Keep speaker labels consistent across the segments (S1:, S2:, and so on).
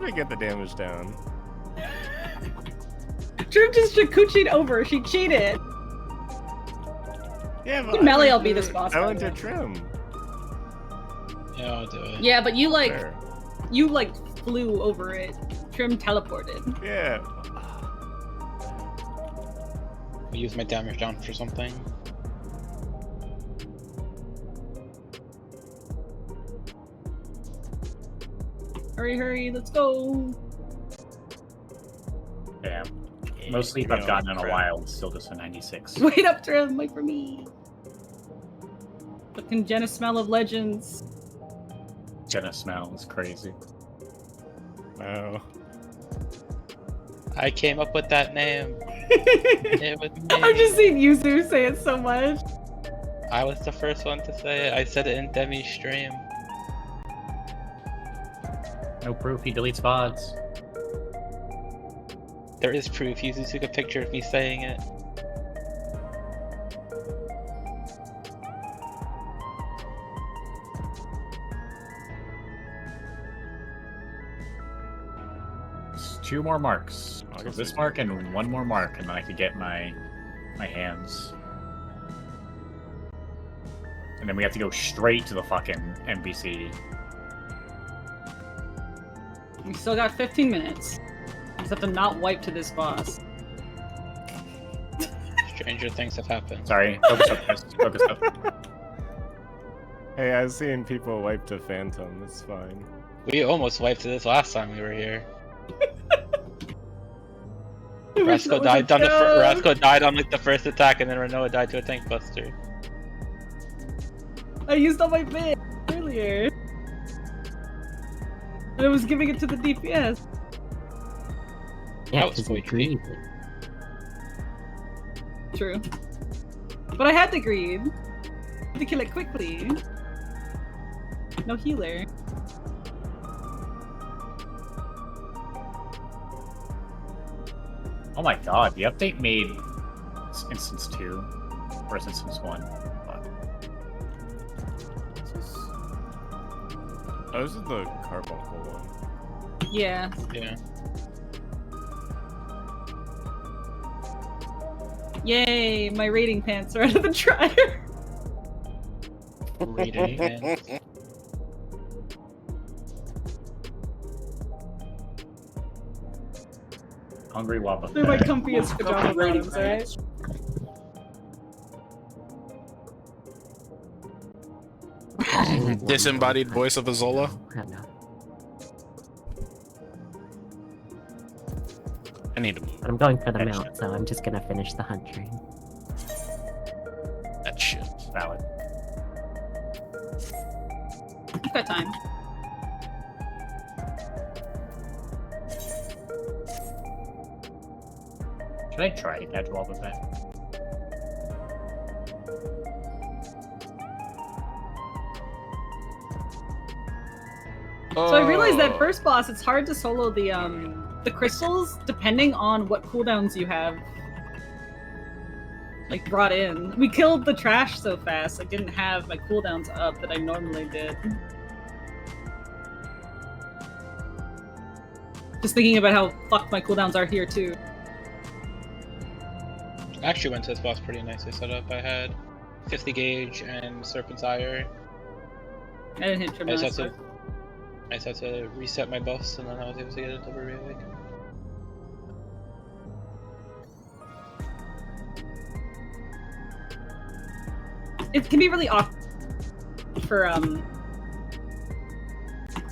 S1: Let me get the damage down.
S2: Trim just Shakuchi'd over. She cheated.
S1: Yeah, but
S2: Melee, I'll be this boss.
S1: I went to Trim.
S3: Yeah, I'll do it.
S2: Yeah, but you like,
S1: There.
S2: you like flew over it. Trim teleported.
S1: Yeah.
S3: I'll use my damage down for something.
S2: Hurry, hurry, let's go.
S4: Yeah. Most sleep I've gotten in a while is still just a 96.
S2: Wait up, Trim, wait for me. Fucking Jenna smell of legends.
S4: Jenna smell is crazy.
S1: Wow.
S3: I came up with that name. It was me.
S2: I've just seen Yuzu say it so much.
S3: I was the first one to say it. I said it in Demi's stream.
S4: No proof he deletes VODs.
S3: There is proof. Yuzu took a picture of me saying it.
S4: It's 2 more marks. So this mark and 1 more mark, and then I could get my hands. And then we have to go straight to the fucking NPC.
S2: We still got 15 minutes. We just have to not wipe to this boss.
S3: Stranger things have happened.
S4: Sorry, focus up, guys. Focus up.
S1: Hey, I've seen people wipe to Phantom. It's fine.
S3: We almost wiped to this last time we were here.
S2: I wish that was a
S3: Rasco died on like the first attack, and then Renoa died to a tank buster.
S2: I used all my bit earlier. And I was giving it to the DPS.
S5: Yeah,
S3: That was
S5: because
S3: cool.
S5: we agreed.
S2: True. But I had to greed. I had to kill it quickly. No healer.
S4: Oh my god, the update made instance 2 versus instance 1. Fuck.
S1: Oh, this is the carbuncle one.
S2: Yeah.
S3: Yeah.
S2: Yay, my raiding pants are out of the dryer.
S3: Raiding pants.
S4: Hungry Wappa.
S2: They're my comfiest pajama bottoms, alright?
S6: Disembodied voice of Azola.
S5: Oh, no.
S6: I need to move
S5: But I'm going for the mount, so I'm just gonna finish the hunt train.
S6: that shit.
S4: Valid.
S2: I've got time.
S4: Should I try to catch Wappa back?
S2: So I realized that first boss, it's hard to solo the crystals depending on what cooldowns you have like brought in. We killed the trash so fast, I didn't have my cooldowns up that I normally did. Just thinking about how fucked my cooldowns are here too.
S3: I actually went to this boss pretty nicely set up. I had 50 gauge and Serpent's Ire.
S2: I didn't hit
S3: I just,
S2: Tremendous.
S3: I just had to reset my buffs, and then I was able to get it over really quick.
S2: It can be really awkward for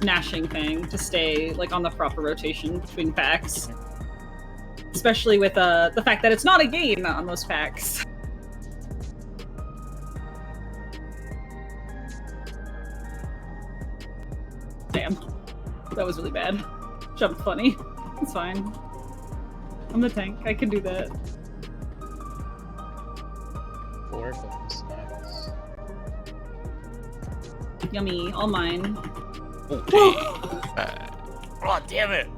S2: gnashing thing to stay like on the proper rotation between packs. Especially with the fact that it's not a gain on most packs. Damn. That was really bad. Jumped funny. It's fine. I'm the tank. I can do that.
S3: 4 bonus snacks.
S2: Yummy. All mine.
S6: Okay.
S1: Oh, damn it!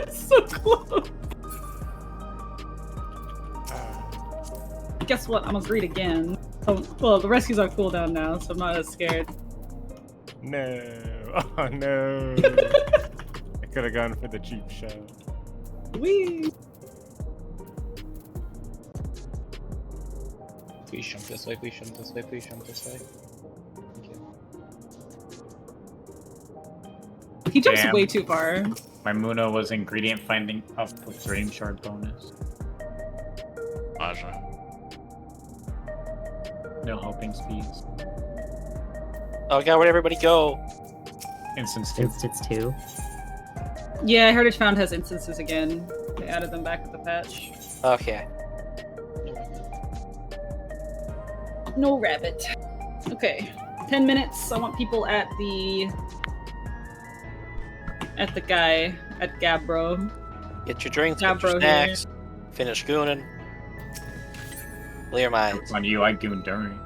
S2: It's so close. Guess what? I'm gonna greet again. Oh, well, the rescue's on cooldown now, so I'm not as scared.
S1: No. Oh no. I could have gone for the cheap shot.
S2: Wee.
S3: Please jump this way, please jump this way, please jump this way. Thank you.
S2: He jumps
S4: Damn.
S2: way too far.
S4: My Muno was ingredient finding up with dream shard bonus.
S6: Aja.
S4: No helping speeds.
S7: Oh god, where'd everybody go?
S4: Instance 2.
S5: Instance 2.
S2: Yeah, Heritage Found has instances again. They added them back with the patch.
S7: Okay.
S2: No rabbit. Okay. 10 minutes. I want people at the guy at Gabbro.
S7: Get your drinks, get
S2: Gabbro
S7: your snacks, finish gooning. Clear minds.
S4: On you, I goon during.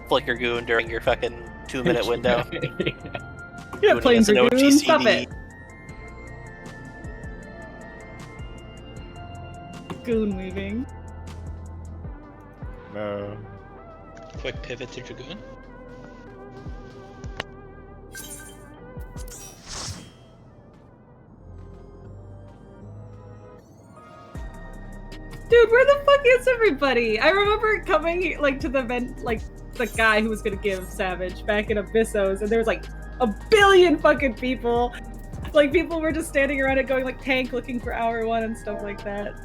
S7: Flicker goon during your fucking 2-minute window.
S2: Yeah,
S7: Gooning
S2: planes
S7: is
S2: are
S7: an
S2: doing. Stop
S7: OGCD.
S2: it. Goon weaving.
S1: No.
S3: Quick pivot to Dragoon.
S2: Dude, where the fuck is everybody? I remember coming like to the event, like the guy who was gonna give Savage back in Abyssos, and there was like a billion fucking people. Like people were just standing around it going like tank looking for hour 1 and stuff like that.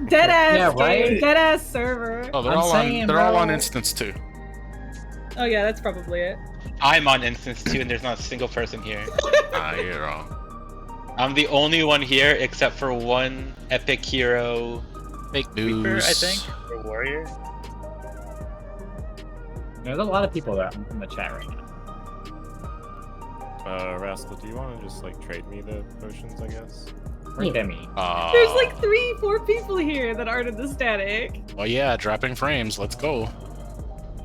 S2: Dead ass
S4: Yeah,
S2: game,
S4: right?
S2: dead ass server.
S6: Oh, they're
S4: I'm
S6: all
S4: saying,
S6: on. They're all
S4: bro.
S6: on instance 2.
S2: Oh yeah, that's probably it.
S3: I'm on instance 2 and there's not a single person here.
S6: Ah, you're wrong.
S3: I'm the only one here except for one epic hero
S6: Fake
S3: Reaper,
S6: news.
S3: I think. Or warrior.
S4: There's a lot of people that in the chat right now.
S1: Rascal, do you want to just like trade me the potions, I guess?
S4: Where's Demi?
S2: There's like 3-4 people here that aren't in the static.
S6: Well, yeah, dropping frames. Let's go.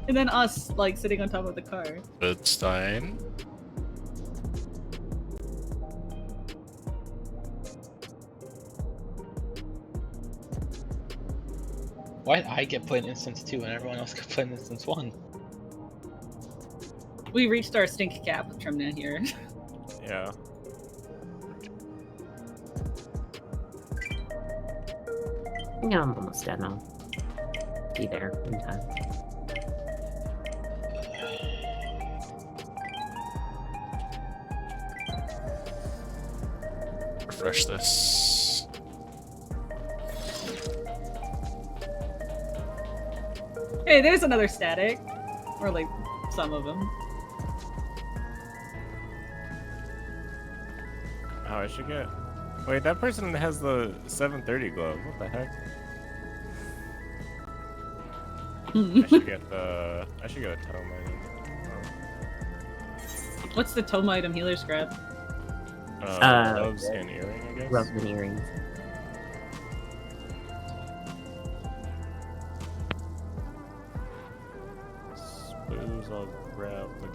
S2: And then us like sitting on top of the car.
S6: Goodstein.
S3: Why'd I get put in instance 2 and everyone else got put in instance 1?
S2: We reached our stink cap with Tremna here.
S1: Yeah.
S5: Yeah, I'm almost done. I'll be there in time.
S6: Refresh this.
S2: Hey, there's another static. Or like some of them.
S1: Oh, I should get. Wait, that person has the 730 glove. What the heck? I should get the. I should get a tome item.
S2: What's the tome item healer scrap?
S1: Gloves and earring, I guess.
S5: Gloves and earrings.
S1: Suppose I'll grab the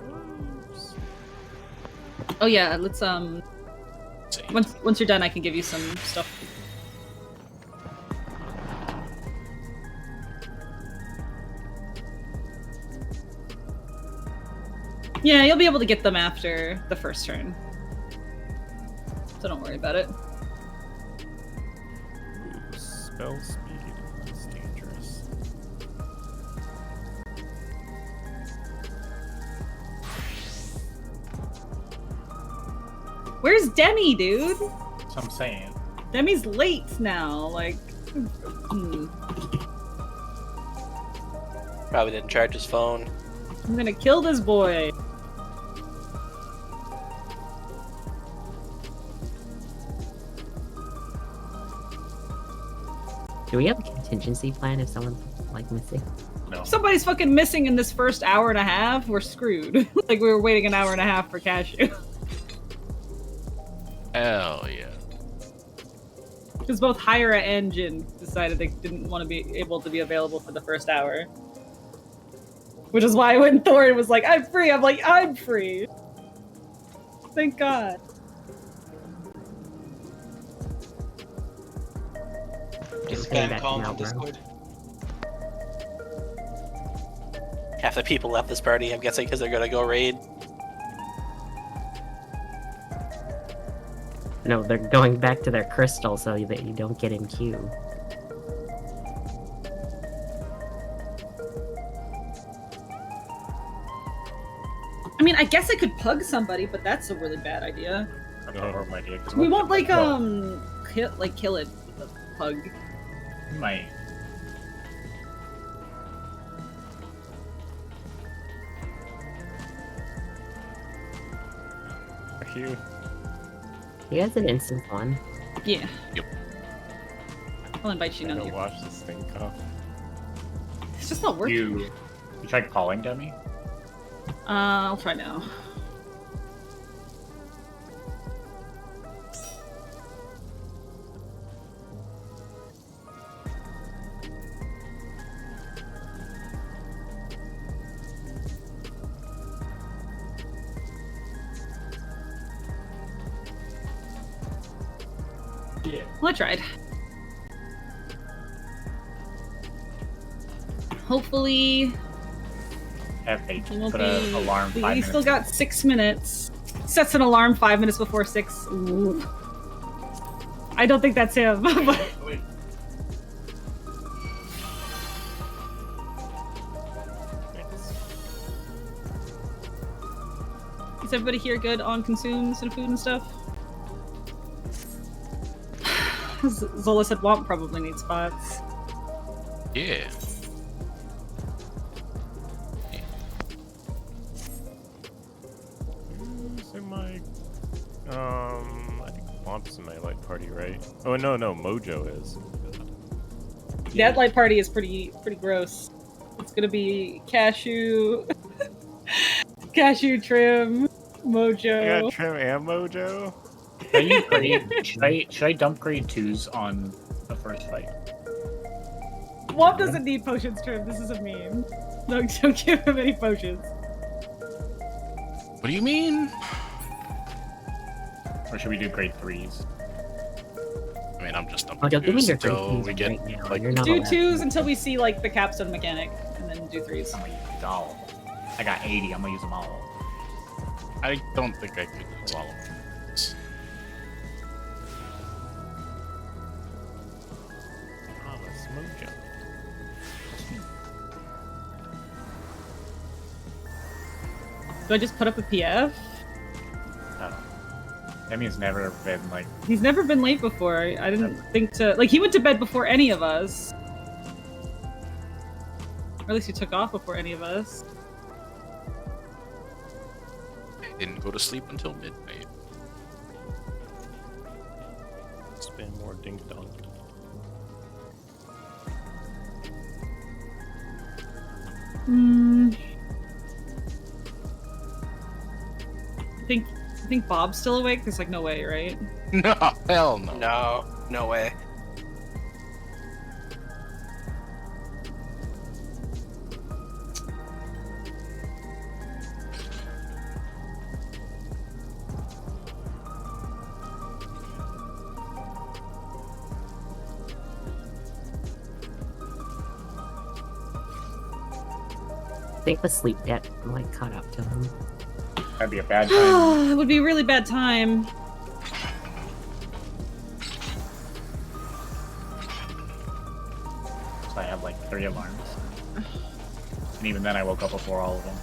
S1: gloves.
S2: Oh yeah, let's
S6: See.
S2: once you're done I can give you some stuff. Yeah, you'll be able to get them after the first turn. So don't worry about it.
S1: Ooh, spell speed is dangerous.
S2: Where's Demi, dude?
S4: That's what I'm saying.
S2: Demi's late now, like... hmm.
S7: Probably didn't charge his phone.
S2: I'm gonna kill this boy.
S5: Do we have a contingency plan if someone's like missing?
S4: No.
S2: If somebody's fucking missing in this first hour and a half, we're screwed. Like we were waiting an hour and a half for Cashew.
S6: Hell yeah.
S2: Because both Hyra and Jin decided they didn't want to be able to be available for the first hour. Which is why when Thorin was like, I'm free, I'm like, I'm free. Thank God.
S3: Just
S5: Okay,
S3: spam
S5: back
S3: calls
S5: now,
S3: on
S5: bro.
S3: Discord.
S7: Half the people left this party, I'm guessing, because they're gonna go raid.
S5: No, they're going back to their crystal so that you don't get in queue.
S2: I mean, I guess I could pug somebody, but that's a really bad idea.
S4: That's a horrible idea. 'cause
S2: We
S4: what-
S2: won't like
S4: well,
S2: kill it with a pug.
S4: we might.
S1: Are you?
S5: He has an instant one.
S2: Yeah.
S6: Yep.
S2: I'll invite you
S1: I'm
S2: now.
S1: gonna watch this thing off.
S2: It's just not working.
S4: You tried calling Demi?
S2: I'll try now.
S4: Yeah.
S2: Well, I tried. Hopefully,
S4: Have faith.
S2: it won't
S4: Put
S2: be.
S4: an alarm 5
S2: We
S4: minutes.
S2: still got 6 minutes. Sets an alarm 5 minutes before 6. Ooh. I don't think that's him. But is everybody here good on consumes and food and stuff? Zola said Womp probably needs spots.
S6: Yeah.
S1: Who's in my... I think Womp's in my light party, right? Oh, no, Mojo is.
S2: That light party is pretty gross. It's gonna be cashew, cashew trim,
S1: I
S2: mojo.
S1: got Trim and Mojo?
S4: Should I use grade? Should I dump grade 2s on the first fight?
S2: Womp doesn't need potions, trim. This is a meme. Don't give him any potions.
S6: What do you mean?
S4: Or should we do grade 3s?
S6: I mean, I'm just
S5: Oh, don't give me
S6: twos
S5: your grade
S6: until
S5: twos
S6: we get
S5: right now.
S6: like
S5: You're not
S2: Do
S5: allowed.
S2: 2s until we see like the capstone mechanic, and then do 3s.
S4: I'm gonna use these all. I got 80. I'm gonna use them all.
S6: I don't think I could use all of them.
S1: Oh, it's Mojo.
S2: Do I just put up a PF?
S4: I don't know. Demi's never been like.
S2: He's never been late before. I didn't think to like he went to bed before any of us. Or at least he took off before any of us.
S6: I didn't go to sleep until midnight.
S1: Spin more dink dong.
S2: I think Bob's still awake. There's like no way, right?
S6: No, hell no.
S7: No, no way.
S5: I think the sleep debt like caught up to him.
S4: That'd be a bad time.
S2: It would be a really bad time.
S4: So I have like 3 alarms. And even then I woke up before all of them.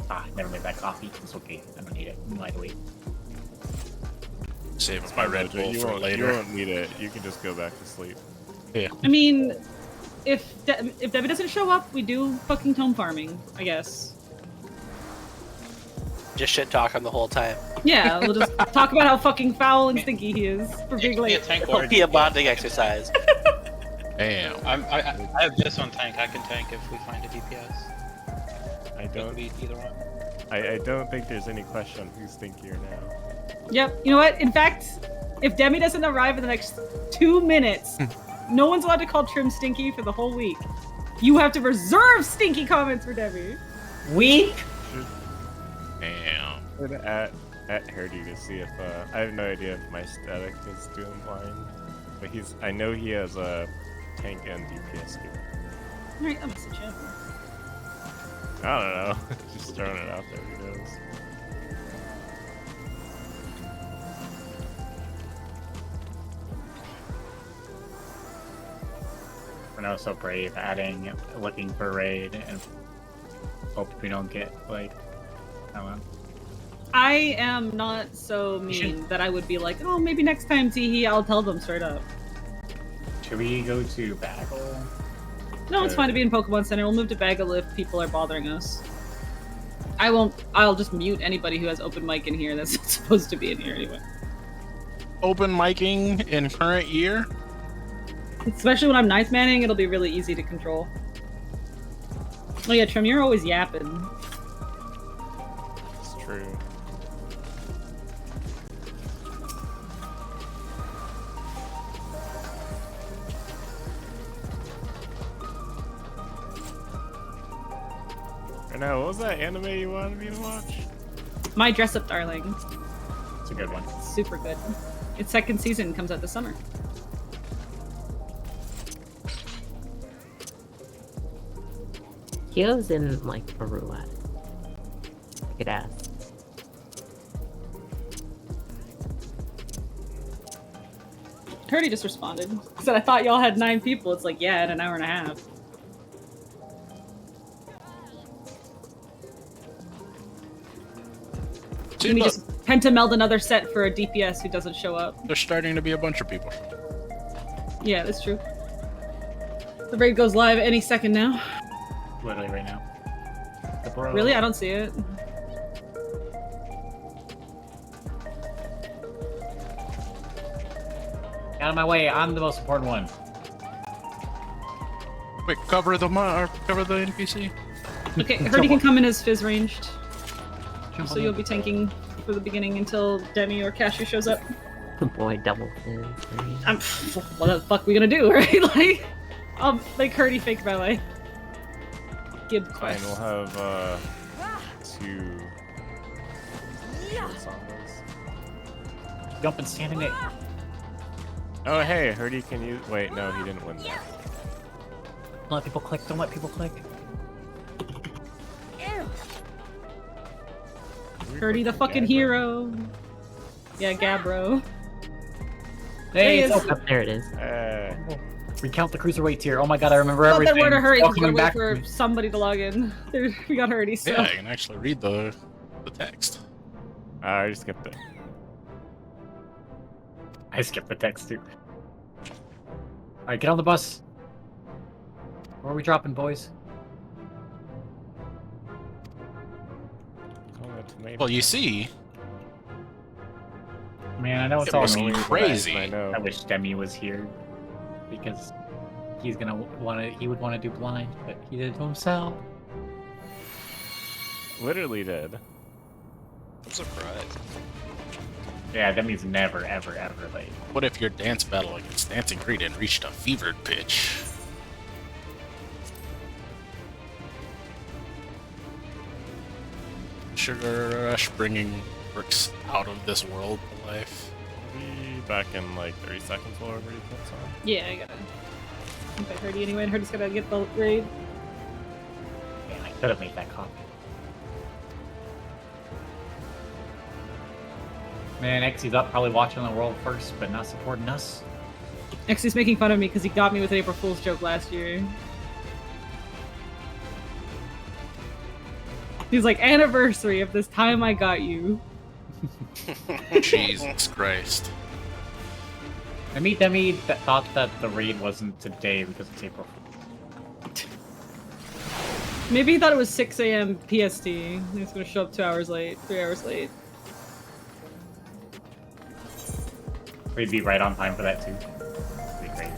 S4: Ah, never made that coffee. It's okay. I don't need it. I'm wide awake.
S6: Saving my Red Bull
S1: you
S6: for
S1: won't,
S6: later.
S1: You won't need it. You can just go back to sleep.
S2: I mean, if Debbie doesn't show up, we do fucking tome farming, I guess.
S7: Just shit talk him the whole time.
S2: Yeah, we'll just talk about how fucking foul and stinky he is for being
S3: Be a
S2: late.
S3: tank
S7: It'll
S3: ward.
S7: be a bonding exercise.
S6: Damn.
S3: I have this on tank. I can tank if we find a DPS.
S1: I
S3: Don't
S1: don't.
S3: be either one.
S1: I don't think there's any question on who's stinkier now.
S2: Yep. You know what? In fact, if Demi doesn't arrive in the next 2 minutes, no one's allowed to call Trim stinky for the whole week. You have to reserve stinky comments for Demi.
S5: Weak.
S6: Damn.
S1: Should at Herdy to see if I have no idea if my static is doing blind, but I know he has a tank and DPS gear.
S2: All right, I'll message him.
S1: I don't know. Just throwing it out there. Who knows?
S4: We're now so brave, adding, looking for raid, and hope we don't get like. I don't know.
S2: I am not so mean that I would be like, oh, maybe next time, Teehee, I'll tell them straight up.
S4: Should we go to Bagel?
S2: No, it's fine to be in Pokemon Center. We'll move to Bagel if people are bothering us. I won't. I'll just mute anybody who has open mic in here that's not supposed to be in here anyway.
S6: Open micing in current year?
S2: Especially when I'm ninth manning, it'll be really easy to control. Oh yeah, Trim, you're always yapping.
S1: It's true. Right now, what was that anime you wanted me to watch?
S2: My Dress Up Darling.
S4: It's a good one.
S2: Super good. Its second season comes out this summer.
S5: Kyo's in like a roulette. Good ass.
S2: Curdy just responded. He said, I thought y'all had 9 people. It's like, yeah, in an hour and a half. Let me just pentameld another set for a DPS who doesn't show up.
S6: There's starting to be a bunch of people.
S2: Yeah, that's true. The raid goes live any second now.
S4: Literally right now. The bro.
S2: Really? I don't see it.
S4: Get out of my way, I'm the most important one.
S6: Quick, cover the NPC.
S2: Okay, Herdy can come in as Fizz ranged. So you'll be tanking for the beginning until Demi or Cashew shows up.
S5: Boy, double fizz.
S2: What the fuck we gonna do, right? Like, I'll make Herdy fake ballet. Gib
S1: Fine,
S2: quest.
S1: we'll have 2 ensembles.
S4: Jump and stand in it.
S1: Oh hey, I heard he can use. Wait, no, he didn't win that.
S4: Don't let people click, don't let people click.
S2: Herdy the fucking hero. Yeah, Gabbro.
S4: Hey,
S2: There he
S4: it's
S2: is.
S4: open.
S5: There it is.
S4: Recount the Cruiserweight tier. Oh my god, I remember
S2: Thought
S4: everything.
S2: that were to hurry
S4: All
S2: because we
S4: coming
S2: gotta wait
S4: back to
S2: for
S4: me.
S2: somebody to log in. There, we got Herdy, so.
S6: Yeah, I can actually read the text.
S1: I just skipped it.
S4: I skipped the text too. Alright, get on the bus. Where are we dropping, boys?
S1: Oh, that's tomato.
S6: Well, you see,
S4: Man, I know it's
S6: it
S4: all
S6: was
S4: me, but
S6: crazy.
S1: I know.
S4: I wish Demi was here. Because he's gonna he would want to do blind, but he did it to himself.
S1: Literally did.
S7: I'm surprised.
S4: Yeah, Demi's never, ever, ever late.
S6: What if your dance battle against Dancing Cretin reached a fevered pitch? Sugar Rush bringing Brooks out of this world to life.
S1: I'll be back in like 30 seconds while everybody puts on.
S2: Yeah, I gotta invite Herdy anyway, and Herdy's gotta get the raid.
S4: Man, I could have made that copy. Man, Xy's up, probably watching the world first, but not supporting us.
S2: Xy's making fun of me because he got me with an April Fool's joke last year. He's like, anniversary of this time I got you.
S6: Jesus Christ.
S4: I mean, Demi thought that the raid wasn't today because it's April Fool's.
S2: Maybe he thought it was 6 a.m. PST. He was gonna show up 2 hours late, 3 hours late.
S4: We'd be right on time for that too. That'd be great.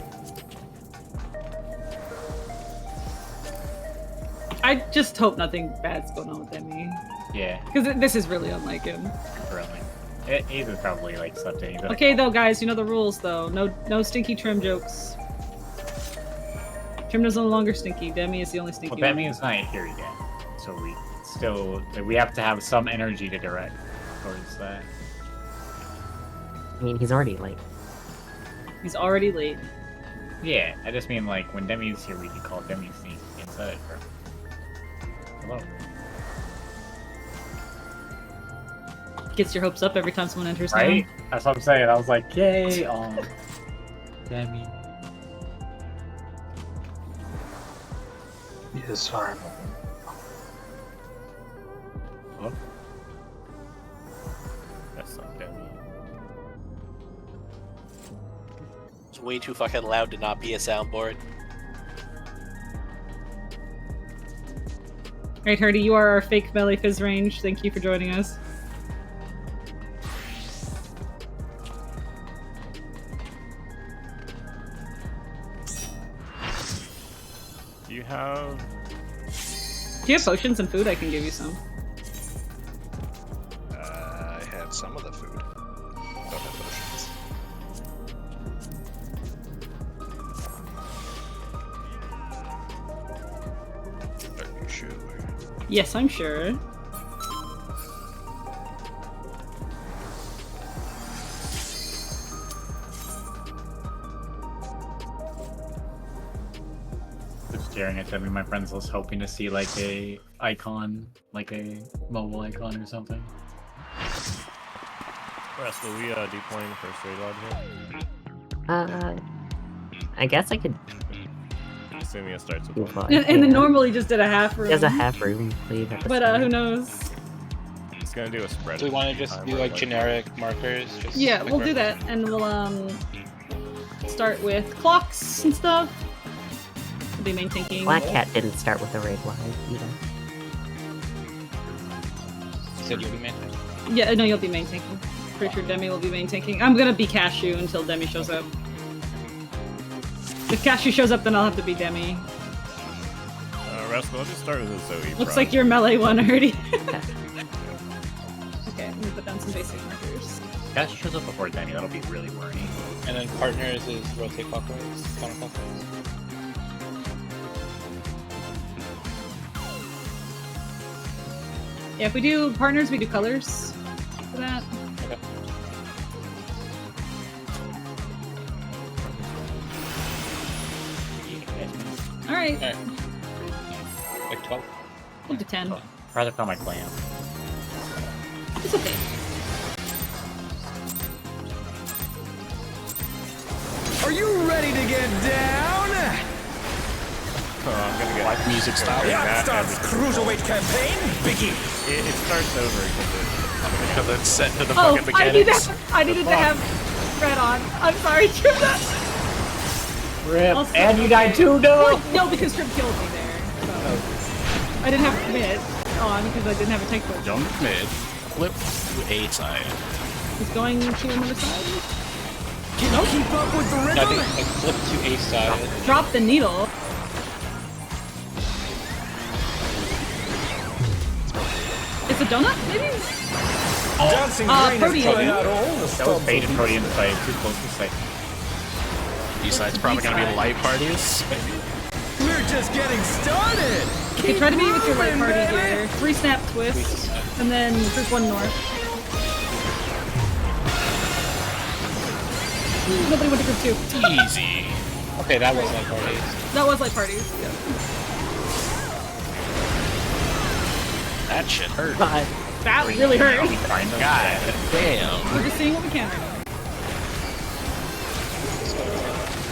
S2: I just hope nothing bad's going on with Demi.
S4: Yeah,
S2: Because this is really unlike him.
S4: really. He's probably like slept in. He's like,
S2: Okay though, guys, you know the rules though. No stinky Trim jokes. Trim is no longer stinky. Demi is the only stinky
S4: well, Demi
S2: one.
S4: is not here yet, so we have to have some energy to direct towards that.
S5: I mean, he's already late.
S2: He's already late.
S4: Yeah, I just mean like when Demi's here, we can call Demi inside for Hello.
S2: Gets your hopes up every time someone enters.
S4: Right?
S2: Now.
S4: That's what I'm saying. I was like, yay! Oh, damn me.
S8: Yes, sorry.
S4: Oh,
S1: That's not Demi.
S7: It's way too fucking loud to not be a soundboard.
S2: Alright, Hardy, you are our fake melee fizz range. Thank you for joining us.
S1: Do you have?
S2: Do you have potions and food? I can give you some.
S9: I have some of the food. Don't have potions. Are you sure?
S2: Yes, I'm sure.
S4: just staring at every my friends list, hoping to see like a icon, like a mobile icon or something.
S1: Russ, will we deploying first raid log here?
S5: I guess I could
S1: Assuming it starts with
S5: move
S1: one.
S5: on.
S2: And then normally just did a half room.
S5: There's a half room, please.
S2: But who knows?
S1: It's gonna do a spread.
S3: Do we want to just do like generic markers? Just
S2: Yeah,
S3: like
S2: we'll do that, and we'll start with clocks and stuff. We'll be main tanking.
S5: Black Cat didn't start with a raid live either.
S3: You said you'll be maintained.
S2: Yeah, no, you'll be main tanking. Pretty sure Demi will be main tanking. I'm gonna be Cashew until Demi shows up. If Cashew shows up, then I'll have to be Demi.
S1: Rascal, I'll just start with a Zoe.
S2: Looks
S1: Prog.
S2: like you're melee one already. Okay, let me put down some basic markers.
S4: That shows up before Demi, that'll be really worrying.
S3: And then partners is rotate clockwise, counterclockwise.
S2: Yeah, if we do partners, we do colors for that.
S3: Okay.
S2: Alright,
S3: Alright. Like 12.
S2: we'll do 10.
S4: Rather found my clan.
S2: It's okay.
S10: Are you ready to get down?
S1: I'm gonna get
S6: Like music style.
S10: That starts Cruiserweight campaign, Biggie.
S1: It starts over
S6: Because it's set to the
S2: Oh,
S6: fucking
S2: I needed
S6: beginnings.
S2: to have red on. I'm sorry, Trip.
S4: Rip,
S2: Also-
S4: and you died too, no!
S2: Well, no, because Trip killed me there. So. I didn't have mid on because I didn't have a tank push.
S6: Jump mid, flip to A side.
S2: He's going to another side.
S10: Can you keep up with the
S3: No, I
S10: rhythm?
S3: think like flip to A side.
S2: Drop the needle. It's a donut, maybe?
S10: Dancing Rain is
S2: Protean.
S10: putting out all the
S4: That was
S10: stops
S4: bait
S10: of
S4: and Protean site, too close to site.
S6: B side's probably gonna be light parties.
S10: We're just getting started.
S2: Okay, try to be with your light
S10: moving,
S2: party
S10: baby.
S2: here. 3-snap twist, and then group 1 north. Nobody went to group 2.
S6: Easy.
S3: Okay, that was like parties.
S2: That was light parties. Yeah.
S6: That shit hurt.
S5: God.
S2: That really hurt.
S4: Find them.
S6: God damn.
S2: We're just seeing what we can right now.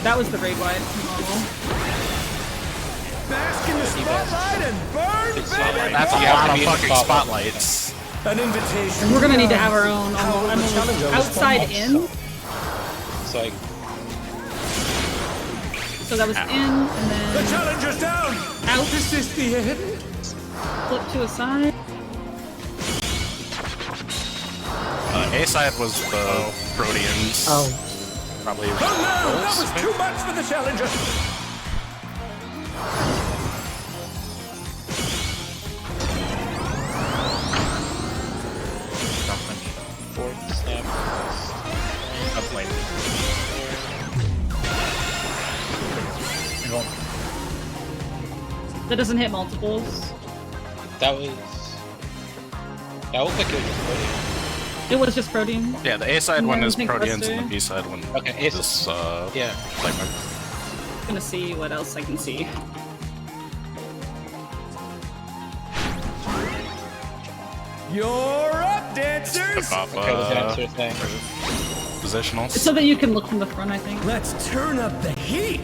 S2: That was the raid wide. Normal.
S10: Bask in the spotlight and burn,
S3: It's
S10: baby.
S6: That's a
S3: You have
S6: lot
S3: to
S6: of
S3: be in the
S6: fucking
S3: spotlight.
S6: spotlights.
S10: An invitation.
S2: We're gonna need to have our own
S10: How will the challenger
S2: outside
S10: respond?
S2: in.
S3: It's like
S2: So that was in, and
S10: The
S2: then
S10: challenger's down.
S2: out,
S10: Is this the end?
S2: flip to a side.
S6: A side was the Proteans.
S5: Oh,
S6: Probably.
S10: Oh no, that was too much for the challenger.
S3: fourth snap.
S4: That's late.
S2: That doesn't hit multiples.
S3: That was. That looked like it was just Protean.
S2: It was just protein.
S6: Yeah, the A side
S2: And
S6: one
S2: then
S6: is
S2: Pink
S6: Proteans and
S2: Buster.
S6: the B side one
S3: Okay,
S6: is
S3: it's
S6: this
S3: yeah.
S6: segment.
S2: Gonna see what else I can see.
S10: You're up, dancers.
S3: Okay, the dancer thing.
S6: Positionals.
S2: It's so that you can look from the front, I think.
S10: Let's turn up the heat.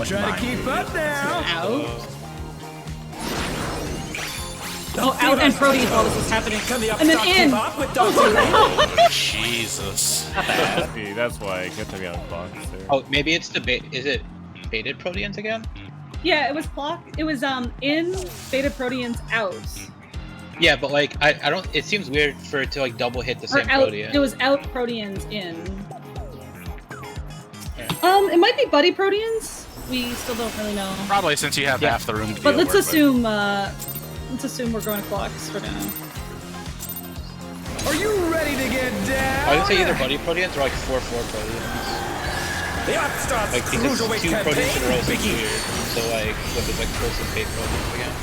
S10: Try to keep up now.
S2: Out. Oh, out and Proteus while this is happening. And then in. Oh,
S6: Jesus.
S1: That's why I get to be on clocks there.
S3: Oh, maybe it's the bait. Is it baited Proteans again?
S2: yeah, it was clock. It was in, beta Proteans out.
S3: Yeah, but like I don't. It seems weird for it to like double hit the
S2: Or
S3: same
S2: out.
S3: Protean.
S2: It was out Proteans in. It might be buddy Proteans. We still don't really know.
S6: Probably since you have half the room to
S2: But
S6: deal
S2: let's
S6: with,
S2: assume. Let's assume we're going clocks for now.
S10: Are you ready to get down?
S3: I would say either buddy Proteans or like 4/4 Proteans.
S10: The Upstarts
S3: Like because
S10: Cruiserweight
S3: two Proteans in a row is
S10: campaign
S3: weird. So like what is like closest bait Proteans again?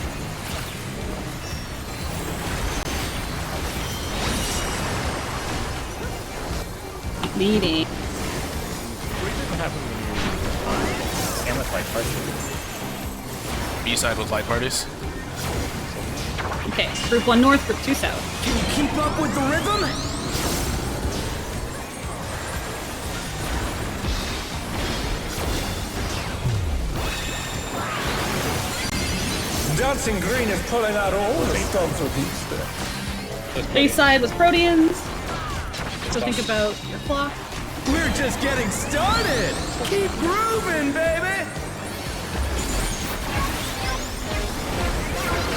S2: Leading.
S4: What happened when you stand with light parties?
S6: B-side with light parties.
S2: Okay, group 1 north, group 2 south.
S10: Can you keep up with the rhythm? Dancing Green is pulling out all the stops with Easter.
S2: Base side was Proteans. So think about your clock.
S10: We're just getting started. Keep grooving, baby.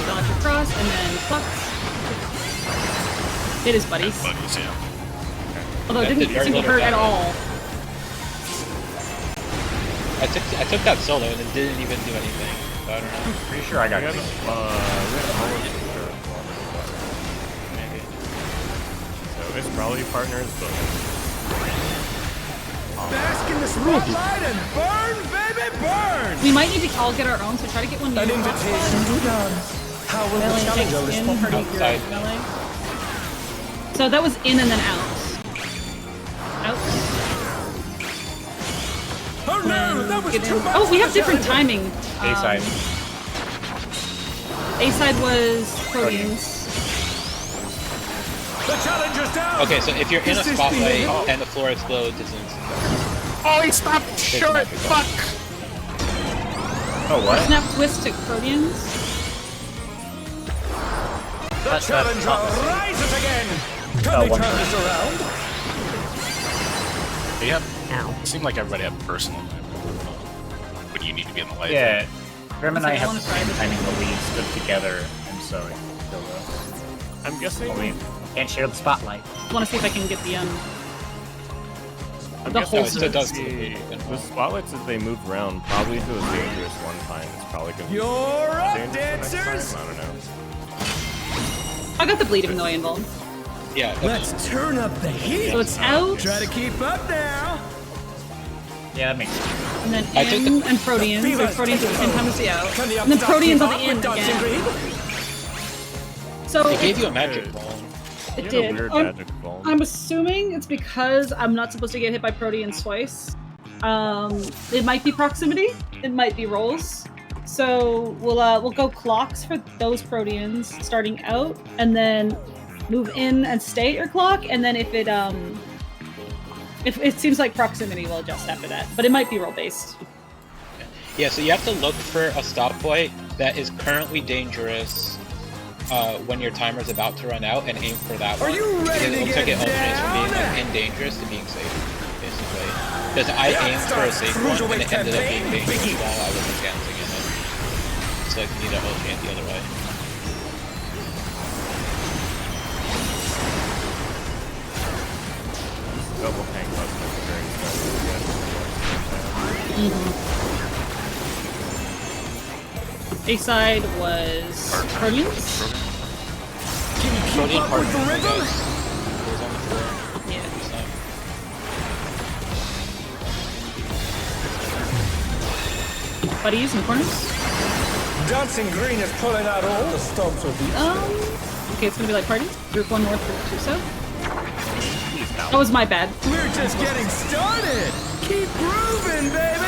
S2: Dodge across and then clocks. It is buddies.
S6: Buddies, yeah.
S2: Although it
S3: That
S2: didn't
S3: did very
S2: seem to
S3: little
S2: hurt at
S3: damage.
S2: all.
S3: I took that solo and it didn't even do anything. So I don't know.
S4: Pretty sure I got
S1: We
S4: green.
S1: maybe. So it's probably partners, but
S10: Bask in the spotlight and burn, baby, burn.
S2: We might need to all get our own, so try to get one near
S10: An
S2: the
S10: invitation to dance. How will the
S2: Melee
S10: challenger
S2: takes in,
S10: respond?
S2: party your
S3: Outside.
S2: melee. So that was in and then out. Out.
S10: Oh no, that was
S2: Get
S10: too
S2: in.
S10: much.
S2: Oh, we have different timing.
S4: A-side.
S2: A side was Proteans.
S10: The challenger's down.
S3: Okay, so if you're in a
S10: This is
S3: spotlight
S10: the-
S3: and the floor explodes, it's instant.
S6: Oh, he stopped short! Fuck!
S4: Oh, what?
S2: Snap twist to Proteans.
S10: The challenger rises again. Can they
S4: one
S10: turn
S4: turn.
S10: this around?
S6: They have.
S5: Ow.
S6: It seemed like everybody had personal time. But you need to be in the light.
S4: Yeah. Grim and I
S2: I
S4: have
S2: wanna
S4: the
S2: try
S4: same
S2: this.
S4: timing, but we stood together, and so it killed us.
S1: I'm guessing.
S4: We can't share the spotlight.
S2: Want to see if I can get the
S1: I'm
S2: the
S1: guessing
S2: whole
S3: it still does.
S1: the spotlights as they move around. Probably if it was dangerous one time, it's probably gonna be
S10: You're up,
S1: dangerous the next
S10: dancers.
S1: time. I don't know.
S2: I got the bleeding though involved.
S3: Yeah. That's,
S10: Let's turn up the heat.
S2: So it's out
S10: Try to keep up now.
S4: Yeah, that makes sense.
S2: and then
S3: I took
S2: in and Proteans. So Proteans at the same time as the out.
S10: Can the
S2: And then
S10: upstart
S2: Proteans
S10: keep
S2: on the
S10: up
S2: in
S10: with Dancing
S2: again.
S10: Green?
S2: So
S3: they gave
S2: it,
S3: you a magic ball.
S2: it
S1: You had a
S2: did.
S1: weird
S2: I'm,
S1: magic ball.
S2: I'm assuming it's because I'm not supposed to get hit by Proteans twice. It might be proximity. It might be rolls. So we'll go clocks for those Proteans starting out, and then move in and stay at your clock. And then if it seems like proximity, we'll adjust after that. But it might be roll based.
S3: Yeah, so you have to look for a stop point that is currently dangerous when your timer's about to run out and aim for that one.
S10: Are you ready
S3: Because it
S10: to
S3: looks like
S10: get
S3: it alternates from being
S10: down?
S3: like, in dangerous to being safe, basically. Because I aimed for a safe one and it ended up being dangerous while I wasn't dancing in it. It's like you need to alternate the other way.
S1: Double tank plus very
S2: A side was Proteans.
S10: Can you keep
S3: Protean
S10: up with the
S3: partner, I
S10: rhythm?
S3: guess. Goes on the floor.
S2: Yeah.
S3: It's not-
S2: Buddies in corners.
S10: Dancing Green is pulling out all the stops with Easter.
S2: Okay, it's gonna be like party. Group 1 north, group 2 south. That was my bad.
S10: We're just getting started. Keep grooving, baby.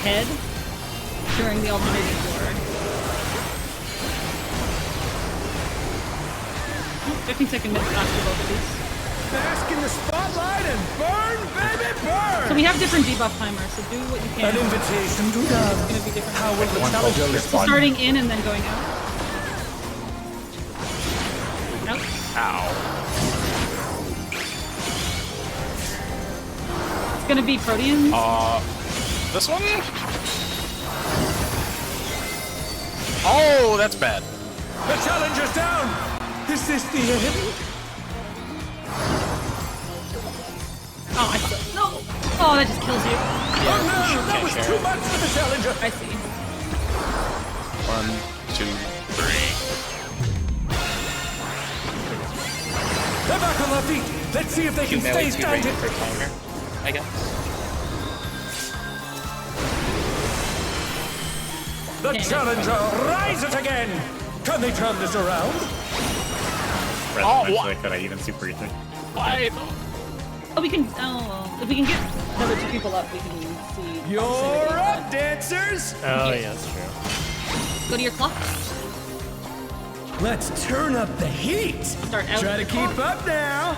S2: ahead during the alternating floor. 15-second minutes after both of these.
S10: Bask in the spotlight and burn, baby, burn!
S2: So we have different debuff timers, so do what you can.
S10: An invitation to
S2: It's
S10: dance.
S2: gonna be different.
S10: How will the
S4: One
S10: challenger
S4: culture
S10: respond?
S2: Starting in and then going out. Out.
S1: Ow.
S2: It's gonna be Proteans.
S6: This one? Oh, that's bad.
S10: The challenger's down! Is this the end?
S2: Oh, I still, no! Oh, that just kills you.
S10: Oh no, that was too much for the challenger!
S2: I see.
S6: 1, 2, 3.
S10: They're back on their feet! Let's see if they can
S3: Two
S10: stay
S3: melee, 2 range
S10: standing!
S3: per timer, I guess.
S10: The
S2: Okay.
S10: challenger rises again! Can they turn this around?
S4: Eventually, could I even super easy?
S6: Why?
S2: Oh, we can. Oh, well, if we can get another 2 people up, we can see.
S10: You're up, dancers!
S1: Oh, yeah, that's true.
S2: Go to your clocks.
S10: Let's turn up the heat!
S2: Start out.
S10: Try to
S2: at the
S10: keep
S2: clock,
S10: up now!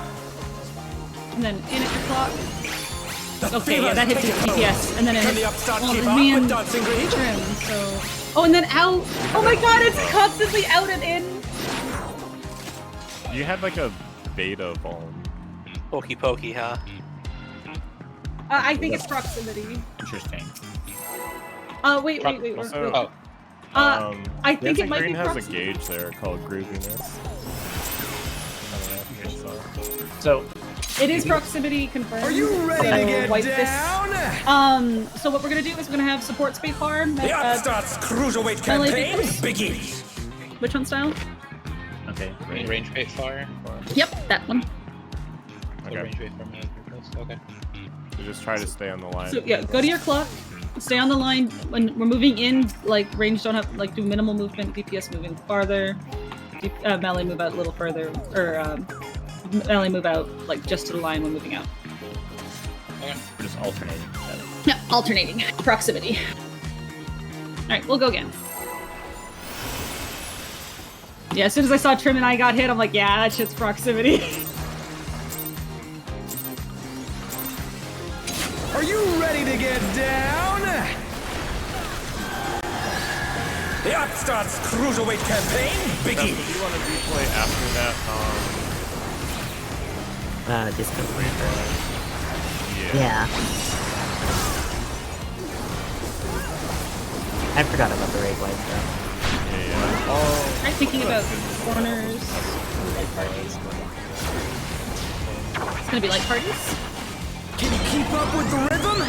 S2: And then in at your clock.
S10: The
S2: Okay, yeah,
S10: fever's
S2: that hits
S10: taking
S2: your DPS, and then it
S10: Can the
S2: hits.
S10: upstart
S2: Well,
S10: keep
S2: me
S10: up
S2: and
S10: with dancing green?
S2: Trim, so. Oh, and then out. Oh my God! It's constantly out and in.
S1: You had like a beta bomb.
S7: Pokey pokey, huh?
S2: I think it's proximity.
S4: Interesting.
S2: Wait.
S1: Also,
S3: Oh,
S2: I think it might be
S1: Green has a
S2: proximity.
S1: gauge there called grooviness. I don't know if you guys saw.
S4: So,
S2: It is proximity confirmed.
S10: Are you ready
S2: so
S10: to get
S2: wipe
S10: down?
S2: This. So what we're gonna do is we're gonna have support space bar.
S10: The Upstarts Cruiserweight
S2: melee
S10: campaign
S2: pickers?
S10: begins!
S2: Which one style?
S4: okay.
S3: range bait fire.
S2: Yep, that one.
S3: So
S1: Okay.
S3: range bait for melee purpose. Okay.
S1: So just try to stay on the line.
S2: So yeah, go to your clock. Stay on the line. When we're moving in, like range don't have like do minimal movement. DPS moving farther. Melee move out a little further, or melee move out like just to the line when moving out.
S3: Okay.
S4: We're just alternating.
S2: Yeah, alternating proximity. All right, we'll go again. Yeah, as soon as I saw Trim and I got hit, I'm like, yeah, that shit's proximity.
S10: Are you ready to get down? The Upstarts Cruiserweight campaign
S1: Now,
S10: begins!
S1: do you want to replay after that?
S5: Disco.
S1: Yeah.
S5: Yeah. I forgot about the raid wipe stuff.
S1: Yeah.
S2: I'm thinking about corners. Light parties. It's gonna be light parties.
S10: Can you keep up with the rhythm?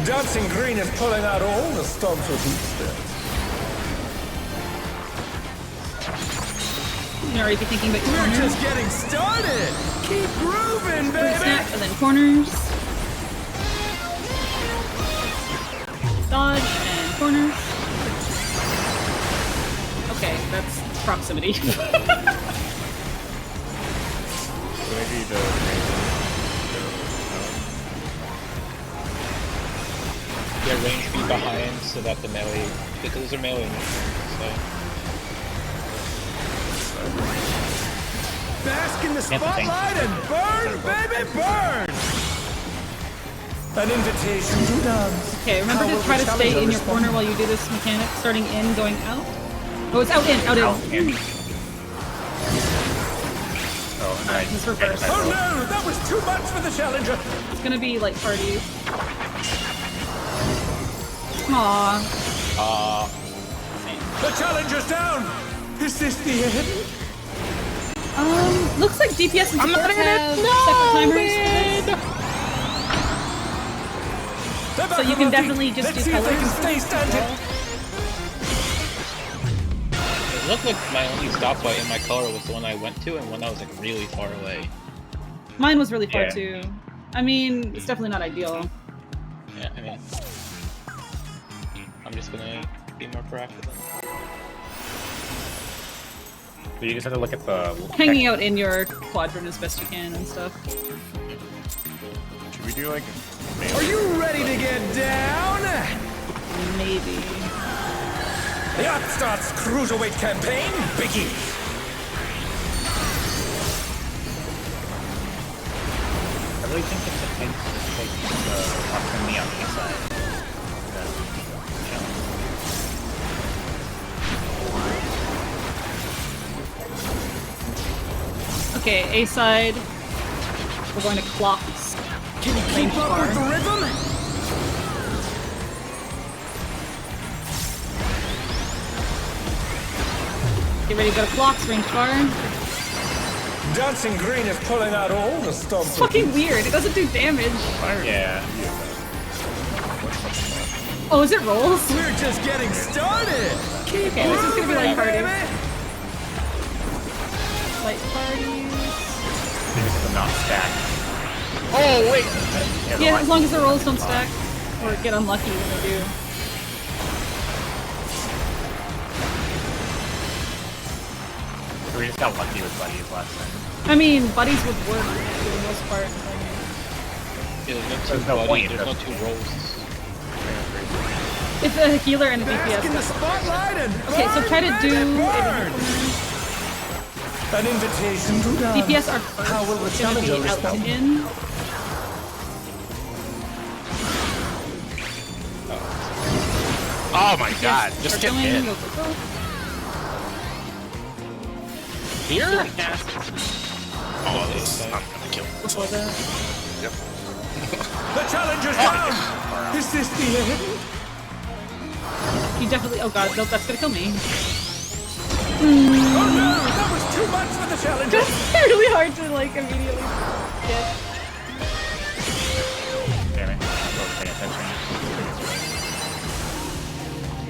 S10: Dancing Green is pulling out all the stops with each step.
S2: You already be thinking about your
S10: We're
S2: corners.
S10: just getting started! Keep grooving,
S2: Fruit
S10: baby!
S2: snap, and then corners. Dodge and corners. Okay, that's proximity.
S1: Maybe the
S3: Yeah, range be behind so that the melee, because those are melee moves, so.
S10: Bask in the spotlight and burn, baby, burn! An invitation to dance.
S2: Okay, remember to try to stay in your corner while you do this mechanic, starting in, going out. Oh, it's out in, out in.
S4: Oh,
S2: Alright, this reverse.
S10: Oh no, that was too much for the challenger!
S2: It's gonna be like parties. Aww.
S10: The challenger's down! Is this the end?
S2: Looks like DPS and support have separate timers.
S10: They're back
S2: So you
S10: on
S2: can
S10: their
S2: definitely
S10: feet.
S2: just
S10: Let's
S2: do
S10: see if they can
S2: colors
S10: stay
S2: as
S10: standing.
S2: well.
S3: It looked like my only stoplight in my color was the one I went to and one that was like really far away.
S2: Mine was really far
S4: Yeah.
S2: too. I mean, it's definitely not ideal.
S3: Yeah, I mean, I'm just gonna be more proactive.
S4: So you just have to look at the
S2: Hanging out in your quadrant as best you can and stuff.
S1: Should we do like
S10: Are you ready to get down?
S2: Maybe.
S10: The Upstarts Cruiserweight campaign begins.
S4: I really think it's a thing to take the opportunity on the side.
S2: Okay, A side. We're going to clocks.
S10: Can you keep up with the rhythm?
S2: Get ready to go to clocks, range far.
S10: Dancing Green is pulling out all the stomps.
S2: It's fucking weird. It doesn't do damage.
S4: Yeah.
S2: Oh, is it rolls?
S10: We're just getting started. Keep
S2: Okay, this is gonna be like
S10: moving,
S2: harder.
S10: baby.
S2: Light parties.
S4: This is not stacked.
S6: Oh wait!
S2: Yeah, as long as the rolls don't stack or get unlucky when they do.
S4: So we just got lucky with buddies last time.
S2: I mean, buddies would work for the most part.
S3: Yeah,
S4: There's no point,
S3: There's no
S4: though.
S3: 2 rolls.
S2: It's a healer and a
S10: Bask in the
S2: DPS.
S10: spotlight and
S2: Okay, so try to
S10: burn,
S2: do
S10: baby,
S2: it
S10: burn. An invitation to dance.
S2: DPS are first.
S10: How will the
S2: It's gonna be
S10: challenger
S2: out to
S10: respond?
S2: in.
S6: Oh my god, just
S2: Start
S6: get
S2: going,
S6: hit.
S2: go, go, go.
S6: Here?
S2: Cast
S6: Oh, this is not gonna kill me.
S2: before the...
S10: The challenger's down. Is this the end?
S2: You definitely... Oh god, nope, that's gonna kill me.
S10: Oh no, that was too much for the challenger.
S2: That's really hard to, like, immediately get.
S4: Damn it. I wasn't paying attention.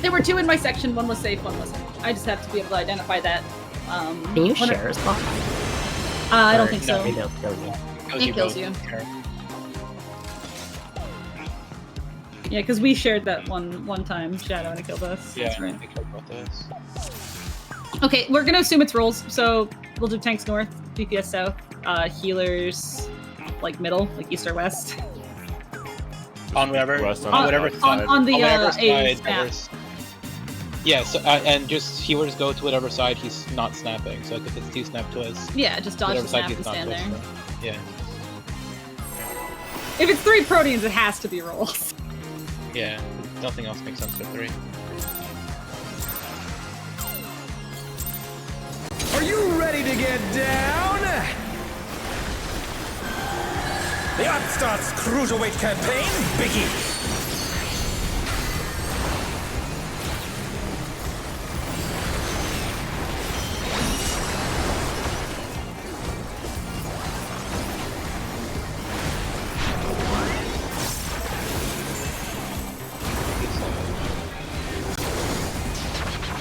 S2: There were 2 in my section, one was safe, one wasn't. I just have to be able to identify that.
S5: Can you
S2: when
S5: share a spot?
S2: I don't
S5: Or
S2: think so.
S5: maybe they'll kill you.
S2: It kills you. Yeah, because we shared that one time, Shadow, and it killed us.
S3: Yeah,
S2: That's right.
S3: I care about this.
S2: Okay, we're gonna assume it's rolls, so we'll do tanks north, DPS south, healers like middle, like east or west.
S3: On whatever,
S1: West
S3: on
S1: on
S3: whatever
S1: the
S3: side.
S2: on the
S3: whatever
S2: A
S3: side,
S2: snap.
S3: whatever's- Yeah, so, and just healers go to whatever side he's not snapping. So like if it's 2 snap twice,
S2: Yeah, just dodge
S3: whatever
S2: the
S3: side
S2: snap
S3: he's
S2: and
S3: not
S2: stand there.
S3: supposed to. Yeah,
S2: If it's 3 proteins, it has to be rolls.
S3: yeah. Nothing else makes sense for 3.
S10: Are you ready to get down? The Upstarts Cruiserweight campaign begins.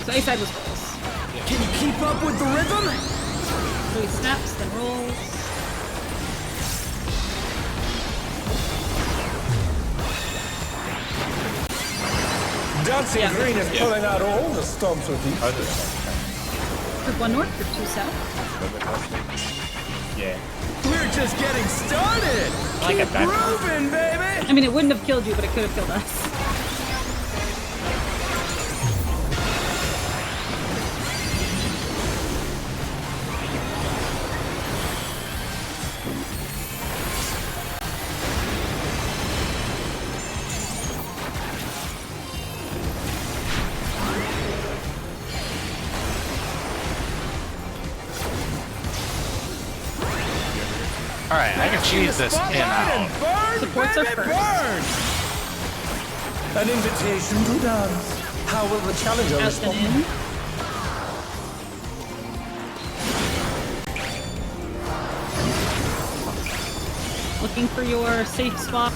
S2: So A side was rolls.
S10: Can you keep up with the rhythm?
S2: 3 snaps, then rolls.
S10: Dancing
S2: Yeah.
S10: Green is pulling out all the stomps with these.
S2: Group 1 north, group 2 south.
S4: Yeah.
S10: We're just getting started.
S4: I like
S10: Keep
S4: that.
S10: grooving, baby.
S2: I mean, it wouldn't have killed you, but it could have killed us.
S6: Alright, I can cheese this in out.
S10: Burn,
S2: Supports are
S10: baby,
S2: first.
S10: burn. An invitation to dance. How will the challenger
S2: Out and
S10: respond?
S2: in. Looking for your safe spot.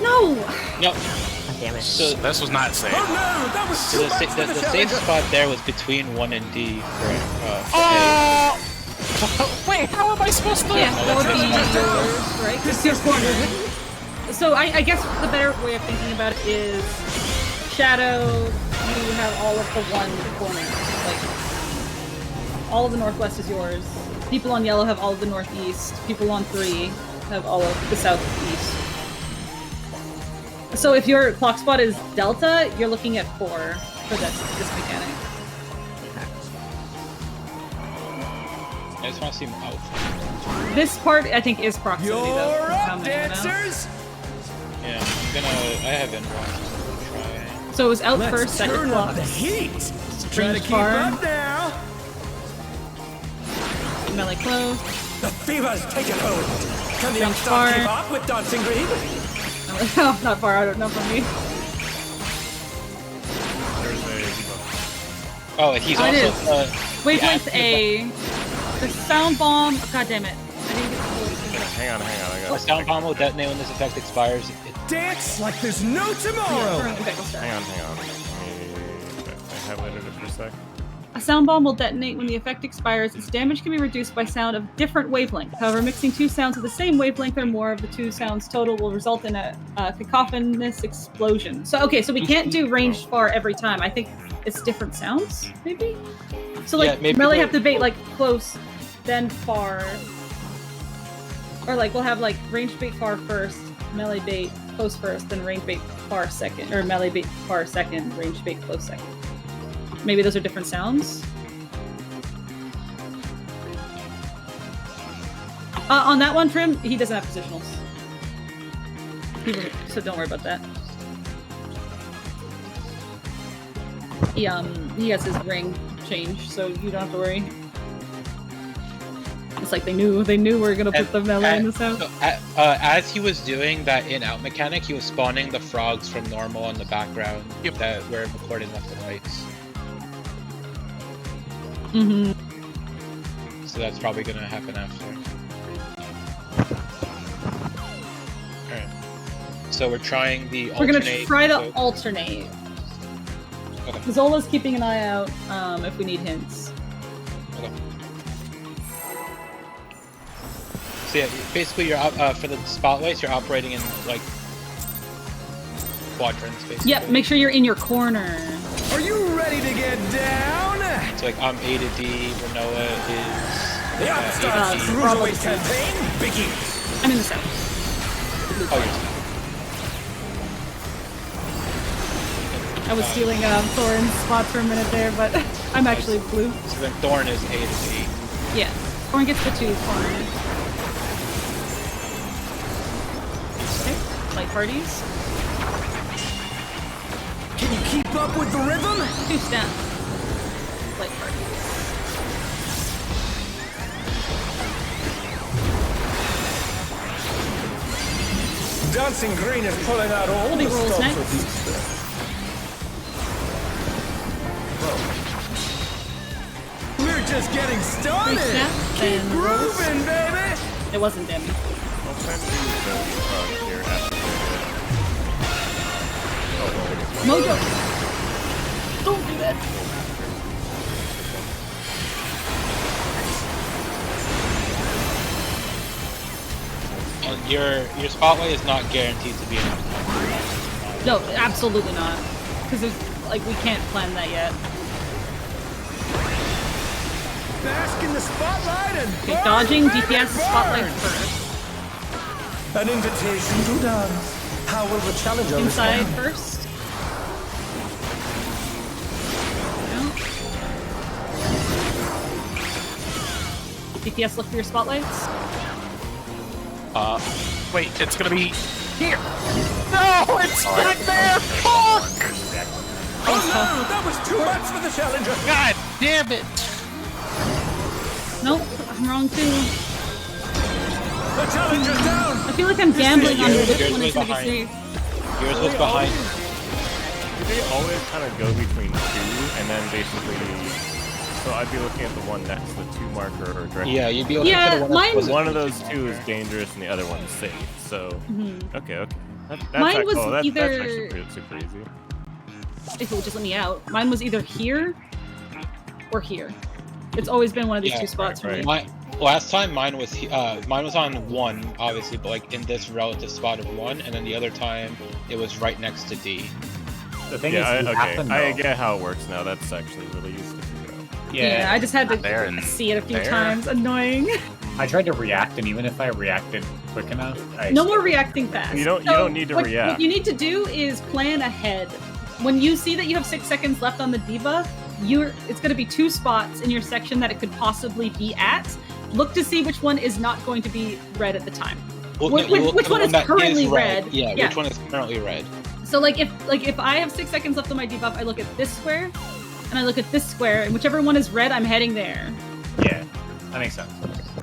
S2: No!
S3: No,
S5: God damn it.
S3: so
S6: This was not safe.
S10: Oh no, that was
S3: so
S10: too
S3: the,
S10: much for
S3: the
S10: the
S3: safe
S10: challenger.
S3: spot there was between 1 and D for A.
S6: Oh! Wait, how am I supposed to?
S2: Yeah, that would be yours, right? 'Cause your corner. So I guess the better way of thinking about it is Shadow, you have all of the one corner. Like, all of the northwest is yours. People on yellow have all of the northeast. People on 3 have all of the southeast. So if your clock spot is delta, you're looking at 4 for this mechanic.
S3: I just want to see him out.
S2: This part, I think, is proximity, though.
S10: You're
S2: How
S10: up,
S2: many are now.
S10: dancers!
S3: Yeah, I have inbox. So I'm gonna try.
S2: So it was out
S10: Let's
S2: first, second
S10: turn
S2: clock.
S10: up the heat! Try to
S2: Range
S10: keep
S2: far.
S10: up now!
S2: Melee close.
S10: The fever's taken hold! Can the
S2: Range
S10: upstart
S2: far.
S10: keep up with Dancing Green?
S2: Oh, not far, I don't know from me.
S3: Oh, he's
S2: Oh, it
S3: also.
S2: is. Wavelength A. The sound bomb. Oh, God damn it. I didn't get the
S1: Hang on, I
S3: A
S1: got
S3: sound bomb will detonate when this effect expires.
S10: Dance like there's no tomorrow!
S1: Hang on. I highlighted it for a sec.
S2: A sound bomb will detonate when the effect expires. Its damage can be reduced by sound of different wavelength. However, mixing 2 sounds of the same wavelength or more of the 2 sounds total will result in a cacophonous explosion. So, okay, so we can't do ranged far every time. I think it's different sounds, maybe? So, like,
S3: Yeah, maybe
S2: melee
S3: we'll-
S2: have to bait, like, close, then far. Or, like, we'll have, like, range bait far first, melee bait close first, then range bait far second. Or melee bait far second, range bait close second. Maybe those are different sounds. On that one, Trim, he doesn't have positionals. So don't worry about that. He has his ring change, so you don't have to worry. It's like they knew we were gonna put the melee in the south.
S3: So, as he was doing that in-out mechanic, he was spawning the frogs from normal on the background that were recording left and right.
S2: Mm-hmm.
S3: So that's probably gonna happen after. Alright. So we're trying the
S2: We're
S3: alternate.
S2: gonna try to
S3: so-
S2: alternate.
S3: Okay.
S2: Zola's keeping an eye out if we need hints.
S3: Okay. So yeah, basically you're for the spotlights, you're operating in like quadrants, basically.
S2: Yep, make sure you're in your corner.
S10: Are you ready to get down?
S3: So like I'm A to D, Renoa is
S10: The
S3: A
S10: upstart
S3: to D.
S10: Cruiserweight campaign begins!
S2: I'm in the south.
S3: Oh, you're
S2: I was stealing Thorin's spot for a minute there, but I'm actually blue.
S3: So then Thorn is A to D.
S2: Yeah, Thorin gets the 2 corners. Okay, light parties.
S10: Can you keep up with the rhythm?
S2: 2 step. Light parties.
S10: Dancing Green is pulling out all
S2: Holding
S10: the
S2: rolls
S10: stops
S2: next.
S10: with these. We're just getting started!
S2: 3 step,
S10: Keep
S2: then rolls.
S10: grooving, baby!
S2: It wasn't Demi.
S1: I'll plan to use the frog here after
S2: Mojo! Don't do that!
S3: Your spotlight is not guaranteed to be enough.
S2: No, absolutely not. Because there's, like, we can't plan that yet.
S10: Bask in the spotlight and
S2: Okay,
S10: burn,
S2: dodging,
S10: baby,
S2: DPS,
S10: burn!
S2: spotlight first.
S10: An invitation to dance. How will the challenger
S2: Inside
S10: respond?
S2: first. DPS, look for your spotlights.
S6: Wait, it's gonna be here.
S10: No, it's not there! Fuck! Oh no, that was too much for the challenger!
S6: God damn it!
S2: Nope, I'm wrong too.
S10: The challenger's down!
S2: I feel like I'm gambling on
S3: Yours-
S2: which
S3: yours
S2: one is
S3: was
S2: gonna be
S3: behind.
S2: safe.
S3: Yours was behind.
S1: Do they always kind of go between 2 and then basically... So I'd be looking at the one next to the 2 marker or directly.
S3: Yeah, you'd be looking
S2: Yeah,
S3: for the one
S2: mine-
S3: that wasn't-
S1: One of those 2 is dangerous and the other one's safe. So okay. That's
S2: Mine was
S1: that's
S2: either-
S1: actually super easy.
S2: If it would just let me out. Mine was either here or here. It's always been one of these
S3: Yeah,
S2: 2 spots for me.
S3: Last time mine was on 1, obviously, but like in this relative spot of 1, and then the other time it was right next to D.
S4: The thing
S1: Yeah,
S4: is, you have to know.
S1: I get how it works now. That's actually really easy to figure out.
S2: Yeah, I just had
S6: There
S2: to
S6: and
S2: see it a few
S6: there.
S2: times. Annoying.
S4: I tried to react, and even if I reacted quick enough,
S2: No more reacting fast.
S1: You don't need to react.
S2: What you need to do is plan ahead. When you see that you have 6 seconds left on the debuff, it's going to be 2 spots in your section that it could possibly be at. Look to see which one is not going to be red at the time.
S3: Well,
S2: Which one is currently red?
S3: Yeah, which one is currently red?
S2: So like if I have 6 seconds left on my debuff, I look at this square, and I look at this square, and whichever one is red, I'm heading there.
S4: Yeah, that makes sense.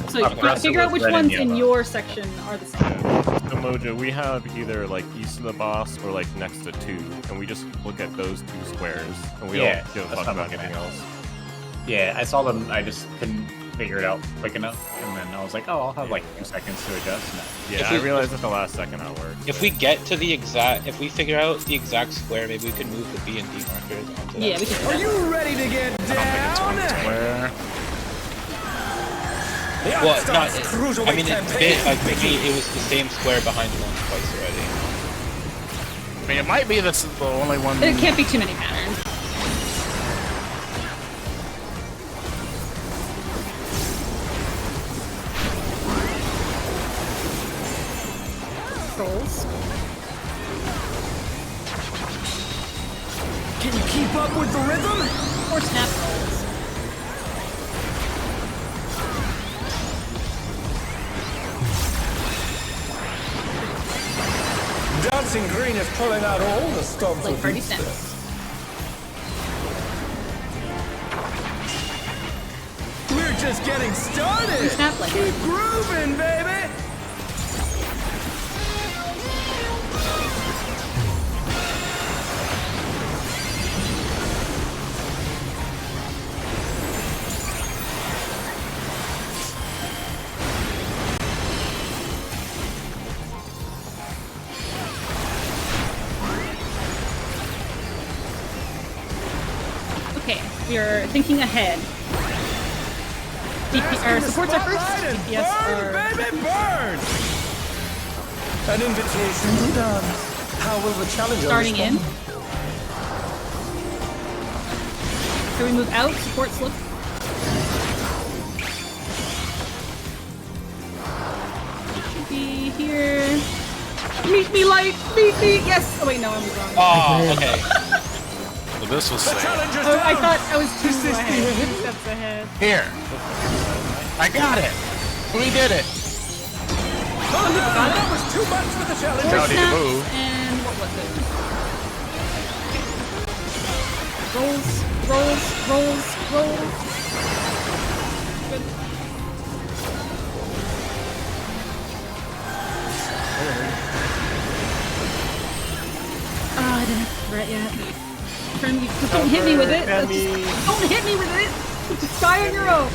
S2: So figure out which ones in your section are the same.
S1: So Mojo, we have either like east of the boss or like next to 2, and we just look at those 2 squares, and we don't give a fuck about anything else.
S4: Yeah, I saw them. I just couldn't figure it out quick enough, and then I was like, oh, I'll have like 2 seconds to adjust. No.
S1: Yeah, I realized at the last second how it works.
S3: If we get to the exact, if we figure out the exact square, maybe we can move the B and D markers onto that.
S2: Yeah, we can.
S10: Are you ready to get down?
S6: Square.
S3: Well, not. I mean, maybe it was the same square behind one twice already.
S6: I mean, it might be this is the only one.
S2: It can't be too many patterns. Trolls.
S10: Can you keep up with the rhythm?
S2: Or snap trolls.
S10: Dancing Green is pulling out all the stops
S2: Like
S10: with
S2: Birdie
S10: these
S2: snaps.
S10: steps. We're just getting started.
S2: Snap like
S10: Keep grooving, baby.
S2: Okay, we're thinking ahead. Supports are first. DPS
S10: Burn,
S2: are
S10: baby, burn! An invitation to dance. How will the challenger
S2: starting in.
S10: respond?
S2: So we move out. Supports look. Should be here. Meet me, light. Meet me. Yes. Oh wait, no, I'm wrong.
S3: Oh, okay.
S6: Well, this was safe.
S10: Challenger's
S2: Oh, I
S10: down.
S2: thought I was 2 ahead. 2 steps ahead.
S6: Here. I got it. We did it.
S10: Oh, no, that was too much for the challenger.
S6: Now I need to
S2: Snaps
S6: move.
S2: and what was it? Rolls, rolls, rolls, rolls. Good. I didn't have the threat yet. Friend, just don't hit me with it. Don't hit me with it. Just die on your own.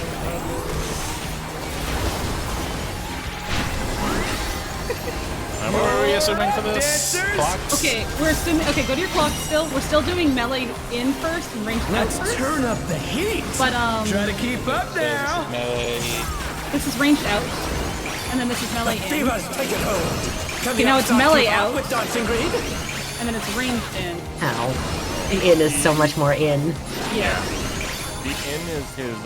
S6: What are we assuming for this?
S10: Dancers?
S6: Clocks?
S2: Okay, we're assuming. Okay, go to your clock still. We're still doing melee in first and ranged out
S10: Let's
S2: first.
S10: turn up the heat.
S2: But
S10: Try to keep up now.
S3: Melee.
S2: this is ranged out, and then this is melee in,
S10: Divas, take it home. Can
S2: Okay,
S10: the
S2: now it's
S10: upstart
S2: melee
S10: keep up
S2: out.
S10: with Dancing Green?
S2: and then it's ranged in.
S5: Ow. The in is so much more in.
S2: Yeah.
S1: The in is his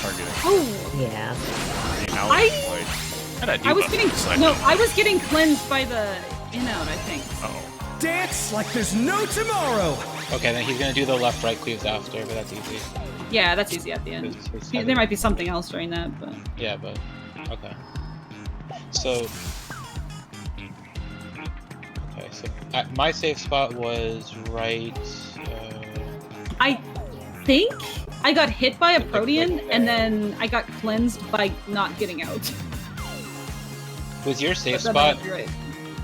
S1: targeting.
S2: Oh,
S5: Yeah.
S1: The out,
S2: I-
S1: like,
S2: I was getting I was getting cleansed by the in out. I think.
S1: oh.
S10: Dance like there's no tomorrow.
S3: Okay, then he's gonna do the left-right cleaves after, but that's easy.
S2: Yeah, that's easy at the end. There might be something else during that, but
S3: Yeah, but okay. So okay, so my safe spot was right.
S2: I think I got hit by a Protean, and then I got cleansed by not getting out.
S3: Was your safe
S2: That
S3: spot?
S2: might be right.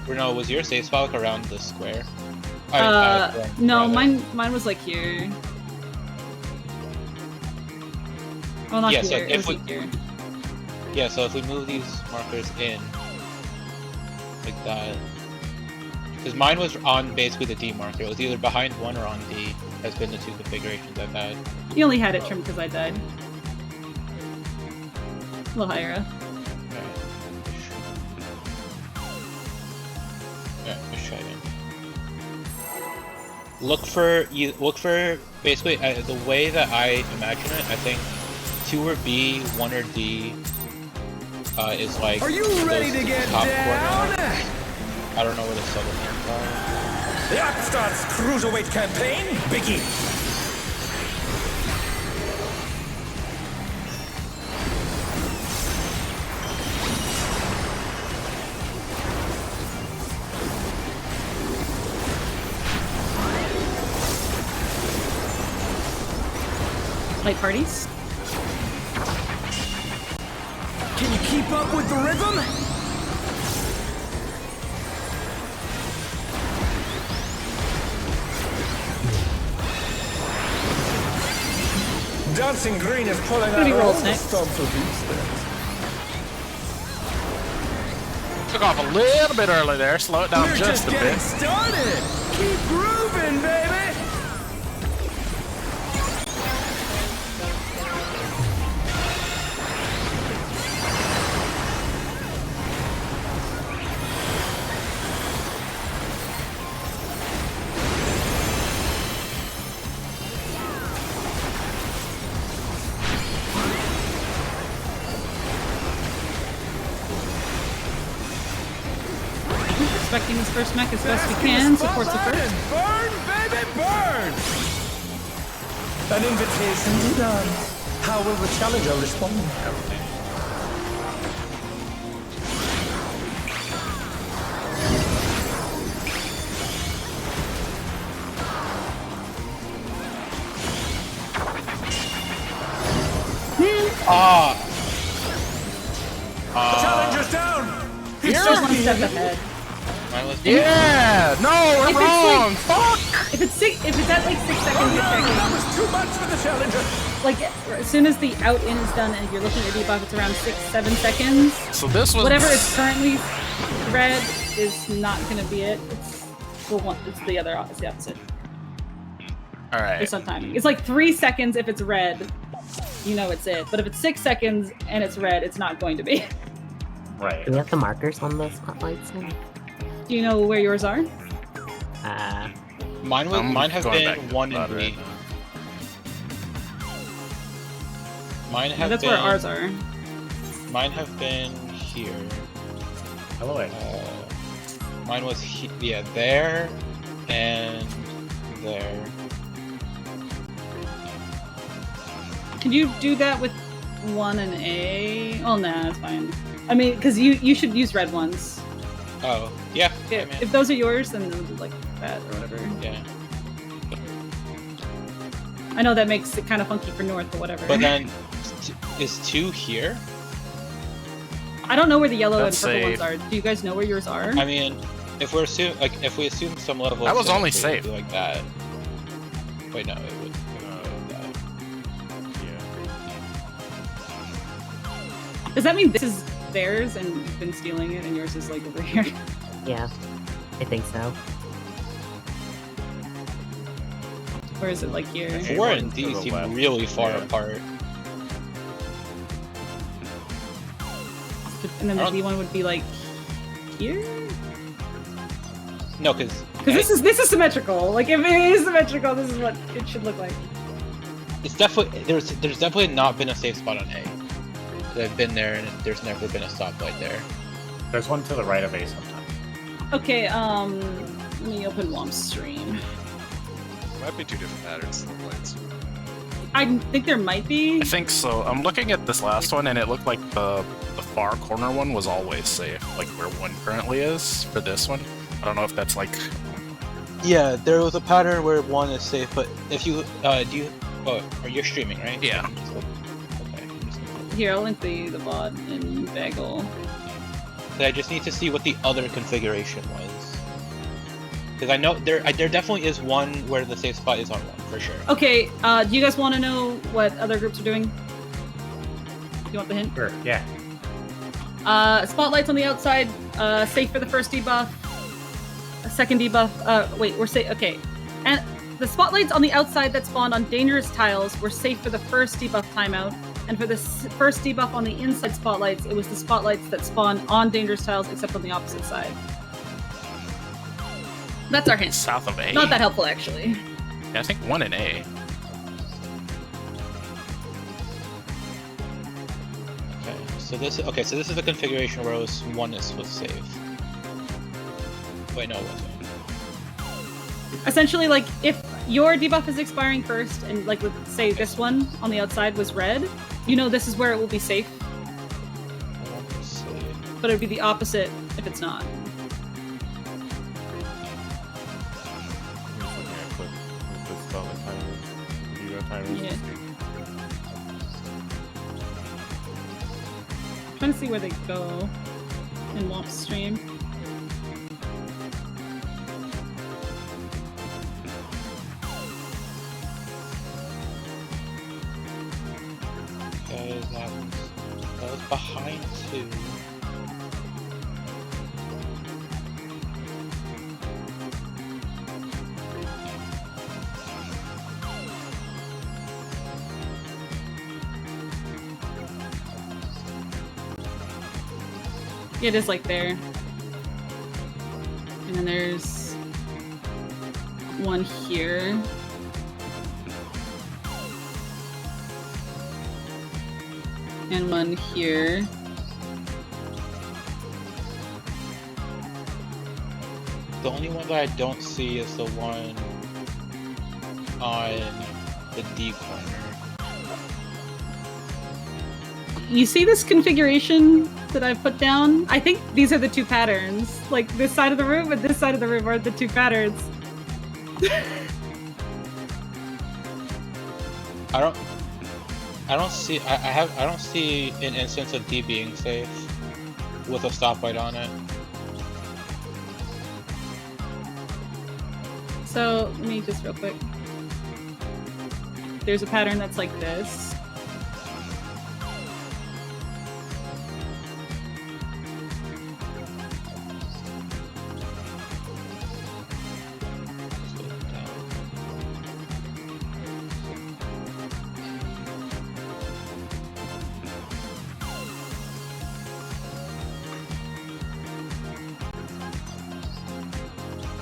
S3: Or no, was your safe spot like around the square?
S2: No,
S3: rather.
S2: mine was like here. Well, not
S3: Yeah, so
S2: here. It
S3: if
S2: was
S3: we-
S2: here.
S3: Yeah, so if we move these markers in like that, because mine was on basically the D marker. It was either behind one or on D. Has been the 2 configurations I've had.
S2: You only had it trimmed because I died. A little higher up.
S3: Alright, let's try it. look for basically the way that I imagine it. I think 2 or B, 1 or D is like.
S10: Are you ready to get
S3: top
S10: down?
S3: corner. I don't know where the settlements are.
S10: The Arcadion's Cruiserweight campaign begins.
S2: Light parties.
S10: Can you keep up with the rhythm? Dancing Green is pulling out all the stops of these things.
S6: Took off a little bit early there. Slow it down
S10: We're
S6: just a
S10: getting
S6: bit.
S10: started. Keep grooving, baby.
S2: Expecting this first mech as best we can. Supports the first.
S10: Burn, baby, burn! An invitation to dance. How will the challenger respond? Challenger's down! He's
S2: Still one step ahead.
S6: Yeah! No, we're
S2: If it's
S6: wrong!
S2: like-
S6: Fuck!
S2: If it's at like 6 seconds, you're checking.
S10: That was too much for the challenger!
S2: Like as soon as the out in is done and you're looking at your debuff, it's around 6-7 seconds.
S6: So this was
S2: Whatever is currently red is not gonna be it. It's the one. It's the other. It's the opposite.
S6: All right.
S2: Based on timing, it's like 3 seconds if it's red. You know it's it. But if it's 6 seconds and it's red, it's not going to be.
S4: Right.
S5: Do we have the markers on the spotlights now?
S2: Do you know where yours are?
S3: Mine have
S6: going back
S3: been
S6: to
S3: 1
S6: the
S3: and
S6: right
S3: B.
S6: now.
S3: Mine have
S2: That's
S3: been.
S2: where ours are.
S3: Mine have been here.
S4: Hello.
S3: Mine was there and there.
S2: Can you do that with 1 and A? Oh, nah, that's fine. I mean, because you should use red ones.
S3: Oh, yeah.
S2: If those are yours, then they'll do like that or whatever.
S3: Yeah.
S2: I know that makes it kind of funky for north, but whatever.
S3: But then, is 2 here?
S2: I don't know where the yellow
S6: That's
S2: and purple ones
S6: safe.
S2: are. Do you guys know where yours are?
S3: I mean, if we assume some level.
S6: That
S3: of
S6: was only
S3: symmetry, it'd
S6: safe.
S3: be like that. Wait, no, it would. That.
S2: Does that mean this is theirs and you've been stealing it and yours is like over here?
S5: Yeah, I think so.
S2: Or is it like here?
S3: 4 and D
S1: to the
S3: seem
S1: left.
S3: really far
S1: Yeah.
S3: apart.
S2: And then the
S3: I don't-
S2: D one would be like here?
S3: No, because
S2: Because this is symmetrical. Like if it is symmetrical, this is what it should look like.
S3: it's definitely there's definitely not been a safe spot on A. 'Cause I've been there and there's never been a stoplight there.
S4: There's one to the right of A sometime.
S2: Okay, let me open Womp's stream.
S9: Might be 2 different patterns of lights.
S2: I think there might be.
S6: I think so. I'm looking at this last one, and it looked like the far corner one was always safe, like where 1 currently is for this one. I don't know if that's like.
S3: Yeah, there was a pattern where 1 is safe, but if you you're streaming, right?
S6: Yeah.
S3: Okay.
S2: Here, I'll link the VOD in Bagel.
S3: I just need to see what the other configuration was. Because I know there definitely is one where the safe spot is on 1 for sure.
S2: Okay, do you guys want to know what other groups are doing? You want the hint?
S4: Sure, yeah.
S2: Spotlights on the outside, safe for the first debuff. A second debuff. Wait, we're safe. Okay, and the spotlights on the outside that spawned on dangerous tiles were safe for the first debuff timeout. And for the first debuff on the inside spotlights, it was the spotlights that spawned on dangerous tiles, except on the opposite side. That's our hint.
S6: South of A.
S2: Not that helpful, actually.
S6: Yeah, I think one in A.
S3: So this is a configuration where one was safe. Wait, no, it wasn't.
S2: Essentially, like, if your debuff is expiring first, and like, let's say this one on the outside was red, you know this is where it will be safe. But it would be the opposite if it's not.
S1: I'm just looking at quick with this spell like timers. Do you have timers?
S2: Yeah. Trying to see where they go in Womp stream.
S3: Okay, that was behind 2.
S2: Yeah, it is like there. And then there's one here. And one here.
S3: The only one that I don't see is the one on the D corner.
S2: You see this configuration that I've put down? I think these are the 2 patterns. Like, this side of the room and this side of the room are the 2 patterns.
S3: I don't see an instance of D being safe with a stoplight on it.
S2: So, let me just real quick. There's a pattern that's like this.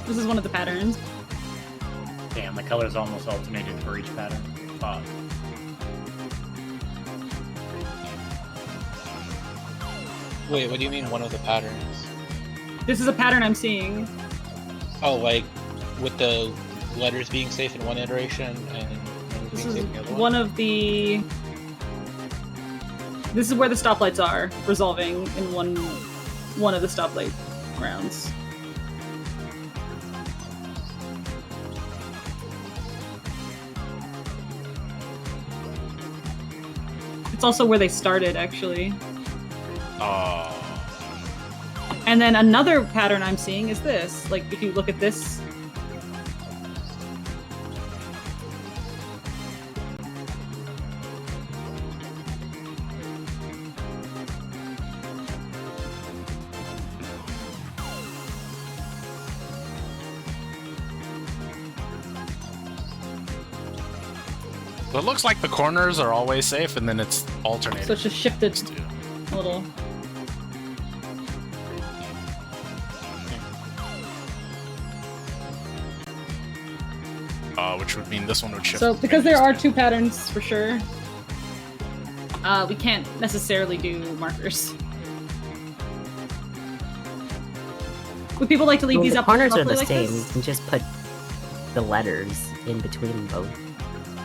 S2: This is one of the patterns.
S4: Damn, the colors almost alternated for each pattern. Fuck.
S3: Wait, what do you mean one of the patterns?
S2: This is a pattern I'm seeing.
S3: Oh, like with the letters being safe in one iteration and numbers
S2: This
S3: being
S2: is
S3: safe in the other
S2: one of the... This is where the stoplights are, resolving in one of the stoplight rounds. It's also where they started, actually.
S6: Oh.
S2: And then another pattern I'm seeing is this. Like, if you look at this...
S6: So it looks like the corners are always safe, and then it's alternating.
S2: So it's just shifted a little.
S6: Which would mean this one would shift.
S2: So because there are 2 patterns for sure, we can't necessarily do markers. Would people like to leave these
S5: the
S2: up?
S5: corners are the
S2: like
S5: same.
S2: this?
S5: You can just put the letters in between both.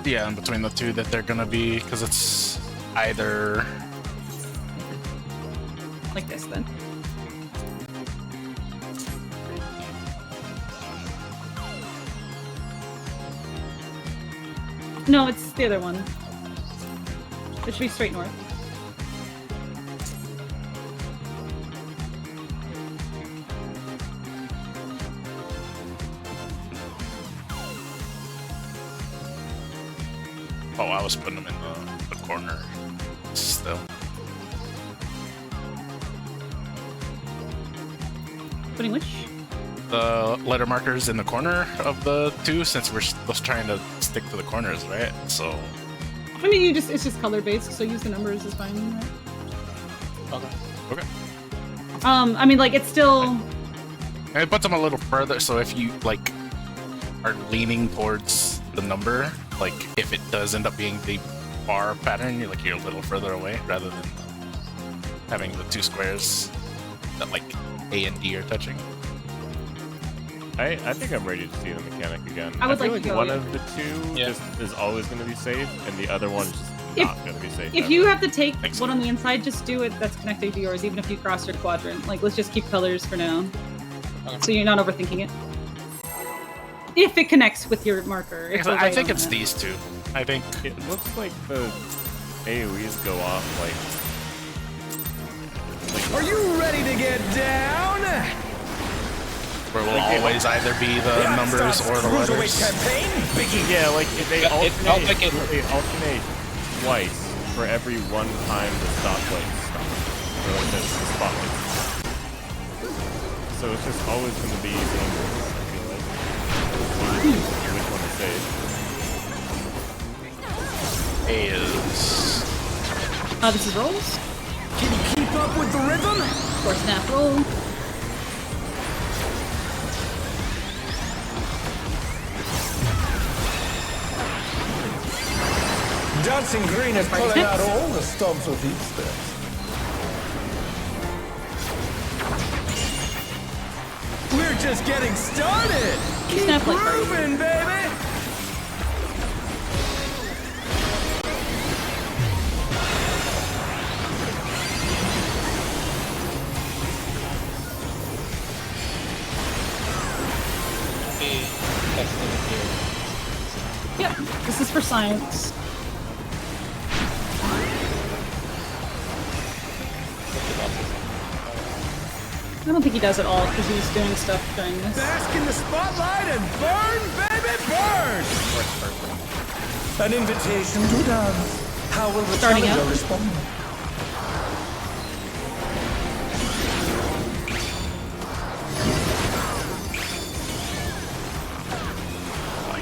S6: Yeah, in between the 2 that they're gonna be, because it's either
S2: Like this, then. No, it's the other one. It should be straight north.
S6: Oh, I was putting them in the corner still.
S2: Putting which?
S6: The letter markers in the corner of the 2, since we're trying to stick to the corners, right? So.
S2: I mean, it's just color based, so use the numbers is fine, right?
S3: Okay.
S6: Okay.
S2: I mean, like, it's still...
S6: And it puts them a little further, so if you, like, are leaning towards the number, like, if it does end up being the bar pattern, you're a little further away, rather than having the two squares that, like, A and D are touching.
S1: I think I'm ready to see the mechanic again.
S2: I would
S1: feel
S2: like to go,
S1: one
S2: yeah.
S1: of the two just is always going to be safe, and the other one is just not going to be safe.
S2: If
S1: ever.
S2: you have to take one on the inside, just do it that's connected to yours, even if you cross your quadrant. Like, let's just keep colors for now.
S3: Okay.
S2: So you're not overthinking it. If it connects with your marker. If
S6: I think it's these two. I think
S1: It looks like the AoEs go off like
S10: Are you ready to get down?
S6: where will always either be the numbers or the
S10: Cruiserweight
S6: letters.
S10: campaign, Biggie.
S1: yeah, like they
S3: Yeah, it felt like it-
S1: alternate twice for every one time the stoplights stop, or like the spotlights. So it's just always going to be dangerous. I feel like which one is safe.
S6: Is
S2: this is rolls.
S10: Can you keep up with the rhythm?
S2: Or snap roll.
S10: Dancing Green is pulling out all the stops with these steps. We're just getting started. Keep
S2: Snap like
S10: grooving, baby.
S3: Be testing here.
S2: Yep, this is for science. I don't think he does it all because he's doing stuff during this.
S10: Bask in the spotlight and burn, baby, burn. An invitation to dance. How will the
S2: Starting
S10: challenger
S2: out.
S10: respond?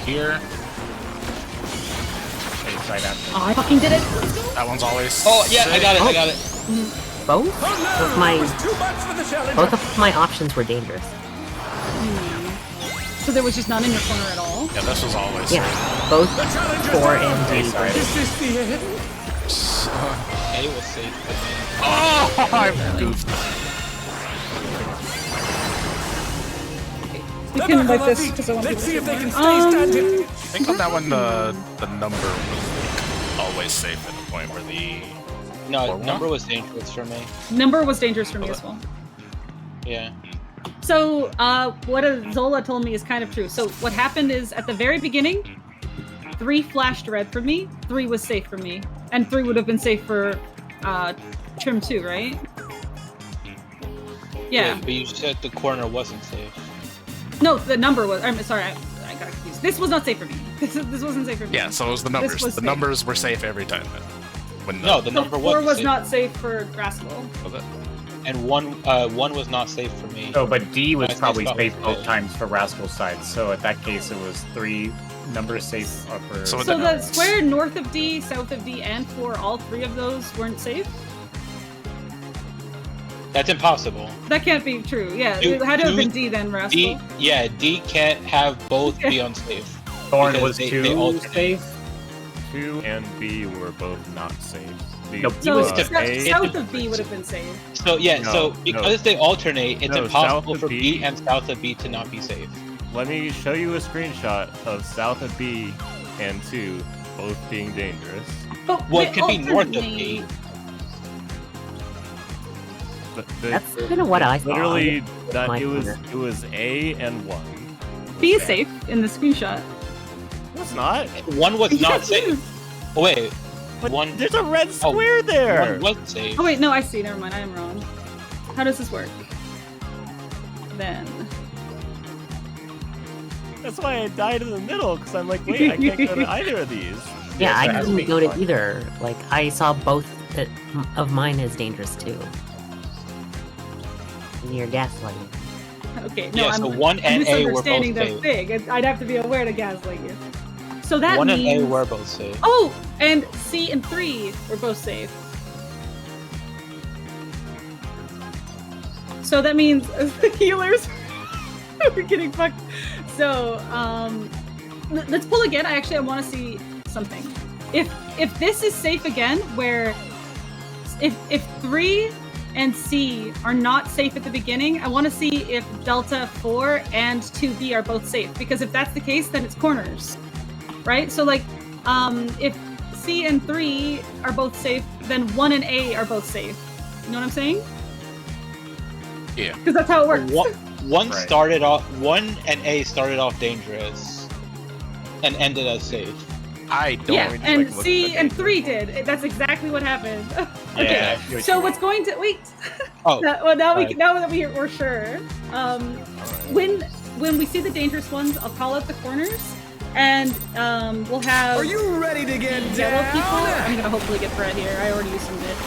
S6: here.
S4: Right after.
S2: Oh, I fucking did it!
S6: That one's always.
S3: Oh yeah, I got it. I got it.
S5: Both
S10: Oh no,
S5: of my
S10: it was too much for the challenger.
S5: both of my options were dangerous.
S2: So there was just none in your corner at all?
S6: Yeah, this was always.
S5: Yeah, both
S10: The challenger's
S5: 4
S10: down.
S5: and D.
S10: Is this the end?
S3: A was safe for me.
S6: Oh, I goofed.
S2: You can like this because I want
S10: Let's see if they can stay
S2: Um,
S10: standing.
S6: I think on that one the number was always safe at the point where the.
S3: No,
S6: Or
S3: number
S6: what?
S3: was dangerous for me.
S2: Number was dangerous for me as well.
S3: Yeah.
S2: So, what Zola told me is kind of true. So, what happened is at the very beginning, 3 flashed red for me, 3 was safe for me, and 3 would have been safe for Trim 2, right? Yeah.
S3: But you said the corner wasn't safe.
S2: No, the number was. I'm sorry, I got confused. This was not safe for me. This wasn't safe for me.
S6: Yeah, so it was the numbers.
S2: was
S6: The
S2: safe.
S6: numbers were safe every time. Then. When
S3: No, the
S2: So
S3: number
S2: 4 was
S3: safe.
S2: not safe for Rascal.
S6: Was it?
S3: And one was not safe for me.
S4: Oh, but D was
S3: I
S4: probably
S3: thought
S4: safe
S3: it was
S4: both
S3: good.
S4: times for Rascal's side. So at that case, it was 3 numbers safe for.
S6: So
S2: So the square north of D, south of D, and 4, all 3 of those weren't safe?
S3: That's impossible.
S2: That can't be true. Yeah,
S3: Do-
S2: it had to have
S3: do-
S2: been D then, Rascal.
S3: D can't have both be unsafe.
S4: Thorn
S3: because
S4: was
S3: they
S4: 2
S3: alternate.
S4: safe.
S1: 2 and B were both not safe. The,
S4: Nope.
S2: So
S3: was
S2: south
S3: different.
S2: south of B would have been safe.
S3: So yeah,
S1: No,
S3: so
S1: no.
S3: because they alternate, it's
S1: No,
S3: impossible
S1: south
S3: for
S1: of
S3: B
S1: B
S3: and south of B to not be safe.
S1: Let me show you a screenshot of south of B and 2 both being dangerous.
S2: But
S3: Well,
S2: they
S3: it could be north of
S2: alternate.
S3: B.
S5: That's kind of what I thought.
S1: Literally, that
S5: My
S1: it was
S5: corner.
S1: it was A and 1.
S2: B is safe in the screenshot.
S1: It's not.
S3: One was not
S2: Yes, it
S3: safe.
S2: is.
S3: Oh, wait,
S1: But
S3: One-
S1: there's a red square there.
S3: one was safe.
S2: Oh wait, no, I see. Never mind, I am wrong. How does this work? Then.
S1: That's why I died in the middle, because I'm like, wait, I can't go to either of these.
S5: Yeah, I
S4: that's
S5: didn't
S4: being
S5: go to
S4: fun.
S5: either. Like, I saw both of mine as dangerous too. And you're gaslighting.
S2: Okay, no,
S3: Yeah,
S2: I'm,
S3: so 1
S2: I'm
S3: and A were both
S2: misunderstanding the
S3: safe.
S2: thing. I'd have to be aware to gaslight you. So that
S3: 1 and
S2: means.
S3: A were both safe.
S2: Oh, and C and 3 were both safe. So that means the healers We're getting fucked. So, let's pull again. I want to see something. If this is safe again, where if 3 and C are not safe at the beginning, I want to see if Delta 4 and 2B are both safe. Because if that's the case, then it's corners, right? So like, if C and 3 are both safe, then 1 and A are both safe. You know what I'm saying?
S6: Yeah.
S2: Because that's how it works.
S3: One started off. 1 and A started off dangerous, and ended as safe.
S6: I don't.
S2: Yeah, and C and 3 did. That's exactly what happened. Okay.
S4: Yeah,
S2: So what's going to wait?
S3: Oh.
S2: Well, now that we're sure. When we see the dangerous ones, I'll call out the corners, and we'll have.
S10: Are you ready to get
S2: yellow
S10: down?
S2: people? I'm gonna hopefully get Fred here. I already used some bit.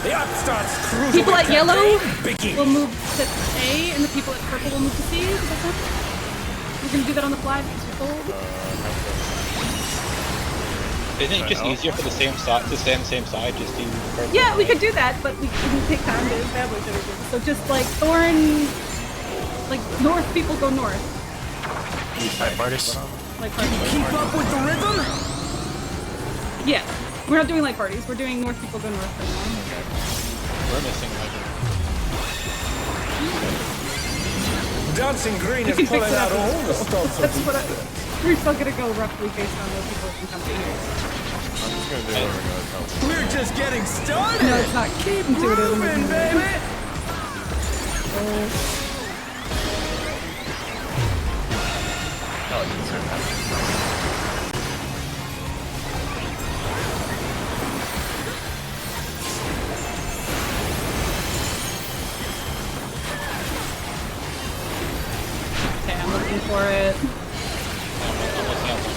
S10: The upstarts Cruiserweight
S2: People at yellow
S10: begin.
S2: will move to A, and the people at purple will move to C. Does that sound? We're gonna do that on the fly.
S3: Isn't it just easier for the same side to stay on the same side? Just do purple.
S2: Yeah, we could do that, but we didn't take time to establish everything. So just like Thorn, like north people go north.
S6: Like parties.
S2: Like parties.
S10: Keep up with the rhythm?
S2: Yeah, we're not doing like parties. We're doing north people go north right now.
S3: We're missing legend.
S10: Dancing Green
S2: We
S10: is
S2: can fix
S10: pulling
S2: it
S10: out
S2: after
S10: all the
S2: this.
S10: stops
S2: That's
S10: of
S2: what we're still gonna go roughly based on those people who can come to here.
S1: I'm just gonna do whatever goes.
S10: We're just getting started.
S2: No, it's not.
S10: Keep
S2: intuitive.
S10: moving, baby.
S2: Okay, I'm looking for it.
S3: I'm looking at one.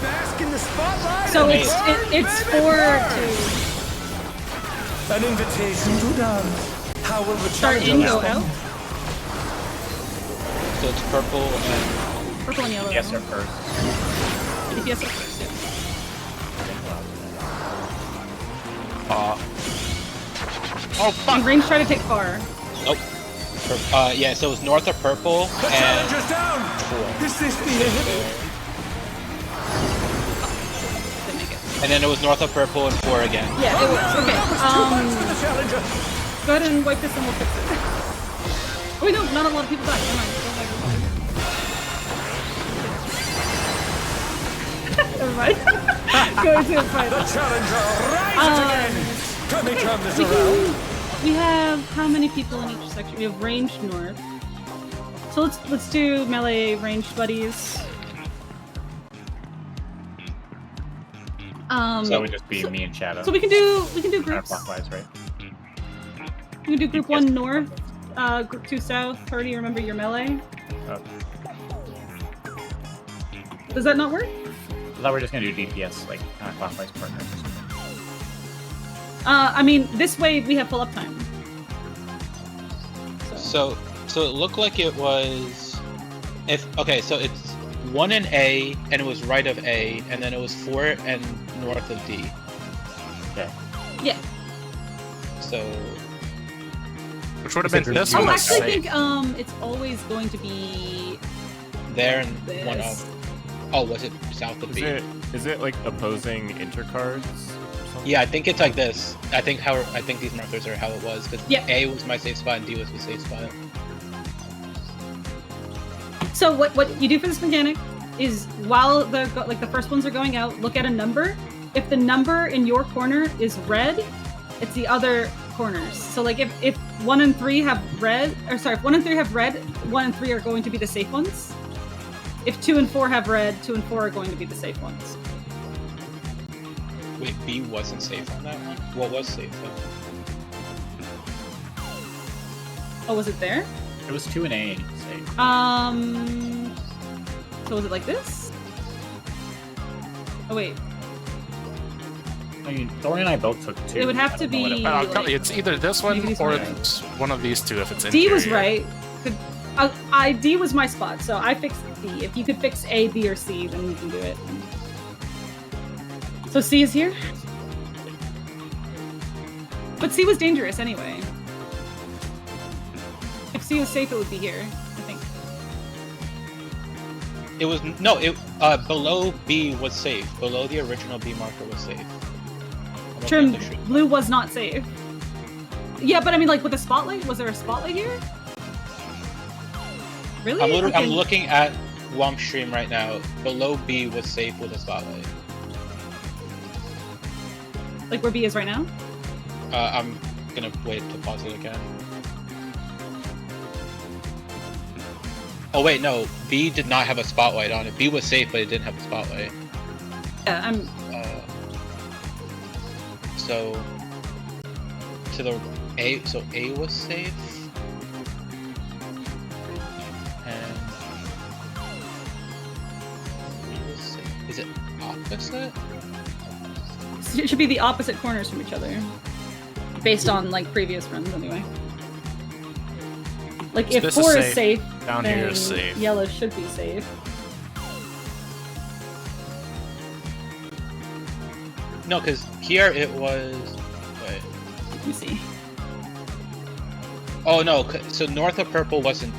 S10: Bask in the spotlight.
S2: So
S10: and
S2: it's
S10: burn,
S2: it's
S10: baby,
S2: 4
S10: burn.
S2: to
S10: An invitation to dance. How will the
S2: start
S10: challenger
S2: in, go
S10: respond?
S2: out.
S3: So it's purple and
S2: Purple and yellow.
S4: Yes, sir, first.
S2: DPS are first, yeah.
S6: Oh fuck!
S2: And range try to take far.
S3: nope. Yeah, so it's north of purple
S10: The
S3: and
S10: challenger's down. Is this the end?
S2: Didn't make it.
S3: and then it was north of purple and 4 again.
S2: Yeah, it was. Okay.
S10: Too much for the challenger.
S2: Go ahead and wipe this and we'll fix it. Oh wait, no, not a lot of people died. Never mind. Never mind. Go to the fight.
S10: The challenger rises again. Let me turn this around.
S2: We have how many people in each section? We have ranged north. So let's do melee ranged buddies.
S4: So it would just be me and Shadow.
S2: So we can do groups.
S4: Counterclockwise, right?
S2: We can do group 1 north, group 2 south. Party, remember your melee. Does that not work?
S4: I thought we were just gonna do DPS, like counterclockwise partners.
S2: I mean, this way we have full uptime.
S3: So it looked like it was so it's 1 and A and it was right of A and then it was 4 and north of D.
S4: Okay.
S2: Yeah.
S3: So
S6: Which would have been this
S2: I
S6: one.
S2: actually think it's always going to be
S3: there and
S2: this.
S3: one of. Oh, was it south of B?
S1: Is it like opposing intercards?
S3: Yeah, I think it's like this. I think these markers are how it was because
S2: Yeah.
S3: A was my safe spot and D was the safe spot.
S2: So what you do for this mechanic is while the first ones are going out, look at a number. If the number in your corner is red, it's the other corners. So like if 1 and 3 have red, if 1 and 3 have red, 1 and 3 are going to be the safe ones. If 2 and 4 have red, 2 and 4 are going to be the safe ones.
S3: Wait, B wasn't safe on that one? What was safe though?
S2: Oh, was it there?
S4: It was 2 and A, and you can say.
S2: So was it like this? Oh wait.
S4: I mean, Thorn and I both took 2.
S2: It would have
S4: I
S2: to
S4: don't know what
S2: be,
S4: it
S6: I'll
S4: was.
S6: tell you, it's either this one
S2: Maybe these
S6: or
S2: ones.
S6: it's one of these two if it's
S2: D was
S6: interior.
S2: right. D was my spot, so I fixed D. If you could fix A, B, or C, then you can do it. So C is here? But C was dangerous anyway. C was safe, it would be here, I think.
S3: It was no. It below B was safe. Below the original B marker was safe.
S2: Trim blue was not safe. Yeah, but I mean, like with the spotlight, was there a spotlight here? Really?
S3: I'm looking at Womp stream right now. Below B was safe with a spotlight.
S2: Like where B is right now?
S3: I'm gonna wait to pause it again. Oh wait, no. B did not have a spotlight on it. B was safe, but it didn't have a spotlight.
S2: Yeah, I'm.
S3: So to the A. So A was safe. And B was safe. Is it opposite?
S2: It should be the opposite corners from each other, based on like previous runs, anyway. Like if 4 is safe,
S6: down
S2: then
S6: here is safe.
S2: Yellow should be safe.
S3: No, because here it was. Wait.
S2: Let me see.
S3: Oh no! So north of purple wasn't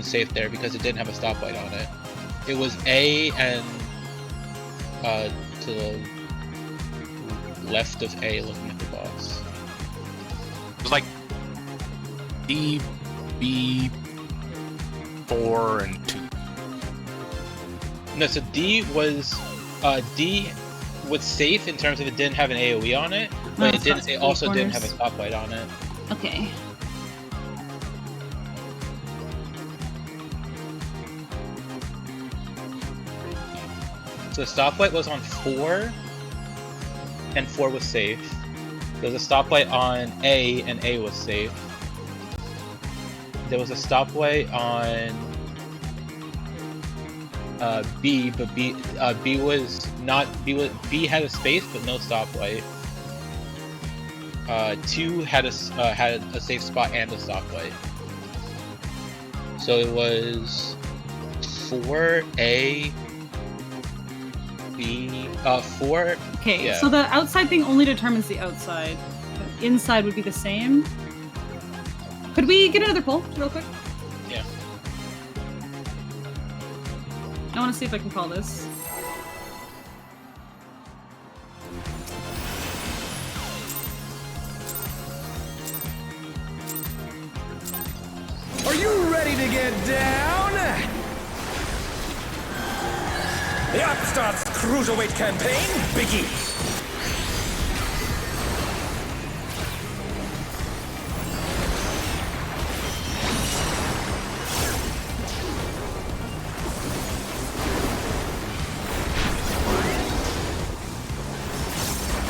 S3: safe there because it didn't have a stoplight on it. It was A and to the left of A, looking at the box.
S6: It was like D, B, 4, and 2.
S3: No, so D was safe in terms of it didn't have an AOE on it, but it also didn't have a stoplight on it.
S2: Okay.
S3: So the stoplight was on 4, and 4 was safe. There was a stoplight on A, and A was safe. There was a stoplight on B, but B was not B had a space but no stoplight. 2 had a safe spot and a stoplight. So it was 4A, B, 4.
S2: Okay,
S3: yeah.
S2: so the outside thing only determines the outside. The inside would be the same. Could we get another poll real quick?
S3: Yeah.
S2: I want to see if I can call this.
S10: Are you ready to get down? The Upstart's Cruiserweight campaign begins!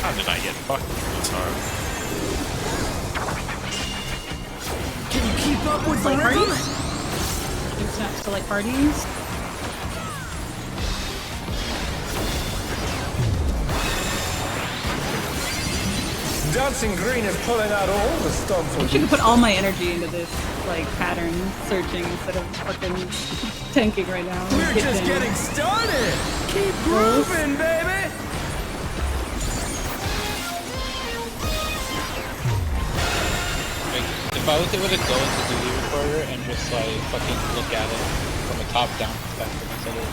S6: How did I get fucked? It's hard.
S10: Can you keep up with the
S2: Like
S10: rhythm?
S2: parties? Use snaps to like parties?
S10: Dancing Green is pulling out all the stops.
S2: I should put all my energy into this, like, pattern searching instead of fucking tanking right now.
S10: We're just getting started! Keep grooving, baby!
S3: If I was able to go into the Duty Recorder and just like fucking look at it from a top-down perspective instead of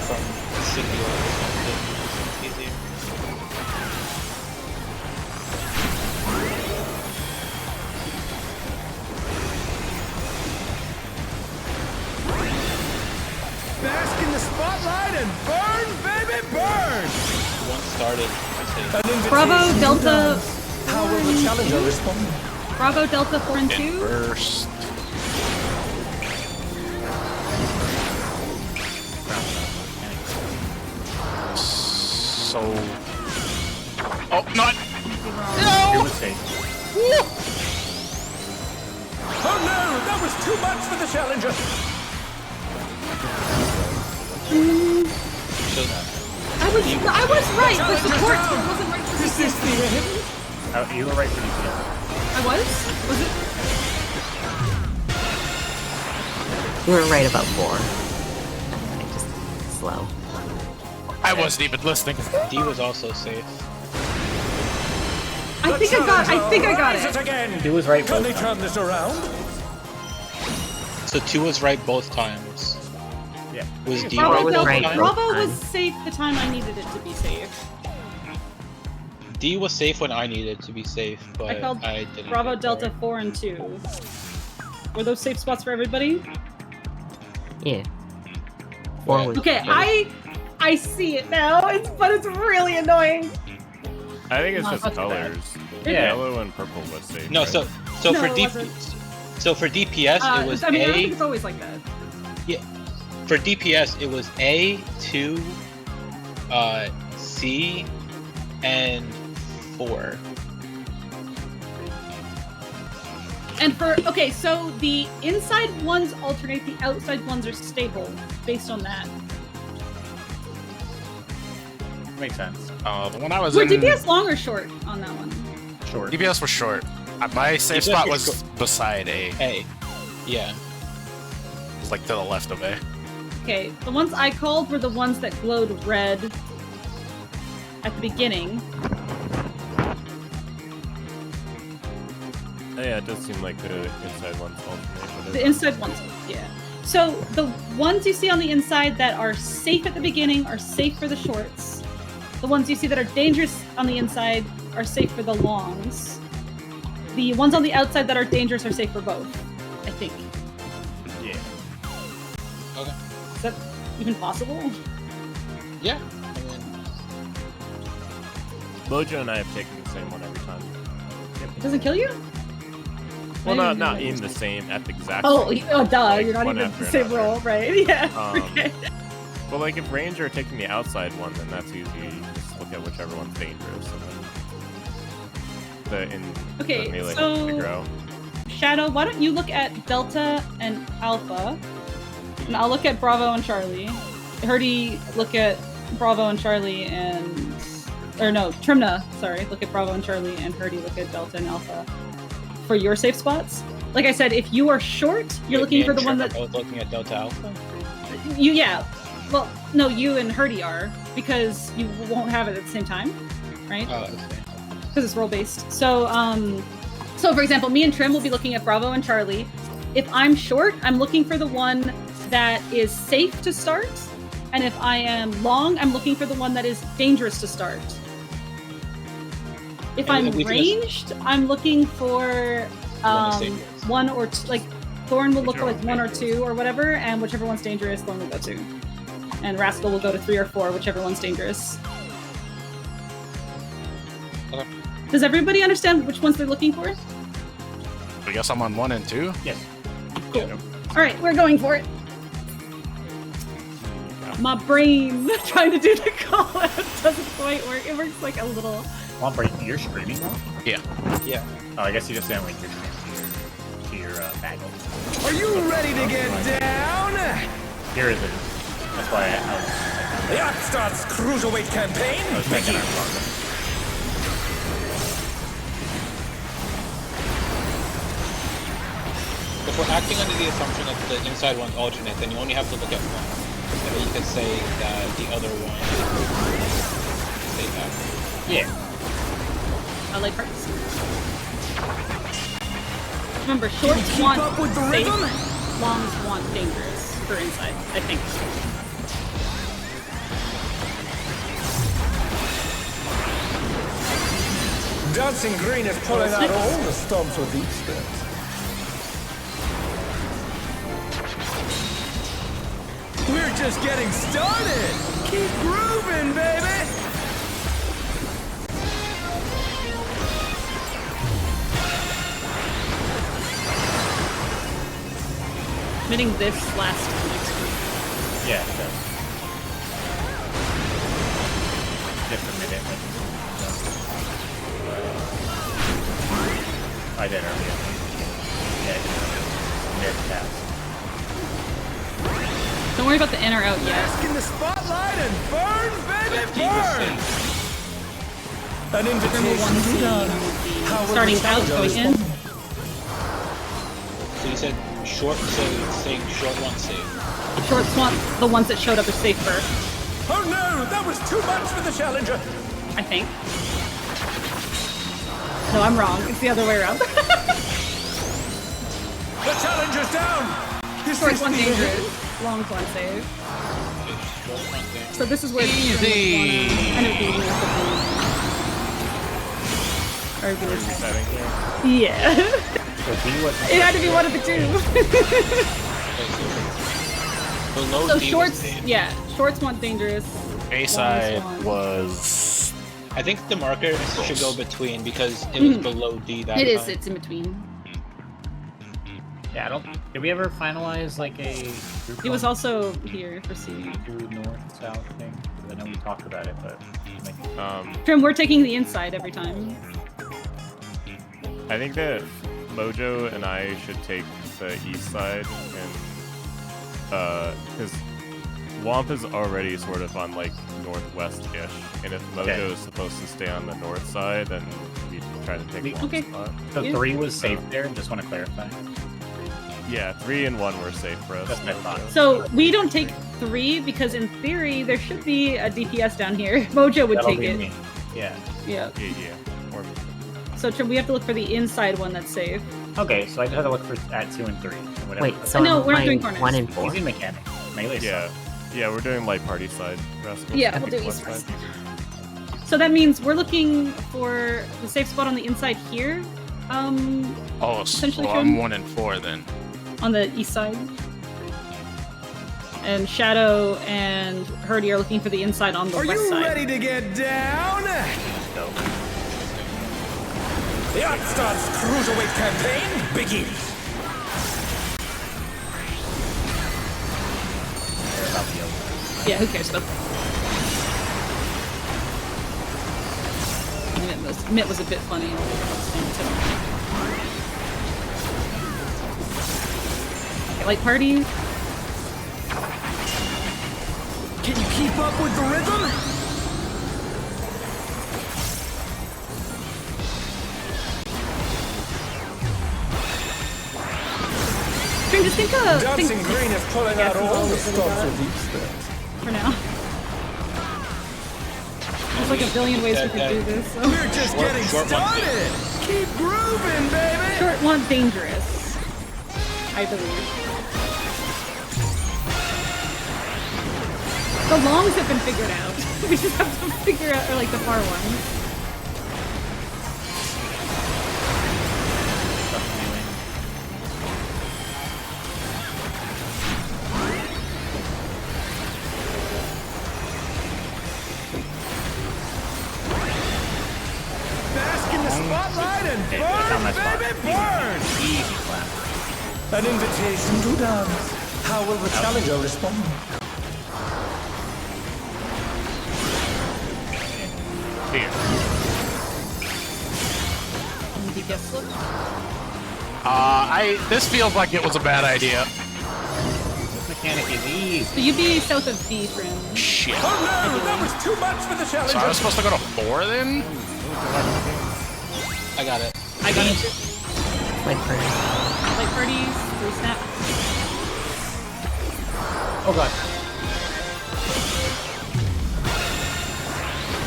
S3: from a singular perspective, it's easier.
S10: Bask in the spotlight and burn, baby, burn!
S3: Once started, it's
S2: Bravo, Delta.
S10: How will the challenger respond?
S2: Bravo, Delta 4 and 2.
S6: First. So. Oh, not.
S4: It was safe.
S10: Oh no, that was too much for the challenger!
S2: I was right for support. I wasn't right for
S10: Is this the end?
S4: You were right for DPS.
S2: I was? Was it?
S5: You were right about 4. I just slow.
S6: I wasn't even listening.
S3: D was also safe.
S2: I think I got it.
S10: Again.
S4: He was right
S10: Can
S4: both
S10: they
S4: times.
S10: turn this around?
S3: So 2 was right both times.
S4: Yeah.
S3: Was D
S2: Bravo,
S3: right both
S5: right.
S3: times?
S2: Bravo was safe the time I needed it to be safe.
S3: D was safe when I needed to be safe, but
S2: I called
S3: didn't.
S2: Bravo
S3: get
S2: Delta
S3: there.
S2: 4 and 2. Were those safe spots for everybody?
S5: Yeah. 4 was
S2: Okay, I see it now, but it's really annoying.
S1: I think it's
S2: No,
S1: just
S2: that's bad.
S1: colors.
S4: Yeah.
S1: Yellow and purple was safe.
S3: No,
S1: right?
S3: so
S2: No,
S3: for
S2: it wasn't.
S3: for DPS it was
S2: I mean, I don't
S3: A.
S2: think it's always like that.
S3: For DPS it was A, 2, C, and 4.
S2: And okay, so the inside ones alternate, the outside ones are stable based on that.
S4: Makes sense.
S6: The one I was
S2: Were
S6: in,
S2: DPS long or short on that one?
S4: Short.
S6: DPS was short. My safe
S3: DPS
S6: spot
S3: was
S6: was beside A. It
S3: A. Yeah.
S6: was like to the left of A.
S2: Okay, the ones I called were the ones that glowed red at the beginning.
S1: Oh, yeah, it does seem like the inside ones alternate. With
S2: The
S1: it.
S2: inside ones, yeah. So the ones you see on the inside that are safe at the beginning are safe for the shorts. The ones you see that are dangerous on the inside are safe for the longs. The ones on the outside that are dangerous are safe for both, I think.
S4: Yeah.
S3: Okay.
S2: Is that even possible?
S3: Yeah. I mean,
S1: Mojo and I have taken the same one every time.
S2: It doesn't kill you?
S1: Well,
S2: I didn't
S1: not
S2: know
S1: in
S2: that.
S1: the same, at the exact
S2: Oh,
S1: same.
S2: duh,
S1: like,
S2: you're not
S1: one
S2: even
S1: after
S2: the same
S1: another.
S2: roll, right? Yeah. Okay.
S1: But like if Ranger are taking the outside one, then that's easy. You just look at whichever one's dangerous and then
S2: Okay,
S1: the melee
S2: so-
S1: can figure out.
S2: Shadow, why don't you look at Delta and Alpha? And I'll look at Bravo and Charlie. Herdy, look at Bravo and Charlie and... Or no, Trimna, sorry. Look at Bravo and Charlie, and Herdy, look at Delta and Alpha. For your safe spots. Like I said, if you are short, you're looking
S3: me
S2: for
S3: and
S2: the one
S3: Trim
S2: that...
S3: are both looking at Delta Alpha.
S2: Yeah. Well, no, you and Herdy are, because you won't have it at the same time, right?
S3: Oh, okay.
S2: Because it's role-based. So, so for example, me and Trim will be looking at Bravo and Charlie. If I'm short, I'm looking for the one that is safe to start. And if I am long, I'm looking for the one that is dangerous to start. If I'm
S3: we can
S2: ranged, I'm looking for one or two, like Thorn will look for like one or two or whatever, and whichever one's dangerous, Thorn will go to. And Rascal will go to 3 or 4, whichever one's dangerous.
S3: Okay.
S2: Does everybody understand which ones they're looking for?
S6: I guess I'm on 1 and 2.
S4: Yes.
S2: Cool. All right, we're going for it. My brain trying to do the call out doesn't quite work. It works like a little.
S4: Come on, Brady, you're streaming now?
S6: Yeah.
S3: Yeah.
S4: Oh, I guess you just didn't link your stream to your bagel.
S10: Are you ready to get down?
S4: Here it is. That's why I was
S10: The Arcadion's Cruiserweight campaign
S4: making our
S10: begins.
S4: progress.
S3: If we're acting under the assumption that the inside one's alternate, then you only have to look at one. And then you can say that the other one say that.
S4: Yeah.
S2: I like parts. Remember, shorts
S10: keep
S2: want
S10: up with the
S2: safe,
S10: rhythm?
S2: longs want dangerous for inside, I think.
S10: Dancing Green is pulling out all the stops with these steps. We're just getting started! Keep grooving, baby!
S2: Admitting this last next week.
S4: Yeah, it does. Just a minute. I did earlier. Yeah, mid-cast.
S2: Don't worry about the in or out yet.
S10: Bask in the spotlight and burn, baby,
S3: D was
S10: burn!
S3: safe.
S10: An
S2: Number
S10: invitation
S2: one
S10: to
S2: seed
S10: dance.
S2: would be
S10: How will
S2: starting
S10: the
S2: out,
S10: challenger
S2: going in.
S10: respond?
S3: So you said short, so saying short one safe.
S2: Shorts want the ones that showed up as safe first,
S10: Oh no, that was too much for the challenger!
S2: I think. No, I'm wrong. It's the other way around.
S10: The challenger's down!
S2: Short's one dangerous. Long's one save. So this is where
S6: Easy.
S2: kind of being yeah. It had to be one of the two. So Short's, yeah, Short's one dangerous.
S6: A side was.
S3: I think the marker should go between because it was below D that
S2: It is.
S3: time.
S2: It's in between.
S4: Yeah, I don't. Did we ever finalize like a? Group
S2: It was also here for C.
S4: North south thing. I know we talked about it, but.
S2: Trim, we're taking the inside every time.
S1: I think that Mojo and I should take the east side, and because Womp is already sort of on like northwest-ish, and if Mojo is supposed to stay on the north side, then we try to take Womp's spot.
S4: So 3 was safe there. Just want to clarify.
S1: Yeah, 3 and 1 were safe for us.
S4: That's my thought.
S2: So we don't take 3 because in theory there should be a DPS down here. Mojo would take it.
S4: Me. Yeah.
S2: Yeah.
S1: Yeah. Or
S2: So Trim, we have to look for the inside one that's safe.
S4: Okay, so I just have to look for at 2 and 3. And
S5: Wait, so
S2: No,
S5: I'm
S2: we're not doing
S5: playing
S2: corners.
S5: 1 and 4.
S4: Easy mechanic. Melee
S1: yeah, yeah, we're doing light party side. Rascal.
S2: Yeah, we'll do east first. So that means we're looking for the safe spot on the inside here.
S6: Oh,
S2: Essentially
S6: so I'm 1 and 4 then.
S2: On the east side. And Shadow and Herdy are looking for the inside on the
S10: Are
S2: west
S10: you
S2: side.
S10: ready to get down? The Arcadion's Cruiserweight campaign begins.
S2: Yeah, who cares about Mitt was a bit funny. Okay, light party.
S10: Can you keep up with the rhythm?
S2: Just think
S10: Dancing Green is pulling out all the stops of these things.
S2: for now. There's like a billion ways we could do this. So.
S10: We're just getting started. Keep grooving, baby.
S2: Short want dangerous, I believe. The longs have been figured out. We just have to figure out, or like the far ones.
S10: Bask in the spotlight and burn, baby, burn.
S4: Easy clap.
S10: An invitation to dance. How will the challenger respond?
S6: Here. This feels like it was a bad idea.
S4: This mechanic is easy.
S2: So you'd be south of B, Trim.
S6: Shit.
S10: Oh no, that was too much for the challenger.
S6: So I was supposed to go to 4 then?
S3: I got it.
S2: I got it.
S5: Light party.
S2: Light parties, 3 snap.
S4: Oh god.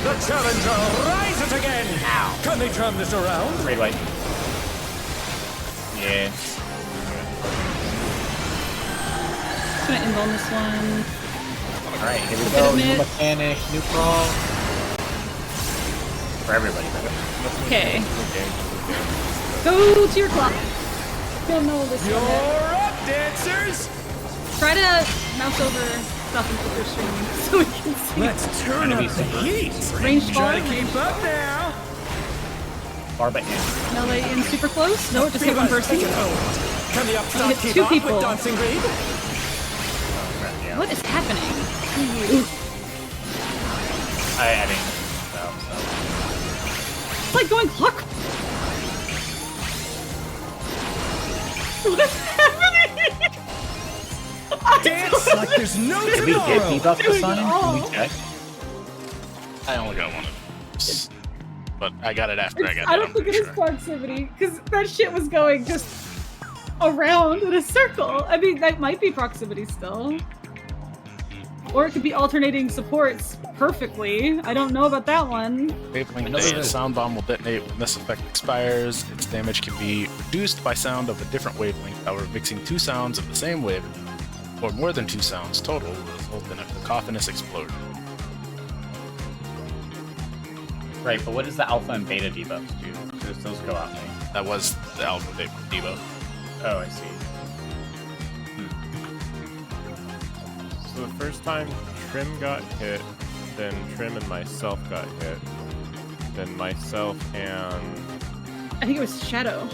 S10: The challenger rises again. Ow. Can they turn this around?
S4: Ray light. Yeah.
S2: Just gonna end on this one.
S4: Alright, here we
S2: Bit
S4: go.
S2: of
S4: New
S2: mid.
S4: mechanic, new crawl. For everybody, better.
S2: Okay. Go to your clock. You'll know this
S10: You're
S2: one.
S10: up, dancers.
S2: Try to mouse over stuff and put your stream so we can see.
S10: Let's turn up the heat.
S2: Range far.
S10: Try to keep up now.
S4: Far but in.
S2: Melee in super close. No, just hit one person.
S10: Can the
S2: You
S10: upstart
S2: hit
S10: keep
S2: 2
S10: up
S2: people.
S10: with Dancing Green?
S2: What is happening?
S4: I mean, so.
S2: It's like going clock. What is happening?
S10: Dance like there's no
S4: Did we get
S10: tomorrow.
S4: debuff the sign?
S2: Oh.
S4: Can we check?
S6: I only got one of those. But I got it after I got it.
S2: I don't think it is proximity, because that shit was going just around in a circle. I mean, that might be proximity still. Or it could be alternating supports perfectly. I don't know about that one.
S6: Wavelength
S4: Another-
S6: A, sound bomb will detonate when this effect expires. Its damage can be reduced by sound of a different wavelength. However, mixing 2 sounds of the same wavelength, or more than 2 sounds total, will result in a cacophonous explosion.
S4: Right, but what does the alpha and beta debuffs do? Does those go out me?
S6: That was the alpha debuff.
S4: Oh, I see.
S1: So the first time Trim got hit, then Trim and myself got hit, then myself and
S2: I think it was Shadow.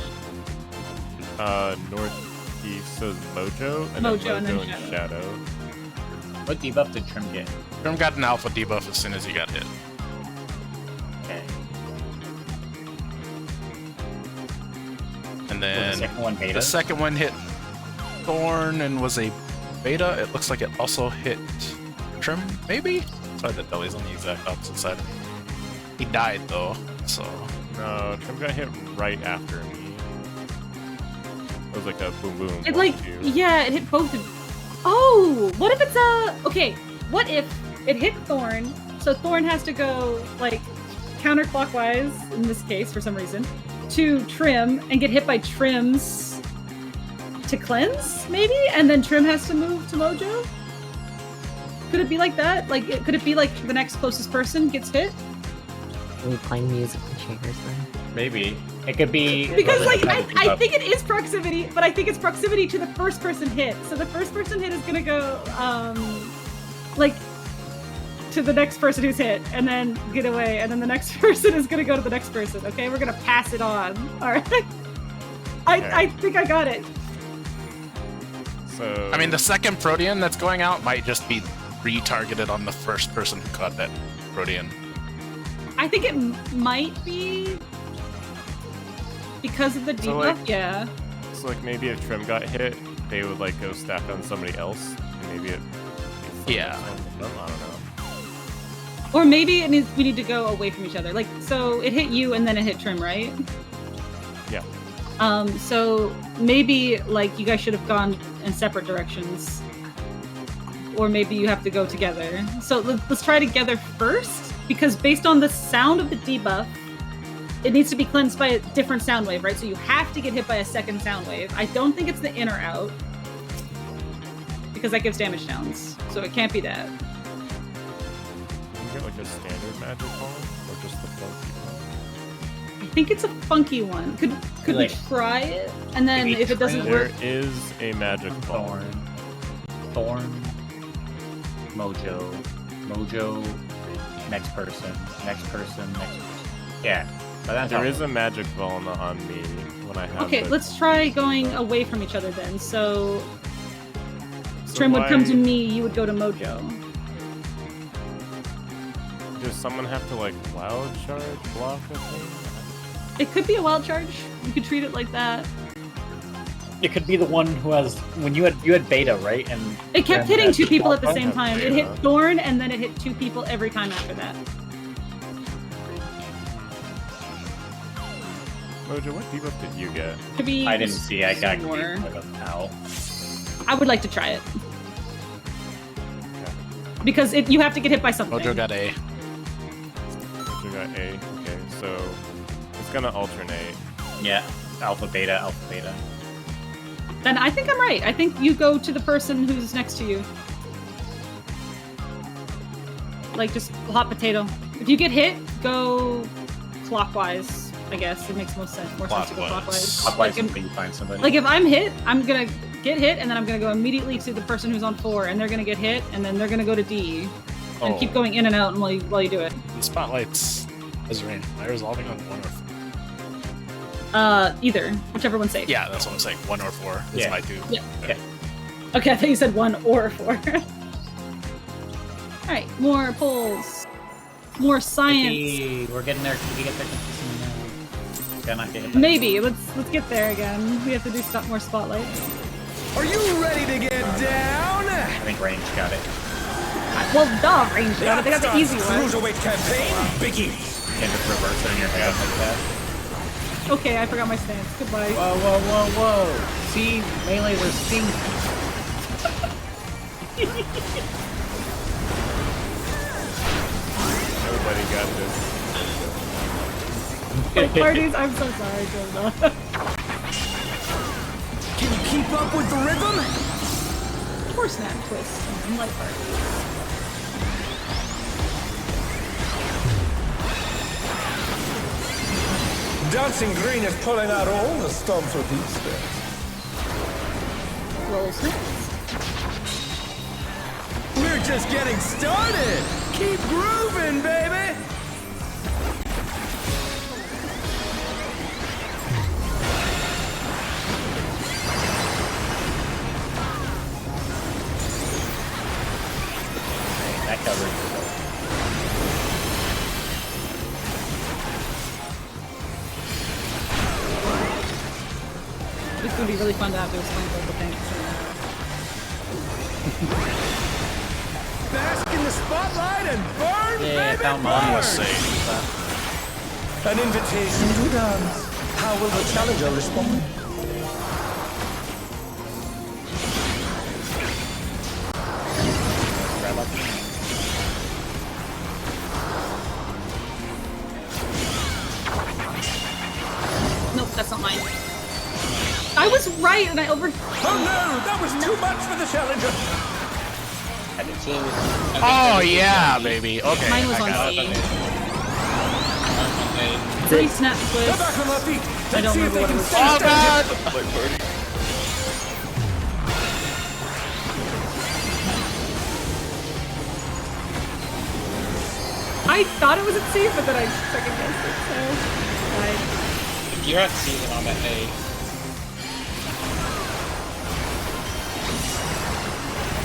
S1: Northeast, so Mojo, and
S2: Mojo
S1: then
S2: and
S1: Mojo
S2: then
S1: and Shadow.
S4: What debuff did Trim get?
S6: Grim got an alpha debuff as soon as he got hit.
S4: Okay.
S6: And
S4: Was
S6: then
S4: the second one beta?
S6: the second one hit Thorn and was a beta. It looks like it also hit Trim, maybe? Sorry that Deli's on the exact opposite side of me. He died though, so.
S1: No, Trim got hit right after me. It was like a boom boom.
S2: It
S1: 1,
S2: like
S1: 2.
S2: yeah, it hit both of. Oh, what if it's okay? What if it hit Thorn? So Thorn has to go like counterclockwise in this case for some reason to Trim and get hit by Trim's to cleanse maybe, and then Trim has to move to Mojo. Could it be like that? Like, could it be like the next closest person gets hit?
S5: Are we playing musical chairs then?
S4: Maybe. It could be...
S2: Because
S4: well,
S2: like
S4: there's another
S2: I
S4: debuff.
S2: think it is proximity, but I think it's proximity to the first person hit. So the first person hit is gonna go like to the next person who's hit, and then get away, and then the next person is gonna go to the next person. Okay, we're gonna pass it on. All right. I think I got it.
S1: So
S6: I mean, the second Protean that's going out might just be retargeted on the first person who caught that Protean.
S2: I think it might be because of the debuff.
S1: So, like-
S2: Yeah.
S1: So like maybe if Trim got hit, they would like go stack on somebody else, and maybe it.
S6: Yeah.
S1: I don't know.
S2: Or maybe we need to go away from each other. Like, so it hit you and then it hit Trim, right?
S1: Yeah.
S2: So maybe like you guys should have gone in separate directions, or maybe you have to go together. So let's try together first, because based on the sound of the debuff, it needs to be cleansed by a different sound wave, right? So you have to get hit by a second sound wave. I don't think it's the in or out, because that gives damage downs. So it can't be that.
S1: Can you get like a standard magic one, or just the funky one?
S2: I think it's a funky one. Could we
S4: Like,
S2: try it? And then
S4: maybe
S2: if it doesn't
S1: There
S2: work,
S1: is a magic ball.
S4: Thorn, Mojo, next person, next person. Yeah. But that's
S1: There
S4: how-
S1: is a magic ball on me when I have.
S2: okay,
S1: the-
S2: let's try going away from each other then. So
S1: So
S2: Trim would come
S1: why-
S2: to me, you would go to Mojo.
S1: Does someone have to like wild charge block a thing?
S2: It could be a wild charge. You could treat it like that.
S4: It could be the one who has when you had beta, right? And
S2: It kept
S4: then
S2: hitting
S4: that
S2: two people at the
S4: alpha?
S2: same time. It hit Thorn and then it hit two people every time after that.
S1: Mojo, what debuff did you get?
S2: Could be
S4: I didn't see. I got
S2: more.
S4: creeped with a owl.
S2: I would like to try it. Because you have to get hit by something.
S6: Mojo got A.
S1: Mojo got A. Okay, so it's gonna alternate.
S4: Yeah, alpha beta.
S2: Then I think I'm right. I think you go to the person who's next to you. Like, just hot potato. If you get hit, go clockwise, I guess. It makes more sense to go clockwise.
S4: Clockwise
S2: Like,
S4: until you find somebody.
S2: like, if I'm hit, I'm gonna get hit, and then I'm gonna go immediately to the person who's on 4, and they're gonna get hit, and then they're gonna go to D. And
S6: Oh.
S2: keep going in and out while you do it.
S6: The spotlights is range. Am I resolving on 1 or 4?
S2: Either. Whichever one's safe.
S6: Yeah, that's what I'm saying. 1 or 4 is
S4: Yeah.
S6: my 2.
S2: Yeah.
S4: Okay.
S2: Okay, I thought you said 1 or 4. Alright, more polls. More science.
S4: Kitty, we're getting there. Kitty, get there. Gotta not get hit by
S2: Maybe. Let's get there again. We have to do more spotlights.
S10: Are you ready to get down?
S4: I think range got it.
S2: Well, duh, range got it. They got the easy one.
S10: Cruiserweight campaign begins.
S4: Can't just reverse it in your head like that.
S2: Okay, I forgot my stance. Goodbye.
S4: Whoa. See, melee was sting.
S1: got this.
S2: Like, parties, I'm so sorry, Jonah.
S10: Can you keep up with the rhythm?
S2: Poor snap twist and light parties.
S10: Dancing Green is pulling out all the stops with these steps.
S2: Roll snaps.
S10: We're just getting started. Keep grooving, baby.
S4: That covers it.
S2: It's gonna be really fun to have those fun vocal tanks.
S10: Bask in the spotlight and burn, baby,
S6: One
S10: burn.
S6: was safe.
S10: An invitation to dance. How will the challenger respond?
S4: Grab up.
S2: Nope, that's not mine. I was right, and I over.
S10: Oh no, that was too much for the challenger.
S3: So,
S6: Oh yeah, baby. Okay.
S2: Mine was
S6: I got
S2: on
S6: it.
S2: C. Three snap
S10: Get
S2: twist.
S10: back on my feet.
S2: I don't
S10: Let's see if
S2: remember
S10: they
S2: what
S10: can
S2: it was.
S6: Oh god!
S2: I thought it was at C, but then I second guessed it, so. Right.
S3: if you're at C, then I'm at A.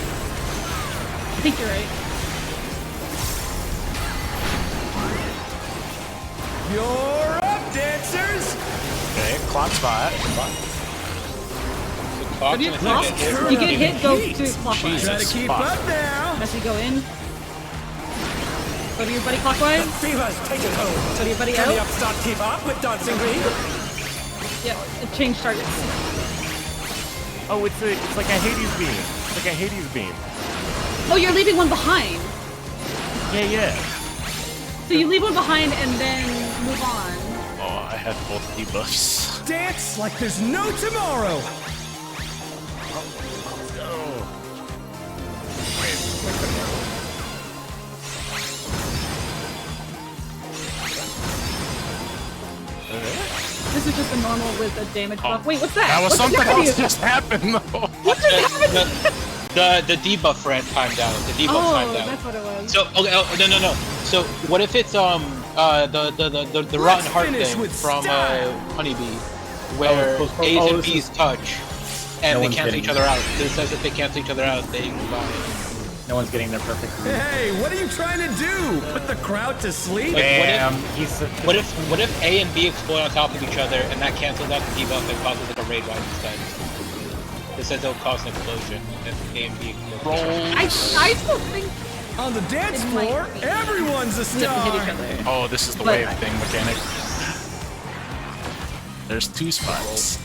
S2: I think you're right.
S10: You're up, dancers.
S6: Okay, clock spot.
S2: Have you
S3: Clock's
S2: clocked?
S3: gonna get hit.
S2: You get hit, go to clockwise.
S10: Try to
S6: Jesus,
S10: keep
S6: fuck.
S10: up now.
S2: As you go in. Go to your buddy clockwise.
S10: Fever's taken hold.
S2: Go to your buddy
S10: Can the
S2: out.
S10: upstart keep up with Dancing Green?
S2: Yep, change targets.
S1: Oh, it's like a Hades beam. It's like a Hades beam.
S2: Oh, you're leaving one behind.
S1: Yeah.
S2: So you leave one behind and then move on.
S6: Oh, I had both debuffs.
S10: Dance like there's no tomorrow.
S2: This is just a normal with a damage buff. Wait, what's that?
S6: That was
S2: What's
S6: something
S2: happening?
S6: else just happened though.
S2: What just happened?
S3: The debuff ran timed out. The debuff
S2: Oh,
S3: timed out.
S2: that's what it was.
S3: So okay, no. So what if it's the rotten heart
S10: finish
S3: thing
S10: with
S3: from
S10: style.
S3: Honeybee, where A's and
S4: this
S3: B's
S4: is-
S3: touch, and
S4: No
S3: they
S4: one's
S3: cancel
S4: getting
S3: each other out. It says if they cancel each other out, they combine.
S4: No one's getting their perfect read.
S10: Hey, what are you trying to do? Put the crowd to sleep?
S3: Like,
S4: Damn, he's
S3: What if A and B explode on top of each other, and that cancels out the debuff and causes like a raid wide instead? It says it'll cause an explosion if A and B explode.
S2: I still think
S10: On the dance
S2: It might
S10: floor,
S2: be.
S10: everyone's a
S2: we have to hit each
S10: star.
S2: other.
S6: Oh, this is the
S2: But-
S6: wave thing mechanic. There's two spots.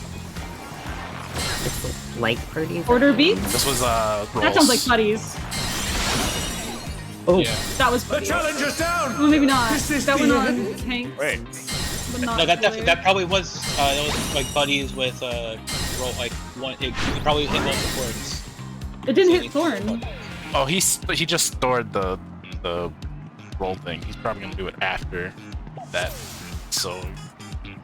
S5: Like parties.
S2: Order beats?
S6: This was
S2: That
S6: rolls.
S2: sounds like buddies.
S4: Oh,
S3: Yeah.
S2: That was
S10: The
S2: buddies.
S10: challenger's down.
S2: Well, maybe not.
S10: This is
S2: That
S10: the
S2: went on
S10: end.
S2: tanks.
S1: Wait.
S2: But not
S3: No, that
S2: Flare.
S3: that probably was that was like buddies with roll like one. It probably hit both supports.
S2: It didn't hit Thorn.
S6: Oh, he just stored the roll thing. He's probably gonna do it after that. So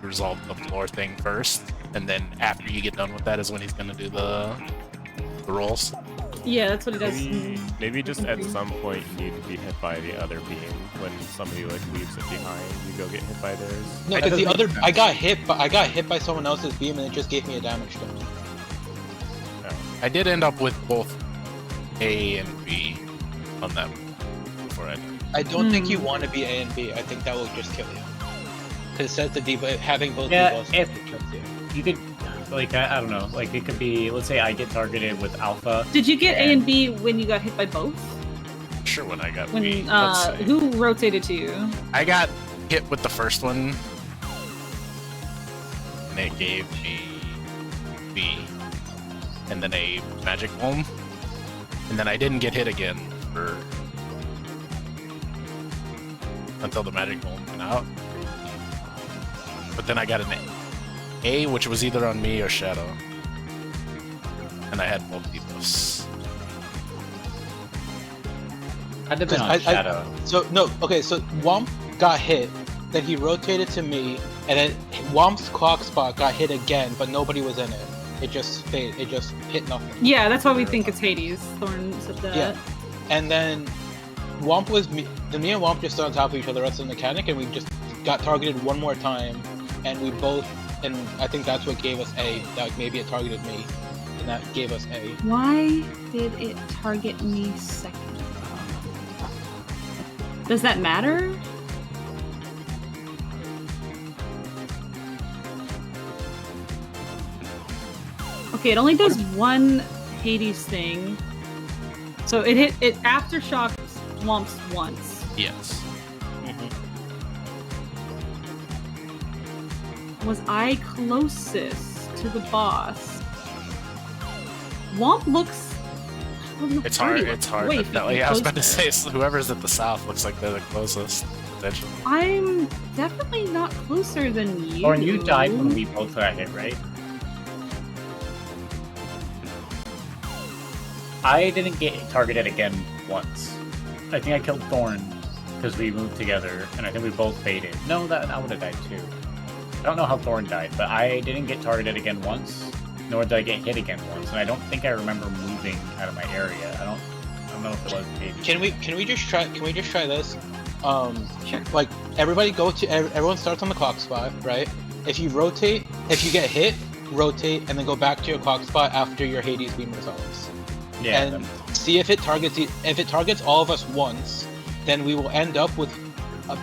S6: resolve the floor thing first, and then after you get done with that is when he's gonna do the rolls.
S2: Yeah, that's what it does.
S1: Maybe just at some point you need to be hit by the other beam. When somebody like leaves it behind, you go get hit by theirs.
S3: No, because the other I got hit by someone else's beam and it just gave me a damage damage.
S6: I did end up with both A and B on them before I did.
S3: I don't think you want to be A and B. I think that will just kill you. Because it says the debuff having both
S4: Yeah,
S3: debuffs
S4: if-
S3: kills you.
S4: you could, like, I don't know, like, it could be, let's say I get targeted with Alpha.
S2: Did you get A and B when you got hit by both?
S6: Sure, when I got B.
S2: When
S6: Let's see.
S2: who rotated to you?
S6: I got hit with the first one, and it gave me B, and then a magic bomb, and then I didn't get hit again for until the magic golem went out. But then I got an A, which was either on me or Shadow. And I had both debuffs.
S4: I'd have been on Shadow.
S3: So Womp got hit, then he rotated to me, and then Womp's clock spot got hit again, but nobody was in it. It just faded. It just hit nothing.
S2: Yeah, that's why we think it's Hades. Thorn said that.
S3: Yeah, and then Womp was me. Then me and Womp just stood on top of each other. That's the mechanic, and we just got targeted one more time, and we both. And I think that's what gave us A. Like maybe it targeted me, and that gave us A.
S2: Why did it target me second? Does that matter? Okay, it only does one Hades thing. So it aftershocks Womps once.
S6: Yes.
S2: Was I closest to the boss? Womp looks...
S6: It's hard to tell. Yeah, I was about to say, so whoever's at the south looks like they're the closest, potentially.
S2: I'm definitely not closer than you.
S4: Or you died when we both got hit, right? I didn't get targeted again once. I think I killed Thorn because we moved together, and I think we both faded. No, I would have died too. I don't know how Thorn died, but I didn't get targeted again once, nor did I get hit again once, and I don't think I remember moving out of my area. I don't know if it was maybe.
S3: Can we just try this?
S2: Sure.
S3: Like everyone starts on the clock spot, right? If you rotate, if you get hit, rotate, and then go back to your clock spot after your Hades beam resolves.
S4: Yeah.
S3: And see if it targets all of us once, then we will end up with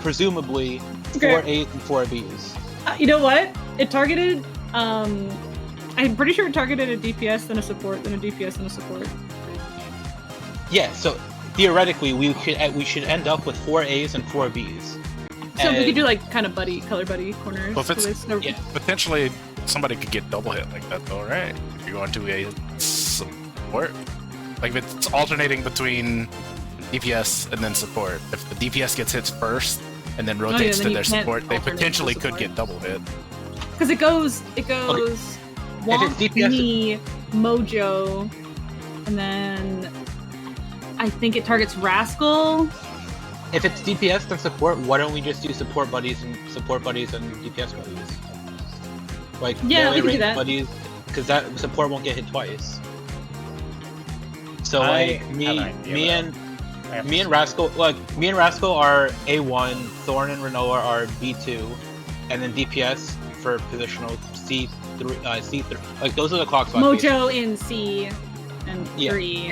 S3: presumably 4 A's and 4 B's.
S2: You know what? It targeted. I'm pretty sure it targeted a DPS, then a support, then a DPS, then a support.
S3: Yeah. So theoretically, we should end up with 4 A's and 4 B's.
S2: So we could do like kind of color buddy corners.
S6: Well, if it's,
S3: yeah.
S6: Potentially somebody could get double hit like that though, right? If you're going to a support. Like if it's alternating between DPS and then support. If the DPS gets hit first and then rotates to their support, they potentially could get double hit.
S2: Because it goes Womp, me, Mojo, and then I think it targets Rascal.
S3: If it's DPS then support, why don't we just do support buddies and DPS buddies? Like
S2: yeah, we can do that.
S3: Buddies, because that support won't get hit twice. So like me and Rascal are A1, Thorn and Renoa are B2, and then DPS for positional C3, C3. Like those are the clock spots.
S2: Mojo in C and 3.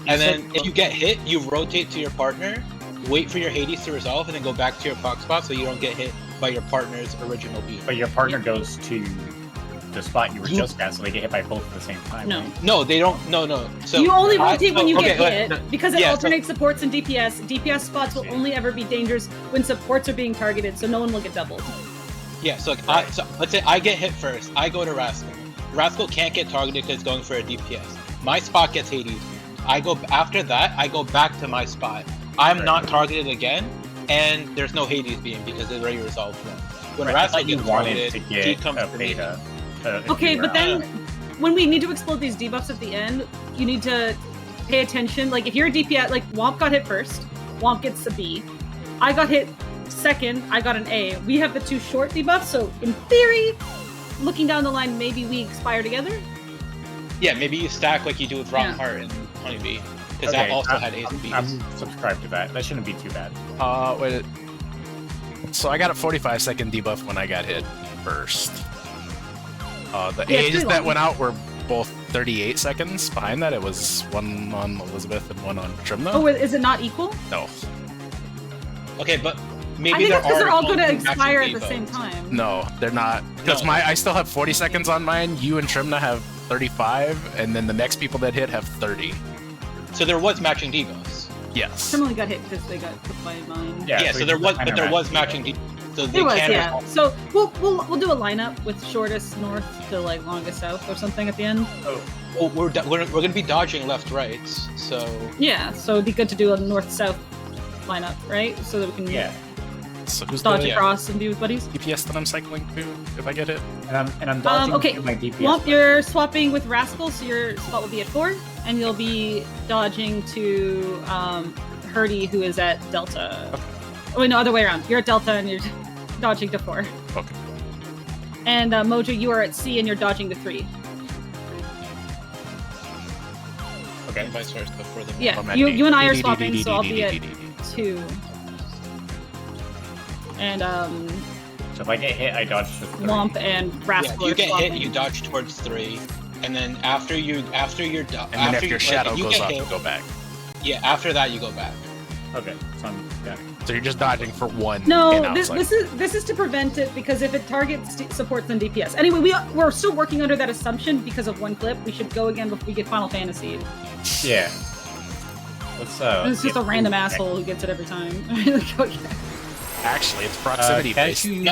S3: And then if you get hit, you rotate to your partner, wait for your Hades to resolve, and then go back to your clock spot so you don't get hit by your partner's original beat.
S4: But your partner goes to the spot you were just at, so they get hit by both at the same time.
S2: No.
S4: Right?
S3: No, they don't. No. So
S2: you only rotate when you get hit,
S3: no,
S2: because it alternates supports and DPS. DPS spots will only ever be dangerous when supports are being targeted, so no one will get doubled.
S3: Yeah, so like so let's say I get hit first. I go to Rascal. Rascal can't get targeted because it's going for a DPS. My spot gets Hades. After that, I go back to my spot. I'm not targeted again, and there's no Hades beam because it's already resolved one. When Rascal gets targeted, he comes to me.
S2: Okay, but then when we need to explode these debuffs at the end, you need to pay attention. Like if you're a DPS, like Womp got hit first, Womp gets a B. I got hit second, I got an A. We have the 2 short debuffs, so in theory, looking down the line, maybe we expire together.
S3: Yeah, maybe you stack like you do with Rock Heart and Honeybee, because that also had A's and B's.
S4: I'm subscribed to that. That shouldn't be too bad.
S6: Wait. So I got a 45-second debuff when I got hit first. The A's that went out were both 38 seconds. Behind that, it was one on Elizabeth and one on Trimna.
S2: Oh, is it not equal?
S6: No.
S3: Okay, but
S2: I
S3: maybe
S2: think that's because they're all going to
S3: matching
S2: expire at the
S3: debuffs.
S2: same time.
S6: No, they're not. Because I still have 40 seconds on mine. You and Trimna have 35, and then the next people that hit have 30.
S3: So there was matching debuffs.
S6: Yes.
S2: Someone got hit because they got hit by mine.
S3: Yeah, so there was, but there was matching debuffs. So they
S2: It was,
S3: can
S2: yeah.
S3: resolve.
S2: So we'll do a lineup with shortest north to like longest south or something at the end.
S3: Well, we're gonna be dodging left, right. So
S2: Yeah, so it'd be good to do a north-south lineup, right? So that we can.
S4: Yeah.
S6: So who's
S2: Dodge
S6: the
S2: across and be with buddies.
S6: DPS that I'm cycling to if I get it?
S4: And I'm dodging
S2: Okay,
S4: to my DPS.
S2: Womp, you're swapping with Rascal, so your spot will be at 4, and you'll be dodging to Hurdy, who is at Delta.
S6: Okay.
S2: Oh, wait, no, other way around. You're at Delta, and you're dodging to 4.
S6: Okay.
S2: And Mojo, you are at C, and you're dodging to 3.
S4: Okay.
S3: And vice versa for the
S2: Yeah,
S6: I'm at
S2: you and I are
S6: D.
S2: swapping, so I'll be at 2. And
S4: So if I get hit, I dodge to 3.
S2: Womp and
S3: Yeah,
S2: Rascal
S3: you
S2: are
S3: get
S2: swapping.
S3: hit, you dodge towards 3, and then after you're
S6: And then if your shadow goes up, you go back.
S3: Yeah, after that you go back.
S4: Okay, so I'm got it.
S6: So you're just dodging for one.
S2: No,
S6: and
S2: this
S6: outside.
S2: is to prevent it, because if it targets supports then DPS. Anyway, we're still working under that assumption because of one clip. We should go again before we get Final Fantasy.
S4: Yeah. Let's
S2: It's just a random asshole who gets it every time. Okay.
S6: Actually, it's proximity based.
S4: you...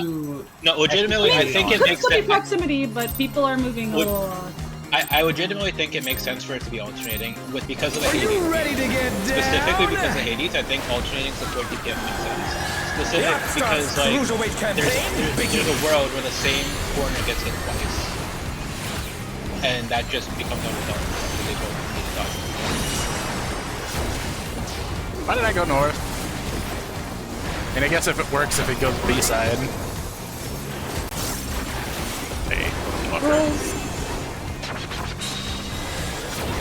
S3: No, legitimately, I think it
S2: Could
S3: makes
S2: still be
S3: sense.
S2: proximity, but people are moving a little.
S3: I legitimately think it makes sense for it to be alternating because of the
S10: Are you
S3: Hades.
S10: ready to get down?
S3: Specifically because of Hades, I think alternating support DPS makes sense. Specific
S10: Yeah,
S3: because
S10: starts
S3: like
S10: Cruiserweight campaign.
S3: there's a world where the same corner gets hit twice, and that just becomes unresolved. They both need to dodge.
S6: Why did I go north? And I guess if it works, if it goes B side. Hey, fucker.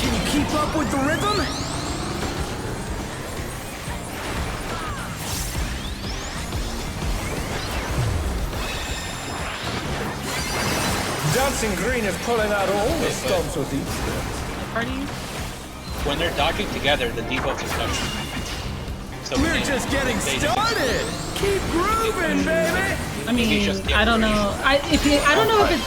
S10: Can you keep up with the rhythm? Dancing Green is pulling out all the stops with these.
S2: Party?
S3: When they're dodging together, the debuff is touching. So
S10: We're just getting started. Keep grooving, baby.
S2: I mean, I don't know. I don't know if it's.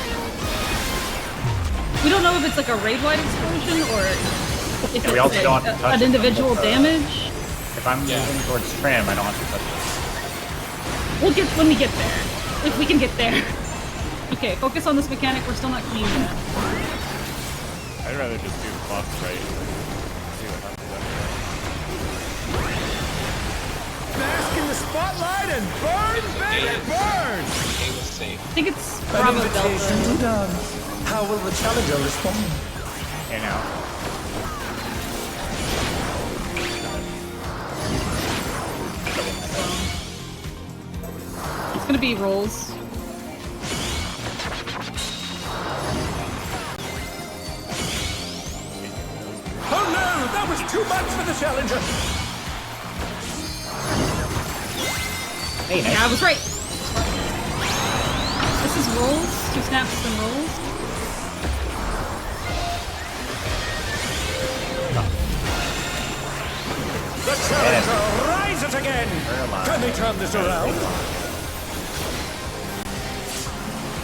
S2: We don't know if it's like a raid-wide explosion or if it's
S4: we also don't
S2: like
S4: touch
S2: an
S4: it
S2: individual
S4: unless,
S2: damage.
S4: If I'm moving towards Trim, I don't have to touch this.
S2: We'll get when we get there. If we can get there. Okay, focus on this mechanic. We're still not clean yet.
S1: I'd rather just do clocks right. See what happens after
S10: Bask in the spotlight and burn, baby, burn.
S3: It was safe.
S2: I think it's
S10: An
S2: Bravo
S10: invitation
S2: Delta.
S10: to dance. How will the challenger respond?
S4: Okay, now.
S2: It's gonna be rolls.
S10: Oh no, that was too much for the challenger.
S4: Hey, nice.
S2: Yeah, I was right. This is rolls. 2 snaps and rolls.
S10: The challenger rises again. Can they turn this around?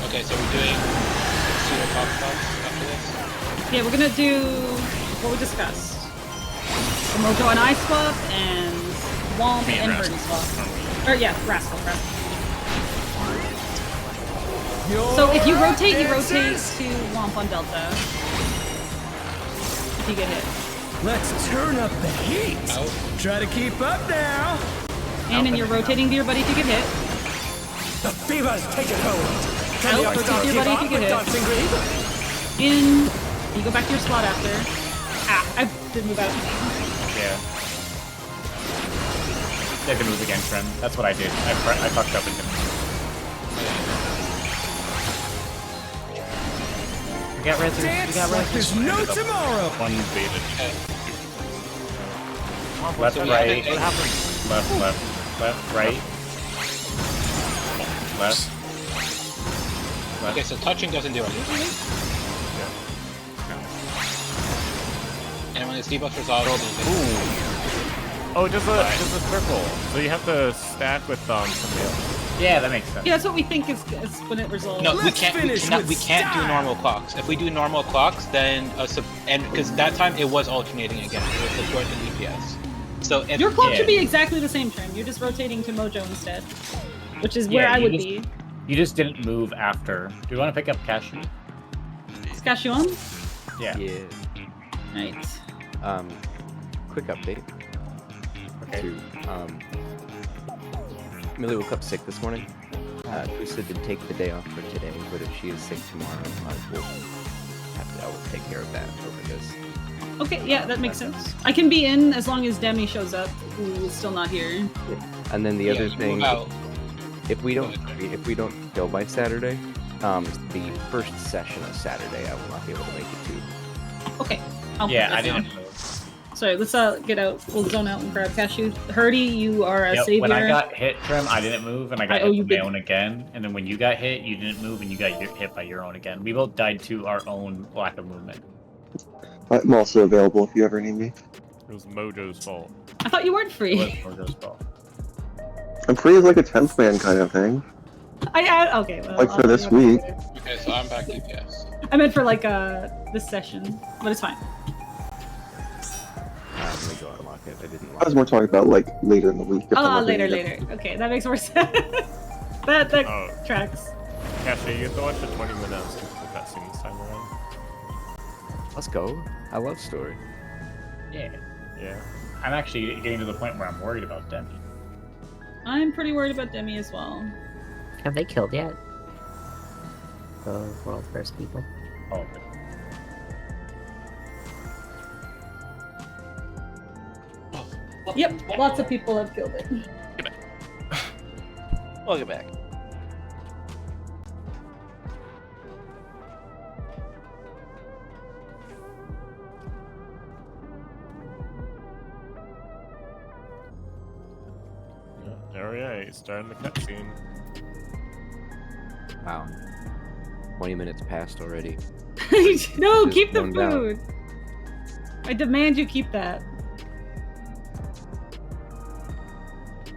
S3: Okay, so we're doing pseudo pop spots after this.
S2: Yeah, we're gonna do what we discussed. So Mojo and I swap, and Womp
S6: Me and
S2: and Birdie swap. Or yeah, Rascal. So if you rotate to Womp on Delta. If you get hit.
S10: Let's turn up the heat.
S3: Out.
S10: Try to keep up now.
S2: And then you're rotating to your buddy to get hit.
S10: The fever's taken hold. Can the
S2: Out, rotate to
S10: underdog
S2: your
S10: keep
S2: buddy
S10: up
S2: to
S10: with
S2: get hit.
S10: Dancing Green?
S2: In. You go back to your slot after. Ah, I didn't move out.
S4: Yeah. They can move again, Trim. That's what I did. I fucked up and didn't. We got res. We
S10: Dance
S4: got
S10: like
S4: res.
S10: there's no tomorrow.
S6: One beta.
S4: Left,
S3: So we
S4: right.
S3: have to-
S4: Left, right. Left.
S3: Okay, so touching doesn't do anything. And when this debuff resolves,
S1: Oh, just a circle. So you have to stack with somebody else.
S4: Yeah, that makes sense.
S2: Yeah, that's what we think is when it resolves.
S3: no, we
S10: Let's
S3: can't. We
S10: finish
S3: cannot.
S10: with
S3: We can't do
S10: style.
S3: normal clocks. If we do normal clocks, then and because that time it was alternating again with support and DPS. So if
S2: Your clock
S4: Yeah.
S2: should be exactly the same, Trim. You're just rotating to Mojo instead. Which is where
S4: Yeah,
S2: I
S4: you
S2: would
S4: just-
S2: be.
S4: You just didn't move after. Do you want to pick up Cashew?
S2: Is Cashew on?
S4: Yeah.
S8: Yeah.
S2: Right.
S8: Quick update
S4: Okay.
S8: to Millie woke up sick this morning. Lisa did take the day off for today, but if she is sick tomorrow, I will take care of that over this.
S2: Okay, yeah, that makes sense. I can be in as long as Demi shows up, who is still not here.
S8: And then the other thing,
S3: Out.
S8: if we don't go by Saturday, the first session of Saturday, I will not be able to make it to.
S2: Okay. I'll
S4: Yeah,
S2: put
S4: I
S2: that down.
S4: didn't move.
S2: Sorry, let's get out. We'll zone out and grab Cashew. Hurdy, you are a
S4: Yep,
S2: savior.
S4: when I got hit, Trim, I didn't move, and I got
S2: I owe
S4: hit
S2: you
S4: by my
S2: big-
S4: own again. And then when you got hit, you didn't move, and you got hit by your own again. We both died to our own lack of movement.
S11: I'm also available if you ever need me.
S1: It was Mojo's fault.
S2: I thought you weren't
S4: It
S2: free.
S4: was Mojo's fault.
S11: I'm free as like a 10th man kind of thing.
S2: Okay. Well,
S11: Like for
S2: I'll
S11: this
S2: do whatever.
S11: week.
S3: Okay, so I'm back DPS.
S2: I meant for like this session, but it's fine.
S8: I'm gonna go unlock it. I didn't.
S11: I was more talking about like later in the week. if I'm
S2: Oh,
S11: not
S2: later.
S11: doing it.
S2: Okay, that makes more sense. that
S1: Oh.
S2: tracks.
S1: Cassie, you have to watch the 20-minute cutscene this time around.
S8: Let's go. I love story.
S4: Yeah.
S1: Yeah.
S4: I'm actually getting to the point where I'm worried about Demi.
S2: I'm pretty worried about Demi as well.
S5: Have they killed yet? The world first people.
S4: Oh,
S2: Yep, lots of people have killed it.
S7: Welcome back.
S1: Area 8, starting the cutscene.
S8: Wow. 20 minutes passed already.
S2: No,
S8: Just
S2: keep the
S8: zoned out.
S2: food. I demand you keep that.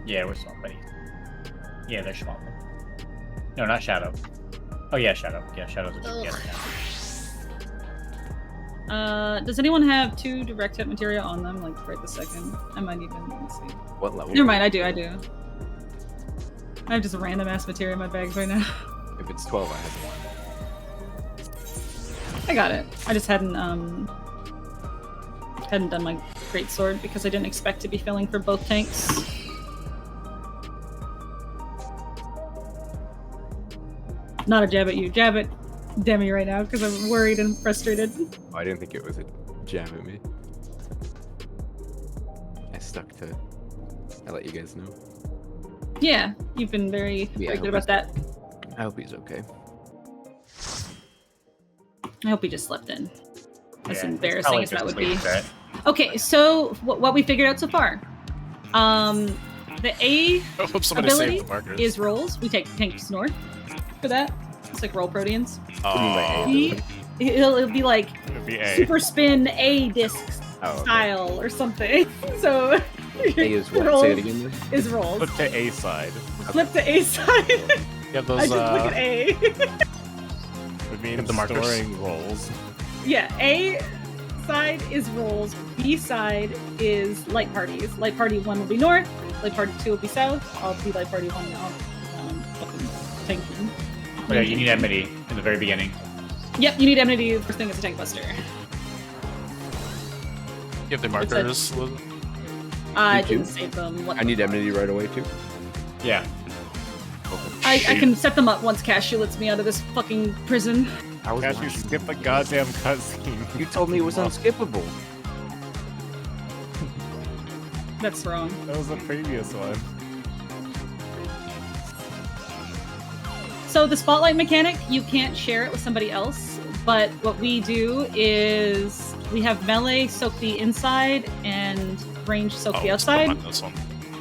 S4: yeah, we're swamping. Yeah, they're swamping. No, not Shadow. Oh yeah, Shadow. Yeah, Shadow's a
S2: Ugh.
S4: yeah,
S2: Does anyone have 2 direct hit materia on them, like right this second? I might even, let's see.
S8: What level?
S2: Never mind, I do. I have just random ass materia in my bags right now.
S8: If it's 12, I have one.
S2: I got it. I just hadn't done my great sword because I didn't expect to be filling for both tanks. Not a jab at you, jab at Demi right now because I'm worried and frustrated.
S8: Oh, I didn't think it was a jab at me. I stuck to. I let you guys know.
S2: Yeah, you've been very,
S8: Yeah,
S2: very
S8: I
S2: good
S8: hope
S2: about that.
S8: I hope he's okay.
S2: I hope he just slept in. As
S4: it's
S2: embarrassing
S4: probably
S2: as that
S4: just
S2: would be.
S4: sleep set.
S2: Okay, so what we figured out so far. The A
S6: I hope somebody
S2: ability
S6: saved the markers.
S2: is rolls. We take tanks north for that. It's like roll proteans.
S8: Oh.
S2: It'll be like
S1: It'd be A.
S2: super spin A disc
S8: Oh, okay.
S2: style or something. So
S8: A is what?
S2: rolls
S8: Say it again.
S2: is rolls.
S1: Flip to A side.
S2: Flip to A side.
S1: Yeah,
S2: I
S1: those
S2: just look at A.
S1: would mean
S6: the markers.
S1: storing rolls.
S2: Yeah, A side is rolls. B side is light parties. Light party 1 will be north. Light party 2 will be south. I'll be light party 1 now. Fucking tanking.
S4: Okay, you need enmity in the very beginning.
S2: Yep, you need enmity. The first thing is a tank buster.
S6: You have the
S2: What's that?
S6: markers.
S2: I
S8: You too?
S2: didn't save them. What
S8: I need enmity right away too.
S4: Yeah.
S2: I can set them up once Cashew lets me out of this fucking prison.
S8: I was
S1: Cashew,
S8: watching.
S1: skip the goddamn cutscene.
S8: You told me it was unskippable.
S2: That's wrong.
S1: That was the previous one.
S2: So the spotlight mechanic, you can't share it with somebody else, but what we do is we have melee soak the inside and range soak the outside.
S6: This one.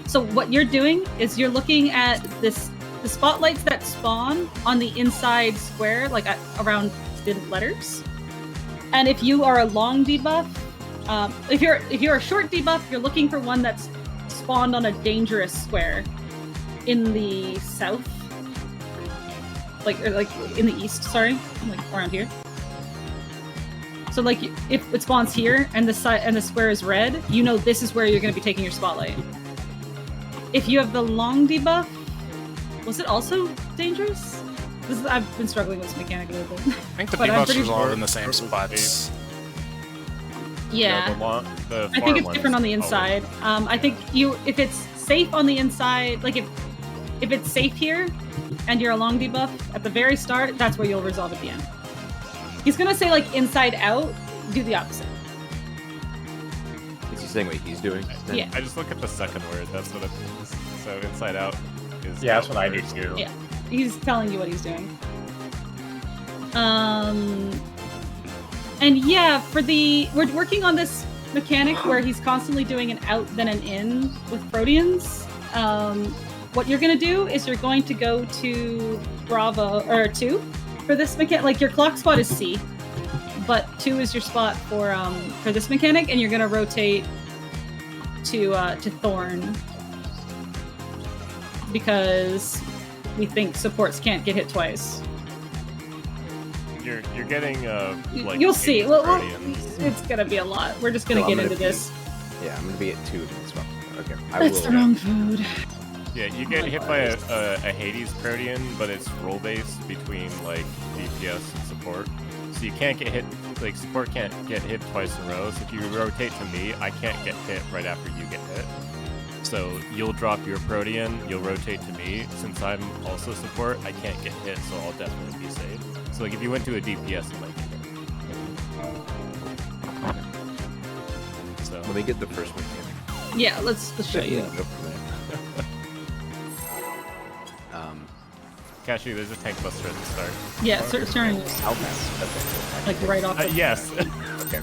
S2: So what you're doing is you're looking at the spotlights that spawn on the inside square, like around the letters. And if you are a long debuff, if you're a short debuff, you're looking for one that's spawned on a dangerous square in the south, like in the east. Sorry, like around here. So like if it spawns here and the square is red, you know this is where you're going to be taking your spotlight. If you have the long debuff, was it also dangerous? I've been struggling with this mechanic a little bit.
S6: I think the
S2: But I'm
S6: debuffs
S2: pretty
S6: are all
S1: sure
S6: in the same
S1: versus
S6: spots.
S2: Yeah.
S1: The
S2: I
S1: far
S2: think it's
S1: ones
S2: different on the
S1: always-
S2: inside. I think if it's safe on the inside, like if if it's safe here, and you're a long debuff at the very start, that's where you'll resolve at the end. He's gonna say like inside out, do the opposite.
S8: Is he saying what he's doing? Then?
S2: Yeah.
S1: I just look at the second word. That's what it means. So inside out is.
S4: Yeah, that's what I do too.
S2: Yeah, he's telling you what he's doing. And yeah, we're working on this mechanic where he's constantly doing an out then an in with Proteans. What you're gonna do is you're going to go to Bravo or 2 for this mechanic. Like your clock spot is C, but 2 is your spot for this mechanic, and you're gonna rotate to Thorn because we think supports can't get hit twice.
S1: You're getting like.
S2: You'll see. Well,
S1: Guardians.
S2: it's gonna be a lot. We're just gonna
S8: So
S2: get
S8: I'm
S2: into
S8: gonna be-
S2: this.
S8: Yeah, I'm gonna be at 2 as well. Okay, I
S2: That's
S8: will.
S2: the wrong food.
S1: Yeah, you get hit by a Hades Protean, but it's roll based between like DPS and support. So you can't get hit, like support can't get hit twice in a row. So if you rotate to me, I can't get hit right after you get hit. So you'll drop your Protean, you'll rotate to me. Since I'm also support, I can't get hit, so I'll definitely be safe. So like if you went to a DPS, it might get hit. So
S8: Let me get the first mechanic.
S2: Yeah, let's show you.
S8: Go from there.
S1: Cashew, there's a tank buster at the start.
S2: Yeah, turn
S8: How fast?
S2: like right off.
S1: Yes.
S8: Okay.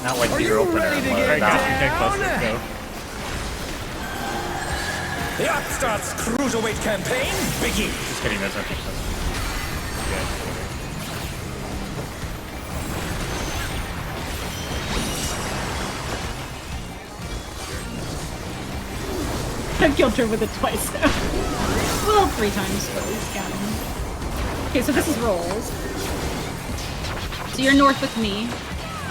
S4: Not like
S10: Are
S4: the
S10: you
S4: opener.
S10: ready to
S4: but
S10: get
S4: not-
S1: Tank buster, go.
S10: The Upstarts Cruiserweight campaign begins.
S4: Just kidding, that's okay.
S2: I've killed her with it twice now. Well, 3 times, but he's counting. Okay, so this is rolls. So you're north with me.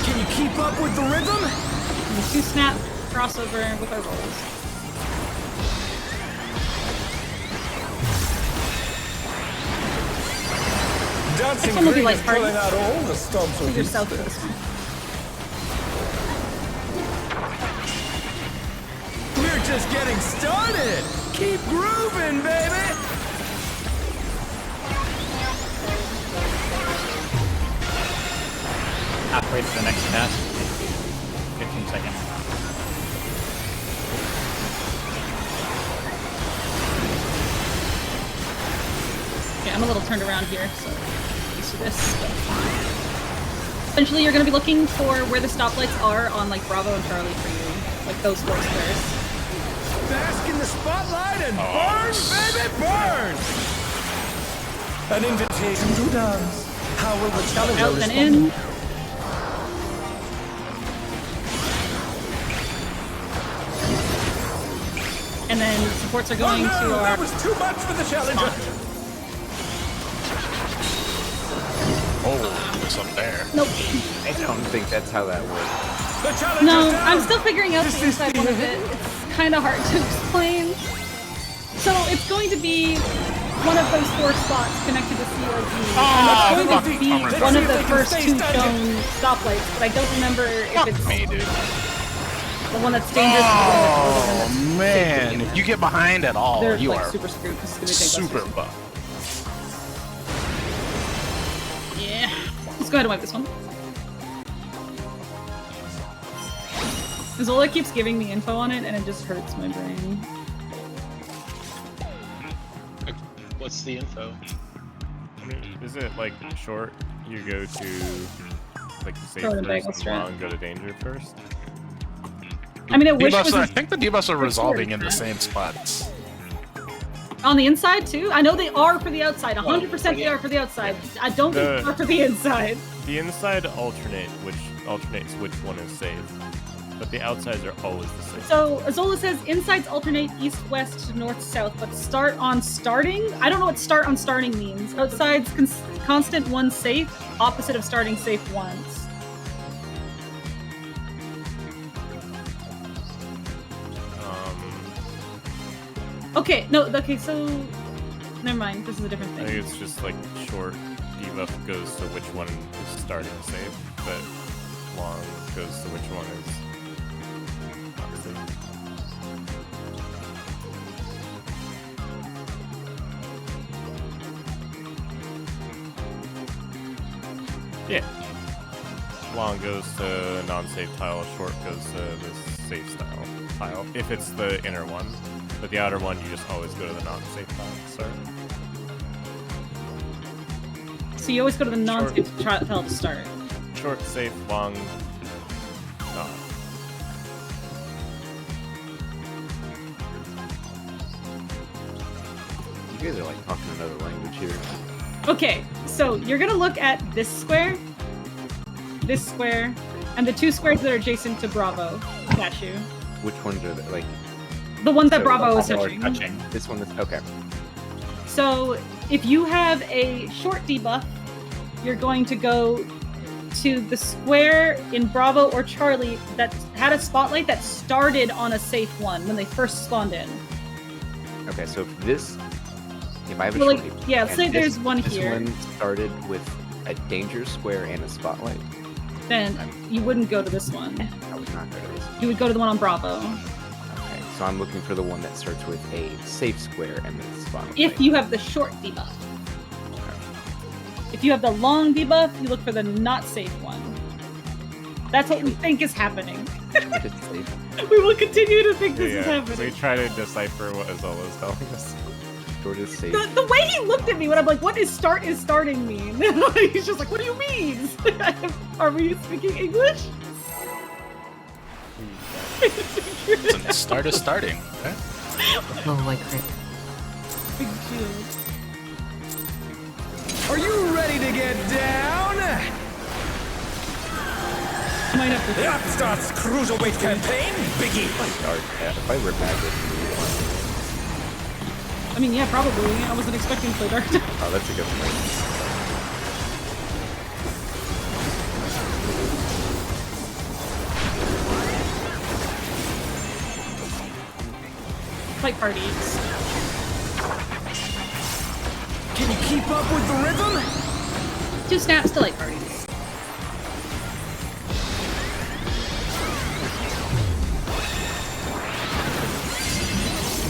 S10: Can you keep up with the rhythm?
S2: And the 2 snap crossover with our rolls.
S10: Dancing
S2: This one will be
S10: Green
S2: like
S10: is pulling
S2: party.
S10: out all the stops
S2: So
S10: of
S2: you're south of this one.
S10: We're just getting started. Keep grooving, baby.
S4: Halfway to the next task. 15 seconds.
S2: Okay, I'm a little turned around here, so used to this. But... Eventually, you're going to be looking for where the stoplights are on like Bravo and Charlie for you, like those 4 squares.
S10: Bask in the spotlight and burn, baby, burn. An invitation to dance. How will the challenger
S2: Out and
S10: respond?
S2: in. And then supports are going
S10: Oh, no,
S2: to our
S10: that was too much for the challenger.
S6: Oh, what's up there?
S2: Nope.
S8: I don't think that's how that works.
S10: The challenger's
S2: No,
S10: down.
S2: I'm still figuring out
S10: This
S2: the
S10: is
S2: inside one of it. It's kind of hard to explain. So it's going to be one of those 4 spots connected to COD. And it's going to be
S10: Let's
S2: one
S10: see
S2: of
S10: if
S2: the
S10: they can
S2: first
S10: stay
S2: 2
S10: standing.
S2: shown stoplights, but I don't remember if it's
S6: Me, dude.
S2: the one that's dangerous or the one
S6: Oh
S2: that's
S6: man, if you get behind at all,
S2: They're
S6: you
S2: like
S6: are
S2: super screwed because it's
S6: super
S2: gonna take
S6: buff.
S2: Yeah. Let's go ahead and wipe this one. Zola keeps giving me info on it and it just hurts my brain.
S3: What's the info?
S1: I mean, is it like short? You go to like safe
S2: Throw it in
S1: first,
S2: bagel
S1: and
S2: strap.
S1: long go to danger first.
S2: I mean, I wish it
S6: Debuffs
S2: was
S6: I think the debuffs are resolving in the
S2: right?
S6: same spots.
S2: on the inside too. I know they are for the outside. 100%
S3: for the-
S2: they are for the outside. I don't think
S1: The-
S2: they are for the inside.
S1: The inside alternates which one is safe, but the outsides are always the same.
S2: So Azola says insides alternate east, west, north, south, but start on starting. I don't know what start on starting means. Outsides constant one safe, opposite of starting safe once. Okay, no, okay, so never mind. This is a different
S1: I
S2: thing.
S1: think it's just like short debuff goes to which one is starting safe, but long goes to which one is not safe. Yeah. Long goes to non-safe tile, short goes to the safe style tile, if it's the inner one. But the outer one, you just always go to the non-safe tile to start.
S2: So you always go to the non-safe tile to start.
S1: Short, safe, long, non.
S8: You guys are like talking another language here.
S2: Okay, so you're gonna look at this square, and the two squares that are adjacent to Bravo statue.
S8: Which ones are they? Like
S2: The one that
S8: So,
S2: Bravo is
S4: Bravo are
S2: touching.
S8: this one is okay.
S2: So if you have a short debuff, you're going to go to the square in Bravo or Charlie that had a spotlight that started on a safe one when they first spawned in.
S8: Okay, so if I have a
S2: So, like,
S8: short
S2: yeah,
S8: and
S2: say there's one
S8: this
S2: here.
S8: one started with a danger square and a spotlight.
S2: Then you wouldn't go to this one.
S8: I would not go to this.
S2: You would go to the one on Bravo.
S8: Okay, so I'm looking for the one that starts with a safe square and then a spotlight.
S2: If you have the short debuff. If you have the long debuff, you look for the not safe one. That's what we think is happening. We will continue to think this is
S1: We
S2: happening.
S1: try to decipher what Azula is telling us.
S8: Short is safe.
S2: The way he looked at me when I'm like, what is starting mean? He's just like, what do you mean? Are we speaking English?
S6: So start is starting. Okay?
S5: Oh, like crit.
S2: Big shield.
S10: Are you ready to get down?
S2: Might have to.
S10: That starts Cruiserweight campaign, Biggie.
S8: If I rip back
S2: I mean, yeah, probably. I wasn't expecting to play Dark.
S8: oh, that's a good point.
S2: Fight parties.
S10: Can you keep up with the rhythm?
S2: 2 snaps to light parties.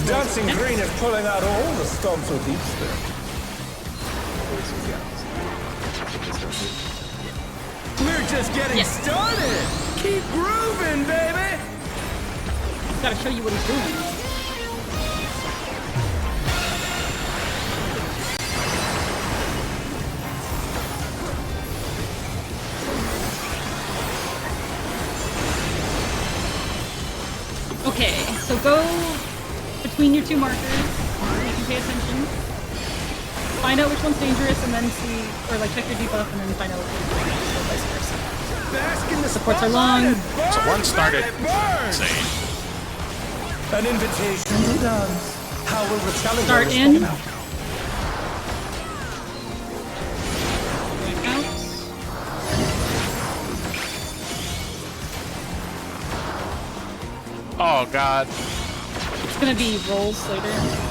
S10: Dancing Green is pulling out all the stops with each step. We're just getting started. Keep grooving, baby.
S2: Gotta show you what he's doing. Okay, so go between your 2 markers, so you can pay attention. Find out which one's dangerous, and then see, or like check your debuff, and then find out which one's dangerous, or vice versa.
S10: Bask in the
S2: Supports are long.
S6: So one started saying,
S10: an invitation to dance. How will the challenger
S2: Start
S10: respond
S2: in.
S10: now?
S2: Going out.
S6: oh god.
S2: It's gonna be rolls later.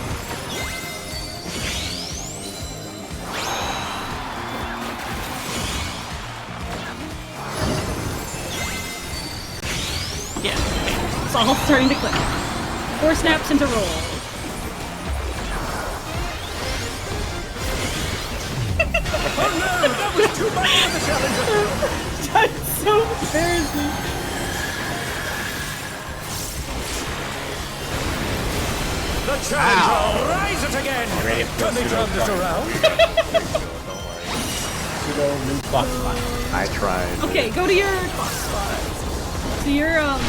S2: Yeah, it's all starting to click. 4 snaps into roll.
S10: Oh no, that was too much for the challenger.
S2: That's so embarrassing.
S10: The challenger rise it again. Can they turn this around?
S4: Pseudo new clock spot.
S8: I tried.
S2: Okay, go to your clock spots. So you're up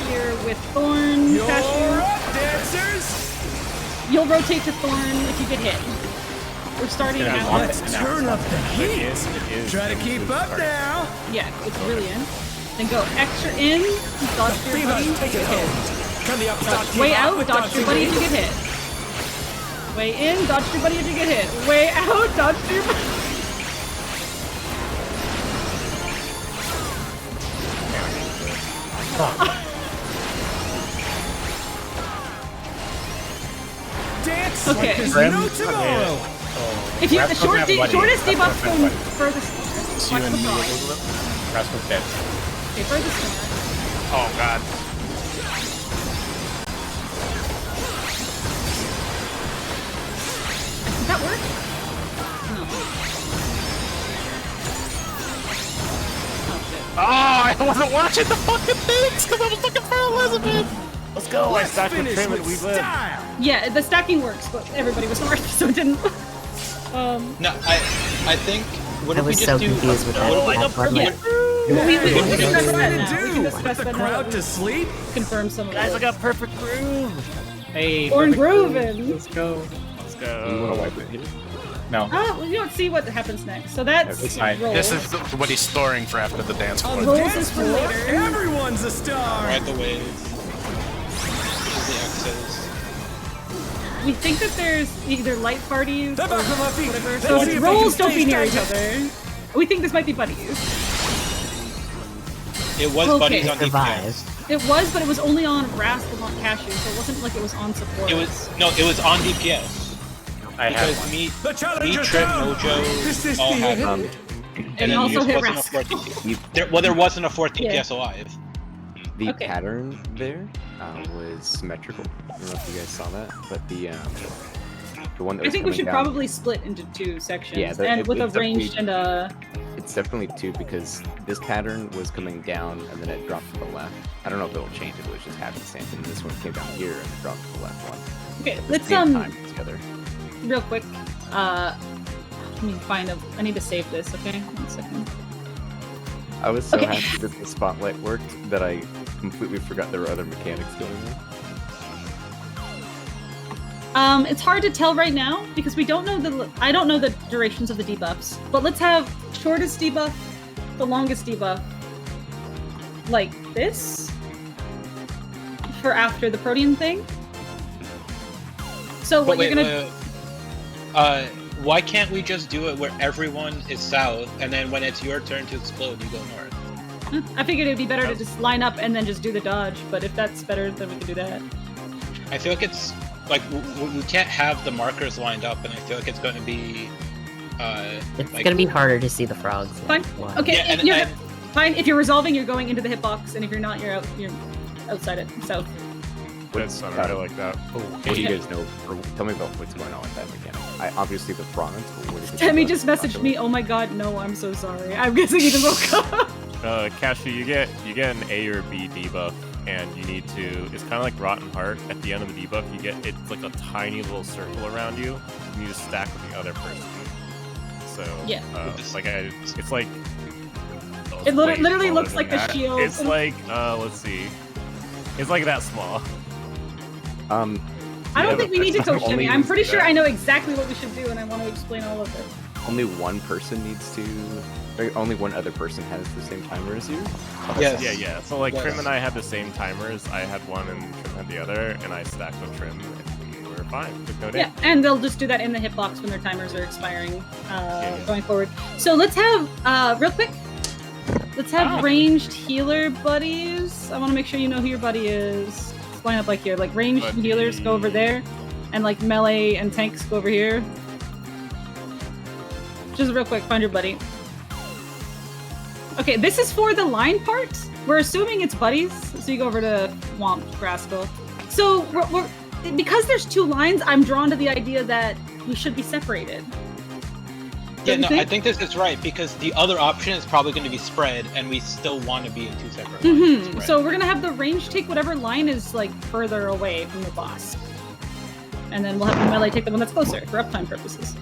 S2: here with Thorn,
S10: You're
S2: Cashew.
S10: up, dancers.
S2: You'll rotate to Thorn if you get hit. We're starting
S4: Yeah,
S2: out.
S10: Let's turn up the heat. Try to keep up now.
S2: Yeah, it's really in. Then go extra in, dodge your buddy,
S10: Beavers, take
S2: get
S10: it
S2: hit.
S10: home. Can the upstart keep
S2: Way
S10: up
S2: out,
S10: with
S2: dodge
S10: Dancing
S2: your buddy if
S10: Green?
S2: you get hit. Way in, dodge your buddy if you get hit. Way out, dodge your buddy.
S10: Dance
S2: Okay.
S10: like there's
S4: Grim.
S10: no tomorrow.
S2: If you have the
S4: Rest doesn't have a buddy.
S2: shortest
S4: Rest
S2: debuff,
S4: doesn't have a
S2: go
S4: buddy.
S2: furthest.
S6: It's
S2: Watch
S6: you
S2: the
S6: and me,
S2: frog.
S6: Elizabeth.
S4: Rest was dead.
S2: Okay, furthest corner.
S6: Oh god.
S2: Does that work? No.
S6: I wasn't watching the fucking things because I was looking for Elizabeth.
S1: Let's go! I stacked with Trim and we live.
S2: Yeah, the stacking works, but everybody was north, so it didn't.
S3: No, I think. What
S5: I
S3: if we
S5: was
S3: just
S5: so
S3: do?
S5: confused with that.
S2: Well, we can
S10: What
S2: discuss
S10: are
S2: that
S10: you
S2: now.
S10: gonna
S2: We
S10: do?
S2: can discuss
S10: Put the
S2: that now.
S10: crowd to sleep?
S2: Confirm some of
S1: Guys, I
S2: those.
S1: got perfect groove.
S4: Hey,
S2: Born
S4: perfect
S2: groovin'.
S4: Let's go.
S1: Let's
S11: You wanna
S1: go.
S11: wipe it here?
S4: No.
S2: Well, you don't see what happens next. So that's
S4: It's fine.
S2: rolls.
S6: This is what he's storing for after the dance floor.
S2: Rolls is for later.
S10: Everyone's a star.
S3: Ride the waves. Here's the X's.
S2: We think that there's either light parties
S10: The
S2: or
S10: back of my feet.
S2: whatever.
S10: Let's
S2: So
S10: see if we
S2: rolls
S10: can
S2: don't be
S10: stay
S2: near each
S10: stagnant.
S2: other. We think this might be buddies.
S3: It was
S2: Okay.
S3: buddies on
S5: Survive.
S3: DPS.
S2: It was, but it was only on Rascal, not Cashew, so it wasn't like it was on support.
S3: It was on DPS
S4: I have
S3: because
S4: one.
S3: me,
S10: The challenger's
S3: Trim,
S10: down. This is
S3: Mojo, all
S10: the
S3: had.
S10: end.
S3: And then
S2: also
S3: there
S2: hit
S3: wasn't a
S2: Rascal.
S3: fourth DPS. There wasn't a fourth DPS alive.
S8: The
S2: Okay.
S8: pattern there was symmetrical. I don't know if you guys saw that, but the one that
S2: I
S8: was
S2: think we
S8: coming
S2: should
S8: down,
S2: probably split into two sections,
S8: Yeah,
S2: and with a
S8: it's
S2: ranged and a.
S8: It's definitely two because this pattern was coming down and then it dropped to the left. I don't know if it'll change if it was just happenstance, and this one came down here and it dropped to the left one.
S2: Okay,
S8: At the
S2: let's
S8: same time together.
S2: real quick. Let me find a. I need to save this. Okay, 1 second.
S8: I was so
S2: Okay.
S8: happy that the spotlight worked that I completely forgot there were other mechanics going on.
S2: It's hard to tell right now because we don't know I don't know the durations of the debuffs. But let's have shortest debuff, the longest debuff, like this, for after the Protean thing. So what
S3: But
S2: you're gonna?
S3: why can't we just do it where everyone is south, and then when it's your turn to explode, you go north?
S2: I figured it'd be better to just line up and then just do the dodge. But if that's better, then we can do that.
S3: I feel like it's like we can't have the markers lined up, and I feel like it's going to be.
S5: It's
S3: like,
S5: gonna be harder to see the frogs.
S2: Fine.
S5: Wow.
S2: Okay.
S3: Yeah, and,
S2: you're,
S3: and
S2: fine. If you're resolving, you're going into the hitbox, and if you're not, you're outside it. So.
S1: That's not really like that.
S8: What do you guys know? Or tell me about what's going on with that mechanic. Obviously the bronze, but what is it?
S2: Temmie just messaged me. Oh my god, no! I'm so sorry. I'm guessing he just woke up.
S1: Cashew, you get an A or B debuff, and you need to. It's kind of like Rotten Heart. At the end of the debuff, you get it's like a tiny little circle around you. And you just stack with the other person. So
S2: Yeah.
S1: it's like it's like.
S2: It
S1: way
S2: literally
S1: smaller
S2: looks
S1: than
S2: like the
S1: that.
S2: shield.
S1: It's like let's see. It's like that small.
S2: I don't
S1: Yeah,
S2: think we
S1: but
S2: need to coach
S8: only
S2: Temmie. I'm pretty
S1: do
S2: sure
S1: that.
S2: I know exactly what we should do, and I want to explain all of it.
S8: Only one person needs to. Or only one other person has the same timer as you.
S3: Yes.
S1: Yeah. So like
S3: Yes.
S1: Trim and I had the same timers. I had one and Trim had the other, and I stacked with Trim, and we were fine. There's no
S2: Yeah,
S1: damage.
S2: and they'll just do that in the hitbox when their timers are expiring
S1: Yeah.
S2: going forward. So let's have, real quick, let's have ranged healer buddies. I want to make sure you know who your buddy is. Let's line up like here. Like ranged
S1: Buddy.
S2: healers go over there, and like melee and tanks go over here. Just real quick, find your buddy. Okay, this is for the line part. We're assuming it's buddies, so you go over to Womp Rascal. So we're because there's two lines, I'm drawn to the idea that we should be separated.
S3: Yeah,
S2: Don't
S3: no,
S2: you
S3: I
S2: think?
S3: think this is right because the other option is probably going to be spread, and we still want to be in two separate lines.
S2: Hmm. So we're gonna have the range take whatever line is like further away from the boss, and then we'll have the melee take the one that's closer for uptime purposes.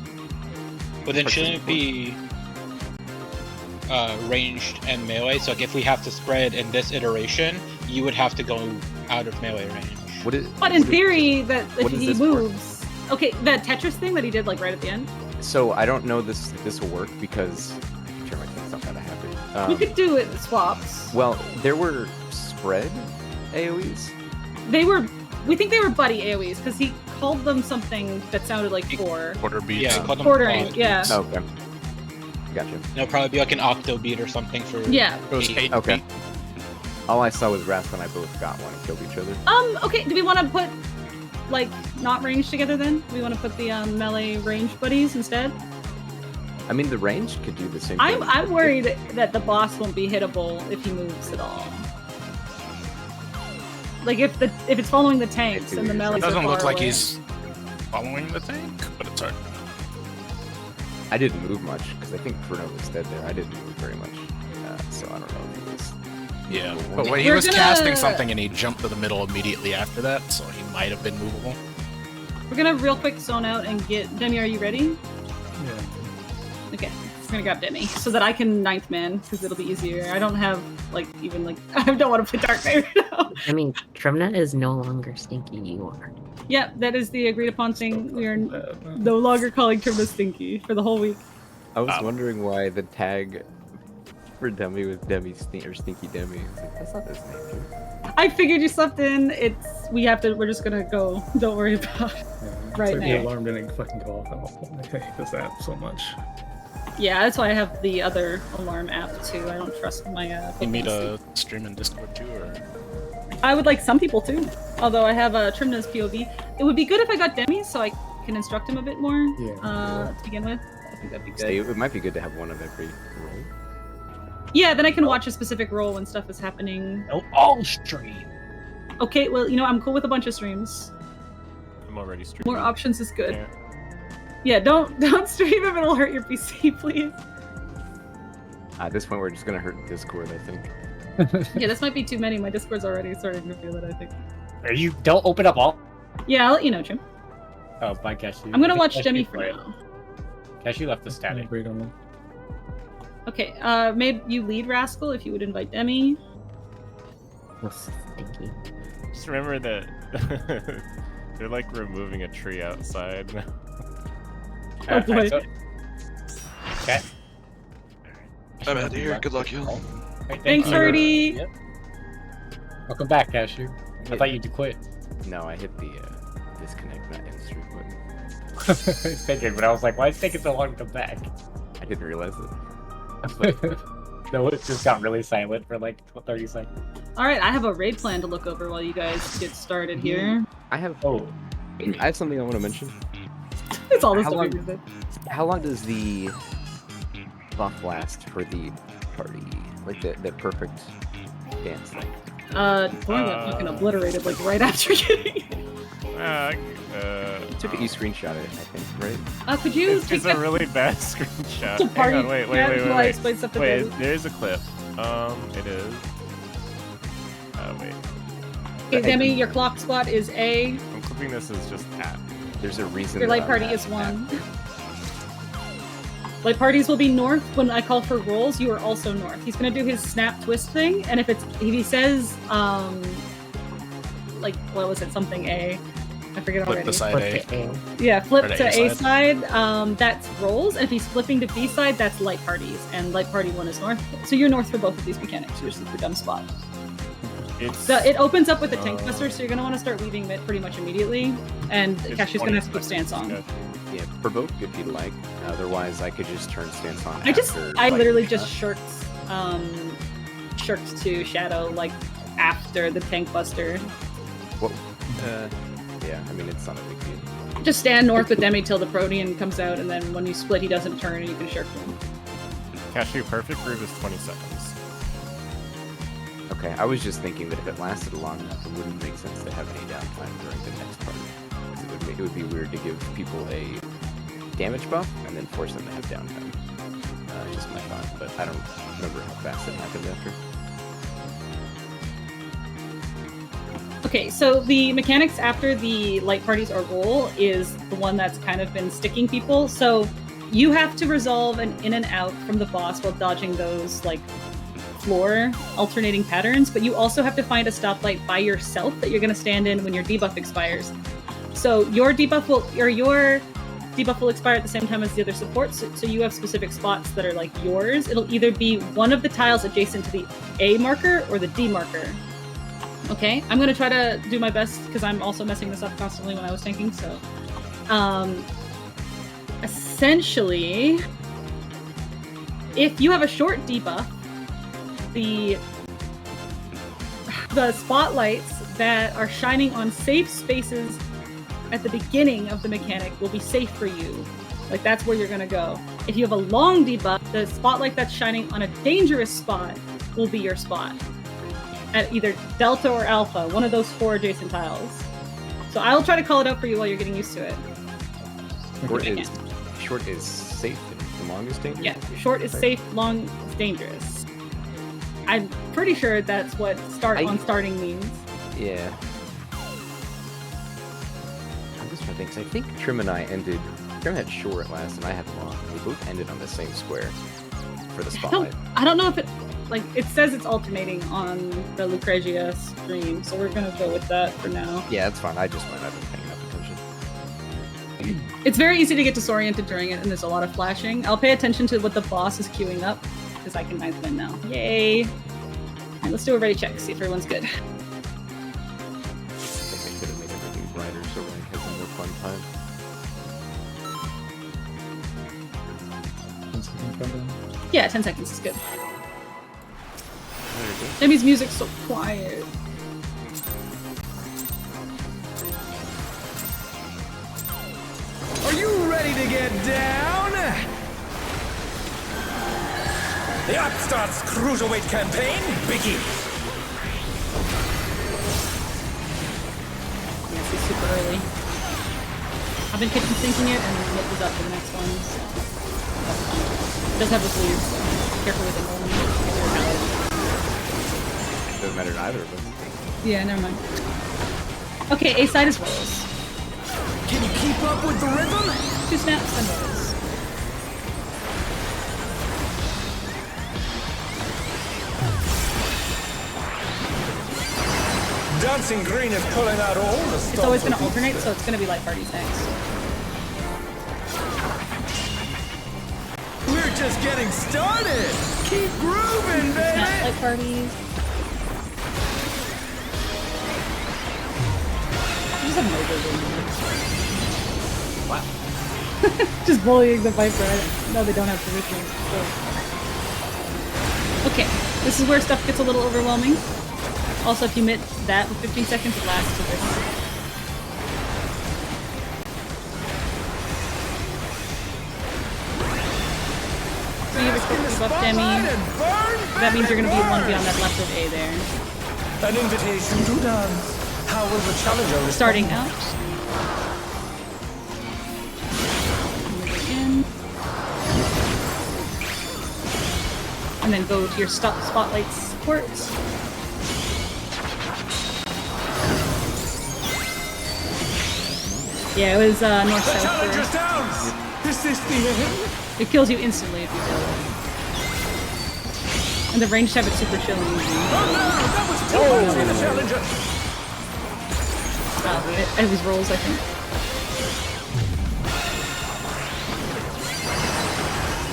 S3: But then shouldn't it be ranged and melee? So like if we have to spread in this iteration, you would have to go out of melee range.
S8: What is?
S2: But in theory, that if
S8: what is
S2: he
S8: this for?
S2: moves, okay, that Tetris thing that he did like right at the end,
S8: So I don't know this will work because I'm sure my thing's not that happy.
S2: we could do it swaps.
S8: Well, there were spread AoEs.
S2: They were, we think they were buddy AoEs because he called them something that sounded like four.
S6: Quarter beats.
S3: Yeah, call them
S2: Quartering,
S3: quad
S2: yeah.
S3: beats.
S8: Okay. Gotcha.
S3: It'll probably be like an octo beat or something for.
S2: Yeah.
S6: It was 8
S8: Okay.
S6: beat.
S8: All I saw was Rascal and I both got one and killed each other.
S2: Okay, do we want to put, like, not range together then? Do we want to put the melee range buddies instead?
S8: I mean, the range could do the same thing.
S2: I'm worried that the boss won't be hittable if he moves at all. Like if it's following the tanks and the melee.
S6: It doesn't look like he's following the tank, but it's hard.
S8: I didn't move much because I think Bruno was dead there. I didn't move very much. so I don't know if it was.
S6: Yeah, but when he
S2: We're
S6: was
S2: gonna-
S6: casting something and he jumped to the middle immediately after that, so he might have been movable.
S2: We're gonna real quick zone out and get Demi. Are you ready?
S12: Yeah.
S2: Okay, we're gonna grab Demi so that I can 9th man because it'll be easier. I don't have even I don't want to play Dark Knight right now.
S5: I mean, Trumna is no longer stinky. You are.
S2: Yeah, that is the agreed upon thing. We are no longer calling Trumna stinky for the whole week.
S8: I was wondering why the tag for Demi was or Stinky Demi. I was like, that's not his name, dude.
S2: I figured you slept in. We're just gonna go. Don't worry about it right
S12: The
S2: now.
S12: alarm didn't fucking go off. I hate this app so much.
S2: Yeah, that's why I have the other alarm app too. I don't trust my.
S6: You need
S2: Pokemon
S6: a stream in Discord too, or?
S2: I would like some people too. Although I have a Trimna's POV. It would be good if I got Demi so I can instruct him a bit more. To begin with. I think that'd be good.
S8: It might be good to have one of every role.
S2: Yeah, then I can watch a specific role when stuff is happening.
S4: No, all stream.
S2: Okay, well, I'm cool with a bunch of streams.
S1: I'm already streaming.
S2: More options is good.
S1: Yeah.
S2: Yeah, don't stream if it'll hurt your PC, please.
S8: At this point, we're just gonna hurt Discord, I think.
S2: Yeah, this might be too many. My Discord's already starting to feel it, I think.
S4: Are you don't open up all?
S2: Yeah, I'll let you know, Jim.
S4: Oh, bye, Cashew.
S2: I'm gonna
S4: I think
S2: watch
S4: Cashew
S2: Demi for
S4: played.
S2: now.
S4: Cashew left the static.
S12: Agreed on that.
S2: Okay, maybe you lead Rascal if you would invite Demi.
S5: Stinky.
S1: Just remember that they're like removing a tree outside.
S2: Oh boy.
S4: Okay.
S9: I'm out of here. Good luck, y'all.
S2: Thanks, Hardy.
S4: Yep. Welcome back, Cashew. I thought you'd quit.
S8: No, I hit the disconnect, not end stream button.
S4: I figured, but I was like, why is it taking so long to come back?
S8: I didn't realize it.
S4: No, it just got really silent for like 30 seconds.
S2: All right, I have a raid plan to look over while you guys get started here.
S8: I have something I want to mention.
S2: It's all this
S8: How
S2: stuff.
S8: long-
S2: we did.
S8: How long does the buff last for the party? Like the perfect dance thing?
S2: Thorn got fucking obliterated like right after getting.
S8: Took you screenshot it, I think, right?
S2: Could you
S1: It's
S2: take
S1: a really bad screenshot.
S2: To party
S1: Hang on, wait.
S2: chat while I explain stuff to
S1: Wait,
S2: David?
S1: there's a clip. It is. Wait.
S2: Okay, Demi, your clock spot is A.
S1: I'm clipping this as just at.
S8: There's a reason.
S2: Your light party is 1. Light parties will be north. When I call for rolls, you are also north. He's gonna do his snap twist thing, and if he says like what was it, something A, I forget
S6: Flip
S2: already.
S6: the side A.
S2: Yeah, flip
S6: Or to
S2: to
S6: A
S2: A side. That's rolls, and if he's flipping to B side, that's light parties, and light party 1 is north. So you're north for both of these mechanics. You're super dumb spot. It opens up with a tank buster, so you're gonna want to start weaving it pretty much immediately, and Cashew's gonna have to put stance on.
S8: Yeah, provoke if you'd like. Otherwise, I could just turn stance on.
S2: I literally just shirked to Shadow like after the tank buster.
S8: What? Yeah, I mean it's not a big deal.
S2: Just stand north with Demi till the Protean comes out, and then when you split, he doesn't turn, and you can shirk him.
S1: Cashew, perfect groove is 20 seconds.
S8: Okay, I was just thinking that if it lasted long enough, it wouldn't make sense to have any downtime during the next party. 'Cause it would be weird to give people a damage buff and then force them to have downtime. Just my thought, but I don't remember how fast it happened after.
S2: Okay, so the mechanics after the light parties or roll is the one that's kind of been sticking people. So you have to resolve an in and out from the boss while dodging those like floor alternating patterns, but you also have to find a stoplight by yourself that you're going to stand in when your debuff expires. So your debuff will expire at the same time as the other supports, so you have specific spots that are like yours. It'll either be one of the tiles adjacent to the A marker or the D marker. Okay, I'm gonna try to do my best because I'm also messing this up constantly when I was thinking. So, essentially, if you have a short debuff, the spotlights that are shining on safe spaces at the beginning of the mechanic will be safe for you. Like that's where you're gonna go. If you have a long debuff, the spotlight that's shining on a dangerous spot will be your spot. At either Delta or Alpha, one of those 4 adjacent tiles. So I'll try to call it out for you while you're getting used to it.
S8: Short is safe and long is dangerous?
S2: Yeah, short is safe, long is dangerous. I'm pretty sure that's what on starting means.
S8: Yeah. I'm just trying to think, 'cause I think Trim and I ended. Trim had short last, and I had long. We both ended on the same square for the spotlight.
S2: I don't know if it it says it's alternating on the Lucrezia stream, so we're gonna go with that for now.
S8: Yeah, that's fine. I just might not have been paying enough attention.
S2: It's very easy to get disoriented during it, and there's a lot of flashing. I'll pay attention to what the boss is queuing up, because I can knife win now. Yay! Alright, let's do a ready check, see if everyone's good.
S8: I think they could have made everything brighter so Rank has a more fun time.
S2: Yeah, 10 seconds is good. Demi's music's so quiet.
S10: Are you ready to get down? The Upstarts Cruiserweight campaign begins.
S2: Yes, it's super early. I've been kitchen sinking it and it was up for the next one. So that's fine. It does have a sleeve, so be careful with it.
S8: Doesn't matter to either of us.
S2: Yeah, never mind. Okay, A side is rolls.
S10: Can you keep up with the rhythm?
S2: 2 snaps and rolls.
S10: Dancing Green is pulling out all the stops.
S2: It's always going to alternate, so it's going to be light parties next.
S10: We're just getting started. Keep grooving, baby.
S2: Snap light parties. Just a mojo game.
S8: Wow.
S2: Just bullying the Viper. No, they don't have permission. So. Okay, this is where stuff gets a little overwhelming. Also, if you miss that with 15 seconds, it lasts to this. So you have a quick buff Demi. That means you're going to be one beyond that left of A there.
S10: An invitation to dance. How will the challenger respond?
S2: Starting out. Move in. And then go to your spotlight support. Yeah, it was north-south first.
S10: Down. Is this the end?
S2: It kills you instantly if you kill it. And the ranged have it super chill and easy.
S10: Oh no, that was too much for the challenger.
S2: It was rolls, I think.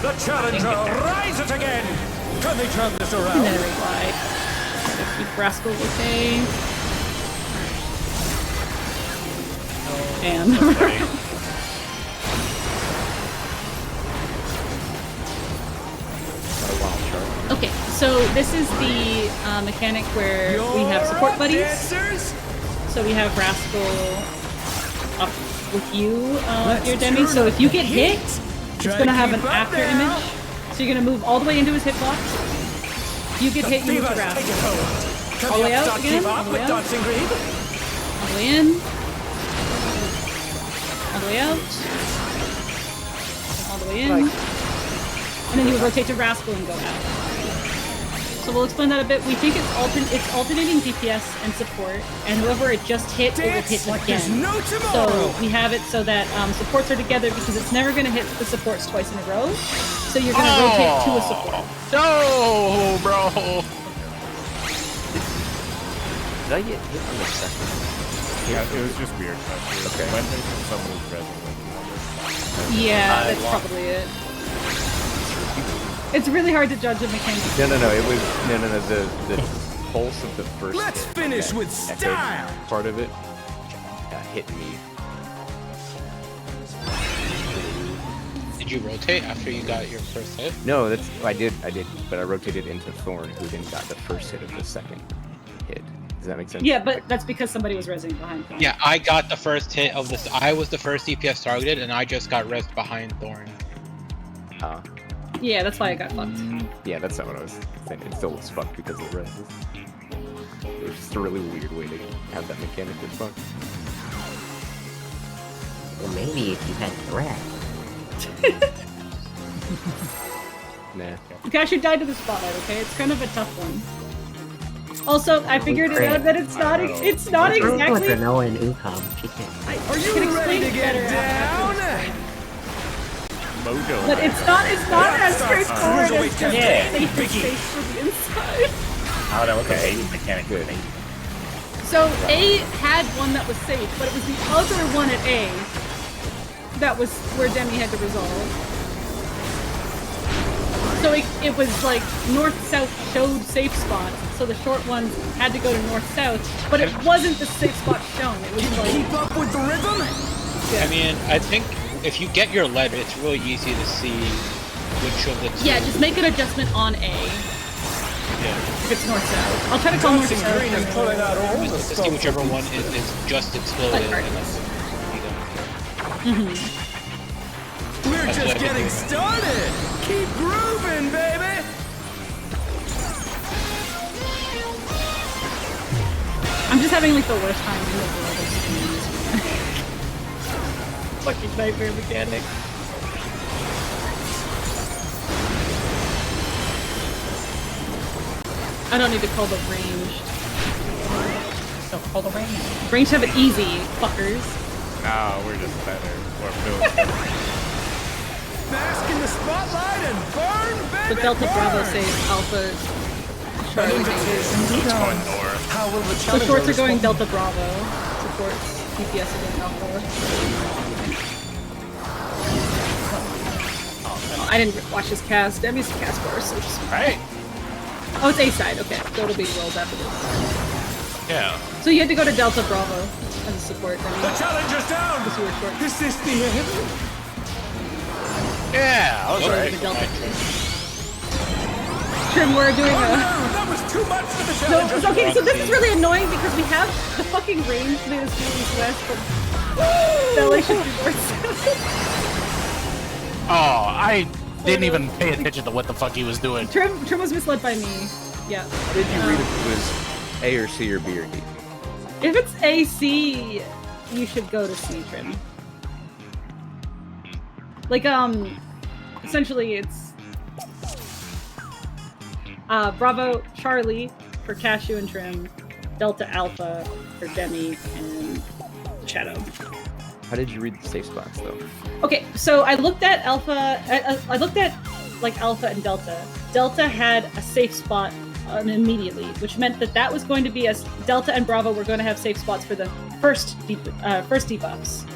S10: The challenger rises again. Can they turn this around?
S2: And then a reply. Keep Rascal okay. And okay, so this is the mechanic where we have support buddies.
S10: Dancers?
S2: So we have Rascal up with you, your Demi. So if you get hit, it's gonna have an after image. So you're gonna move all the way into his hitbox. If you get hit, you move to Rascal. All the way out again. All the way out. All the way in. All the way out. All the way in. And then you would rotate to Rascal and go out. So we'll explain that a bit. We think it's alternating DPS and support, and whoever it just hit, it will hit again. So we have it so that supports are together because it's never going to hit the supports twice in a row. So you're going to rotate to a support.
S6: No, bro.
S8: Did I get hit on the second?
S1: Yeah, it was just weird.
S8: Okay.
S1: When someone was resident.
S2: Yeah, that's probably it. It's really hard to judge a mechanic.
S8: No. It was the pulse of the first.
S10: Let's finish with style.
S8: Part of it hit me.
S3: Did you rotate after you got your first hit?
S8: No, I did, but I rotated into Thorn, who then got the first hit of the second hit. Does that make sense?
S2: Yeah, but that's because somebody was rezzing behind Thorn.
S3: Yeah, I got the first hit of this. I was the first DPS targeted, and I just got rezzed behind Thorn.
S2: Yeah, that's why I got fucked.
S8: Yeah, that's not what I was saying. It still was fucked because of reses. It was just a really weird way to have that mechanic get fucked.
S5: Well, maybe if you had threat.
S8: Nah.
S2: Cashew died to the spotlight, okay? It's kind of a tough one. Also, I figured it out that it's not exactly...
S5: With Renoa and Ukam, she can't.
S10: Are you ready to get down?
S1: Mojo.
S2: But it's not as straightforward as just
S4: Yeah.
S2: safe space for the inside.
S4: Oh, no, look at A's mechanic.
S8: Good.
S2: So A had one that was safe, but it was the other one at A that was where Demi had to resolve. So it was like north-south showed safe spots, so the short ones had to go to north-south, but it wasn't the safe spot shown. It was like...
S10: Keep up with the rhythm?
S2: Yeah.
S3: I mean, I think if you get your lead, it's really easy to see which of the two.
S2: Yeah, just make an adjustment on A.
S3: Yeah.
S2: If it's north-south. I'll try to call north-south.
S10: Green is pulling out all the
S3: To see whichever one is just exploded.
S2: Like,
S3: And then
S10: We're just getting started. Keep grooving, baby.
S2: I'm just having like the worst time in the world of streams. Fucking nightmare mechanic. I don't need to call the ranged.
S4: Don't call the range.
S2: Ranged have it easy, fuckers.
S1: No, we're just better. Or built.
S10: Bask in the spotlight and burn, baby.
S2: The Delta Bravo saves Alpha Charlie.
S10: How will the
S2: So shorts are going Delta Bravo. Supports DPS against Alpha. Oh, I didn't watch his cast. Demi's cast first, which is
S6: Right.
S2: Oh, it's A side. Okay, so it'll be rolled after this.
S6: Yeah.
S2: So you had to go to Delta Bravo as a support. Then
S10: The challenger's down.
S2: because you were short.
S10: Is this the end?
S6: Yeah, I was
S2: So
S6: right.
S2: the Delta Trim, we're doing
S10: Oh,
S2: a.
S10: no, that was too much for the
S2: No,
S10: challenger.
S2: it's okay. So this is really annoying because we have the fucking range made us do east-west, but Belly should do north.
S6: Oh, I didn't even pay attention to what the fuck he was doing.
S2: Trim was misled by me. Yeah.
S8: How did you read if it was A or C or B or D?
S2: If it's AC, you should go to C, Trim. Like, essentially it's Bravo Charlie for Cashew and Trim, Delta Alpha for Demi and Shadow.
S8: How did you read the safe spots though?
S2: Okay, so I looked at Alpha. I looked at like Alpha and Delta. Delta had a safe spot immediately, which meant that was going to be Delta and Bravo were going to have safe spots for the first debuffs,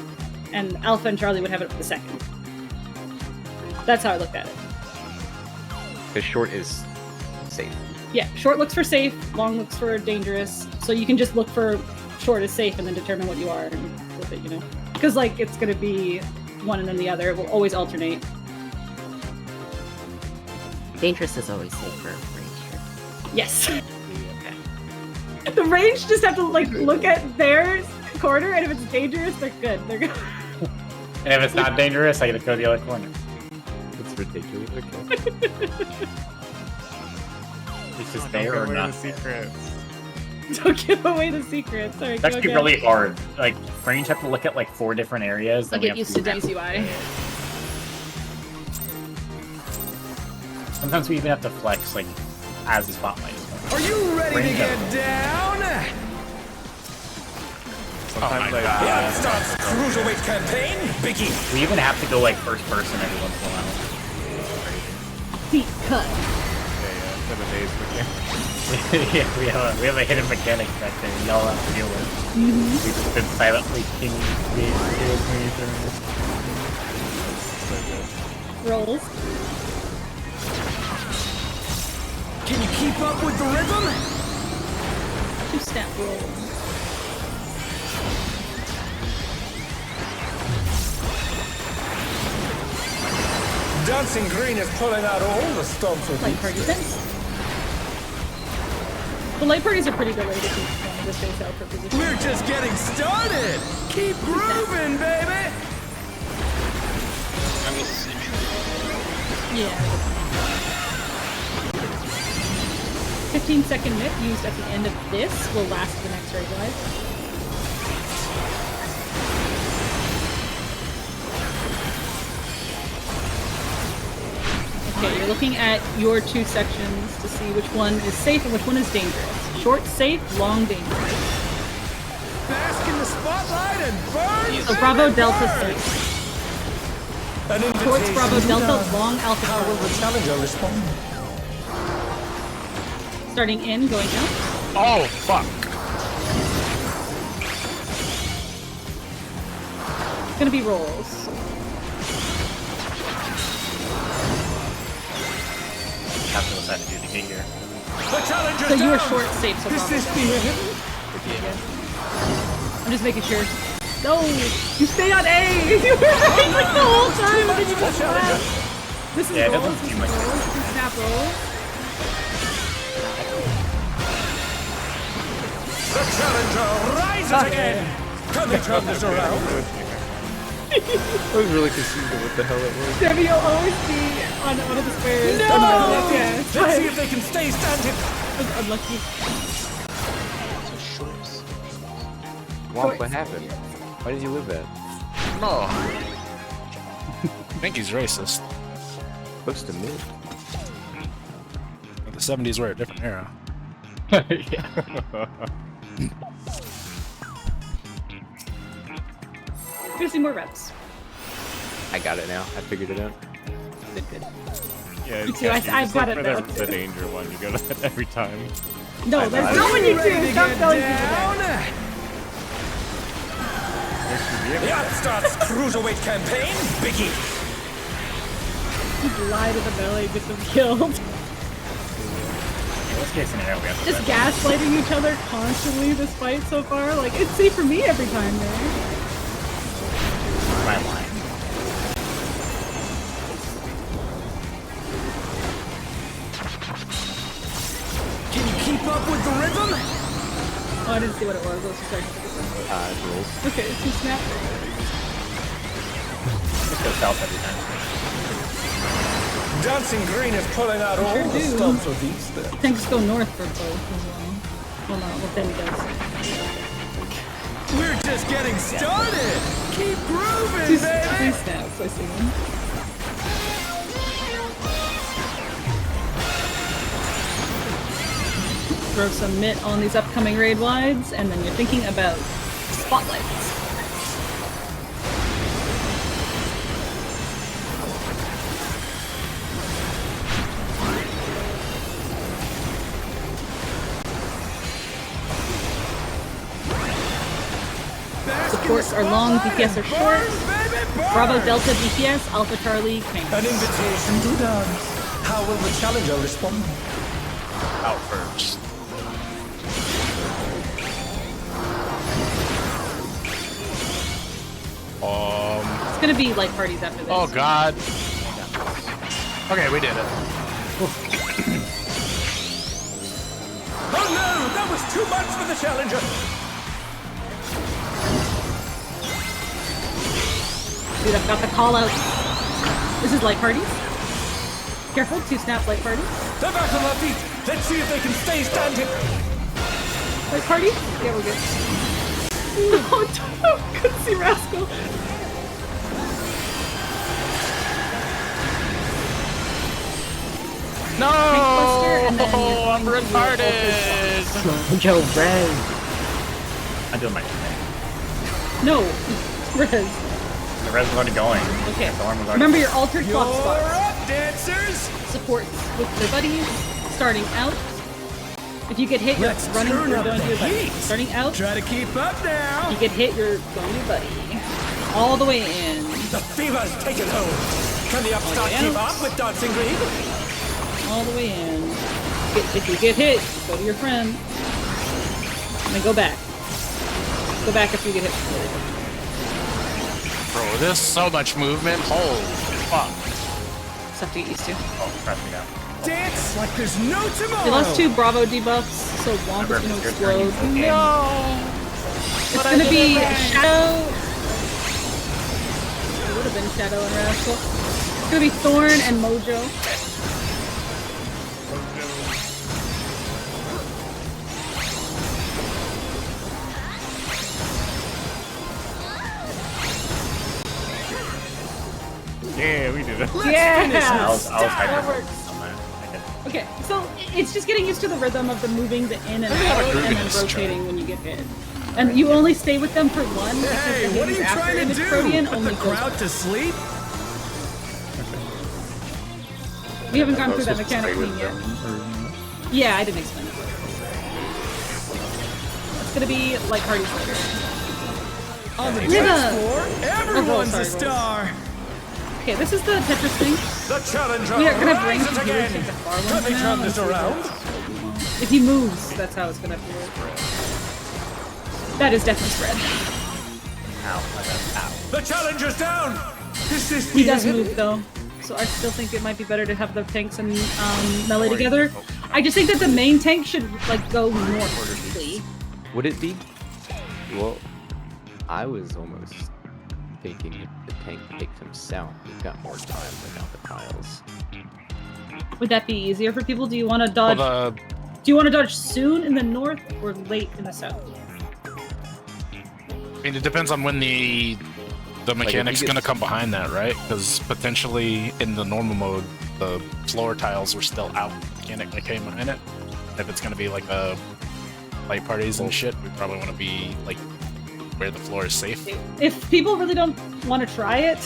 S2: and Alpha and Charlie would have it for the second. That's how I looked at it.
S8: Because short is safe.
S2: Yeah, short looks for safe, long looks for dangerous. So you can just look for short as safe and then determine what you are and with it, you know. Because like it's gonna be one and then the other. It will always alternate.
S5: Dangerous is always safe for range.
S2: Yes. The range just have to like look at their corner, and if it's dangerous, they're good. They're good.
S4: And if it's not dangerous, I get to go to the other corner.
S8: It's ridiculous. Okay.
S4: It's just
S1: Don't
S4: there
S1: give
S4: or
S1: away
S4: not.
S1: the secrets.
S2: Don't give away the secrets. Sorry,
S4: It's
S2: go
S4: actually
S2: again.
S4: really hard. Like, range have to look at like 4 different areas.
S2: I'll
S4: then we
S2: get
S4: have
S2: used to Demi's UI.
S4: Sometimes we even have to flex like as the spotlight is going.
S10: Are you ready
S4: Range
S10: to get
S4: up.
S10: down?
S1: Sometimes
S6: my
S1: I
S10: Here starts Cruiserweight campaign, Biggie.
S4: We even have to go like first person every once in a while.
S2: Deep cut.
S1: Yeah, for the days for game.
S4: Yeah, we have a hidden mechanic that y'all have to deal with. We've just been silently king
S2: Rolls.
S10: Can you keep up with the rhythm?
S2: 2-step rolls.
S10: Dancing Green is pulling out all the stops with
S2: Light party sense. The light parties are pretty delayed if you want to space out for position.
S10: We're just getting started. Keep grooving, baby.
S2: Yeah. 15-second nip used at the end of this will last the next raid live. Okay, you're looking at your two sections to see which one is safe and which one is dangerous. Short safe, long dangerous.
S10: Bask in the spotlight and burn.
S2: So Bravo Delta safe. Short's Bravo Delta, long Alpha
S10: How will the challenger respond?
S2: Starting in, going out.
S6: Oh, fuck.
S2: It's gonna be rolls.
S4: Have to decide to do the king here.
S10: The challenger
S2: So you were
S10: down.
S2: short safe, so
S10: Is
S2: Bravo
S10: this
S2: Delta.
S10: the end?
S2: I'm just making sure. No! You stay on A! You were right like the whole time, and then you just left. This is
S4: Yeah, it
S2: rolls,
S4: doesn't
S2: this
S4: seem
S2: is
S4: like
S2: rolls, this is snap rolls.
S10: The challenger rises again. Can they turn this around?
S8: I was really confused at what the hell it was.
S2: Debbie, you'll always be on one of the squares.
S10: No!
S2: Yeah, it's
S10: Let's see
S2: fine.
S10: if they can stay standing.
S2: It's unlucky.
S8: Womp, what happened? Why did you live that?
S6: No. I think he's racist.
S8: Looks to me.
S6: The 70s were a different era.
S4: Yeah.
S2: Gonna see more reps.
S8: I got it now. I figured it out.
S1: Yeah,
S2: Me too,
S1: Cassie,
S2: I've
S1: just look
S2: got it
S1: for
S2: now.
S1: the danger one. You go to that every time.
S2: No, that's not what you do. Stop telling people that.
S10: The Upstarts Cruiserweight campaign, Biggie.
S2: Just lie to the belly, get them killed.
S4: Worst case scenario, we have to
S2: Just gaslighting each other constantly this fight so far. Like, it's safe for me every time, man.
S4: my line.
S10: Can you keep up with the rhythm?
S2: Oh, I didn't see what it was. I was just starting to think
S8: It rolls.
S2: okay, it's two snap.
S4: Just go south every time.
S10: Dancing Green is pulling out all
S2: Sure
S10: the
S2: do.
S10: stops with these steps.
S2: I think just go north for both as well. Well, no, well, then he does.
S10: We're just getting started. Keep grooving,
S2: Two
S10: baby.
S2: snaps, I see one. Throw some mitt on these upcoming raid wides, and then you're thinking about spotlights. Supports are long, DPS are short. Bravo Delta DPS, Alpha Charlie King.
S10: An invitation to dance. How will the challenger respond?
S6: Out first.
S2: It's gonna be like parties after this.
S6: Oh god. Okay, we did it.
S10: Oh no, that was too much for the challenger.
S2: Dude, I've got the call out. This is light parties. Careful, two snap light parties.
S10: They're back on their feet. Let's see if they can stay standing.
S2: Light party? Yeah, we're good. No, couldn't see Rascal.
S6: No!
S2: And then
S6: I'm retarded!
S5: Joe Red.
S4: I'm doing my thing.
S2: No, Rez.
S4: The res was already going.
S2: Okay.
S4: The alarm was already
S2: Remember your altered clock
S10: You're
S2: spots.
S10: up, dancers.
S2: Supports with their buddies. Starting out. If you get hit, you're
S10: Let's
S2: running.
S10: turn
S2: You're
S10: up
S2: going to
S10: the
S2: your buddy.
S10: heat.
S2: Starting out.
S10: Try to keep up now.
S2: If you get hit, you're going to your buddy. All the way in.
S10: The fever's taken hold. Can the upstart
S2: yeah.
S10: keep up with Dancing Green?
S2: All the way in. If you get hit, go to your friend. And then go back. Go back after you get hit.
S6: Bro, there's so much movement. Holy fuck.
S2: Stuff to get used to.
S4: Oh, press me down.
S10: Dance like there's no tomorrow.
S2: You lost 2 Bravo debuffs, so Womp is going to explode.
S6: No!
S2: It's going to be Shadow. It would have been Shadow and Rascal. It's going to be Thorn and Mojo.
S1: Yeah, we did it.
S2: Yeah!
S4: I was
S2: That
S4: hyper
S2: works.
S4: focused on that. I did.
S2: Okay, so it's just getting used to the rhythm of the moving the in and out and then rotating when you get hit. And you only stay with them for one.
S10: Hey, what are you trying to do?
S2: Arcadion
S10: Put
S2: only
S10: the
S2: goes
S10: crowd
S2: one.
S10: to sleep?
S2: We haven't gone
S11: I
S2: through
S11: was
S2: that
S11: supposed to
S2: mechanic
S11: stay
S2: clean
S11: with
S2: yet.
S11: them.
S2: Yeah, I didn't explain it. It's gonna be like Hardy's later.
S10: On the
S2: Rhythm.
S10: dance floor, everyone's
S2: sorry,
S10: a star.
S2: Okay, this is the Tetris thing.
S10: The challenger
S2: We are gonna have range
S10: rises
S2: to
S10: again.
S2: take the far ones
S10: Nothing
S2: now.
S10: turned this around.
S2: If he moves, that's how it's gonna have to work. That is definitely spread.
S4: Ow, my bad. Ow.
S10: The challenger's down. Is this
S2: He
S10: the
S2: does
S10: end?
S2: move though, so I still think it might be better to have the tanks and melee together. I just think that the main tank should like go more quickly.
S8: Would it be? Well, I was almost thinking if the tank takes him south, we've got more time without the tiles.
S2: Would that be easier for people? Do you want to dodge?
S6: Well,
S2: Do you want to dodge soon in the north or late in the south?
S6: I mean, it depends on when the mechanic's
S8: gets-
S6: gonna come behind that, right? Because potentially in the normal mode, the floor tiles were still out. The mechanic that came behind it. If it's gonna be like a light parties and shit, we probably want to be like where the floor is safe.
S2: If people really don't want to try it,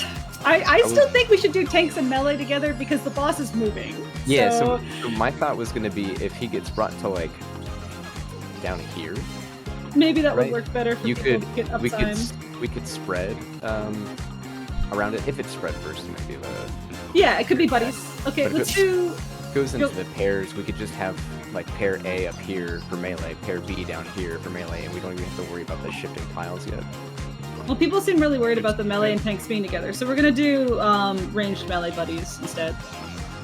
S2: I still think we should do tanks and melee together because the boss is moving.
S8: Yeah, so my thought was going to be if he gets brought to like down here,
S2: maybe that
S8: right?
S2: would work better for
S8: you
S2: people
S8: could
S2: to get uptime.
S8: we could spread around it. If it's spread first, it might be the
S2: Yeah, it could be buddies. Okay,
S8: But if
S2: let's
S8: it
S2: do.
S8: goes into
S2: Go-
S8: the pairs. We could just have like pair A up here for melee, pair B down here for melee, and we don't even have to worry about the shifting tiles yet.
S2: Well, people seem really worried about the melee and tanks being together, so we're gonna do ranged melee buddies instead.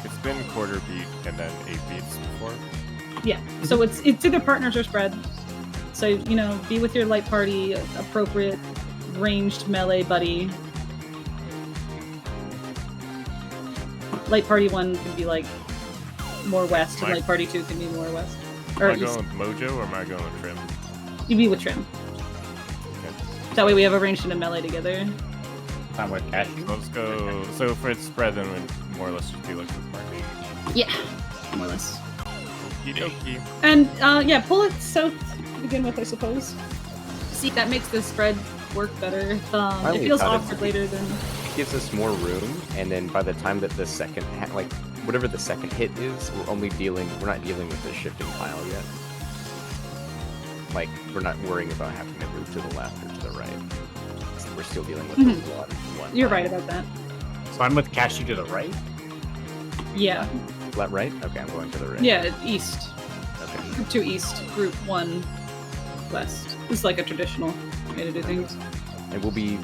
S1: It's been quarter beat and then 8 beats before.
S2: Yeah, so it's either partners or spread. So you know, be with your light party, appropriate ranged melee buddy. Light party 1 can be like more west, and
S1: Mike?
S2: light party 2 can be more west
S1: Am
S2: or
S1: I
S2: east.
S1: going with Mojo or am I going with Trim?
S2: You be with Trim. That way we have a ranged and a melee together.
S4: I'm with Cashew.
S1: So let's go. So for its spread, then we'd more or less just be like March.
S2: Yeah, more or less.
S1: Okie dokie.
S2: And yeah, pull it south to begin with, I suppose. See, that makes the spread work better. If,
S8: I
S2: it feels
S8: thought
S2: awkward later than.
S8: It gives us more room, and then by the time that the second like whatever the second hit is, we're not dealing with the shifting tile yet. Like we're not worrying about having to move to the left or to the right. So we're still dealing with the one.
S2: You're
S8: tile.
S2: right about that.
S4: So I'm with Cashew to the right.
S2: Yeah.
S8: Left, right? Okay, I'm going to the right.
S2: Yeah, east.
S8: Okay.
S2: Group 2 east, group 1 west. It's like a traditional way to do things.
S8: And we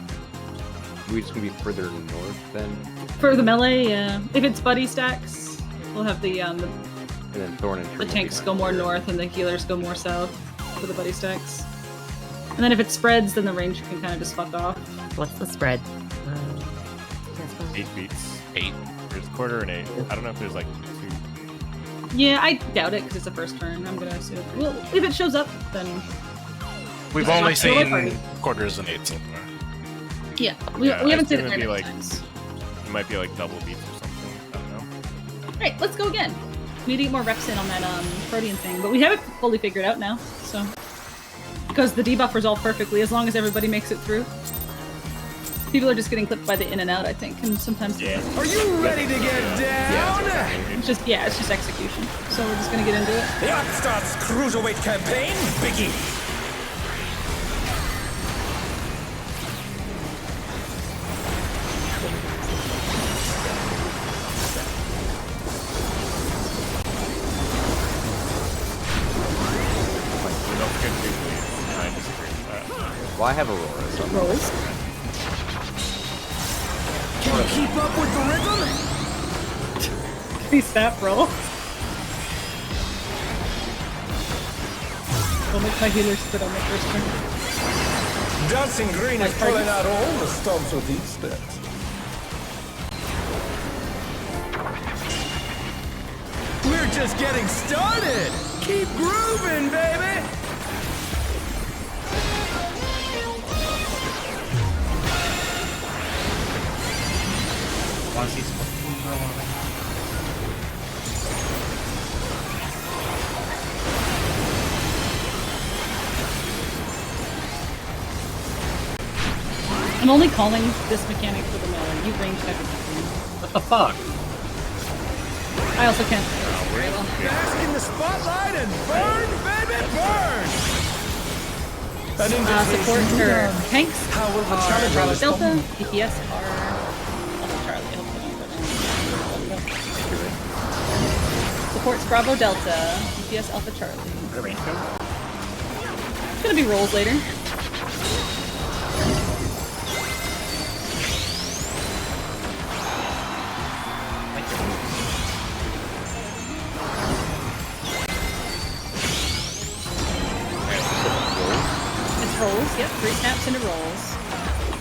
S8: just gonna be further north then,
S2: For the melee, yeah. If it's buddy stacks, we'll have the
S8: and then Thorn and Trim
S2: the
S8: will be
S2: tanks
S8: down
S2: go more
S8: here.
S2: north and the healers go more south for the buddy stacks. And then if it spreads, then the range can kind of just fuck off.
S5: What's the spread?
S1: 8 beats.
S6: 8.
S1: There's quarter and 8. I don't know if there's like 2.
S2: Yeah, I doubt it because it's the first turn. I'm gonna assume. Well, if it shows up, then
S6: We've
S2: Yeah,
S6: only
S2: not the light party.
S6: seen quarters and 8 so far.
S2: yeah, we
S1: Yeah,
S2: haven't
S1: I
S2: seen it
S1: assume it'd
S2: very
S1: be
S2: many
S1: like-
S2: times.
S1: It might be like double beats or something. I don't know.
S2: Right, let's go again. We need to get more reps in on that Protean thing, but we have it fully figured out now. So because the debuff resolved perfectly, as long as everybody makes it through. People are just getting clipped by the in and out, I think, and sometimes
S1: Yeah.
S10: Are you ready to get down?
S2: it's just execution. So we're just gonna get into it.
S10: The Arcadion Cruiserweight campaign, Biggie.
S1: We don't get too pleased. I disagree with that.
S8: Well, I have Aurora, so I'm
S2: Rolls.
S10: Can you keep up with the rhythm?
S2: These staff rolls. We'll make my healers sit on the first turn.
S10: Dancing Green is pulling out all the stops with these steps. We're just getting started. Keep grooving, baby.
S4: want to see Scorpion for a while.
S2: I'm only calling this mechanic for the melee. You ranged everything.
S4: What the fuck?
S2: I also can't very well.
S10: Bask in the spotlight and burn, baby, burn! An invitation
S2: Support
S10: to
S2: for
S10: dance.
S2: tanks
S10: How will the
S2: are
S10: challenger
S2: Bravo
S10: respond?
S2: Delta, DPS are Alpha Charlie. Supports Bravo Delta, DPS Alpha Charlie.
S4: Where the range go?
S2: It's gonna be rolls later. It's rolls, yep, 3 snaps into rolls.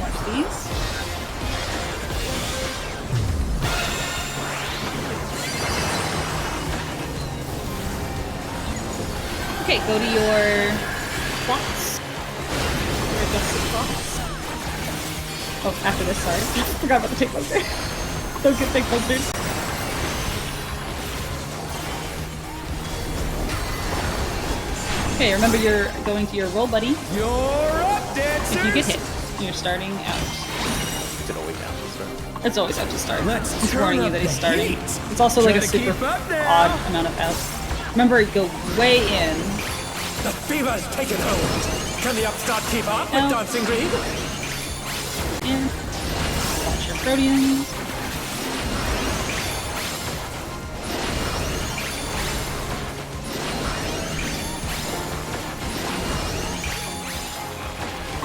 S2: Watch these. Okay, go to your plots. Your adjusted plots. Oh, after this, sorry. Forgot about the take poster. Don't get take posters. Okay, remember you're going to your roll buddy.
S10: You're up, dancers!
S2: If you get hit, you're starting out.
S8: Is it always out to start?
S2: It's always out to start.
S10: Let's
S2: Just
S10: turn
S2: warning you
S10: up
S2: that he's
S10: the
S2: starting.
S10: heat.
S2: It's also like
S10: Try
S2: a
S10: to
S2: super
S10: keep up now.
S2: odd amount of outs. Remember, go way in.
S10: The fever's taken hold. Can the upstart keep up with
S2: Out.
S10: Dancing Greed?
S2: And watch your Proteans.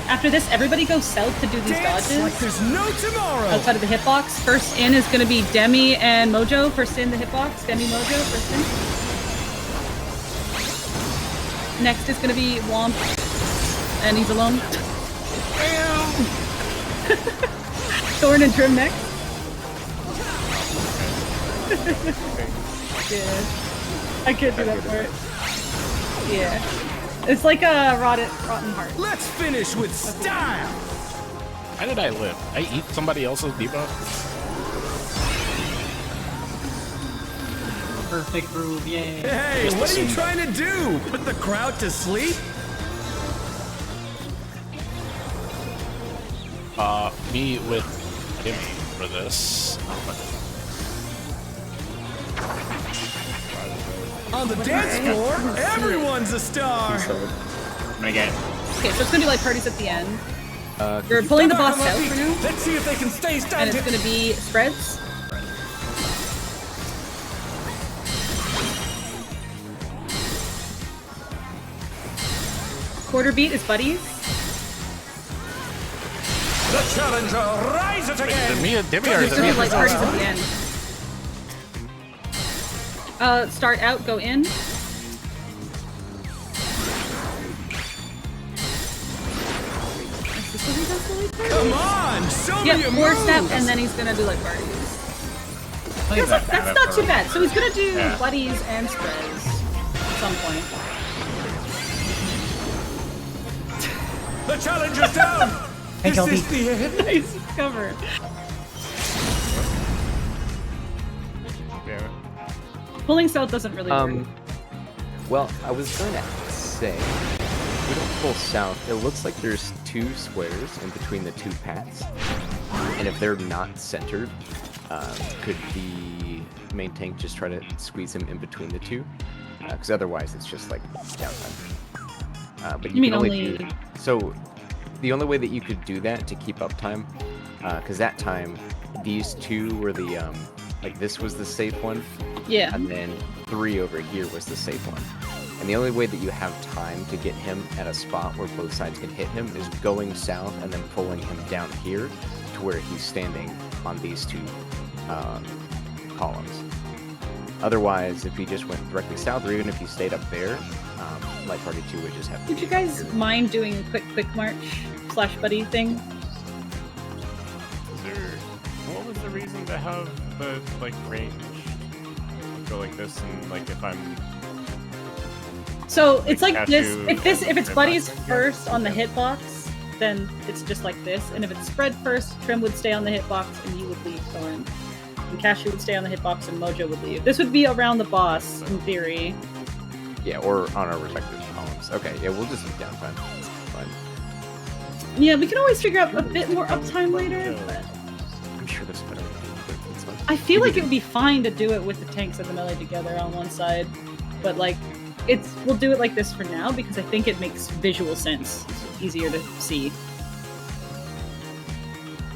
S2: After this, everybody go south to do these
S10: Dance
S2: dodges.
S10: like there's no tomorrow.
S2: Outside of the hitbox. First in is going to be Demi and Mojo. First in the hitbox. Demi, Mojo, first in. Next is going to be Womp. And he's alone. Thorn and Trim next. Yeah. I can't do that part. Yeah. It's like a rotten heart.
S10: Let's finish with style.
S6: How did I live? I eat somebody else's debuff?
S4: Perfect groove, yay.
S10: Hey,
S6: Just
S10: what are you
S6: assume
S10: trying to do? Put the crowd to sleep?
S6: Me with Timmy for this.
S10: On the dance floor, everyone's a star.
S4: I'm gonna get
S2: Okay, so it's going to be like parties at the end.
S8: Could
S2: You're
S8: you-
S2: pulling the
S10: Come on,
S2: boss out
S10: feet.
S2: for now.
S10: Let's see if they can stay
S2: And
S10: standing.
S2: it's going to be spreads. Quarter beat is buddies.
S10: The challenger rises again.
S6: Demi or
S2: There's going to be like parties at the end. Start out, go in. Is this what he does to like parties?
S10: Come on, show me
S2: Yep,
S10: your
S2: 4
S10: moves.
S2: step, and then he's gonna do like parties.
S4: Plays
S2: That's,
S4: that
S2: that's not too bad. So he's gonna do
S4: Yeah.
S2: buddies and spreads at some point.
S10: The challenger's down.
S4: Hey,
S10: Is
S4: Kelby.
S10: this the end?
S2: Nice cover.
S1: Damn it.
S2: Pulling south doesn't really work.
S8: Well, I was going to say, if we don't pull south, it looks like there's 2 squares in between the 2 paths. And if they're not centered, could the main tank just try to squeeze him in between the 2? Because otherwise it's just like downtime. But
S2: You mean
S8: can
S2: only-
S8: do... So, the only way that you could do that to keep up time, because that time, these 2 were the, like this was the safe one,
S2: Yeah.
S8: and then 3 over here was the safe one. And the only way that you have time to get him at a spot where both sides can hit him is going south and then pulling him down here to where he's standing on these 2 columns. Otherwise, if he just went directly south, or even if he stayed up there, Light Party 2 would just have to
S2: Would
S8: be
S2: you guys mind doing a quick march / buddy thing?
S1: Is there, what was the reason to have the like range go like this and like if I'm
S2: So it's like
S1: Catch
S2: this.
S1: you
S2: If it's
S1: and
S2: buddies
S1: back, yeah.
S2: first on the hitbox, then it's just like this. And if it's spread first, Trim would stay on the hitbox and you would leave Thorn. and Cashew would stay on the hitbox, and Mojo would leave. This would be around the boss, in theory.
S8: Yeah, or on our respective columns. Okay, yeah, we'll just use downtime. It's fine.
S2: Yeah, we can always figure out a bit more uptime later, but
S8: I'm sure there's a better way to do it. It's fine.
S2: I feel like it would be fine to do it with the tanks and the melee together on one side, but like, we'll do it like this for now because I think it makes visual sense. It's easier to see.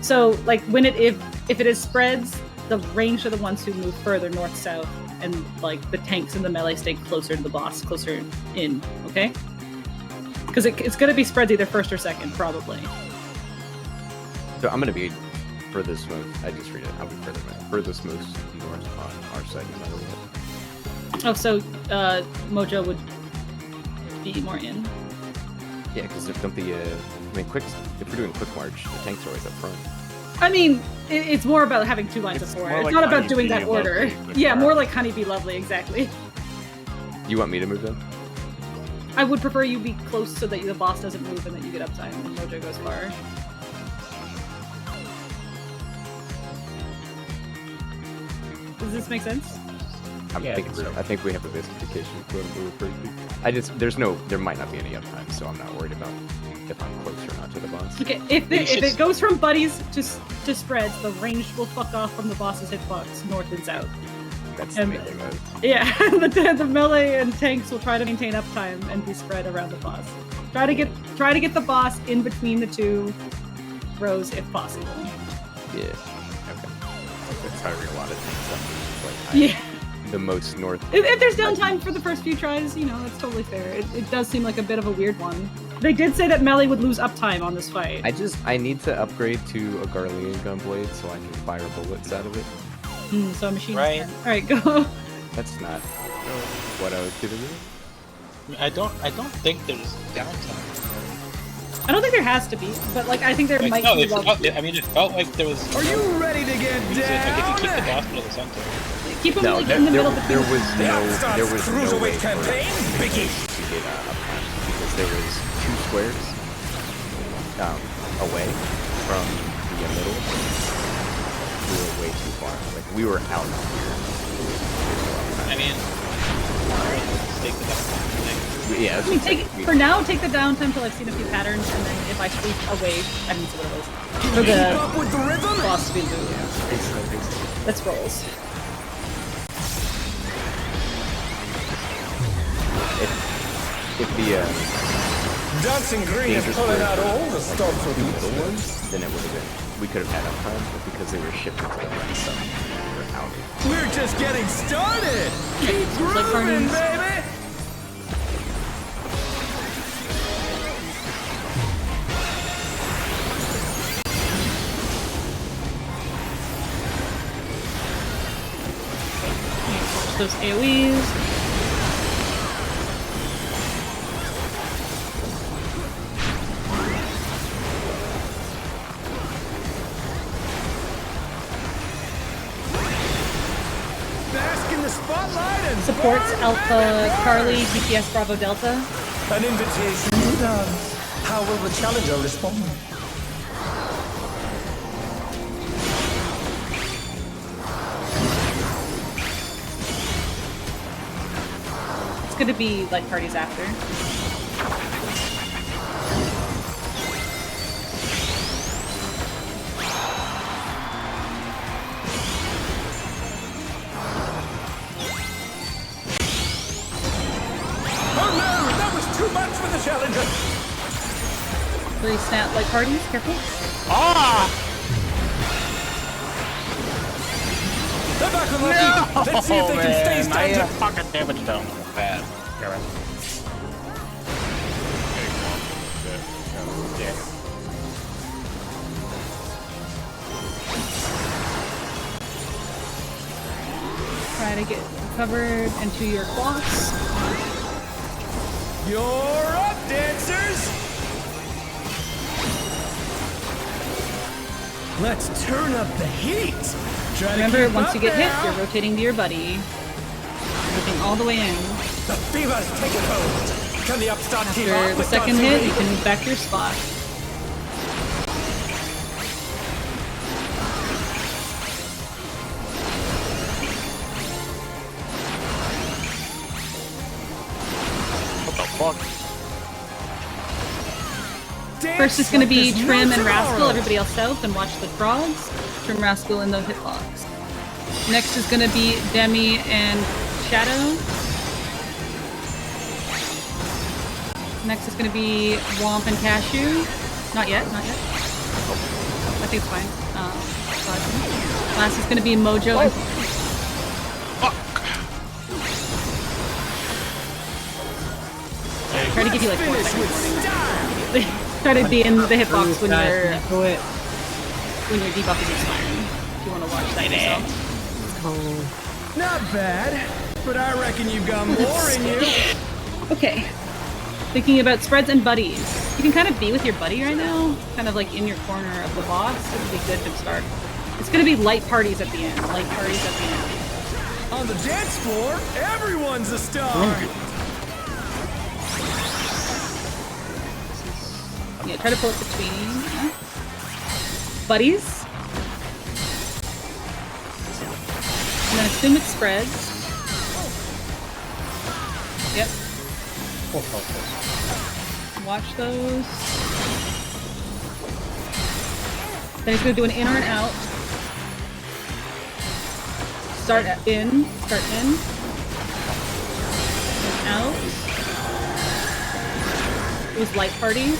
S2: So, like, if it is spreads, the range are the ones who move further north-south, and like the tanks and the melee stay closer to the boss, closer in. Okay? Because it's going to be spreads either first or second, probably.
S8: So I'm gonna be furthest most. I just read it. I'll be furthest most north on our side, no matter what.
S2: Oh, so Mojo would be more in.
S8: Yeah, because if we're doing quick march, the tanks are always up front.
S2: I mean, it's more about having two lines of four. It's
S1: like
S2: not about
S1: Honey
S2: doing
S1: Bee
S2: that order.
S1: Lovely, quick
S2: Yeah,
S1: march.
S2: more like Honey Bee Lovely, exactly.
S8: You want me to move them?
S2: I would prefer you be close so that the boss doesn't move and that you get uptime and Mojo goes far. Does this make sense?
S8: I think we have the basification for what we're referring to. There might not be any uptime, so I'm not worried about if I'm close or not to the boss.
S2: Okay, if it goes from buddies to spreads, the range will fuck off from the boss's hitbox, north and south.
S8: That's the main thing.
S2: Yeah, the melee and tanks will try to maintain uptime and be spread around the boss. Try to get the boss in between the two rows if possible.
S8: Yeah. Okay. That's how I read a lot of things. Like,
S2: Yeah.
S8: The most north.
S2: If there's downtime for the first few tries, that's totally fair. It does seem like a bit of a weird one. They did say that melee would lose uptime on this fight.
S8: I need to upgrade to a Garlean gunblade so I can fire bullets out of it.
S2: So a machine.
S7: Right.
S2: All right, go.
S8: That's not what I was gonna do.
S3: I don't think there's downtime.
S2: I don't think there has to be, but like I think there might be.
S3: It felt like there was.
S10: Are you ready to get
S3: Like if
S10: down?
S3: you keep the boss to the center.
S2: Keep him in the middle between
S10: There was no way campaign, Biggie.
S8: To get uptime because there was 2 squares away from the middle. We were way too far. Like we were out here.
S3: I mean, take the downtime.
S8: Yeah.
S2: I mean, for now, take the downtime till I've seen a few patterns, and then if I sweep away, I didn't see what it was. For
S10: Keep up with the rhythm.
S2: boss to be moved. Let's rolls.
S8: If the
S10: Dancing Green is pulling out all the stops with
S8: middle ones, then it would have been. We could have had uptime, but because they were shifted to the right side, we're out.
S10: We're just getting started. Keep
S2: like
S10: grooving,
S2: Barney's.
S10: baby.
S2: Those AoEs.
S10: Bask in the spotlight and
S2: Supports
S10: burn,
S2: Alpha,
S10: baby,
S2: Charlie,
S10: burn.
S2: DPS Bravo Delta.
S10: An invitation to dance. How will the challenger respond?
S2: It's gonna be like parties after.
S10: Oh no, that was too much for the challenger.
S2: 3 snap like parties, careful.
S10: They're back on their feet. Let's see if they can stay standing.
S4: Fucking damage down. Bad. Yeah.
S2: Try to get covered into your cloths.
S10: You're up, dancers. Let's turn up the heat. Try to
S2: Remember,
S10: keep
S2: once
S10: up
S2: you get hit,
S10: now.
S2: you're rotating to your buddy. Moving all the way in.
S10: The fever's taken hold. Can the upstart keep
S2: After
S10: up
S2: the
S10: with
S2: second
S10: Dancing
S2: hit,
S10: Green?
S2: you can move back to your spot. First is going to be Trim and Rascal, everybody else south, and watch the frogs. Trim, Rascal, and the hitbox. Next is going to be Demi and Shadow. Next is going to be Womp and Cashew. Not yet, not yet. I think it's fine. Last is going to be Mojo and... Try to give you like 4 seconds. Try to be in the hitbox when your debuff is expiring. If you want to watch that yourself.
S10: Not bad, but I reckon you've got more in you.
S2: Okay. Thinking about spreads and buddies. You can kind of be with your buddy right now, kind of like in your corner of the boss. It would be good to start. It's going to be light parties at the end. Light parties at the end.
S10: On the dance floor, everyone's a star.
S2: Yeah, try to pull it between buddies. And then assume it spreads. Yep. Watch those. Then he's gonna do an in or an out. Start in, start in. And out. It was light parties.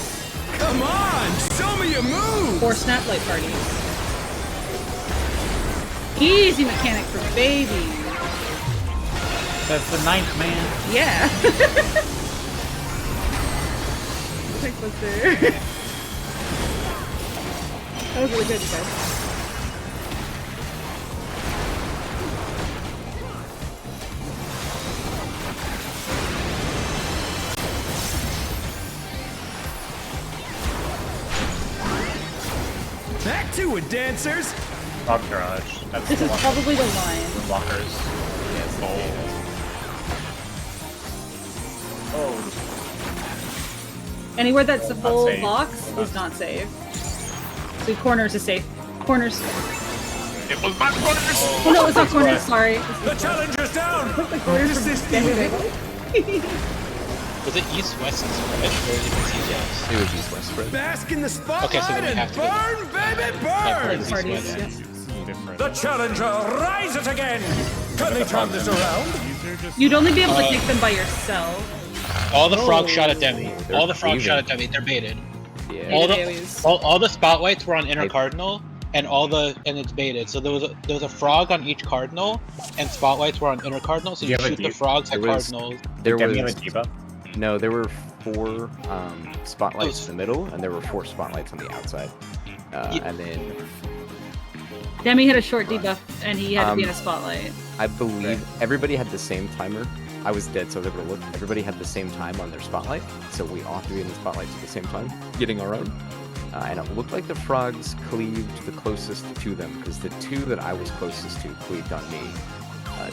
S10: Come on, show me your moves!
S2: 4 snap light parties. Easy mechanic for baby.
S4: That's the 9th man.
S2: Yeah. That was really good, you guys.
S10: Back to it, dancers!
S4: Rock Garage. That's
S2: This
S4: the
S2: is
S4: one.
S2: probably the line.
S4: The blockers. Yes. Oh.
S2: Anywhere that's a
S4: Not
S2: full
S4: safe.
S2: box is not safe. So corners is safe. Corners.
S6: It was my corners!
S2: Oh no, it's not corners, sorry.
S10: The challenger's down!
S2: Put the corners from
S3: Was it east-west spread, or is it east-west?
S8: It was east-west spread.
S10: Bask in the spotlight
S3: Okay, so then we
S10: and
S3: have to
S10: burn, baby, burn!
S2: Parties, yeah.
S1: Different.
S10: The challenger rises again! Can they turn this around?
S1: These are just
S2: You'd only be able to take them by yourself.
S3: All the frogs shot at Demi.
S8: They're
S3: All the frogs
S8: cleaving.
S3: shot at Demi. They're baited.
S8: Yeah.
S3: All
S2: AoEs.
S3: all the spotlights were on inner cardinal, and it's baited. So there was a frog on each cardinal, and spotlights were on inner cardinal. So
S4: You
S3: you
S4: have a
S3: shoot the
S4: deep-
S3: frogs at
S8: there was-
S3: cardinals.
S8: There
S4: Demi
S8: was
S4: have a debuff?
S8: no. There were 4 spotlights in the middle, and there were 4 spotlights on the outside. And then
S2: Demi had a short debuff, and he had to be in a spotlight.
S8: I believe everybody had the same timer. I was dead, so I was able to look. Everybody had the same time on their spotlight, so we all have to be in the spotlights at the same time, getting our own. And it looked like the frogs cleaved the closest to them, because the 2 that I was closest to cleaved on me,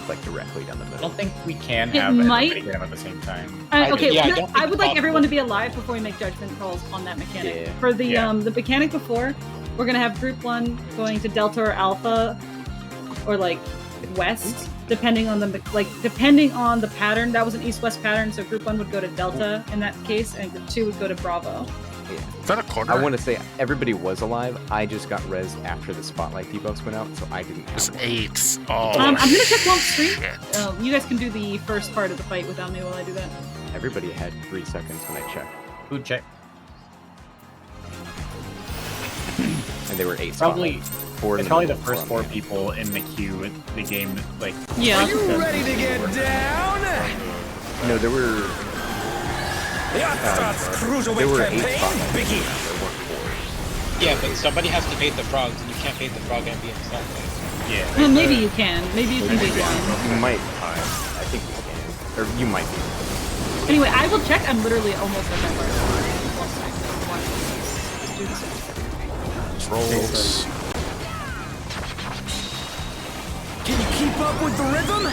S8: like directly down the
S4: I
S8: middle.
S4: don't think we can
S2: It
S4: have
S2: might-
S4: everybody get them at the same time.
S2: Okay,
S3: yeah, I
S2: no,
S3: don't think
S2: I would
S3: it's
S2: like
S3: possible.
S2: everyone to be alive before we make judgment calls on that mechanic.
S8: Yeah.
S2: For the
S4: Yeah.
S2: the mechanic before, we're gonna have group 1 going to Delta or Alpha, or like West, depending on the pattern. That was an East-West pattern, so group 1 would go to Delta in that case, and group 2 would go to Bravo.
S8: Yeah.
S6: Is that a corner?
S8: I want to say everybody was alive. I just got res after the spotlight debuffs went out, so I didn't have
S6: It's
S8: one.
S6: 8. Oh,
S2: I'm gonna check long stream.
S6: shit.
S2: You guys can do the first part of the fight without me while I do that.
S8: Everybody had 3 seconds when I checked,
S4: Food check.
S8: and there were 8
S4: Probably,
S8: spotlights. 4 in
S4: it's probably the
S8: middle, 4
S4: first
S8: on
S4: 4
S8: the end.
S4: people in the queue. The game, like,
S2: Yeah.
S10: Are you ready to get down?
S8: No, there were
S10: The Arcadion's
S8: there
S10: Cruiserweight
S8: were 8
S10: campaign
S8: spotlights.
S10: begins.
S8: There weren't 4.
S3: Yeah, but somebody has to bait the frogs, and you can't bait the frog and be in the spotlight.
S4: yeah.
S2: Well, maybe you can. Maybe you can do one.
S8: You might. I think you can, or you might be.
S2: Anyway, I will check. I'm literally almost at that part. Let's do this.
S6: Rolls.
S10: Can you keep up with the rhythm?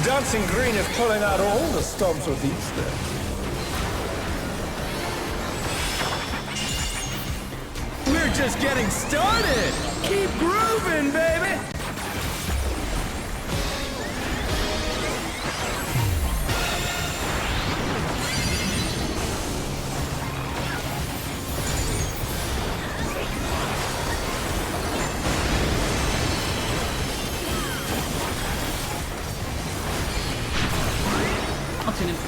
S10: Dancing Green is pulling out all the stops with these steps. We're just getting started. Keep grooving, baby.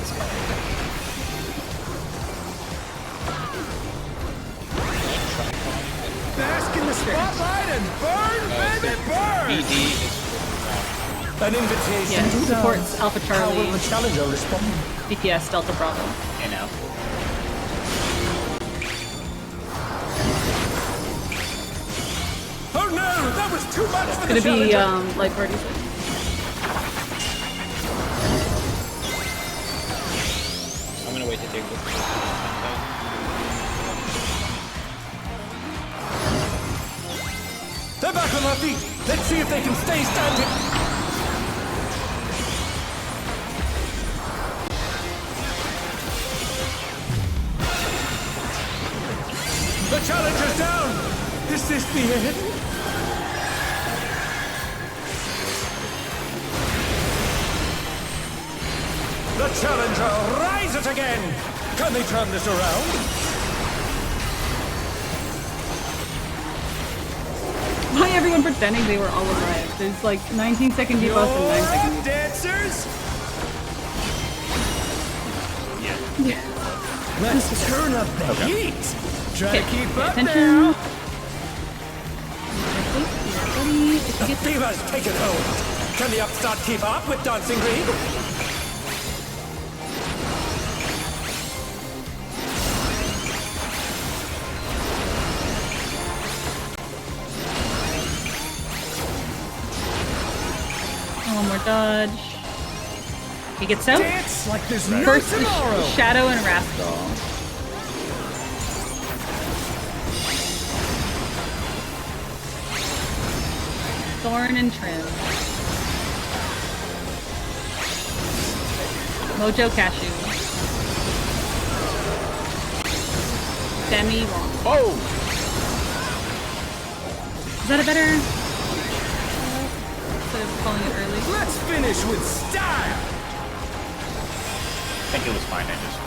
S2: this part.
S10: Bask in the spotlight and burn, baby, burn!
S3: BD is
S10: An invitation
S2: Yeah,
S10: to
S2: supports
S10: dance.
S2: Alpha
S10: How will
S2: Charlie,
S10: the challenger respond?
S2: DPS, Delta Bravo.
S4: You know.
S10: Oh no, that was too much for
S2: It's
S10: the
S2: gonna be
S10: challenger.
S2: light parties.
S3: I'm gonna wait to take this.
S10: They're back on their feet. Let's see if they can stay standing. The challenger's down. Is this the end? The challenger rises again. Can they turn this around?
S2: Why everyone pretending they were all alive? There's like 19-second debuff and 9-second debuff.
S10: Dancers.
S1: Yeah.
S10: Let's turn up the heat. Try
S2: Okay,
S10: to keep
S2: pay
S10: up
S2: attention.
S10: now.
S2: Buddy, if
S10: The
S2: you get
S10: fevers take it home. Can the upstart keep up with Dancing Green?
S2: one more dodge. He gets out.
S10: Dance like there's no
S2: First is
S10: tomorrow.
S2: Shadow and Rascal. Thorn and Trim. Mojo Cashew. Demi Wong.
S6: Oh!
S2: Is that a better? Instead of calling it early.
S10: Let's finish with style.
S4: I think it was fine. I just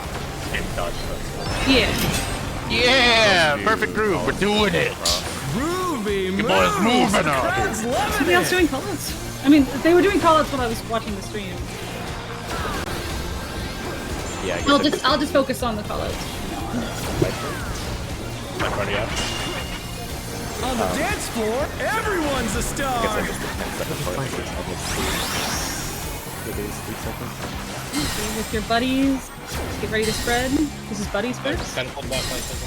S4: didn't dodge those.
S2: Yeah.
S6: Yeah! Perfect groove. We're doing it.
S10: Groovy
S6: Your boy's moving on.
S10: Crowd's loving
S2: Somebody else
S10: it.
S2: doing callouts? I mean, they were doing callouts when I was watching the stream.
S8: Yeah, I guess
S2: I'll just focus on the callouts.
S6: My party out.
S10: On the dance floor, everyone's a
S8: I
S10: star.
S8: guess I missed the 10-second part. It is 3 seconds.
S2: Okay, with your buddies, get ready to spread. This is buddies first.
S3: Kind of hold back like this.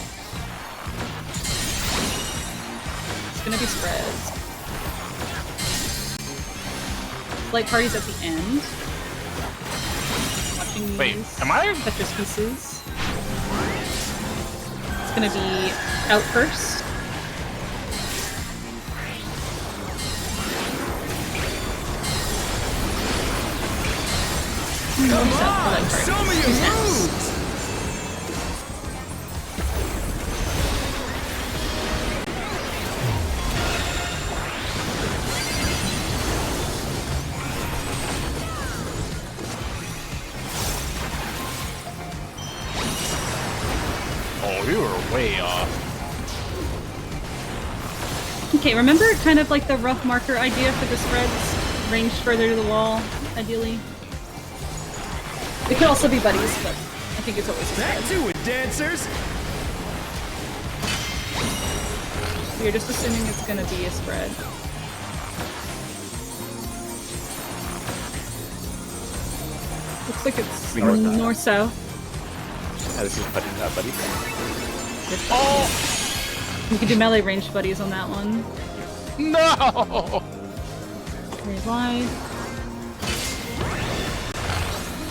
S2: It's gonna be spreads. Light parties at the end. Watching these
S6: Wait, am I?
S2: Tetris pieces. It's gonna be out first.
S10: Come on, show me your moves.
S6: Oh, you were way off.
S2: Okay, remember kind of like the rough marker idea for the spreads? Ranged further to the wall, ideally. It could also be buddies, but I think it's always a
S10: Back
S2: spread.
S10: to it, dancers.
S2: So you're just assuming it's gonna be a spread. Looks like it's north-south.
S8: This is buddy.
S6: Oh!
S2: You can do melee ranged buddies on that one.
S6: No!
S2: Very wide.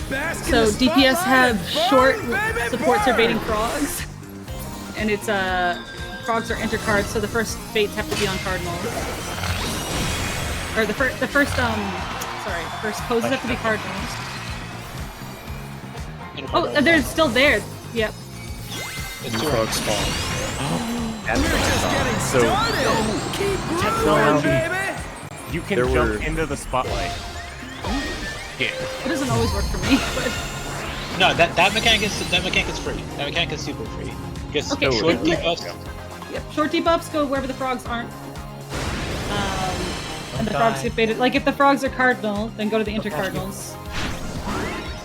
S10: Bask in
S2: So
S10: the
S2: DPS
S10: spotlight
S2: have
S10: and burn,
S2: short
S10: baby,
S2: supports are
S10: burn.
S2: baiting frogs. And it's frogs are enter cards, so the first baits have to be on cardinals. Or the first poses have to be cardinals. Oh, they're still there. Yep.
S3: It's too
S12: Frog spawn.
S10: We're just getting
S8: So-
S10: started. Keep
S1: Technology.
S10: grooving, baby.
S1: You can
S8: There
S1: jump
S8: were-
S1: into the spotlight.
S6: Yeah.
S2: It doesn't always work for me, but
S3: No, that mechanic is free. That mechanic is super free. Just
S2: Okay,
S3: short
S2: sure.
S3: debuffs.
S2: yep. Short debuffs go wherever the frogs aren't. And the frogs get baited. Like if the frogs are cardinal, then go to the intercardinals.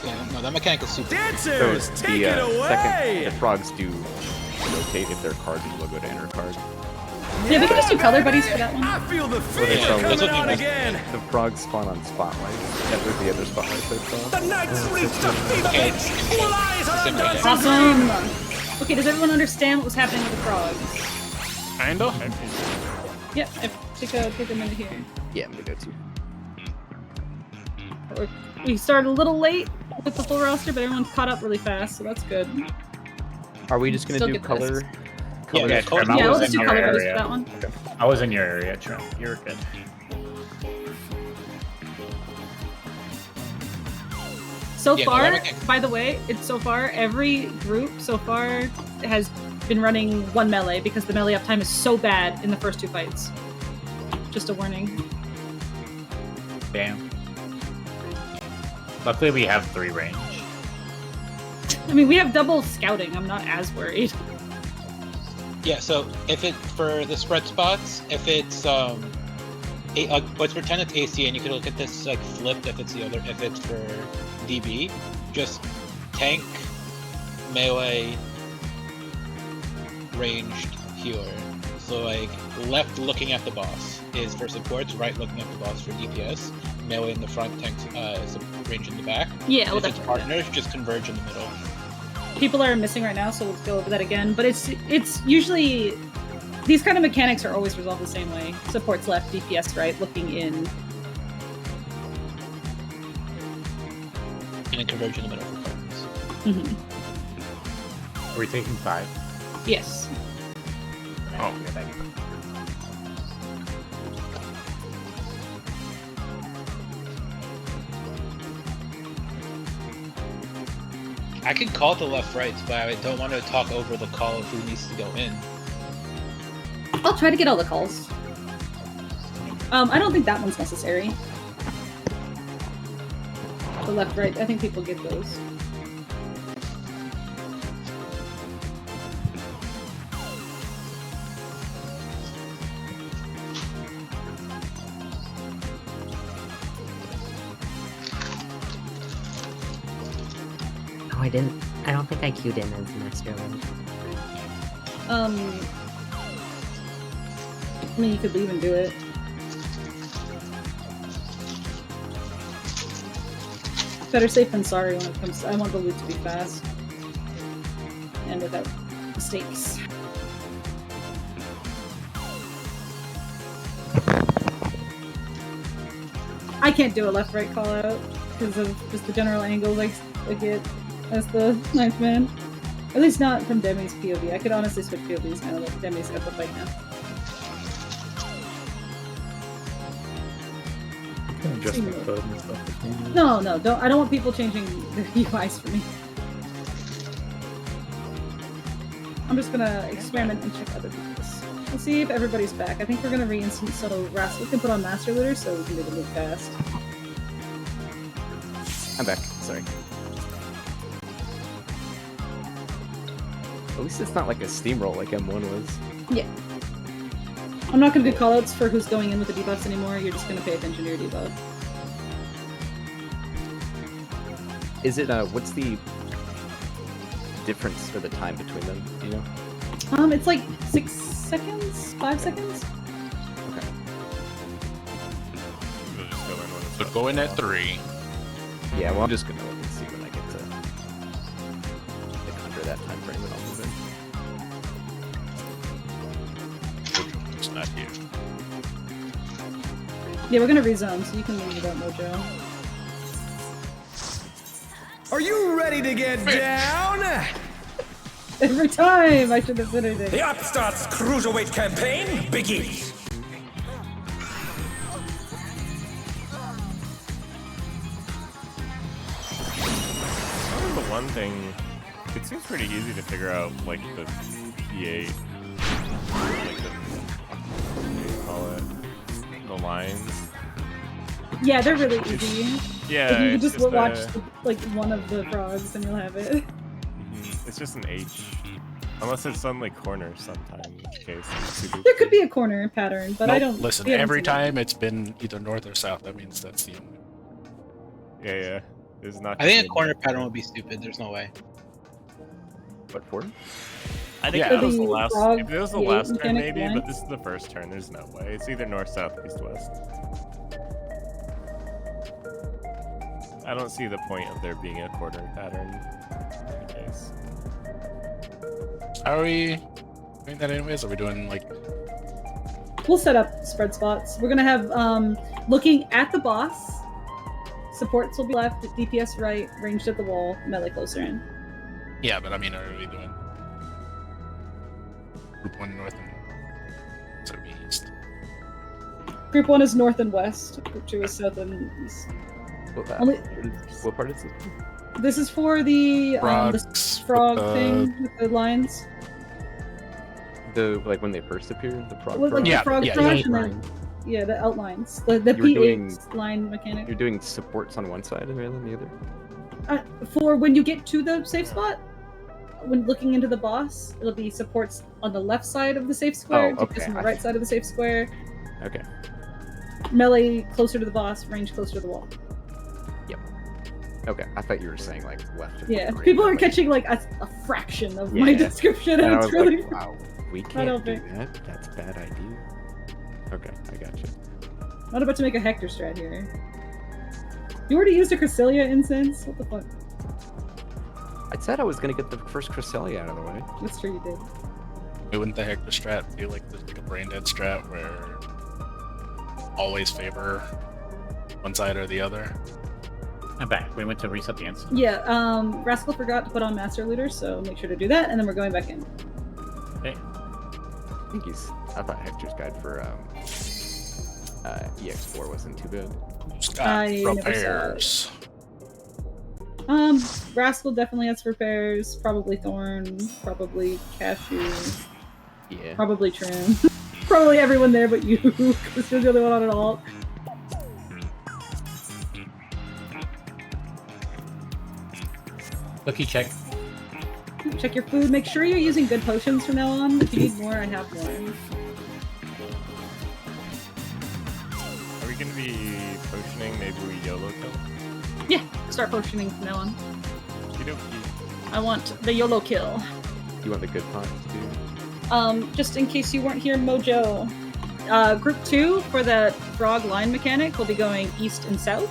S3: Yeah, No, that mechanic is super.
S10: Dancers, take it away!
S8: Second, the frogs do rotate if their card will go to enter card.
S2: Yeah, we can just do color buddies for that one.
S10: I feel the
S8: What they
S10: fear
S8: call
S10: coming
S3: what
S10: on
S3: you-
S10: again.
S8: The frogs spawn on spotlight. That was the other spotlight they saw.
S10: The knights reach the fever
S3: Okay.
S10: pitch. All eyes are
S3: Similar
S10: under
S3: to-
S2: Awesome. Okay, does everyone understand what was happening with the frogs?
S6: Kinda.
S2: Yep, take a minute here.
S8: Yeah, I'm gonna go too.
S2: We started a little late with the full roster, but everyone caught up really fast, so that's good.
S8: Are we just gonna
S2: Still
S8: do
S2: get
S8: color?
S2: this.
S8: Color
S3: Yeah,
S8: trim?
S4: I
S2: Yeah,
S4: was
S2: we'll just
S4: in
S2: do
S4: your
S2: color buddies
S4: area.
S2: for that one.
S4: I was in your area, Trim. You're good.
S2: So
S3: Yeah, no,
S2: far,
S3: that mechanic-
S2: by the way, every group so far has been running one melee because the melee uptime is so bad in the first two fights. Just a warning.
S4: Damn. Luckily, we have 3 range.
S2: I mean, we have double scouting. I'm not as worried.
S3: Yeah, so if it for the spread spots, if it's let's pretend it's AC, and you can look at this like flipped if it's for DB, just tank, melee, ranged, healer. So like left looking at the boss is for supports, right looking at the boss for DPS, melee in the front, tanks range in the back.
S2: Yeah, well,
S3: If it's
S2: that's
S3: partners, just converge in the middle.
S2: people are missing right now, so let's go over that again. But it's usually these kind of mechanics are always resolved the same way. Supports left, DPS right, looking in.
S3: And then converge in the middle for partners.
S2: Mm-hmm.
S4: Are we taking 5?
S2: Yes.
S4: Oh, yeah, thank you.
S3: I can call the left rights, but I don't want to talk over the call of who needs to go in.
S2: I'll try to get all the calls. I don't think that one's necessary. The left, right. I think people get those.
S5: Oh, I don't think I queued in as Master Link.
S2: I mean, you could leave and do it. Better safe than sorry when it comes to, I want the loot to be fast. And without mistakes. I can't do a left-right call out because of just the general angle I get as the 9th man. At least not from Demi's POV. I could honestly switch POVs now that Demi's got the fight now.
S12: You can adjust the code and stuff if needed.
S2: No, don't. I don't want people changing their UIs for me. I'm just gonna experiment and check other people's. Let's see if everybody's back. I think we're gonna re-instance so Rascal can put on Master Looter so we can make it move fast.
S8: I'm back. Sorry. At least it's not like a steamroll like M1 was.
S2: Yeah. I'm not gonna do callouts for who's going in with the debuffs anymore. You're just gonna pay attention to your debuff.
S8: Is it what's the difference for the time between them? Do you know?
S2: It's like 6 seconds, 5 seconds.
S8: Okay.
S1: We'll just go in when it's
S6: So go in at 3.
S8: Yeah, well, I'm just gonna look and see when I get to like under that time frame, and I'll move in.
S6: It's not here.
S2: Yeah, we're gonna rezone, so you can leave without Mojo.
S10: Are you ready to get down?
S2: Every time I should have said anything.
S10: The Upstarts Cruiserweight campaign begins.
S1: The one thing, it seems pretty easy to figure out, like, the P8, like, what do you call it? The lines.
S2: Yeah, they're really easy.
S1: Yeah,
S2: If you
S1: it's
S2: just
S1: just
S2: watch
S1: a-
S2: like one of the frogs, and you'll have it.
S1: It's just an H. Unless it's suddenly corners sometimes. In which case, it's super
S2: There could be a corner pattern, but I
S6: Nope,
S2: don't.
S6: listen,
S2: we haven't
S6: every
S2: seen that.
S6: time it's been either north or south. That means that's the only.
S1: Yeah. There's not.
S3: I think a corner pattern would be stupid. There's no way.
S8: What for?
S1: I think
S2: Yeah.
S1: that was the
S2: The
S1: last.
S2: frog
S1: If it was the
S2: gate
S1: last turn,
S2: mechanic
S1: maybe,
S2: line?
S1: but this is the first turn. There's no way. It's either north, south, east, west. I don't see the point of there being a quarter pattern in the case.
S6: How are we doing that anyways? Are we doing like
S2: We'll set up spread spots. We're gonna have looking at the boss. Supports will be left, DPS right, ranged at the wall, melee closer in.
S6: yeah, but I mean are we doing group 1 north and so east?
S2: Group 1 is north and west. Group 2 is south and east. Only-
S8: What part is it?
S2: This is for the
S6: Frogs
S2: frog
S6: with the-
S2: thing with the lines.
S8: The like when they first appeared, the prog.
S2: Like
S8: frog?
S2: the frog
S6: yeah,
S2: crush
S6: yeah.
S2: and then the outlines. The
S8: You were
S2: P8
S8: doing-
S2: line mechanic.
S8: You're doing supports on one side and rail on the other.
S2: For when you get to the safe spot, when looking into the boss, it'll be supports on the left side of the safe square,
S8: Oh,
S2: DPS
S8: okay,
S2: on the
S8: I
S2: right
S8: see.
S2: side of the safe square,
S8: Okay.
S2: melee closer to the boss, range closer to the wall.
S8: Okay. I thought you were saying like left. and
S2: Yeah,
S8: right,
S2: people are
S8: like-
S2: catching like a fraction of my
S8: Yeah.
S2: description,
S8: And
S2: and
S8: I
S2: it's
S8: was
S2: really.
S8: like, wow, we
S2: don't
S8: can't do
S2: think-
S8: that. That's a bad idea. Okay, I got you.
S2: I'm not about to make a Hector strat here. You already used a Cresselia incense? What the fuck?
S8: I said I was gonna get the first Cresselia out of the way.
S2: That's true, you did.
S6: We wouldn't the Hector strat do like a brain dead strat where always favor one side or the other?
S4: I'm back. We went to reset the instant.
S2: Yeah, Rascal forgot to put on Master Looter, so make sure to do that, and then we're going back in.
S4: Okay.
S8: I think he's. I thought Hector's guide for EX4 wasn't too bad.
S2: I never saw it.
S6: repairs.
S2: Rascal definitely has repairs, probably Thorn, probably Cashew,
S8: Yeah.
S2: probably Trim. Probably everyone there but you, because you're the only one on an alt.
S4: Cookie check.
S2: Check your food, make sure you're using good potions from now on. If you need more, I have more.
S1: Are we gonna be potioning? Maybe we YOLO kill?
S2: Yeah, start potioning from now on.
S1: Okey-dokey.
S2: I want the YOLO kill.
S8: You want the good pots too?
S2: Just in case you weren't here, Mojo. Group 2 for the frog line mechanic will be going east and south.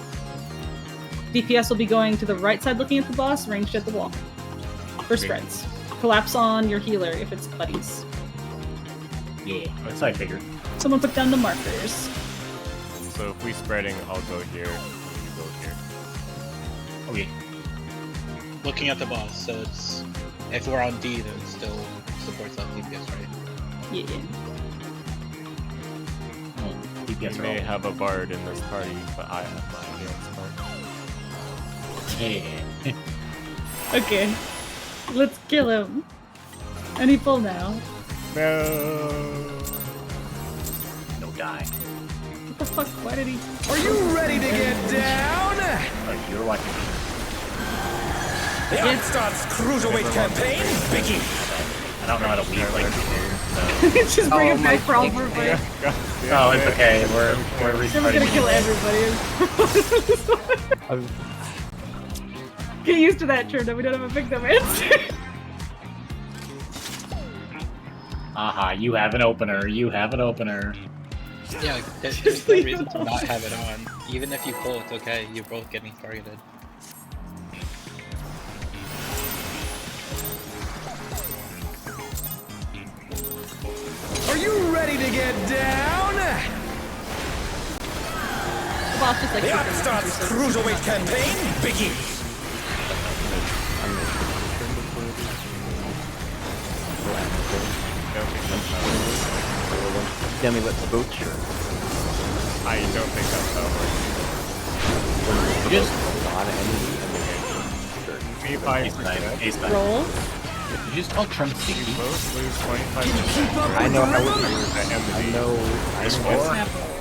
S2: DPS will be going to the right side looking at the boss, ranged at the wall. For spreads. Collapse on your healer if it's buddies.
S4: Yeah, that's what I figured.
S2: Someone put down the markers.
S1: So if we spreading, I'll go here. You go here.
S4: Okay.
S3: Looking at the boss, so it's if we're on D, then it still supports that DPS, right?
S2: Yeah.
S4: Well,
S1: We
S4: DPS
S1: may
S4: roll.
S1: have a bard in this party, but I have my dance part.
S4: Yeah.
S2: Okay. Let's kill him. Any pull now.
S1: No.
S4: No die.
S2: What the fuck? Why did he?
S10: Are you ready to get down?
S4: Oh, you're watching.
S10: The Arcadion's Cruiserweight campaign begins.
S4: I don't know how to weave like so.
S2: Just bring him back for all for free.
S4: Oh, it's okay. We're
S2: I'm
S4: restarting.
S2: gonna kill everybody. Get used to that, Cherno. We don't have a victim answer.
S4: Aha, you have an opener. You have an opener.
S3: Yeah, there's no reason to not have it on. Even if you pull, it's okay. You're both getting targeted.
S10: Are you ready to get down?
S2: The boss just like
S10: The Arcadion's Cruiserweight campaign begins.
S8: Demi, let's both sure.
S1: I don't think that's how it works.
S4: Just
S8: A lot of enemy and then sure.
S1: Me 5%.
S4: ace nine.
S2: roll.
S4: You just call Trump
S1: You
S4: sticky.
S1: both lose 25%.
S8: I know how it
S1: I
S8: know.
S2: Snap roll.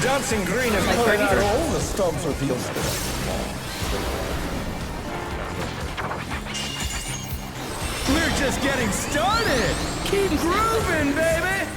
S10: Dancing green is pulling out all the storms reveals. We're just getting started. Keep grooving, baby.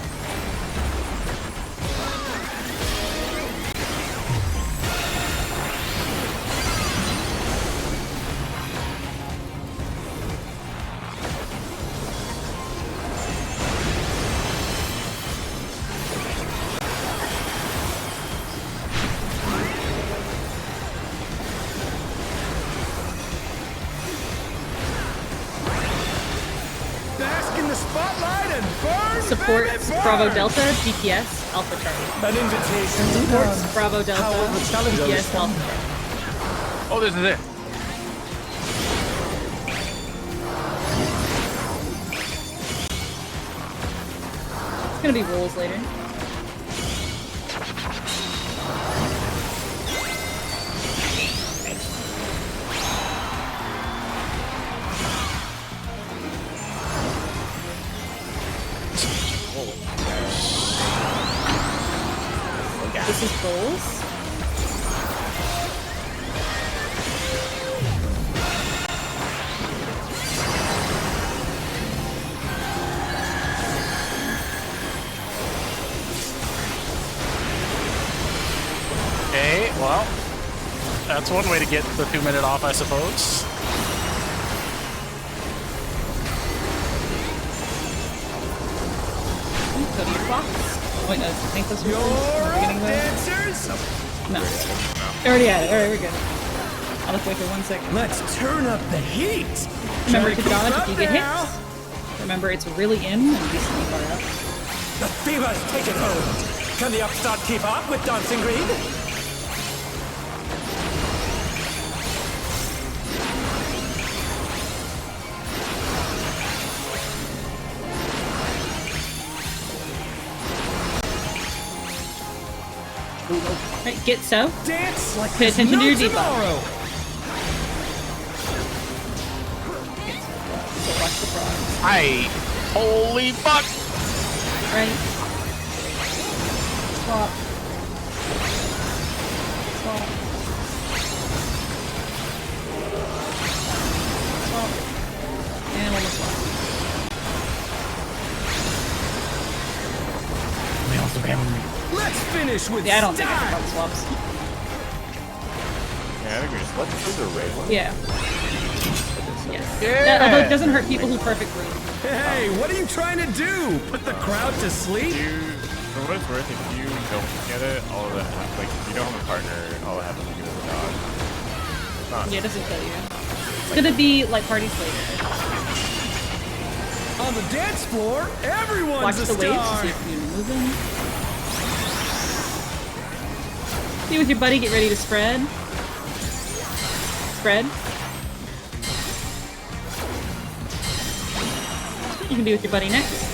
S2: supports Bravo Delta, DPS, Alpha Charlie.
S10: An invitation to
S2: Supports
S10: dance.
S2: Bravo Delta,
S10: How will the challenger
S2: DPS,
S10: respond?
S2: Alpha Charlie.
S6: Oh, there's it.
S2: It's gonna be rolls later. This is rolls.
S6: Okay, well, that's one way to get the 2-minute off, I suppose.
S2: Go to your box. Wait, no, I think this was
S10: You're
S2: the beginning
S10: up,
S2: of it.
S10: dancers!
S2: No. Already had it. Alright, we're good. I'll just wait for 1 second.
S10: Let's turn up the heat!
S2: Remember
S10: Try
S2: to dodge
S10: keep
S2: if you
S10: up
S2: get
S10: now.
S2: hit. Remember, it's really in and decently far out.
S10: The fever's taken hold. Can the upstart keep up with Dancing Green?
S2: Right, get south.
S10: Dance like
S2: Pay
S10: there's
S2: attention to
S10: no
S2: your debuff.
S10: tomorrow.
S2: So watch the frog.
S6: Holy fuck!
S2: Right. Swap. Swap. Swap. And one more swap.
S10: Let's finish with
S2: Yeah, I don't think I
S10: style.
S2: can swaps.
S1: Yeah, I think we just
S8: What is a raid one?
S2: Yeah. Yes. Although it doesn't hurt people who perfect room.
S10: Hey, what are you trying to do? Put the crowd to sleep?
S1: For what it's worth, if you don't get it, all of that, like, if you don't have a partner, all that happens to you is a dodge. It's not.
S2: Yeah, it doesn't kill you. It's gonna be like parties later.
S10: On the dance floor, everyone's
S2: Watch
S10: a
S2: the waves to
S10: star.
S2: see if you're moving. Be with your buddy, get ready to spread. Spread. You can be with your buddy next.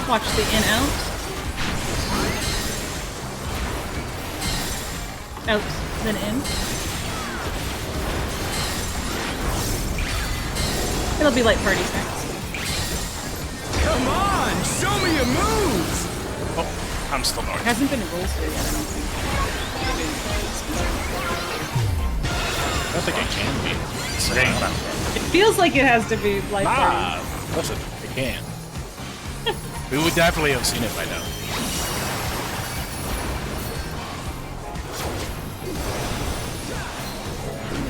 S2: Watch the in out. Out, then in. It'll be like parties next.
S10: Come on, show me your moves.
S6: Oh, I'm still north.
S2: Hasn't been rolled here yet, I don't think.
S6: I don't think it can be. So
S2: It feels like it has to be like
S6: ah, listen, it can. We would definitely have seen it by now.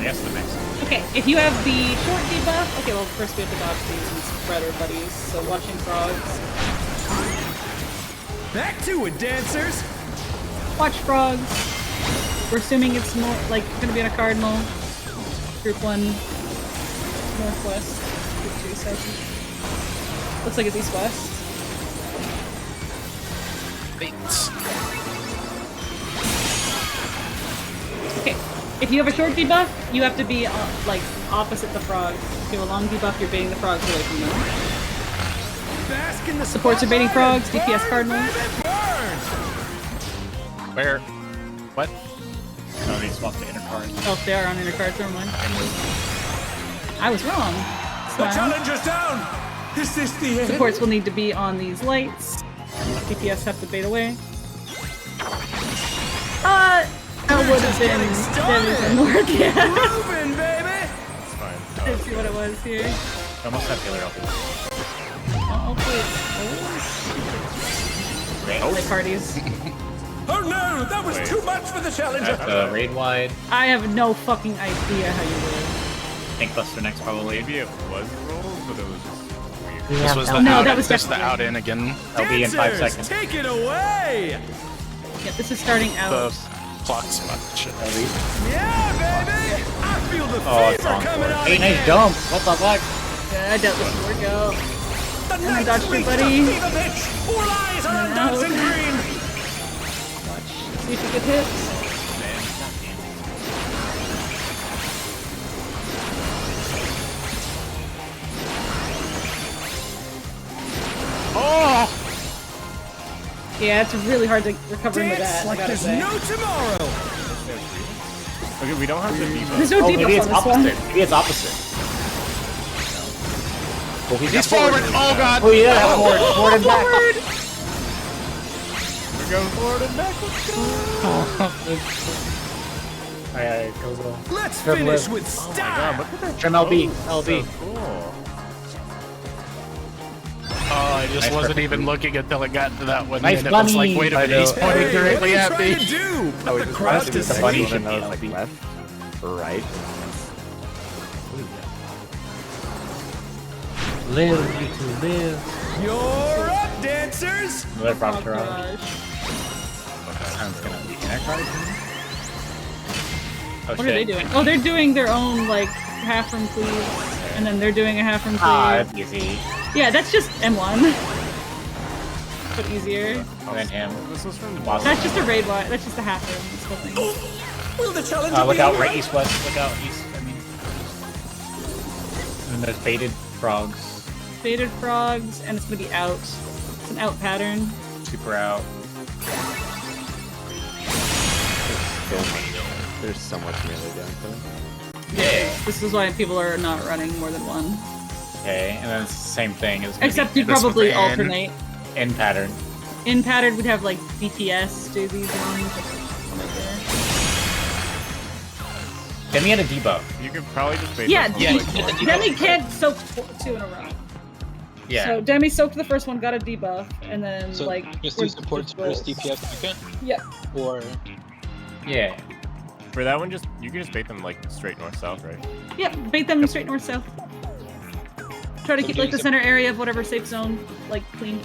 S4: Yes, the next.
S2: Okay, if you have the short debuff, okay, well first we have to dodge these and spread our buddies. So watching frogs.
S10: Back to it, dancers.
S2: Watch frogs. We're assuming it's more like gonna be in a cardinal. Group 1 northwest. Group 2 south. Looks like it's east-west.
S6: Bates.
S2: Okay, if you have a short debuff, you have to be like opposite the frogs. If you have a long debuff, you're baiting the frogs away from them.
S10: Bask in the
S2: Supports are baiting frogs,
S10: spotlight and
S2: DPS cardinal.
S10: burn, baby, burn.
S6: Where? What?
S4: No, they swapped to inner card.
S2: Oh, they are on inner cards, never mind. I was wrong.
S10: The
S2: Smile.
S10: challenger's down. Is this the end?
S2: Supports will need to be on these lights. DPS have to bait away. That would have been north, yeah.
S10: Moving, baby.
S1: It's fine.
S2: Let's see what it was here.
S4: I almost have healer up.
S2: Hopefully it's play parties.
S10: Oh no, that was too much for the challenger.
S4: Raid wide.
S2: I have no fucking idea how you roll.
S4: Think Buster next probably.
S1: Maybe it was rolled, but it was just weird.
S6: This was the
S2: No,
S6: out,
S2: that was
S6: this is the
S2: definitely-
S6: out in again.
S4: I'll be in 5
S10: Dancers,
S4: seconds.
S10: take it away.
S2: Yeah, this is starting out.
S6: The clock spot shit.
S10: Yeah, baby. I feel the
S4: Oh, it's
S10: fever
S4: on
S10: coming
S4: board.
S10: on
S4: Hey, nice
S10: again.
S4: jump. What the fuck?
S2: Yeah, I doubt this will work out.
S10: The
S2: Oh my
S10: night
S2: gosh,
S10: reached
S2: buddy.
S10: a fever pitch. All eyes are on
S2: No.
S10: dancing green.
S2: Watch. See if you get hit.
S1: Oh!
S2: Yeah, it's really hard to recover into that.
S10: Dance
S2: I
S10: like
S2: gotta
S10: there's
S2: say.
S10: no tomorrow.
S1: Okay, we don't have the debuff.
S2: There's no
S4: Oh,
S2: debuff
S4: maybe it's
S2: on this one.
S4: opposite. Maybe it's opposite. Oh,
S6: He's forward. Oh god.
S4: Oh yeah, forward, forward and back.
S1: We're going forward and back.
S4: Alright, goes on.
S10: Let's
S4: Trim
S10: finish
S4: lip.
S10: with
S1: Oh my god,
S10: style.
S1: look at that.
S4: Trim LB,
S1: pose.
S4: LB.
S1: So cool.
S6: Oh, I just
S4: Nice
S6: wasn't
S4: perfect
S6: even
S4: read.
S6: looking until it got to that one.
S4: Nice
S6: and it was like,
S4: bunny.
S6: wait a
S4: I
S6: minute, he's
S4: know.
S6: pointing
S10: Hey, what are
S6: directly
S10: you
S6: at
S10: trying
S6: me.
S10: to do?
S8: Oh,
S10: The
S8: it's
S10: crowd
S8: just
S10: to
S8: the
S4: bunny
S10: see.
S4: should
S8: one
S4: be
S8: that was like
S4: LB.
S8: left or right.
S4: Live, you to live.
S10: You're up, dancers.
S4: Another prop
S2: Oh,
S4: garage.
S2: gosh.
S4: Sounds gonna be connect card. Oh,
S2: What are they doing? Oh, they're doing their own, like, half from cleaves, and then they're doing a half from
S4: Ah,
S2: cleave.
S4: that's easy.
S2: Yeah, that's just M1. But easier.
S4: And then him.
S1: This is from
S4: Awesome.
S2: That's just a raid one. That's just a half room. This whole thing.
S10: Will the challenge
S4: Look
S10: be
S4: out,
S10: over?
S4: right, east, west. Look out, east. I mean. And then there's baited frogs.
S2: Faded frogs, and it's gonna be out. It's an out pattern.
S4: Super out.
S8: There's so much melee downtime.
S4: Yeah.
S2: This is why people are not running more than one.
S4: Okay, and then it's the same thing. It's gonna
S2: Except
S4: be
S2: you
S6: this was
S2: probably
S6: N.
S2: alternate.
S4: in pattern.
S2: In pattern, we'd have like DPS do these ones.
S4: Demi had a debuff.
S1: You could probably just bait
S2: Yeah,
S1: this
S3: Yeah,
S1: one,
S3: you
S1: like,
S3: get the debuff.
S2: Demi can't soak two in a row.
S4: Yeah.
S2: So Demi soaked the first one, got a debuff, and then
S3: So
S2: like
S3: just do
S2: we're-
S3: supports
S2: we're-
S3: first, DPS second,
S2: Yeah.
S3: or
S4: Yeah.
S1: For that one, just you can just bait them like straight north south, right?
S2: Yeah, bait them straight north south. Try to
S3: So
S2: keep
S3: doing
S2: like the
S3: some-
S2: center area of whatever safe zone like clean.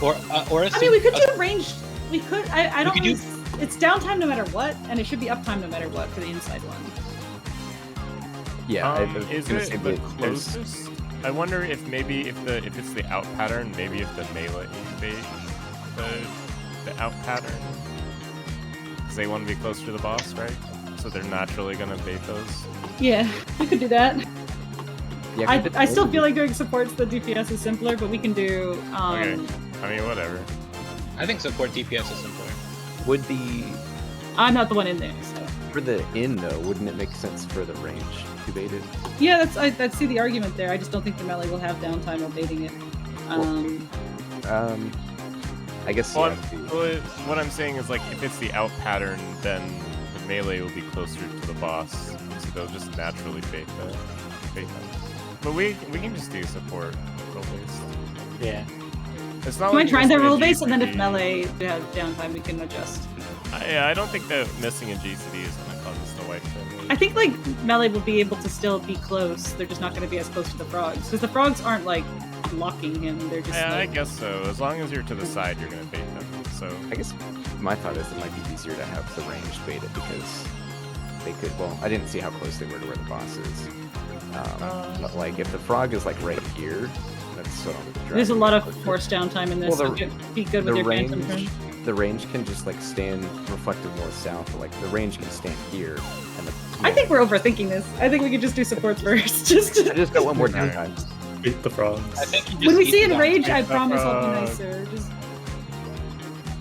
S3: or a
S2: I mean, we could do range. We could. I don't.
S3: could
S2: Really,
S3: do-
S2: it's downtime no matter what, and it should be uptime no matter what for the inside one.
S8: Yeah, I was
S1: Is
S8: gonna
S1: it
S8: say
S1: the
S8: that there's-
S1: closest? I wonder if maybe if it's the out pattern, maybe if the melee bait the out pattern, because they want to be closer to the boss, right? So they're naturally gonna bait those.
S2: Yeah, we could do that.
S8: Yeah,
S2: I still feel like doing supports the DPS is simpler, but we can do.
S1: Okay. I mean, whatever.
S3: I think support DPS is simpler.
S8: Would the
S2: I'm not the one in there, so.
S8: for the in though, wouldn't it make sense for the range to bait it?
S2: Yeah, I see the argument there. I just don't think the melee will have downtime while baiting it.
S8: I guess.
S1: Well,
S8: yeah,
S1: what I'm saying is like if it's the out pattern, then the melee will be closer to the boss, so they'll just naturally bait them. But we can just do support role based.
S4: Yeah.
S1: It's not
S2: You
S1: like
S2: might try that
S1: missing a
S2: role base, and then if
S1: GCD.
S2: melee has downtime, we can adjust.
S1: I don't think that missing a GCD is gonna cause us to wipe them.
S2: I think like melee will be able to still be close. They're just not going to be as close to the frogs because the frogs aren't like blocking him. They're just.
S1: Yeah,
S2: like,
S1: I guess so. As long as you're to the side, you're gonna bait them. So
S8: I guess my thought is it might be easier to have the range baited because they could. Well, I didn't see how close they were to where the boss is. But like if the frog is like right here, that's so.
S2: There's a lot of force downtime in this.
S8: Well,
S2: so be good with
S8: the
S2: your
S8: range,
S2: phantom turn.
S8: the range can just like stand reflective north south. But, like the range can stand here, and the.
S2: I think we're overthinking this. I think we could just do supports first.
S8: I just got one more downtime.
S12: Beat the frogs.
S3: I think you just
S2: When we
S3: need
S2: see
S3: to
S2: enrage,
S3: down-
S2: I promise I'll be
S1: frogs.
S2: nicer. Just,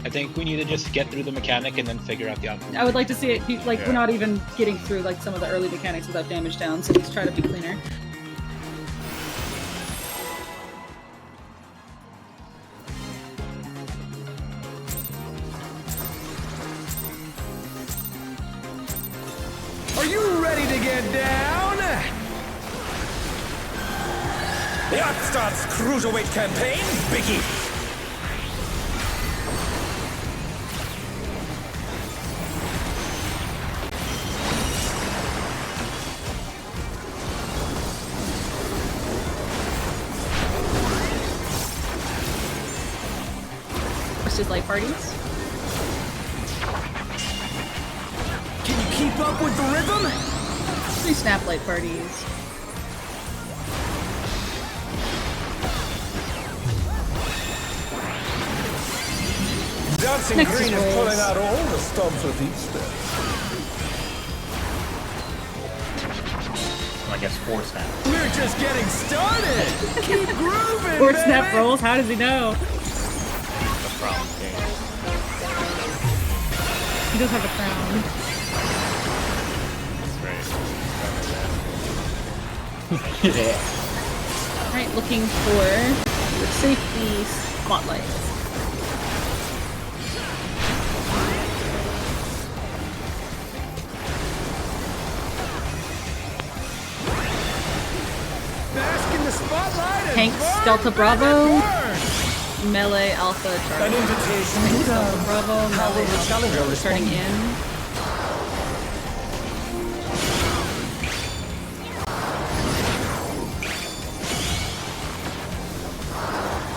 S3: I think we need to just get through the mechanic and then figure out the outcome.
S2: I would like to see it be like
S1: Yeah.
S2: we're not even getting through like some of the early mechanics without damage down. So let's try to be cleaner.
S10: Are you ready to get down? The Arcadion's Cruiserweight campaign, Biggie!
S2: Versus light parties.
S10: Can you keep keep up with the rhythm?
S2: 3 snap light parties.
S10: Dancing
S2: Next
S10: Green
S2: is
S10: is pulling
S2: rolls.
S10: out all the stops with each step.
S4: I guess 4 snap.
S10: We're just getting started. Keep grooving,
S2: 4
S10: baby.
S2: snap rolls? How does he know?
S1: The prom king.
S2: He does have a crown.
S1: That's right.
S4: Yeah.
S2: Alright, looking for the safety spotlights.
S10: Bask in the spotlight and
S2: Hanks,
S10: burn,
S2: Delta
S10: baby,
S2: Bravo.
S10: burn.
S2: Melee Alpha
S10: An
S2: Charlie.
S10: invitation
S2: Hanks,
S10: to
S2: Delta
S10: dance.
S2: Bravo,
S10: How
S2: Melee
S10: will the challenger
S2: Alpha
S10: respond?
S2: starting in.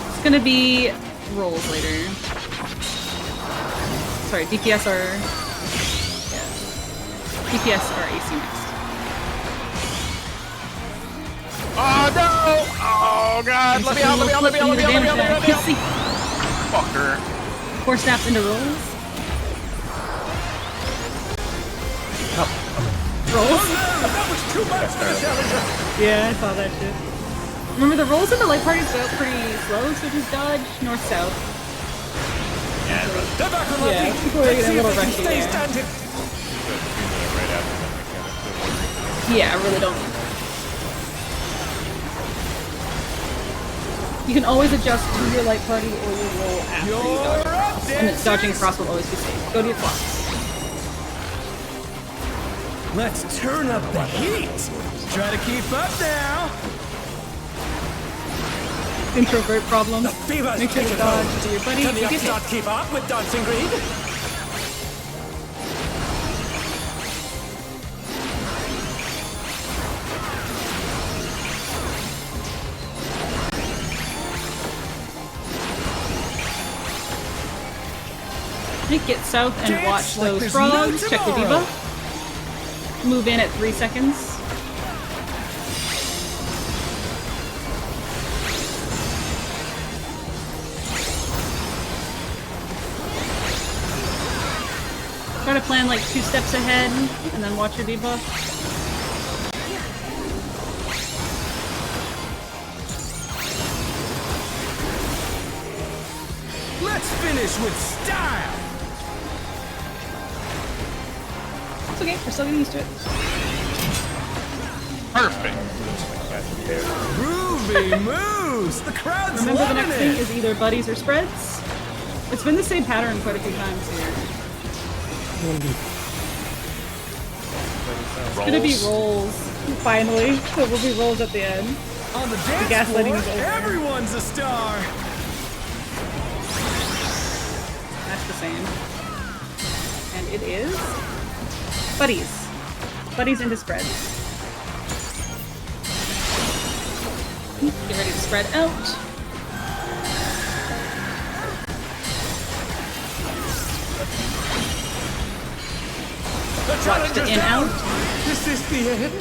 S2: It's gonna be rolls later. Sorry, DPS are... Yeah. DPS are AC next.
S6: Oh no! Oh god! Let me out! Let me out! Let me out! Let me out! Let me out! Let me out!
S2: See.
S6: Fucker!
S2: 4 snaps into rolls. Rolls?
S10: That was too much for the challenger.
S2: Yeah, I saw that shit. Remember, the rolls in the light parties go pretty slow, so just dodge north-south.
S4: Yeah,
S10: They're back on
S2: Yeah,
S10: their feet.
S2: people are
S10: Let's
S2: getting a
S10: see if
S2: little
S10: they can
S2: rushy
S10: stay
S2: there.
S10: standing.
S1: Right after that mechanic.
S2: Yeah, I really don't need that. You can always adjust to your light party or your roll after you dodge across. And it's dodging across will always be safe. Go to your clocks.
S10: Let's turn up the heat. Try to keep up now.
S2: Introvert problem.
S10: The fever's
S2: Make sure to
S10: taken
S2: dodge
S10: hold.
S2: to your buddy.
S10: Can the
S2: You get hit.
S10: upstart keep up with Dancing Green?
S2: Get south and
S10: Dance
S2: watch
S10: like
S2: those
S10: there's
S2: frogs.
S10: no
S2: Check the
S10: tomorrow.
S2: diva. Move in at 3 seconds. Try to plan like 2 steps ahead and then watch your debuff.
S10: Let's finish with style.
S2: It's okay, we're still getting used to it.
S6: Perfect!
S10: Groovy moves. The crowd's
S2: Remember, the
S10: loving
S2: next
S10: it.
S2: thing is either buddies or spreads. It's been the same pattern quite a few times here. It's gonna be rolls, finally. So we'll be rolls at the end.
S10: On the dance
S2: gaslighting
S10: floor,
S2: is over.
S10: everyone's a star.
S2: That's the same. And it is... buddies. Buddies into spreads. Get ready to spread out. Watch the in out.
S10: Is this the end?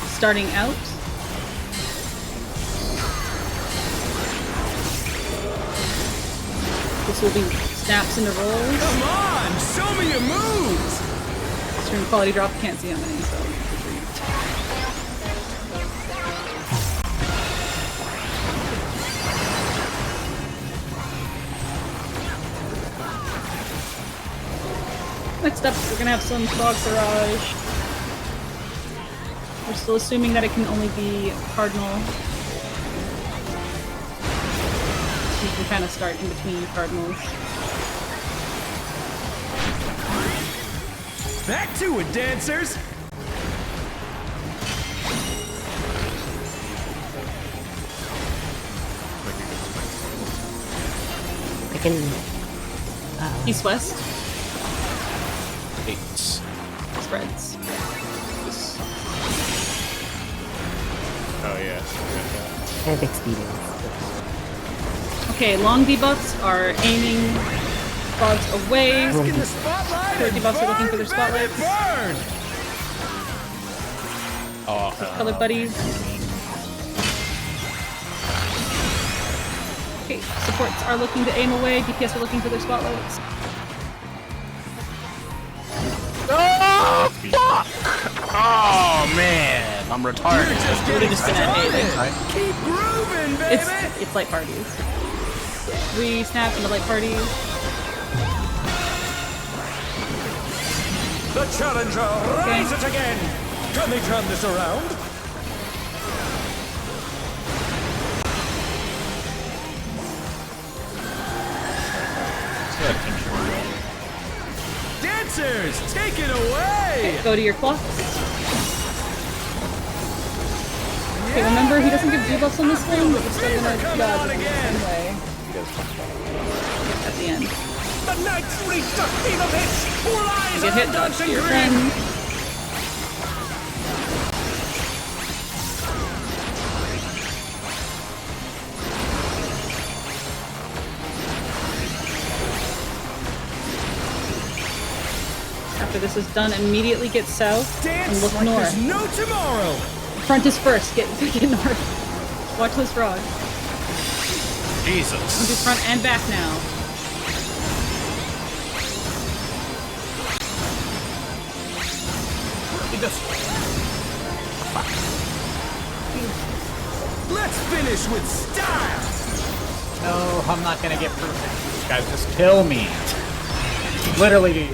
S2: Starting out. This will be snaps into rolls.
S10: Come on, show me your moves.
S2: Stream quality drop, can't see how many, so. Next up, we're gonna have some Frog Barrage. We're still assuming that it can only be Cardinal. So you can kind of start in between Cardinals.
S10: Back to it, dancers.
S5: I can.
S2: East West
S6: 8.
S2: spreads.
S1: Oh yeah.
S5: I have experience.
S2: Okay, long debuffs are aiming frogs away.
S10: Bask in the spotlight
S2: Third
S10: and
S2: debuffs are looking for their
S10: burn, baby,
S2: spotlights.
S10: burn.
S2: Color buddies. Okay, supports are looking to aim away. DPS are looking for their spotlights.
S6: Oh, fuck! Oh, man. I'm retarded.
S10: Keep grooving, baby.
S2: It's light parties. 3 snap into light parties.
S10: The challenger rises again. Can they turn this around? Dancers, take it away!
S2: Okay, go to your clocks. Okay, remember he doesn't give debuffs on this one, but we're still gonna dodge it anyway. At the end.
S10: The knights reached a fever pitch! All eyes
S2: Get
S10: on
S2: hit, dodge to
S10: dancing
S2: your
S10: green!
S2: friend. After this is done, immediately get south and look
S10: like
S2: north.
S10: there's no tomorrow.
S2: Front is first. Get north. Watch those frogs.
S6: Jesus.
S2: Do front and back now.
S10: Let's finish with style.
S4: No, I'm not gonna get perfect. These guys just kill me. Literally.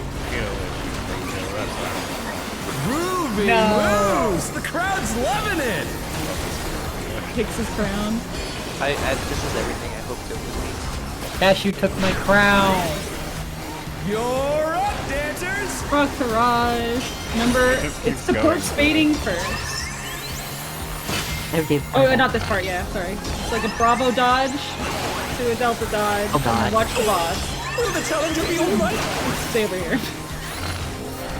S10: Groovy moves. The crowd's loving it.
S2: Takes his crown.
S13: This is everything I hoped it would be.
S4: Cash, you took my crown.
S10: You're up, dancers.
S2: Frog Barrage. Remember, it's support spading first. Oh, not this part, yeah, sorry. It's like a Bravo dodge to a Delta dodge.
S5: Oh, God.
S2: And watch the boss.
S10: Will the challenger be alright?
S2: Stay over here.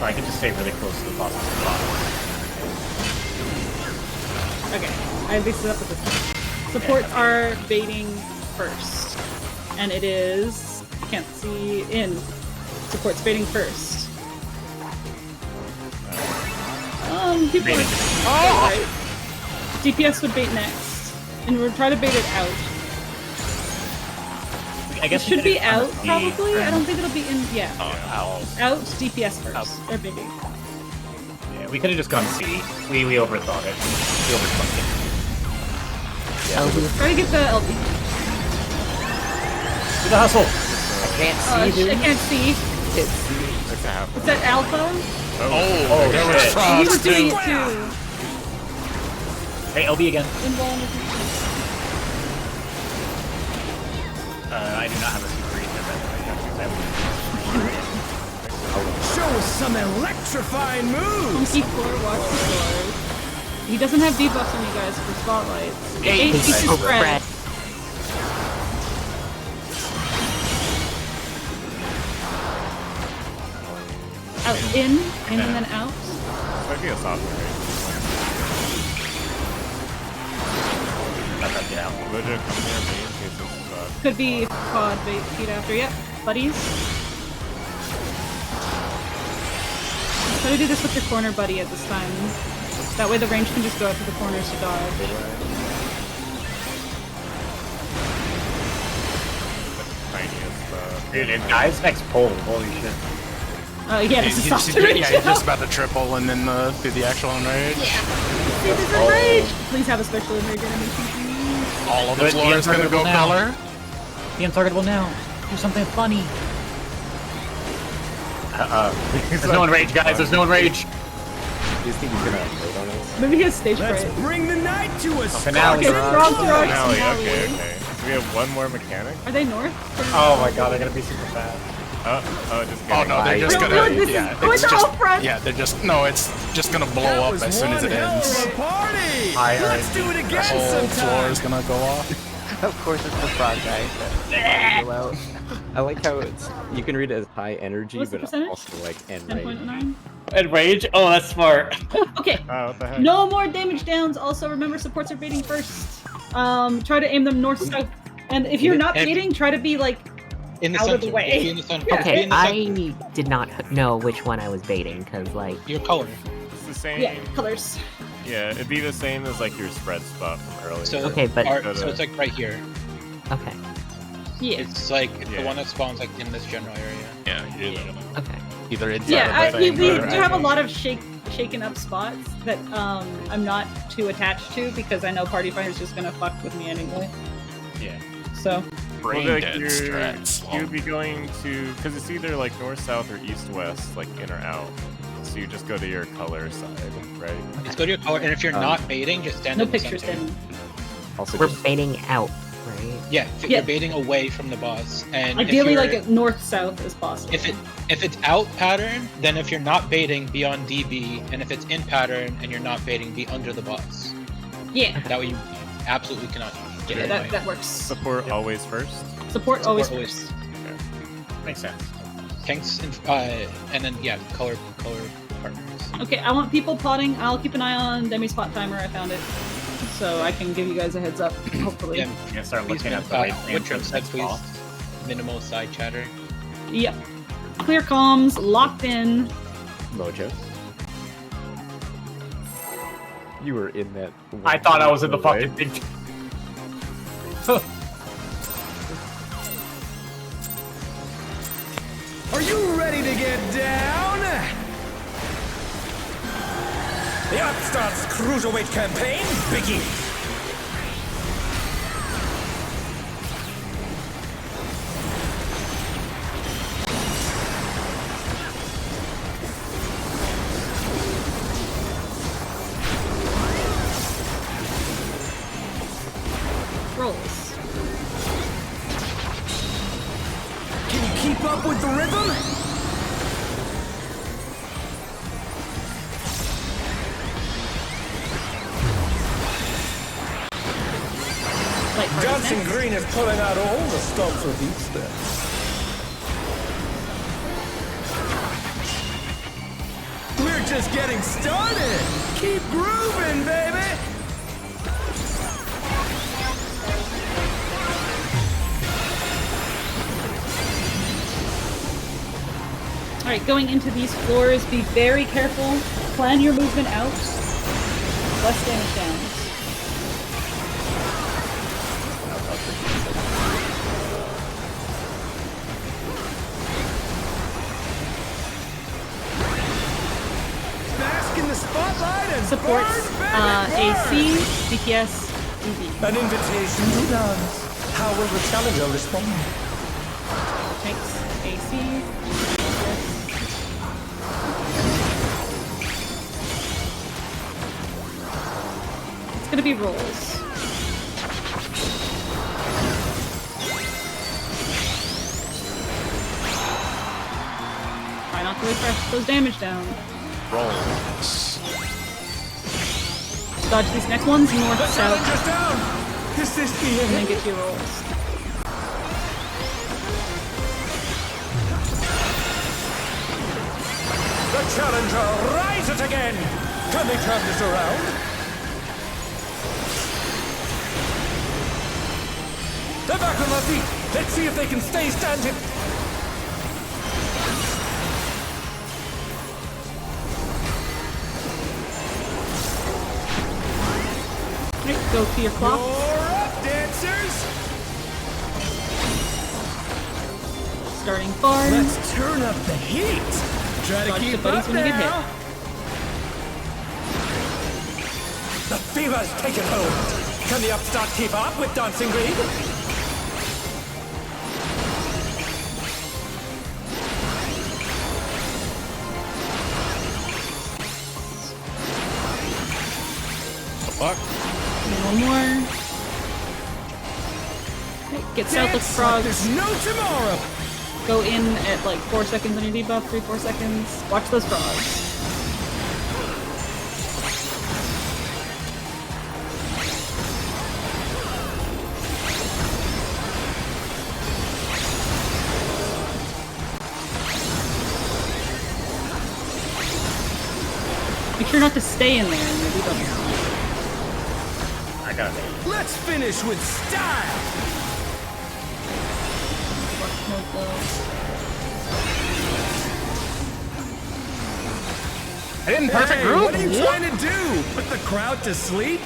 S4: I can just stay really close to the boss.
S2: Okay, I mixed it up with this one. Supports are baiting first. And it is... I can't see in. Supports baiting first. People are... Oh! Right. DPS would bait next. And we'll try to bait it out.
S4: I guess
S2: it should be out,
S4: B,
S2: probably.
S4: right?
S2: I don't think it'll be in... Yeah. Out, DPS first.
S4: Out.
S2: They're baiting.
S4: Yeah, we could have just gone C. We overthought it. We overthought it.
S2: Yeah. Try to get the LB.
S4: Do the hustle!
S8: I can't see, dude.
S2: I can't see. Is that Alpha?
S4: Oh,
S6: there was
S4: shit.
S2: He was doing it too.
S4: Hey, LB again. I do not have a super either, by the way.
S10: Show us some electrifying moves.
S2: Monkey floor, watch the floors. He doesn't have debuffs on you guys for spotlights. 8 feet to spread. Out, in, and then out.
S1: Might be a soft trade.
S4: Get out.
S1: Would you come here, me, in case it's
S2: Could be quad bait feet after. Yep, buddies. Try to do this with your corner buddy at this time. That way the range can just go up to the corners to dodge.
S1: tiniest,
S4: Dude, it dies next pull. Holy shit.
S2: Yeah, this is soft
S6: Yeah,
S2: range.
S6: he's just about to triple and then do the actual enrage.
S2: Yeah. This is enrage! Please have a special enrage animation.
S6: All of the floor is gonna go color.
S4: The untargetable now. Do something funny. There's no enrage, guys. There's no enrage.
S8: Do you think he's gonna wait on us?
S2: Maybe he has stage fright.
S10: Let's bring the night to a
S4: finale.
S2: Okay, frog throwing
S1: Finale,
S2: finale.
S1: okay. Do we have one more mechanic?
S2: Are they north?
S4: Oh my god, they're gonna be super fast.
S1: Just
S6: Oh
S1: kidding.
S6: no, they're just
S2: No,
S6: gonna.
S2: this is-
S6: Yeah,
S2: oh,
S6: it's
S2: it's
S6: just.
S2: all front.
S6: Yeah, they're just. No, it's just gonna blow up as soon as it ends.
S10: Party.
S4: Hi,
S10: Let's do it
S6: The
S10: again
S6: whole floor
S10: sometime.
S6: is gonna go off.
S13: Of course, it's the frog guy.
S8: Out. I like how it's you can read it as high energy,
S2: What's the
S8: but
S2: percentage?
S8: also like enraged.
S2: 10.9.
S4: Enrage? Oh, that's smart.
S2: Okay.
S1: What the heck?
S2: No more damage downs. Also, remember supports are baiting first. Try to aim them north south. And if you're not baiting, try to be like
S3: In the
S2: out
S3: center.
S2: of the way.
S3: Be in the center.
S2: Yeah.
S3: Be
S5: Okay,
S3: in the center.
S5: I did not know which one I was baiting, because, like...
S3: Your color.
S1: It's the same.
S2: Yeah, colors.
S1: Yeah, it'd be the same as like your spread spot from earlier.
S3: So,
S5: Okay, but-
S3: so it's like right here.
S5: Okay.
S2: Yeah.
S3: It's like
S1: Yeah.
S3: the one that spawns like in this general area.
S6: Yeah, you're either
S5: Okay.
S6: either inside
S2: Yeah,
S6: of the
S2: we
S6: thing
S2: do
S6: or
S2: have a lot of shaken up spots that I'm not too attached to because I know Party Finder's just gonna fuck with me anyway.
S4: Yeah.
S2: So
S6: brain
S1: Well, like,
S6: dead
S1: you're-
S6: strats.
S1: You'd be going to, because it's either like north, south, or east, west, like in or out. So you just go to your color side, right?
S3: Just go to your color, and if you're not baiting, just stand
S2: no
S3: in the
S2: pictures
S3: center.
S2: then.
S8: Also,
S5: We're
S8: just
S5: baiting out, right?
S3: Yeah,
S2: Yeah.
S3: you're baiting away from the boss, and if
S2: Ideally
S3: you're-
S2: like a north-south as possible.
S3: if it's out pattern, then if you're not baiting, be on DB, and if it's in pattern and you're not baiting, be under the boss.
S2: Yeah.
S3: That way you absolutely cannot get
S2: Yeah,
S3: in the way.
S2: that works.
S1: Support always first.
S2: Support always
S3: Support
S2: first.
S4: Makes sense.
S3: Tanks and then yeah, color partners.
S2: Okay, I want people plotting. I'll keep an eye on Demi Spot Timer. I found it. So I can give you guys a heads up, hopefully.
S3: Yeah,
S4: I'm gonna start
S3: please
S4: looking at the
S3: min-
S4: way plan
S3: Woodtrim
S4: for the
S3: said
S4: next
S3: please
S4: boss.
S3: minimal side chatter.
S2: Yep. Clear comms, locked in.
S8: Mojo. You were in that.
S4: I thought I was in the
S8: way.
S4: fucking thing.
S10: Are you ready to get down? The Upstart's Cruiserweight campaign begins!
S2: Rolls.
S10: Can you keep up with the rhythm?
S2: Like
S10: Dancing Green is pulling out all the stops with each step. We're just getting started! Keep grooving, baby!
S2: Alright, going into these floors, be very careful. Plan your movement out. Less damage down.
S10: Bask in the spotlight and
S2: Supports
S10: burn, baby,
S2: AC,
S10: burn!
S2: DPS, DB.
S10: An invitation to dance. How will the challenger respond?
S2: Tanks, AC, It's gonna be rolls. Try not to refresh those damage down.
S6: Rolls.
S2: Dodge these next ones, north,
S10: The
S2: south,
S10: challenger's down! Is this the
S2: and then
S10: end?
S2: get your rolls.
S10: The challenger rises again! Can they turn this around? They're back on their feet! Let's see if they can stay standing!
S2: Alright, go to your clock.
S10: You're up, dancers!
S2: Starting farm.
S10: Let's turn up the heat! Try to
S2: Dodge the
S10: keep
S2: buddies
S10: up
S2: when you get
S10: now! The fever's taken hold! Can the upstart keep up with Dancing Green?
S6: Fuck.
S2: And one more. Okay, get south of
S10: Dance like
S2: frogs.
S10: there's no tomorrow!
S2: Go in at like 4 seconds on your debuff, 3-4 seconds. Watch those frogs. Make sure not to stay in there in your debuff.
S4: I got it.
S10: Let's finish with style!
S2: mode though.
S6: I didn't perfect
S10: Hey,
S6: group.
S10: what are you trying to do? Put the crowd to sleep?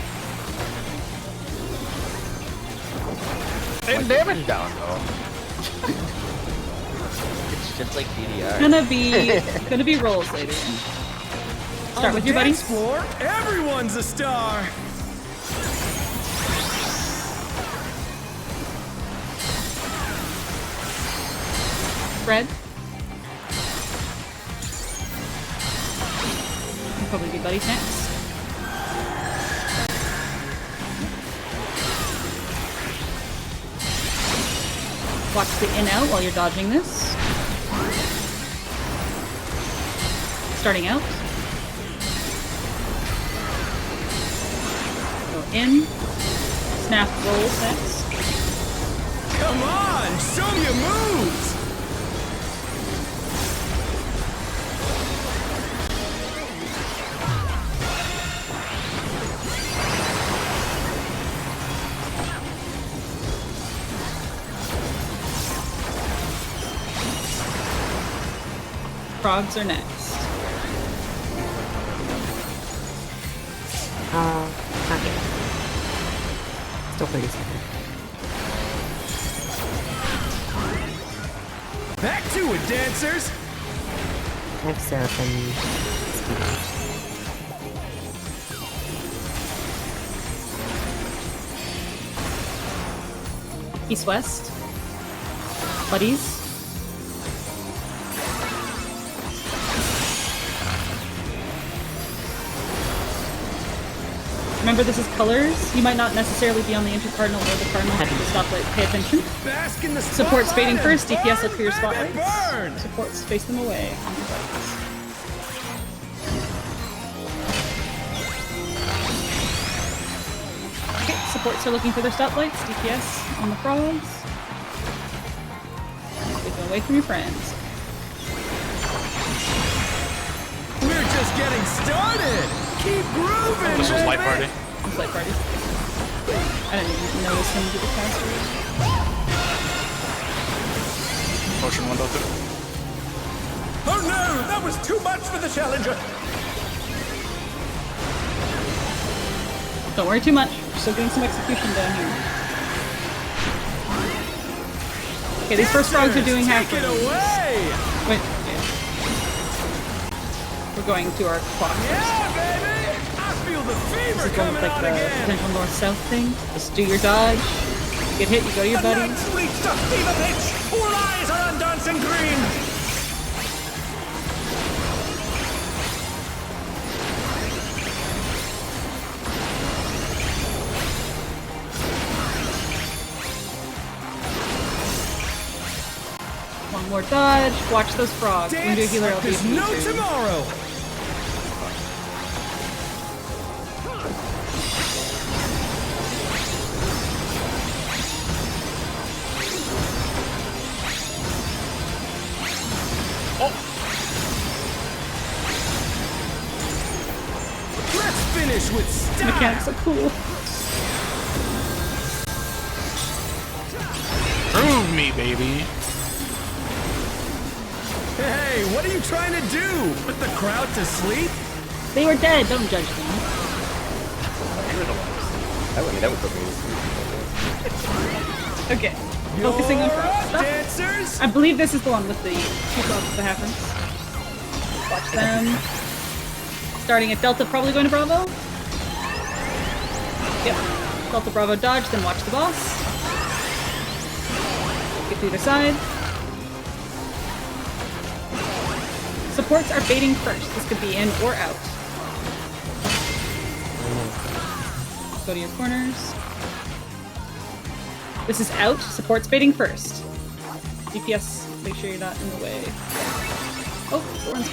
S6: And damage down though.
S13: It's just like DDR.
S2: Gonna be rolls later. Start with your buddy.
S10: dance floor, everyone's a star.
S2: Fred. You'll probably be buddies next. Watch the in out while you're dodging this. Starting out. Go in. Snap rolls next.
S10: Come on, show me your moves.
S2: Frogs are next.
S5: Not yet. Still 30 seconds.
S10: Back to it, dancers.
S5: I have Seraphim.
S2: East-west. Buddies. Remember, this is colors. You might not necessarily be on the intercardinal or the cardinal. Have to stop, like, pay attention.
S10: Bask in the
S2: Support's fading first. DPS will clear
S10: burn,
S2: spotlights.
S10: burn.
S2: Supports face them away. Okay, supports are looking for their stoplights. DPS on the frogs. Keep them away from your friends.
S10: We're just getting started. Keep grooving,
S6: This was light
S10: baby.
S6: party.
S2: It's like party. I didn't even notice him do the caster.
S6: Potion window too.
S10: Oh no, that was too much for the challenger.
S2: Don't worry too much. We're still getting some execution down here. Okay, these first frogs are doing half.
S10: Take it away.
S2: Wait. Yeah. We're going to our clock first.
S10: Yeah, baby. I feel the fever
S2: This is going
S10: coming
S2: with like
S10: on
S2: the
S10: again.
S2: potential north-south thing. Just do your dodge. Get hit, you go to your
S10: The
S2: buddies.
S10: night's reached a fever pitch. All eyes are on dancing green.
S2: One more dodge. Watch those frogs. When do a
S10: Dance
S2: healer, I'll
S10: like
S2: do
S10: there's
S2: if you
S10: no
S2: need to.
S10: tomorrow. Let's finish with style.
S2: Mechanics are cool.
S6: Prove me, baby.
S10: Hey, what are you trying to do? Put the crowd to sleep?
S2: They were dead. Don't judge them.
S8: That would put me.
S2: Okay. Focusing on frogs.
S10: You're up, dancers.
S2: I believe this is the one with the two frogs with the half-rings. Watch them. Starting at Delta, probably going to Bravo. Yep. Delta Bravo dodge, then watch the boss. Get to either side. Supports are baiting first. This could be in or out. Go to your corners. This is out. Supports baiting first. DPS, make sure you're not in the way. Oh, Thorn's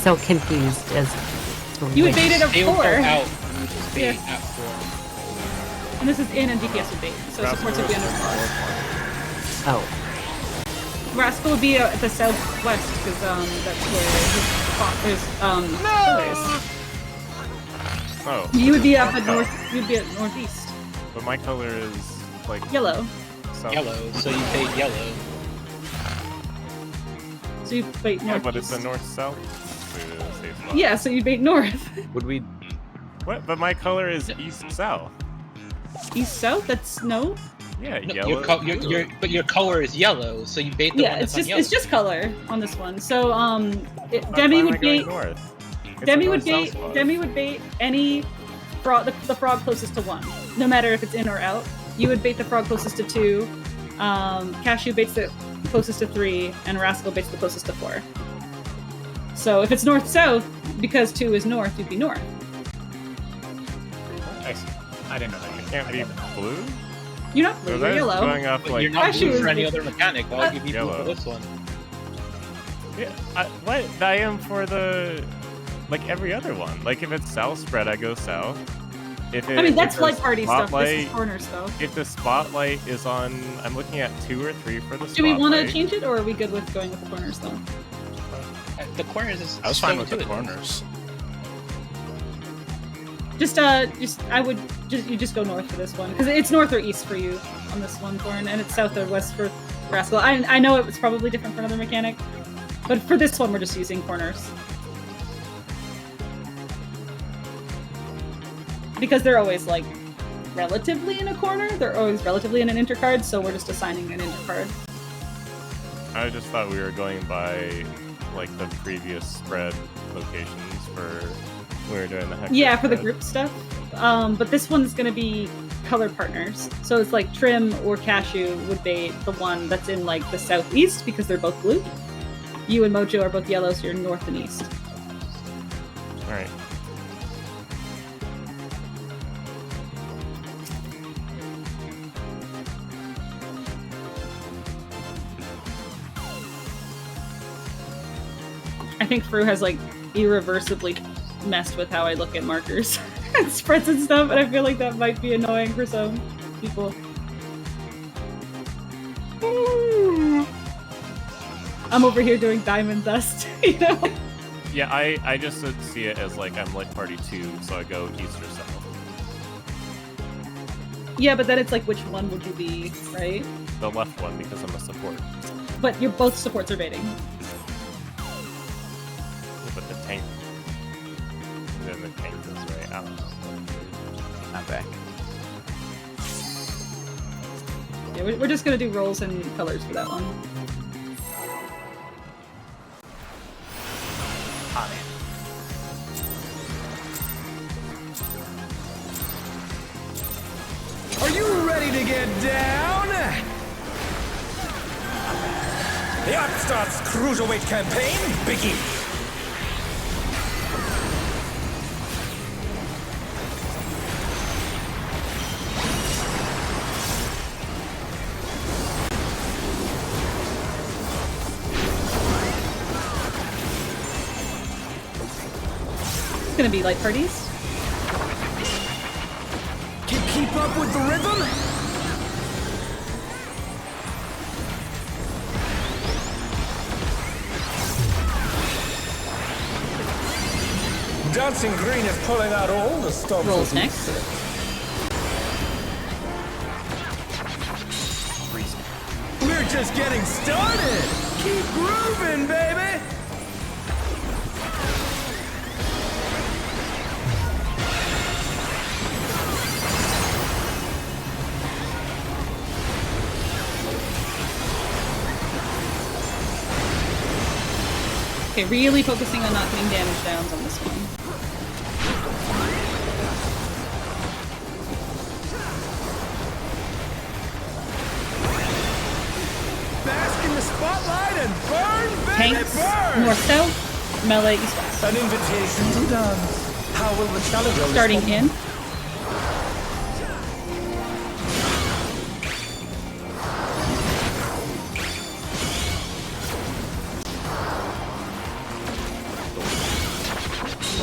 S5: So confused as to
S2: You
S5: which-
S2: evaded a
S3: They will
S2: 4.
S3: go out. Bait
S2: Yeah.
S3: at 4.
S2: And this is in and DPS would bait. So supports would be under pause.
S5: Oh.
S2: Rascal would be at the southwest because that's where his killer is.
S1: Oh.
S2: You would be up at north. You'd be at northeast.
S1: But my color is like
S2: Yellow.
S1: South.
S3: Yellow, so you bait yellow.
S2: So you bait
S1: Yeah,
S2: north.
S1: but it's a north-south safe spot.
S2: Yeah, so you bait north.
S8: Would we?
S1: What? But my color is east-south.
S2: East south. That's no.
S1: Yeah,
S3: No,
S1: yellow.
S3: but your color is yellow, so you bait the
S2: Yeah,
S3: one
S2: it's
S3: that's on
S2: just
S3: yellow.
S2: it's just color on this one. So
S1: Why
S2: Demi
S1: am I
S2: would
S1: going
S2: bait.
S1: north? It's a
S2: Demi would
S1: north-south
S2: bait.
S1: spot.
S2: Demi would bait any frog. The frog closest to 1, no matter if it's in or out. You would bait the frog closest to 2. Cashew baits the closest to 3, and Rascal baits the closest to 4. So if it's north south, because 2 is north, you'd be north.
S4: I see. I didn't know that.
S1: It can't be blue?
S2: You're not blue.
S1: So
S2: You're
S1: that is
S2: yellow.
S1: going off
S3: But
S1: like
S3: you're not
S2: Cashew
S3: blue
S2: is
S3: for any
S2: blue.
S3: other mechanic. Why would you be blue
S1: Yellow.
S3: for this one?
S1: Yeah, what? I am for the like every other one. Like if it's south spread, I go south. If it,
S2: I mean, that's
S1: if the
S2: light party stuff. This
S1: spotlight-
S2: is corner stuff.
S1: If the spotlight is on, I'm looking at 2 or 3 for the spotlight.
S2: Do we want to change it, or are we good with going with the corners though?
S3: The corners is.
S6: I was
S3: so
S6: fine with the
S3: intuitive.
S6: corners.
S2: You just go north for this one because it's north or east for you on this one, Thorn, and it's south or west for Rascal. I know it's probably different for another mechanic, but for this one we're just using corners because they're always like relatively in a corner. They're always relatively in an intercard, so we're just assigning an intercard.
S1: I just thought we were going by like the previous spread locations for when we were doing the Hector
S2: Yeah, for the
S1: spread.
S2: group stuff. But this one's going to be color partners. So it's like Trim or Cashew would bait the one that's in like the southeast because they're both blue. You and Mojo are both yellow, so you're north and east.
S1: All right.
S2: I think Fru has like irreversibly messed with how I look at markers and spreads and stuff, and I feel like that might be annoying for some people. I'm over here doing diamond dust, you know?
S1: Yeah, I just see it as like I'm light party 2, so I go east or south.
S2: Yeah, but then it's like which one would you be, right?
S1: The left one because I'm a support.
S2: But you're both supports are baiting.
S1: But the tank. And then the tank is right. I don't know.
S8: I'm back.
S2: Yeah, we're just gonna do rolls and colors for that one.
S10: Are you ready to get down? The Arcadion Cruiserweight campaign begins.
S2: It's gonna be light parties.
S10: Keep up with the rhythm? Dancing Green is pulling out all the stops.
S2: Rolls next.
S10: We're just getting started. Keep grooving, baby.
S2: Okay, really focusing on not getting damage downs on this one.
S10: Bask in the spotlight and burn, baby,
S2: Tanks,
S10: burn.
S2: north-south, melee, east-west.
S10: An invitation to dance. How will the challenger
S2: Starting
S10: respond?
S2: in.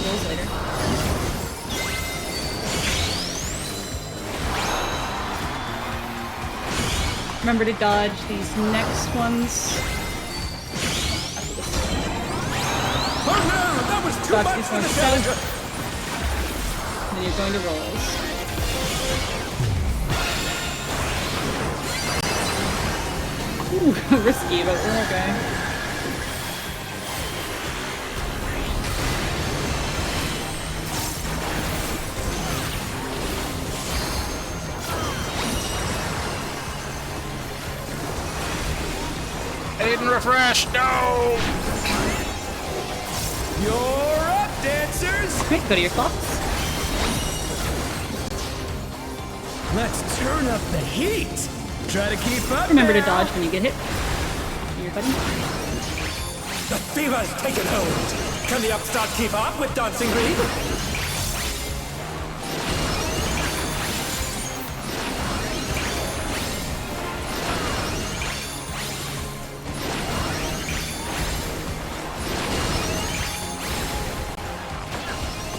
S2: Rolls later. Remember to dodge these next ones.
S10: Oh no, that was too
S2: Dodge
S10: much
S2: these
S10: for
S2: ones
S10: the challenger.
S2: south. And then you're going to rolls. Ooh, risky, but we're okay.
S6: Aiden, refresh! No!
S10: You're up, dancers!
S2: Alright, go to your clocks.
S10: Let's turn up the heat! Try to keep up.
S2: Remember to
S10: now.
S2: dodge when you get hit. Here, buddy.
S10: The fever's taken hold. Can the upstart keep up with Dancing Green?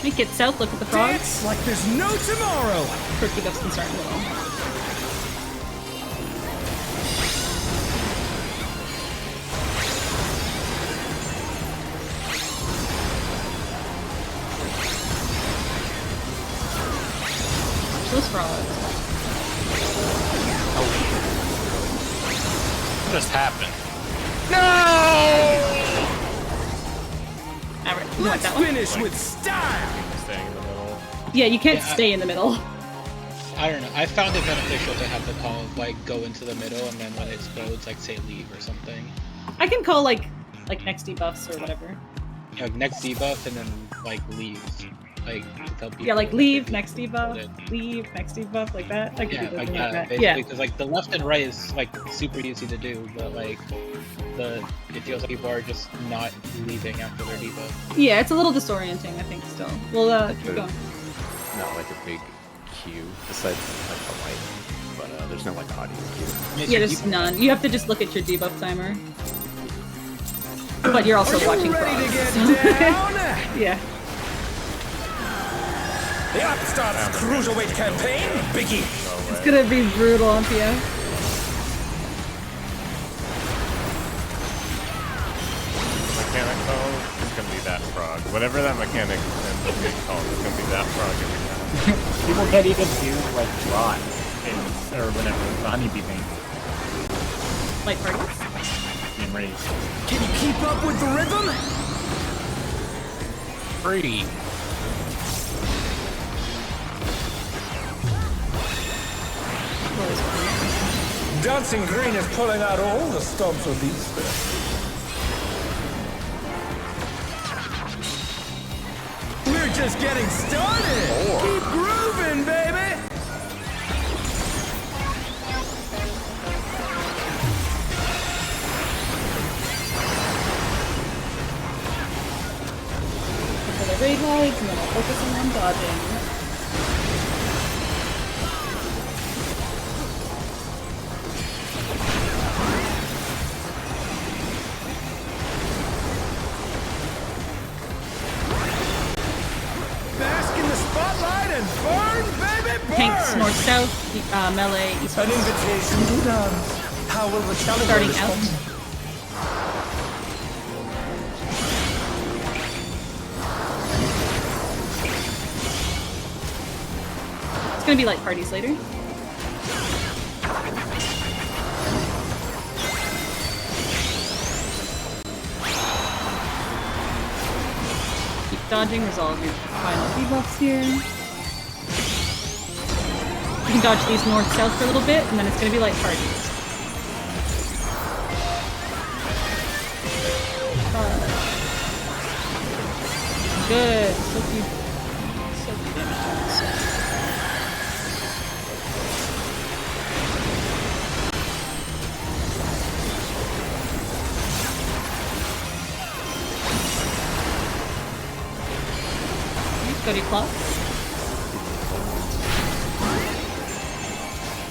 S2: Make it south, look at the frogs.
S10: Dance like there's no tomorrow!
S2: Quick debuffs can start in the middle. Watch those frogs.
S6: What just happened?
S2: Alright, you want
S10: Let's
S2: that one?
S10: finish with style!
S1: Staying in the middle.
S2: Yeah, you can't
S3: Yeah,
S2: stay in the middle.
S3: I don't know. I found it beneficial to have the call of like go into the middle and then when it explodes, like say leave or something.
S2: I can call like next debuffs or whatever.
S3: You know, next debuff and then like leave. Like tell people
S2: Yeah, like
S3: that
S2: leave,
S3: they-
S2: next debuff, leave, next debuff, like that. I can
S3: Yeah,
S2: do
S3: like
S2: something like that.
S3: basically,
S2: Yeah.
S3: because like the left and right is like super easy to do, but like it feels like people are just not leaving after their debuff.
S2: Yeah, it's a little disorienting, I think, still. Well, keep going.
S8: Not like a big queue besides like the light, but there's no like audio queue.
S2: Yeah, there's none. You have to just look at your debuff timer. But you're also
S10: Are you
S2: watching
S10: ready to
S2: frogs,
S10: get
S2: so-
S10: down?
S2: Yeah.
S10: The Upstart's Cruiserweight campaign, Biggie!
S2: It's gonna be brutal on PO.
S1: Mechanic call is gonna be that frog. Whatever that mechanic ends up being called, it's gonna be that frog every time.
S4: People can't even do like rot or whatever, the honeybee thing.
S2: Light parties.
S4: Being raised.
S10: Can you keep up with the rhythm?
S6: Free.
S10: Dancing Green is pulling out all the stops with these. We're just getting started! Keep grooving, baby!
S2: For the raid lights, and then I'll focus on dodging.
S10: Bask in the spotlight and burn, baby, burn!
S2: Tanks north-south, melee,
S10: An
S2: east-west.
S10: invitation to dance. How will the challenger
S2: Starting
S10: respond?
S2: out. It's gonna be light parties later. Keep dodging, resolve your final debuffs here. You can dodge these north-south for a little bit, and then it's gonna be light parties. Good. So few damage turns. Go to your clock.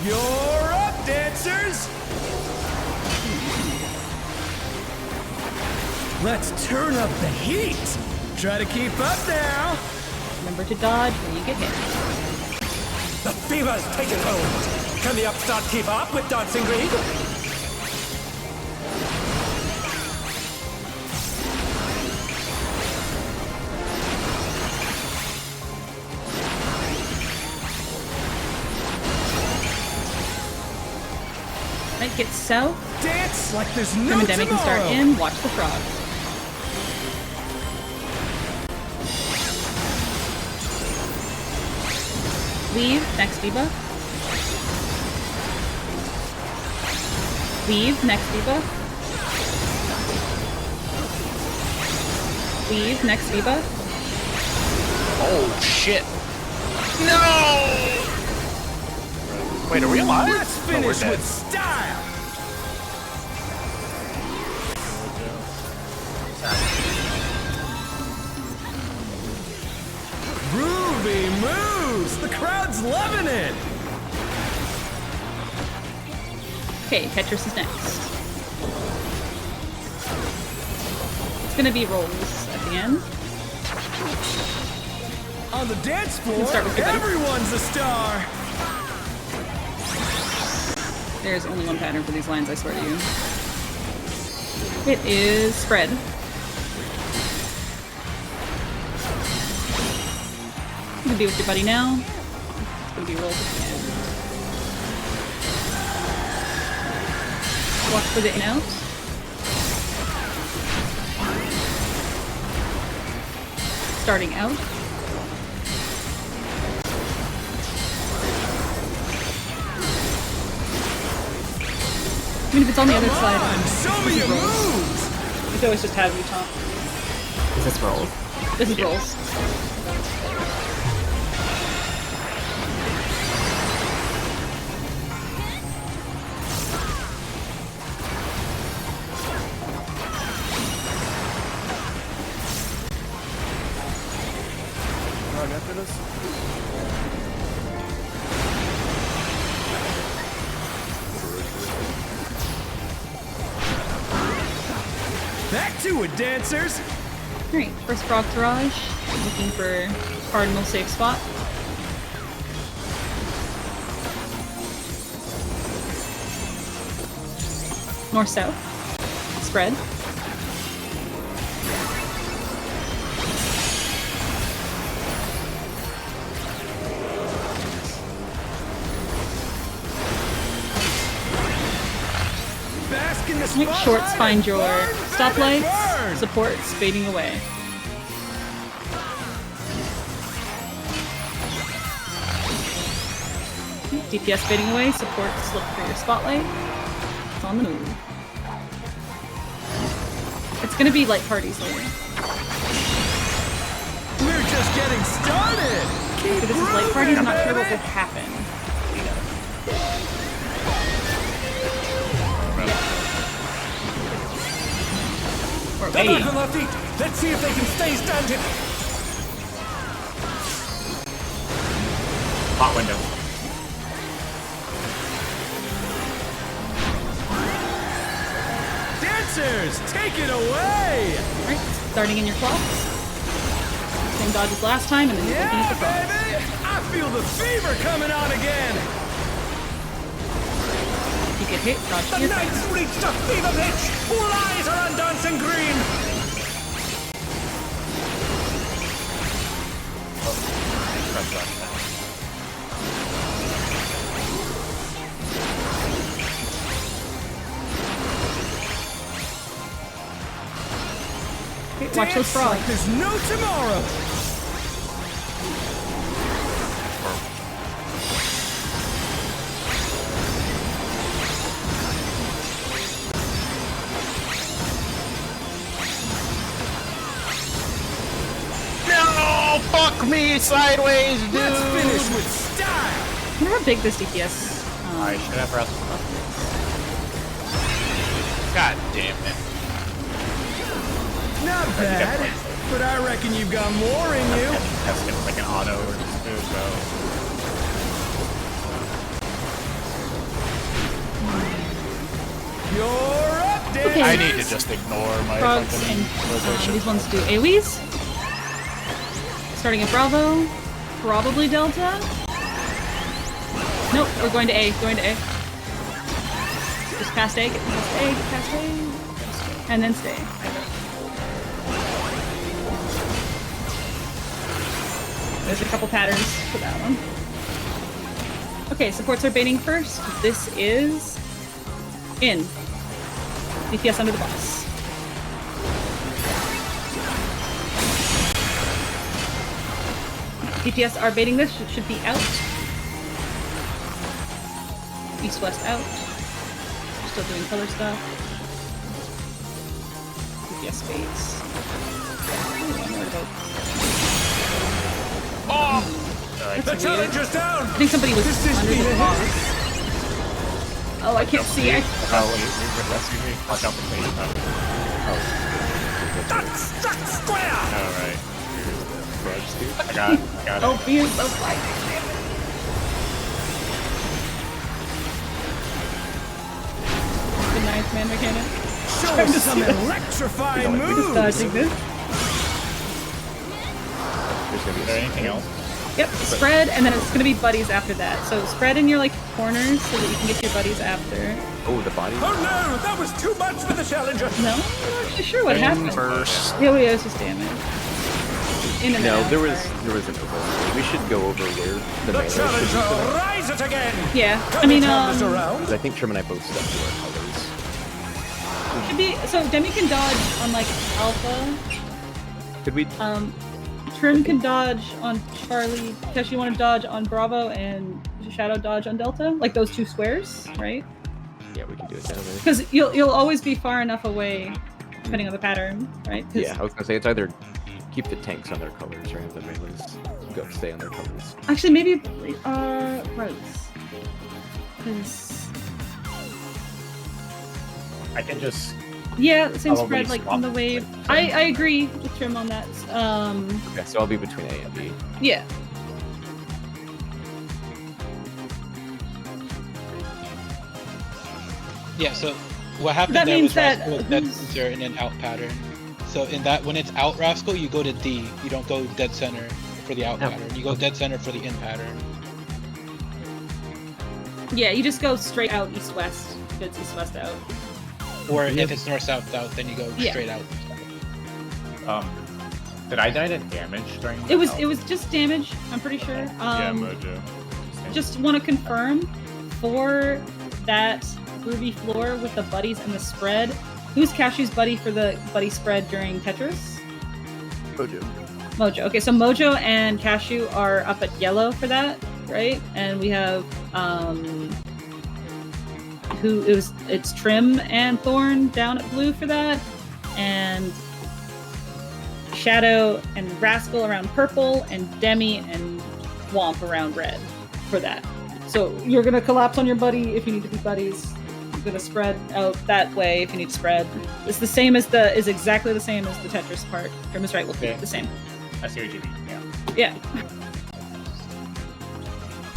S10: You're up, dancers! Let's turn up the heat! Try to keep up now!
S2: Remember to dodge when you get hit.
S10: The fever's taken hold! Can the upstart keep up with Dancing Green?
S2: Right, get south.
S10: Dance like there's no
S2: Primogendemic can start
S10: tomorrow.
S2: in. Watch the frog. Leave. Next debuff. Leave. Next debuff. Leave. Next debuff.
S6: Oh shit! No! Wait, are we alive?
S10: Let's
S6: No, we're
S10: finish
S6: dead.
S10: with style. Groovy moves. The crowd's loving it.
S2: Okay, Tetris is next. It's gonna be rolls at the end.
S10: On the dance floor,
S2: You can start with your buddy.
S10: everyone's a star.
S2: There's only one pattern for these lines, I swear to you. It is spread. You can be with your buddy now. It's gonna be rolls at the end. Watch for the in out. Starting out. I mean, if it's on the other side,
S10: Show me your moves.
S2: you can always just have you talk.
S5: Is this rolls?
S2: This is rolls.
S1: After this?
S10: Back to it, dancers.
S2: Alright, first Frog Garage. Looking for Cardinal safe spot. North-south. Spread.
S10: Bask in the
S2: Right,
S10: spotlight.
S2: shorts find your
S10: Burn, baby,
S2: stoplights.
S10: burn.
S2: Supports fading away. DPS fading away. Supports look for your spotlight. It's on the move. It's gonna be light parties later.
S10: We're just getting started. Keep
S2: So this is light parties. I'm not sure what
S10: grooving,
S2: will happen. Or
S10: They're
S2: wait.
S10: back on their feet. Let's see if they can stay standing.
S4: Hot window.
S10: Dancers, take it away.
S2: Alright, starting in your clocks. Same dodge as last time, and then you're looking at
S10: Yeah,
S2: the frogs.
S10: baby. I feel the fever coming on again.
S2: If you get hit, dodge to
S10: The
S2: your
S10: night's
S2: face.
S10: reached a fever pitch. All eyes are on dancing green.
S2: Okay, watch those
S10: Dance
S2: frogs.
S10: like there's no tomorrow.
S6: No! Fuck me sideways, dude!
S10: Let's finish with style.
S2: I wonder how big this DPS.
S4: I should have pressed.
S6: God damn it.
S10: Not bad, but I reckon you've got more in you.
S4: Test it with like an auto or
S10: You're up, dancers.
S2: Okay.
S6: I need to just ignore my
S2: Frogs
S6: fucking
S2: and
S6: rotation.
S2: these ones do AoEs. Starting at Bravo. Probably Delta. Nope, we're going to A. Going to A. Just past A, get past A, get past A. And then stay. There's a couple patterns for that one. Okay, supports are baiting first. This is In. DPS under the boss. DPS are baiting this. Should be out. East-west out. Still doing color stuff. DPS baits.
S10: The challenger's down!
S2: I think somebody was under the box. Oh, I can't see.
S1: Rescue me. Watch out for me.
S10: Stuck square!
S1: Alright.
S4: I got it.
S2: Oh, be so like. The ninth man mechanic.
S10: Show us some electrifying moves!
S2: Dodging this.
S4: Is there anything else?
S2: Yep, spread, and then it's gonna be buddies after that. So spread in your like corners so that you can get your buddies after.
S8: Oh, the body.
S10: Oh no, that was too much for the challenger.
S2: No, I'm not actually sure what happened.
S6: First.
S2: Yeah, we it's just damage. In and
S8: No,
S2: out.
S8: there was an overlay. We should go over where the melee should
S10: Challenger,
S8: be.
S10: rise it again!
S2: Yeah, I mean,
S8: Because I think Trim and I both stuck to our colors.
S2: should be so Demi can dodge on like Alpha.
S8: Could we?
S2: Trim can dodge on Charlie. Because you want to dodge on Bravo and Shadow dodge on Delta, like those two squares, right?
S8: Yeah, we can do it that way.
S2: Because you'll always be far enough away, depending on the pattern, right? 'Cause-
S8: Yeah, I was gonna say it's either keep the tanks on their colors or have the melees stay on their colors.
S2: Actually, maybe right. Because
S4: I can just.
S2: yeah, the same
S4: Probably
S2: spread like
S4: swap
S2: on the wave. I agree with Trim on that.
S8: Okay, so I'll be between A and B.
S2: Yeah.
S3: Yeah, so what happened
S2: That
S3: there
S2: means
S3: was
S2: that
S3: Rascal with dead center in an out pattern. So in that, when it's out Rascal, you go to D. You don't go dead center for the out pattern. You go dead center for the in pattern.
S2: Yeah, you just go straight out east-west. If it's east-west out.
S3: Or if it's north-south-south, then you go
S2: Yeah.
S3: straight out.
S4: Did I die to damage during?
S2: It was just damage. I'm pretty sure.
S1: Yeah, Mojo.
S2: Just want to confirm for that groovy floor with the buddies and the spread. Who's Cashew's buddy for the buddy spread during Tetris?
S8: Mojo.
S2: Mojo. Okay, so Mojo and Cashew are up at yellow for that, right? And we have it's Trim and Thorn down at blue for that, and Shadow and Rascal around purple, and Demi and Womp around red for that. So you're gonna collapse on your buddy if you need to be buddies. You're gonna spread out that way if you need to spread. It's the same as is exactly the same as the Tetris part. Trim is right, we'll keep it the same.
S4: I see what you mean. Yeah.
S2: Yeah.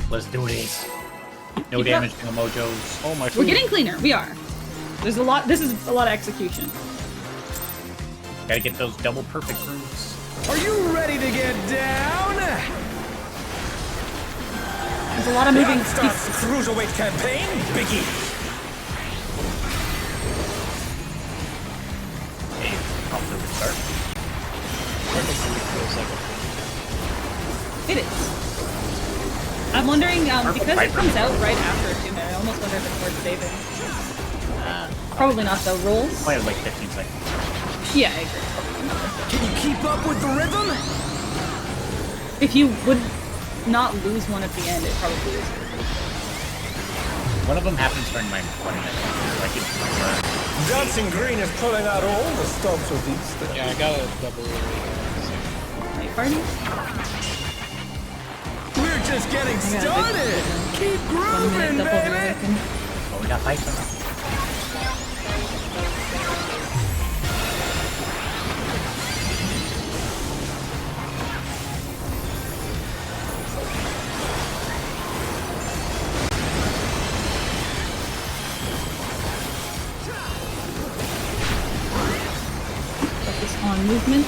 S4: Let's do this. No
S2: Keep
S4: damage to the mojos. Oh my.
S2: We're getting cleaner. We are. There's a lot. This is a lot of execution.
S4: Gotta get those double perfect grooves.
S10: Are you ready to get down?
S2: There's a lot of moving
S10: Starts
S2: pieces.
S10: Cruiserweight campaign, Biggie.
S4: Hey, off the restart.
S2: It is. I'm wondering because it comes out right after Tomb Raider. I almost wonder if it's worth saving. Probably not though. Rules.
S4: Only have like 15 seconds.
S2: Yeah, I agree.
S10: Can you keep up with the rhythm?
S2: If you would not lose one at the end, it probably is.
S4: One of them happens during my 1 minute. Like it's
S10: Dancing Green is pulling out all the stops with these.
S3: Yeah, I got a double.
S2: Night party.
S10: We're just getting started. Keep
S2: 1
S10: grooving,
S2: minute double
S10: baby.
S2: American.
S4: Oh, we got fights.
S2: Focus on movement.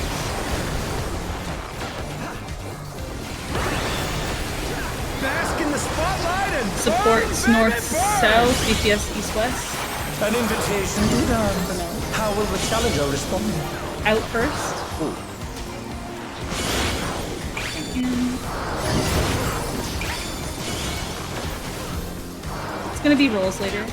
S10: Bask in the spotlight and
S2: Supports
S10: burn,
S2: north,
S10: baby, burn.
S2: south, ATS east, west.
S10: An invitation to dance. How will the challenger respond?
S2: Out first. It's gonna be rolls later.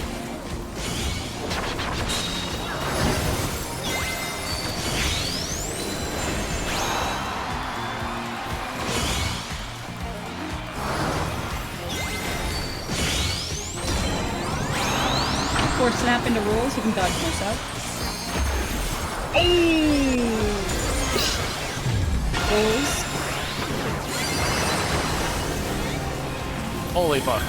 S2: force snap into rolls, you can dodge force out. Hey! Rolls.
S6: Holy fuck.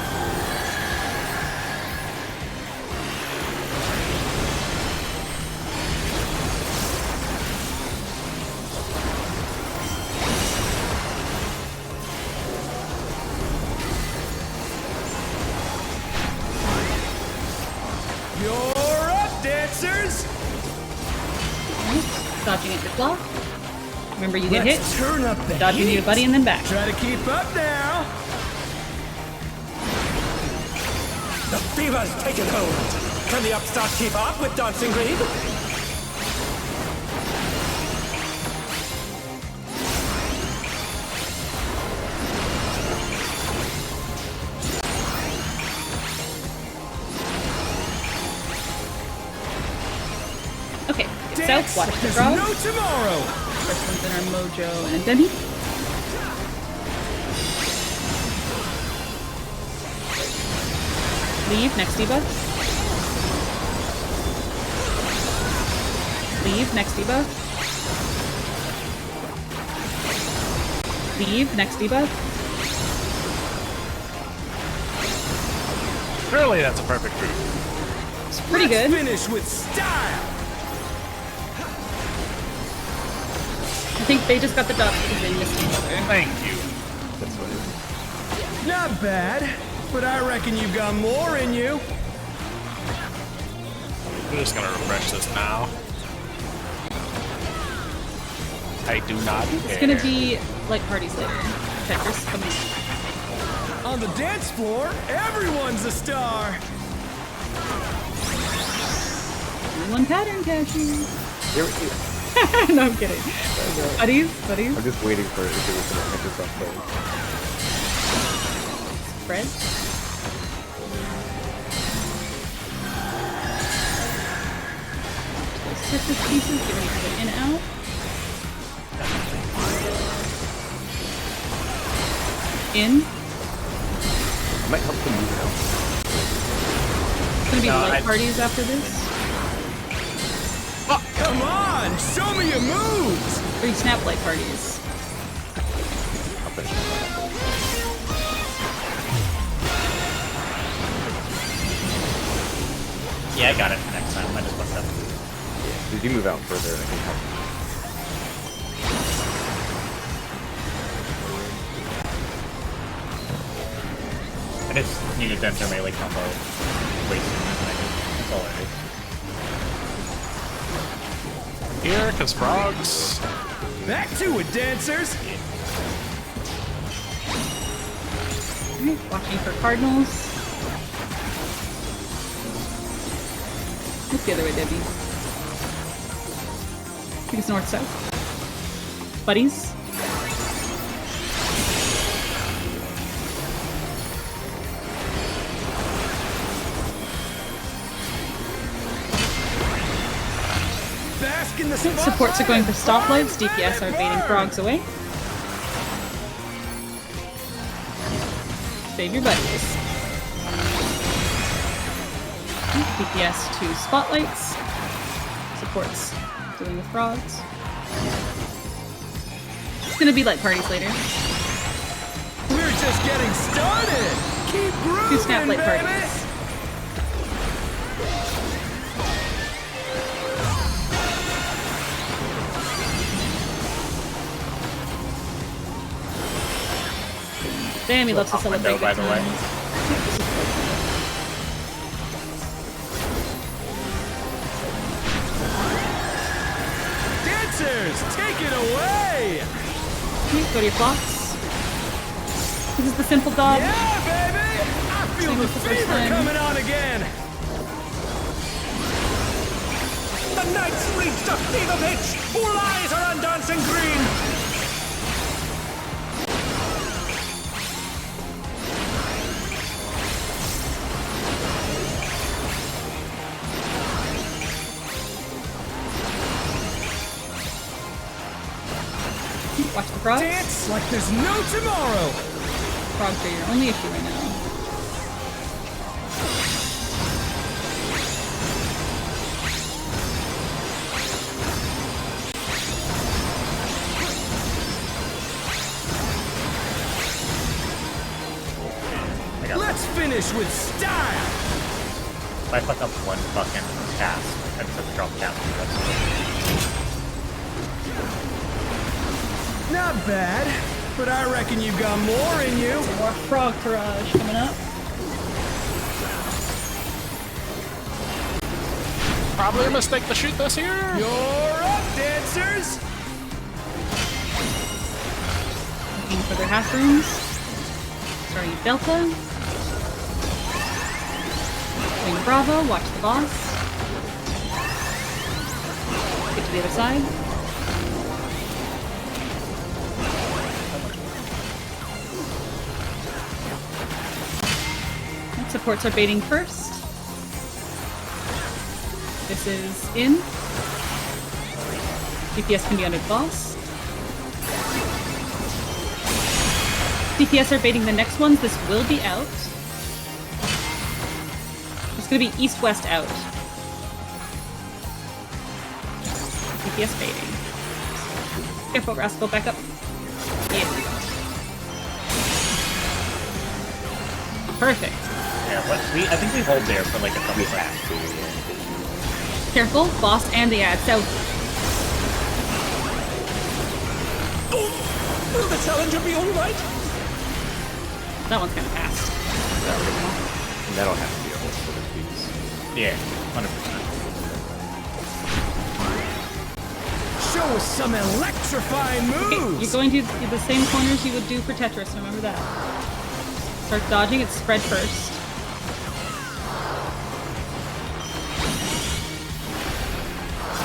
S10: You're up, dancers!
S2: Dodging at your claw. Remember, you get hit.
S10: Let's turn up the
S2: Dodging
S10: heat.
S2: your buddy and then back.
S10: Try to keep up now. The fever's taken hold. Can the upstart keep up with Dancing Green?
S2: Okay,
S10: Dance
S2: south, watch
S10: like
S2: the
S10: there's
S2: frog.
S10: no tomorrow.
S2: First one's in our Mojo and Demi. Leave, next debuff. Leave, next debuff. Leave, next debuff.
S6: Surely that's a perfect group.
S2: It's pretty good.
S10: Finish with style.
S2: I think they just got the dub because they missed each other.
S6: Thank you.
S8: That's what it is.
S10: Not bad, but I reckon you've got more in you.
S6: I'm just gonna refresh this now. I do not care.
S2: It's gonna be like parties later. Checkers coming.
S10: On the dance floor, everyone's a star.
S2: One pattern caching.
S8: Here,
S2: No, I'm kidding. Buddies.
S8: I'm just waiting for it if it was going to Microsoft play.
S2: Fred. Tetris pieces, giving it an in out. In.
S8: Might help them move out.
S2: It's gonna be light parties after this.
S10: Oh, come on, show me your moves.
S2: 3 snap light parties.
S4: Yeah, I got it for next time. I just looked up.
S8: Yeah, if you move out further, I can help.
S4: I just needed to enter melee combo way sooner than I did. That's all I did.
S6: Here, cause frogs.
S10: Back to it, dancers.
S2: Alright, watching for cardinals. Look the other way, Debbie. I think it's north-south. Buddies.
S10: Bask in the
S2: Supports are going for stoplights. DPS are baiting frogs away. Save your buddies. DPS to spotlights. Supports dealing with frogs. It's gonna be like parties later.
S10: We're just getting started. Keep grooving,
S2: 2 snap light
S10: baby.
S2: parties. Damn, he loves to celebrate
S4: by
S2: good
S4: the way.
S2: times.
S10: Dancers, take it away.
S2: Go to your clocks. This is the simple dog.
S10: Yeah, baby. I feel
S2: Same
S10: the
S2: as the first
S10: fever
S2: time.
S10: coming on again. The night's reached a fever pitch. All eyes are on Dancing Green.
S2: Watch the frogs.
S10: Dance like there's no tomorrow.
S2: Frogs are your only issue right now.
S10: finish with style.
S4: If I fuck up one fucking cast, I just have to drop cast for the rest of it.
S10: Not bad, but I reckon you've got more in you.
S2: Some more frog barrage coming up.
S6: Probably a mistake to shoot this here.
S10: You're up, dancers.
S2: Looking for their half rooms. Starting at Delta. Going Bravo, watch the boss. Get to the other side. Supports are baiting first. This is in. DPS can be under the boss. DPS are baiting the next ones. This will be out. It's gonna be east-west out. DPS baiting. Careful, Rascal, back up. Yeah. Perfect.
S4: Yeah, I think we hold there for like a couple seconds.
S2: Careful, boss and the ad south.
S10: Will the challenger be all right?
S2: That one's kind of fast.
S8: That'll have to be a whole sort of piece.
S4: Yeah, 100%.
S10: Show us some electrifying moves.
S2: Okay, you're going to the same corners you would do for Tetris. Remember that. Start dodging. It's spread first.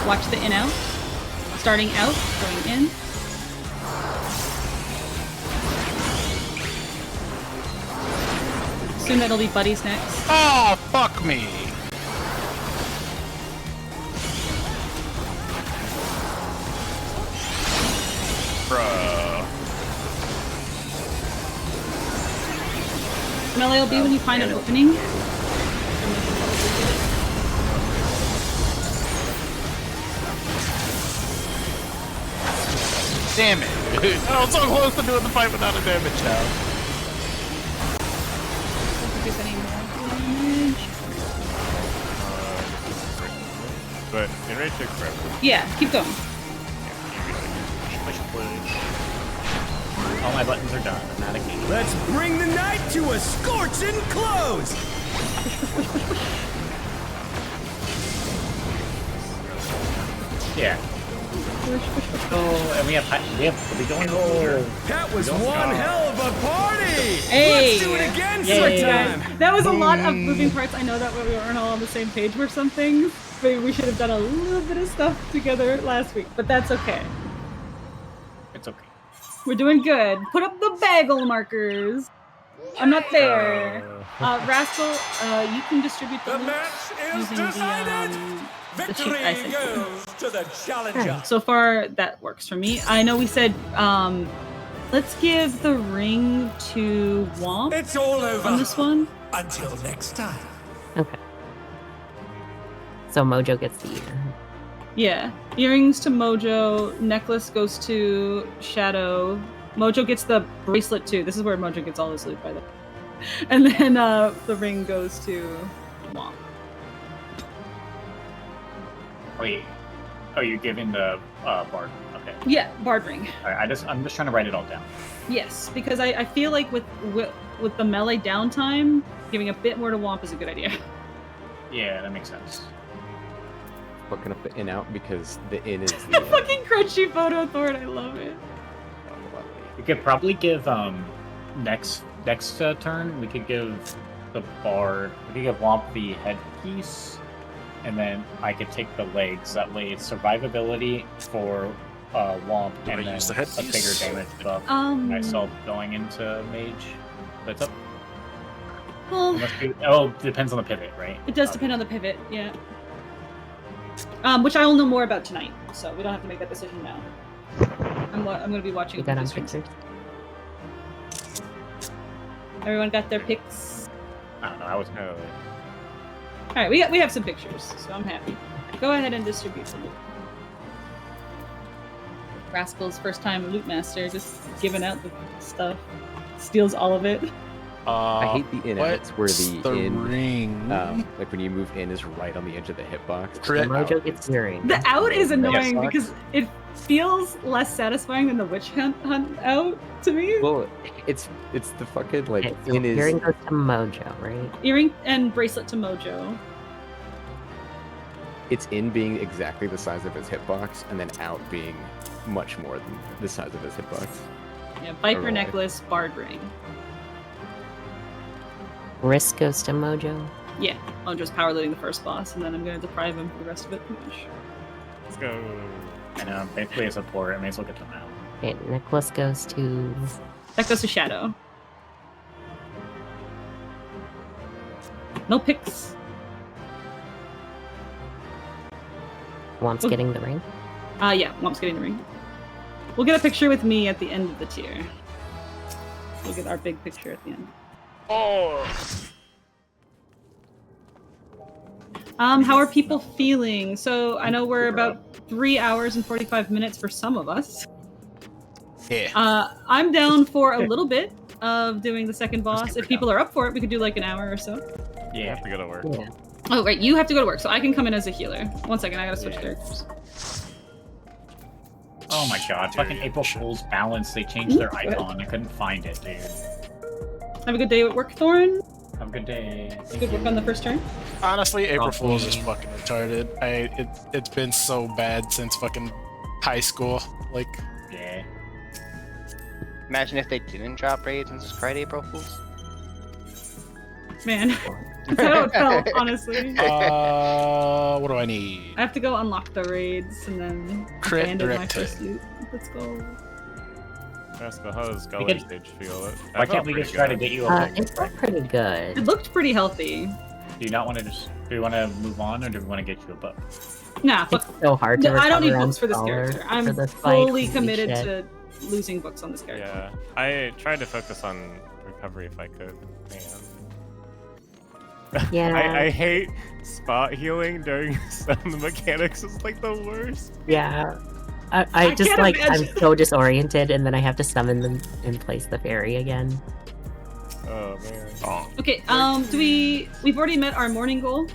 S2: Watch the in out. Starting out, going in. Soon that'll be buddies next.
S6: Oh, fuck me. Bruh.
S2: Melee will be when you find an opening.
S6: Damn it. I was so close to doing the fight without a damage now.
S2: There's any more damage.
S1: But enrage takes forever.
S2: Yeah, keep going.
S4: All my buttons are done. I'm not a king.
S10: Let's bring the night to a scorching close.
S4: Yeah. Oh, and we are we going over?
S10: That was one hell of a party.
S2: Hey!
S10: Let's do it again
S2: Yeah.
S10: sometime.
S2: That was a lot of moving parts. I know that we weren't all on the same page with some things. Maybe we should have done a little bit of stuff together last week, but that's okay.
S4: It's okay.
S2: We're doing good. Put up the bagel markers. I'm not there. Rascal, you can distribute the loot using the sheet I sent you.
S10: To the challenger.
S2: So far, that works for me. I know we said, let's give the ring to Womp
S10: It's all over.
S2: on this one.
S10: Until next time.
S5: Okay. So Mojo gets the ear.
S2: Yeah. Earrings to Mojo. Necklace goes to Shadow. Mojo gets the bracelet too. This is where Mojo gets all his loot, by the way. And then the ring goes to Womp.
S4: Wait. Oh, you're giving the bard. Okay.
S2: Yeah, Bard ring.
S4: All right, I'm just trying to write it all down.
S2: Yes, because I feel like with the melee downtime, giving a bit more to Womp is a good idea.
S4: Yeah, that makes sense.
S8: Fucking up the in out because the in is
S2: The fucking crunchy photo Thorn, I love it.
S4: We could probably give next turn. We could give the bard. We could give Womp the headpiece, and then I could take the legs. That way, it's survivability for Womp, and then
S6: use the
S4: a
S6: headpiece?
S4: bigger damage buff. Myself going into mage. But it's up.
S2: Well,
S4: Depends on the pivot, right?
S2: it does depend on the pivot, yeah. Which I will know more about tonight, so we don't have to make that decision now. I'm going to be watching.
S5: You got on
S2: this stream.
S5: pictures?
S2: Everyone got their pics.
S4: I don't know. I was.
S2: All right, we have some pictures, so I'm happy. Go ahead and distribute the loot. Rascal's first time loot master, just giving out the stuff, steals all of it.
S8: I hate the in outs where the in
S6: ring?
S8: like when you move in is right on the edge of the hitbox.
S6: Crit.
S5: Mojo gets hearing.
S2: The out is annoying
S8: sucks.
S2: because it feels less satisfying than the witch hunt out to me.
S8: Well, it's the fucking like
S5: Okay, so
S8: in is
S5: hearing goes to Mojo, right?
S2: Earring and bracelet to Mojo.
S8: it's in being exactly the size of his hitbox, and then out being much more than the size of his hitbox.
S2: Yeah, Viper
S8: Alright.
S2: necklace, bard ring.
S5: Risk goes to Mojo.
S2: Yeah, Mojo's power loading the first boss, and then I'm gonna deprive him for the rest of it.
S1: Let's go.
S4: I know, basically a support. I may as well get to him now.
S5: Okay, necklace goes to.
S2: That goes to Shadow. No picks.
S5: Womp's
S2: Okay.
S5: getting the ring.
S2: Yeah, Womp's getting the ring. We'll get a picture with me at the end of the tier. We'll get our big picture at the end.
S6: Oh.
S2: How are people feeling? So I know we're about 3 hours and 45 minutes for some of us.
S6: Yeah.
S2: I'm down for a little bit of doing the second boss. If people are up for it, we could do like an hour or so.
S1: I have to go to work.
S5: Yeah.
S2: Oh, right, you have to go to work, so I can come in as a healer. 1 second, I gotta switch characters.
S4: Oh my god, fucking April Fool's balance. They changed their icon. I couldn't find it, dude.
S2: Have a good day at work, Thorin.
S4: Have a good day.
S2: Good work on the first turn.
S6: Honestly, April
S4: Oh,
S6: Fool's is
S4: please.
S6: fucking retarded. It's been so bad since fucking high school. Like,
S4: Yeah.
S13: Imagine if they didn't drop raids and just cried April Fools.
S2: Man, that's how it felt, honestly.
S6: what do I need?
S2: I have to go unlock the raids and then
S6: Crit
S2: abandon my
S6: direct
S2: first
S6: hit.
S2: loot. Let's go.
S1: Rascal, how does Gully
S4: can-
S1: Stage feel?
S4: Why can't we just try to get you a
S5: It felt pretty
S2: It
S5: good.
S2: looked pretty healthy.
S4: Do you not want to just... Do we want to move on, or do we want to get you a book?
S2: Nah,
S5: It's
S2: fuck.
S5: so hard to
S2: No, I don't need
S5: recover on
S2: books for this
S5: Scholar
S2: character.
S5: for
S2: I'm
S5: this fight.
S2: fully
S5: Holy
S2: committed
S5: shit.
S2: to losing books on this character.
S1: Yeah, I tried to focus on recovery if I could. Man.
S5: Yeah.
S1: I hate spot healing during some the mechanics is like the worst.
S5: Yeah. I
S2: I
S5: just
S2: can't
S5: like
S2: imagine.
S5: I'm so disoriented, and then I have to summon them and place the fairy again.
S1: Oh man.
S6: Oh.
S2: Okay, we've already met our morning goal.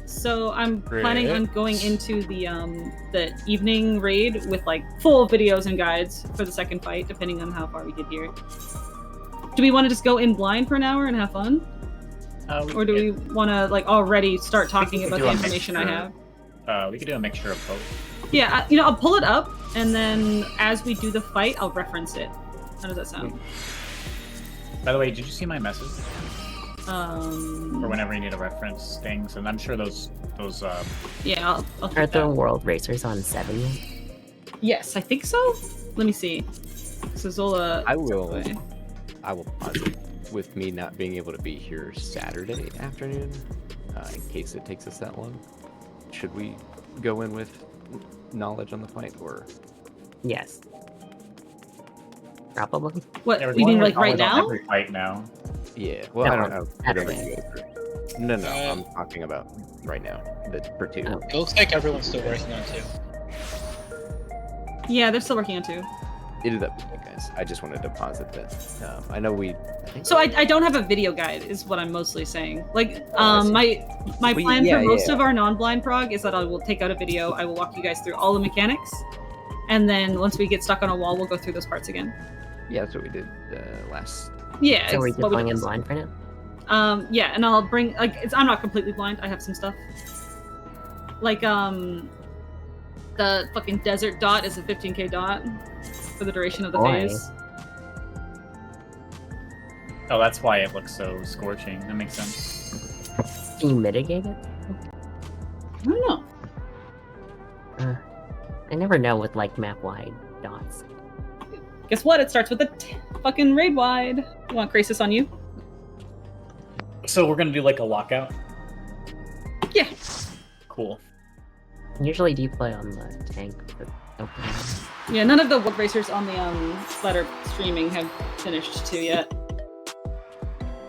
S2: So I'm planning on going into the evening raid with like full videos and guides for the second fight, depending on how far we get here. Do we want to just go in blind for an hour and have fun? Or do we want to like already start talking about the information I have?
S4: We could do a mixture of both.
S2: Yeah, I'll pull it up, and then as we do the fight, I'll reference it. How does that sound?
S4: By the way, did you see my message?
S2: Um,
S4: Or whenever you need a reference things, and I'm sure those
S2: yeah, I'll
S5: Are
S2: keep
S5: the
S2: that.
S5: World Racers on 7 yet?
S2: Yes, I think so. Let me see. So Zola.
S8: I will posit with me not being able to be here Saturday afternoon, in case it takes us that long. Should we go in with knowledge on the fight, or?
S5: Yes. Probably.
S2: What?
S4: Yeah, we're
S2: You mean
S4: going
S2: like right
S4: with knowledge on
S2: now?
S4: every fight now.
S8: Yeah. Well,
S5: No,
S8: I don't know.
S5: Saturday.
S8: No, I'm talking about right now. For 2.
S5: Oh.
S3: It looks like everyone's still working on 2.
S2: Yeah, they're still working on 2.
S8: It is up to you guys. I just wanted to posit that. I know I think
S2: So I don't have a video guide, is what I'm mostly saying. Like,
S8: I see.
S2: my
S8: Well,
S2: plan
S8: yeah,
S2: for most
S8: yeah.
S2: of our non-blind prog is that I will take out a video. I will walk you guys through all the mechanics, and then once we get stuck on a wall, we'll go through those parts again.
S8: Yeah, that's what we did last.
S2: Yeah.
S5: So we're
S2: it's
S5: just
S2: what we
S5: going
S2: did
S5: in
S2: last
S5: blind for now?
S2: Yeah, and I'll bring I'm not completely blind. I have some stuff. Like the fucking desert dot is a 15k dot for the duration of the
S5: Boy.
S2: phase.
S4: Oh, that's why it looks so scorching. That makes sense.
S5: Can you mitigate it?
S2: I don't know.
S5: I never know with like map wide dots.
S2: Guess what? It starts with a fucking raid wide. You want Crisis on you?
S4: So we're gonna do like a lockout.
S2: Yeah.
S4: Cool.
S5: Usually do you play on the tank for opening?
S2: Yeah, none of the wood racers on the that are streaming have finished 2 yet.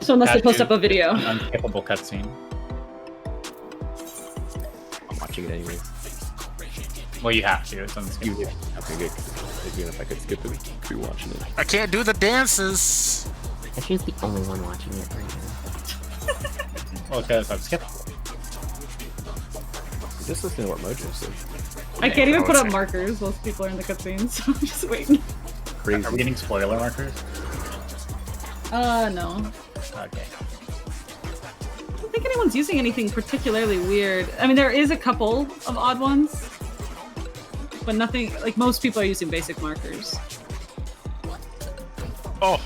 S2: So unless they post up a video.
S4: An unskippable cutscene.
S8: I'm watching it anyways.
S4: Well, you have to. It's unskippable.
S8: Okay, good. Even if I could skip it, I'd be watching it.
S6: I can't do the dances.
S5: She's the only one watching it right now.
S4: Well, because I'm skippable.
S8: Just listen to what Mojo said.
S2: I can't even put up markers while people are in the cutscenes, so I'm just waiting.
S8: Crazy.
S4: Are we getting spoiler markers?
S2: No.
S4: Okay.
S2: I don't think anyone's using anything particularly weird. I mean, there is a couple of odd ones, but nothing, like most people are using basic markers.
S6: Oh!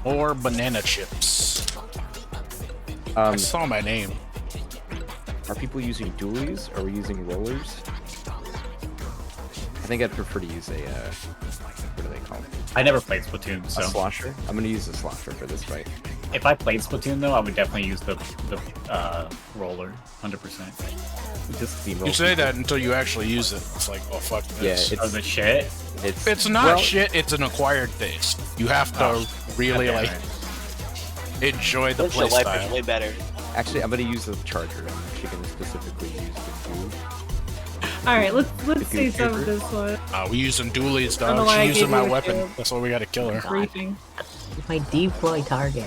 S6: More banana chips. I saw my name.
S8: Are people using dualies? Or are we using rollers? I think I'd prefer to use a, what do they call it?
S4: I never played Splatoon, so...
S8: A slosher? I'm gonna use a slosher for this fight.
S4: If I played Splatoon, though, I would definitely use the roller, 100%.
S8: Just
S6: You say that until you actually use it. It's like, oh, fuck this.
S8: Yeah,
S4: it's the shit.
S6: It's not shit, it's an acquired taste. You have to really, like, enjoy the
S7: Windshield
S6: playstyle.
S7: wipers way better.
S8: Actually, I'm gonna use the charger. I'm actually gonna specifically use the dual.
S2: Alright, let's see some of this one.
S6: We using dualies,
S2: I don't know
S6: dog.
S2: why I
S6: She's using
S2: gave
S6: my
S2: you a
S6: weapon.
S2: shield.
S6: That's why we gotta kill her.
S2: Briefing.
S5: My deploy target.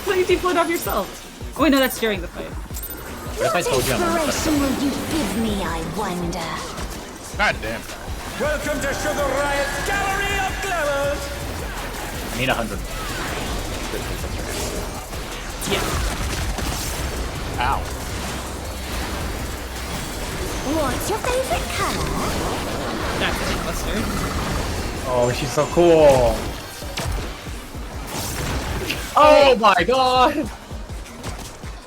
S2: Well, you deployed off yourself. Oh wait, no, that's during the fight.
S4: What if I told you I'm on
S14: inspiration will you give me, I wonder?
S6: God damn.
S10: Welcome to Sugar Riot's Gallery of Glamours!
S4: I need 100.
S6: Ow.
S14: What's your favorite color?
S2: That's a buster.
S4: Oh, she's so cool! Oh my god!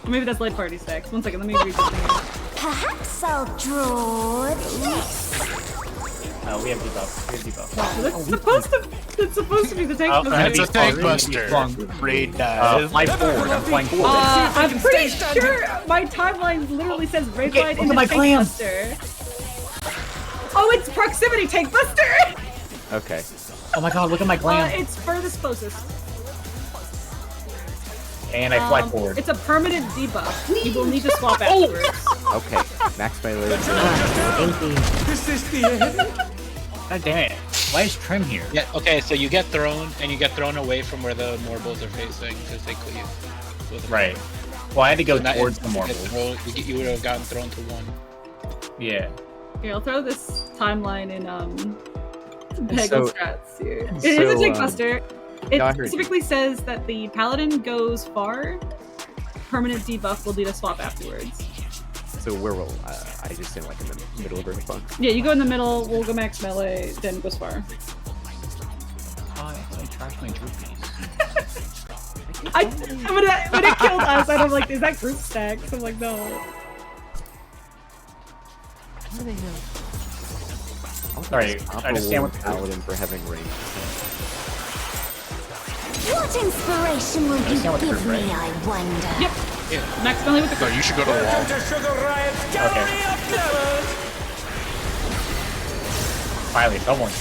S2: Or maybe that's light party stacks. One second, let me read this thing.
S14: Perhaps I'll draw this.
S4: We have debuff. We have debuff.
S2: That's supposed to be the tank buster.
S6: That's a tank buster. Raid dive.
S4: Fly forward. I'm flying forward.
S2: I'm pretty sure my timeline literally says raid
S4: Okay,
S2: line
S4: look
S2: in
S4: at
S2: the
S4: my
S2: tank
S4: plan.
S2: buster. Oh, it's proximity tank buster!
S8: Okay.
S4: Oh my god, look at my glam.
S2: It's furthest closest.
S4: And I fly forward.
S2: It's a permanent debuff. You will need to swap afterwards.
S8: Okay. Max melee.
S5: Thank you.
S10: Is this the end?
S4: God damn it. Why is Trim here?
S3: Yeah, okay, so you get thrown, and you get thrown away from where the Morbles are facing, because they cleave. With
S4: Right. Well, I had to go
S3: So not-
S4: towards the
S3: you
S4: Morbles.
S3: you would have gotten thrown to one.
S4: Yeah.
S2: Here, I'll throw this timeline in
S8: So-
S2: Bagel Strats here. It is a tank buster. It
S8: no, I heard you.
S2: specifically says that the paladin goes far. Permanent debuff will need a swap afterwards.
S8: So where will I just in like in the middle of her fun?
S2: Yeah, you go in the middle, we'll go max melee, then goes far.
S4: I trashed my groupies.
S2: When it killed us, I'm like, is that group stacks? I'm like, no.
S5: How do they know?
S4: Sorry, I understand what the
S8: paladin for having range.
S14: What inspiration will you give me, I wonder?
S2: Yep. Yeah. Max melee with the
S6: No, you should go to the wall.
S10: Welcome to Sugar Riot's Gallery of Glamours!
S4: Finally, someone.